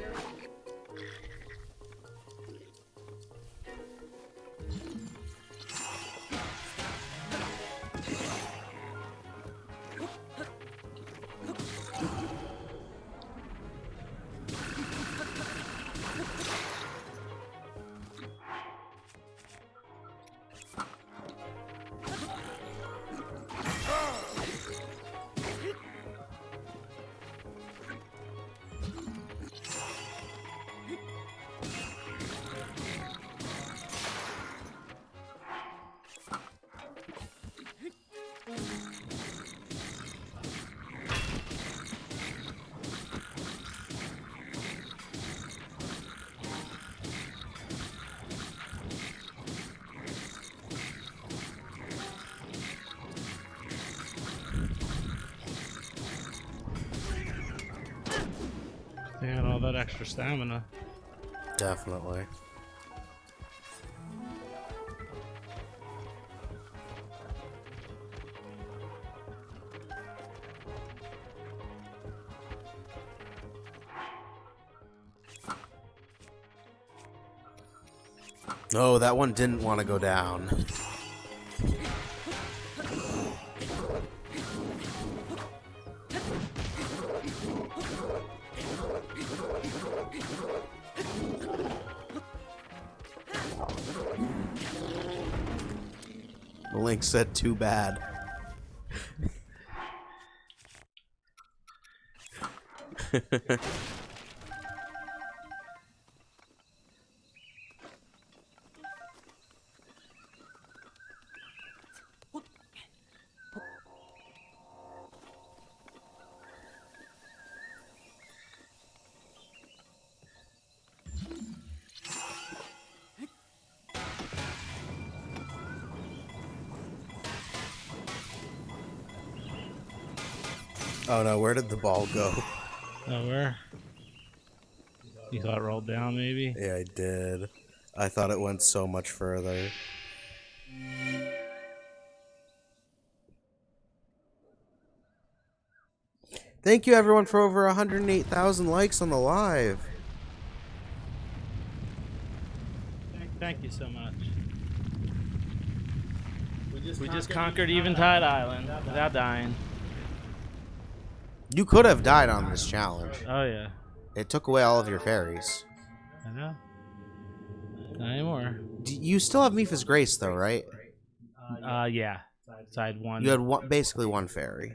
Speaker 2: They had all that extra stamina.
Speaker 1: Definitely. Oh, that one didn't want to go down. Link said too bad. Oh no, where did the ball go?
Speaker 2: Nowhere. You thought it rolled down, maybe?
Speaker 1: Yeah, I did. I thought it went so much further. Thank you everyone for over 108,000 likes on the live.
Speaker 2: Thank you so much. We just conquered Eventide Island without dying.
Speaker 1: You could have died on this challenge.
Speaker 2: Oh yeah.
Speaker 1: It took away all of your fairies.
Speaker 2: I know. Not anymore.
Speaker 1: You still have Mipha's Grace though, right?
Speaker 2: Yeah. Side one.
Speaker 1: You had basically one fairy.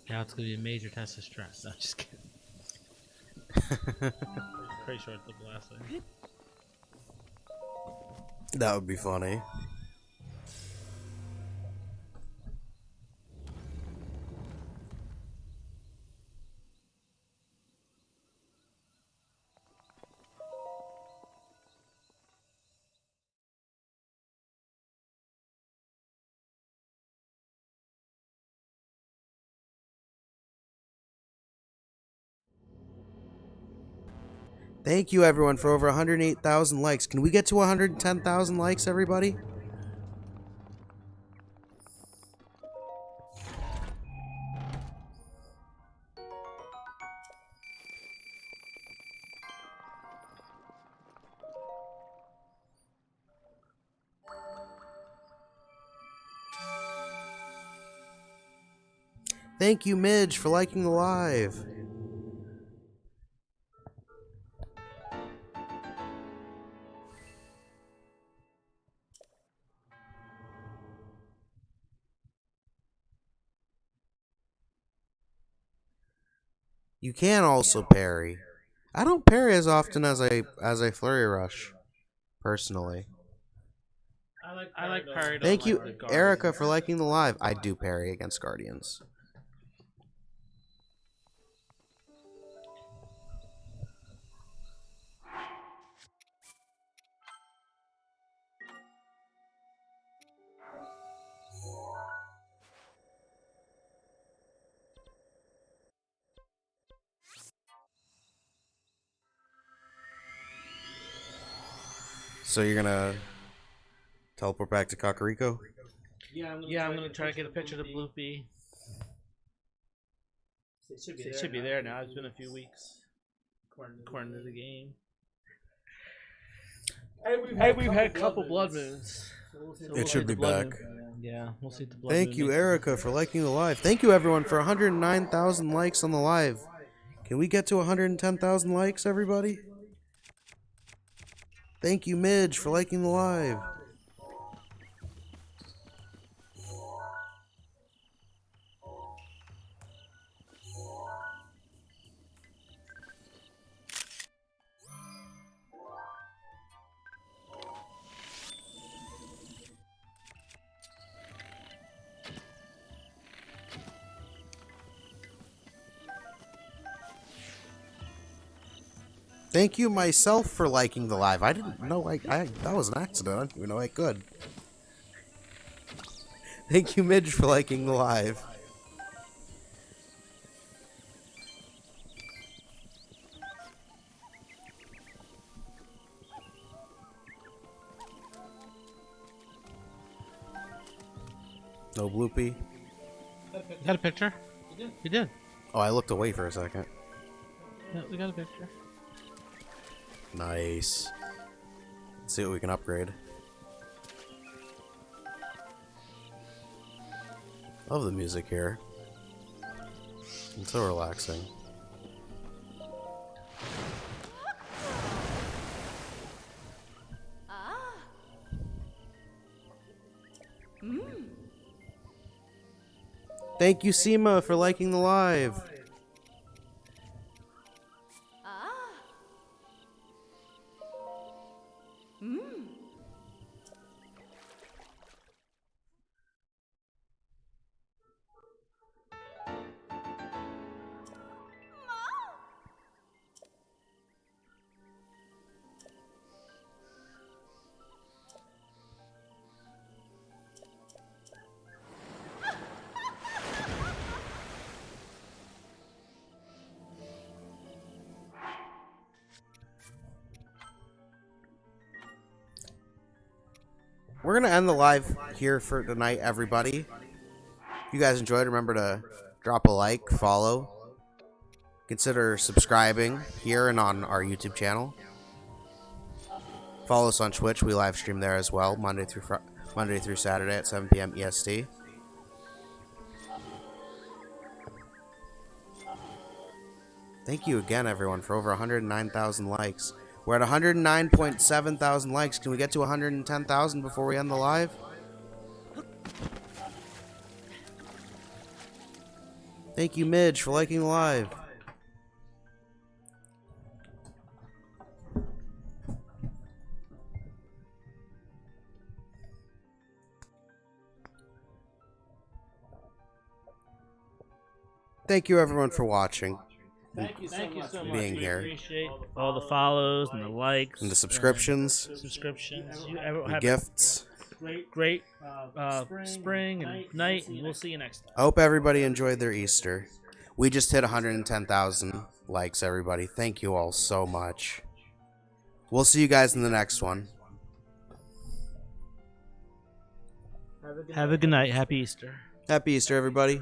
Speaker 2: Now it's gonna be a major test of stress. No, I'm just kidding. Pretty sure it's a blessing.
Speaker 1: That would be funny. Thank you everyone for over 108,000 likes. Can we get to 110,000 likes, everybody? Thank you, Midge, for liking the live. You can also parry. I don't parry as often as I flurry rush, personally.
Speaker 2: I like parry.
Speaker 1: Thank you, Erica, for liking the live. I do parry against Guardians. So you're gonna teleport back to Kakariko?
Speaker 2: Yeah, I'm gonna try to get a picture of Bloopy. It should be there now. It's been a few weeks. According to the game. Hey, we've had a couple blood moons. So
Speaker 1: It should be back.
Speaker 2: Yeah, we'll see the blood
Speaker 1: Thank
Speaker 2: moon
Speaker 1: you,
Speaker 2: next
Speaker 1: Erica, for liking the live. Thank you, everyone, for 109,000 likes on the live. Can we get to 110,000 likes, everybody? Thank you, Midge, for liking the live. Thank you myself for liking the live. I didn't know I that was an accident. I didn't even know I could. Thank you, Midge, for liking the live. No Bloopy.
Speaker 2: You got a picture? You did.
Speaker 1: Oh, I looked away for a second.
Speaker 2: Yeah, we got a picture.
Speaker 1: Nice. Let's see what we can upgrade. Love the music here. It's so relaxing. Thank you, Seema, for liking the live. We're going to end the live here for tonight, everybody. If you guys enjoyed, remember to drop a like, follow. Consider subscribing here and on our YouTube channel. Follow us on Twitch. We live stream there as well, Monday through Saturday at 7 p.m. EST. Thank you again, everyone, for over 109,000 likes. We're at 109.7 thousand likes. Can we get to 110,000 before we end the live? Thank you, Midge, for liking the live. Thank you, everyone, for watching.
Speaker 2: Thank you so much for
Speaker 1: being
Speaker 2: we
Speaker 1: here.
Speaker 2: appreciate all the follows and the likes
Speaker 1: And the subscriptions,
Speaker 2: subscriptions.
Speaker 1: the gifts.
Speaker 2: Great spring and night, and we'll see you next time.
Speaker 1: I hope everybody enjoyed their Easter. We just hit 110,000 likes, everybody. Thank you all so much. We'll see you guys in the next one.
Speaker 2: Have a good night. Happy Easter.
Speaker 1: Happy Easter, everybody.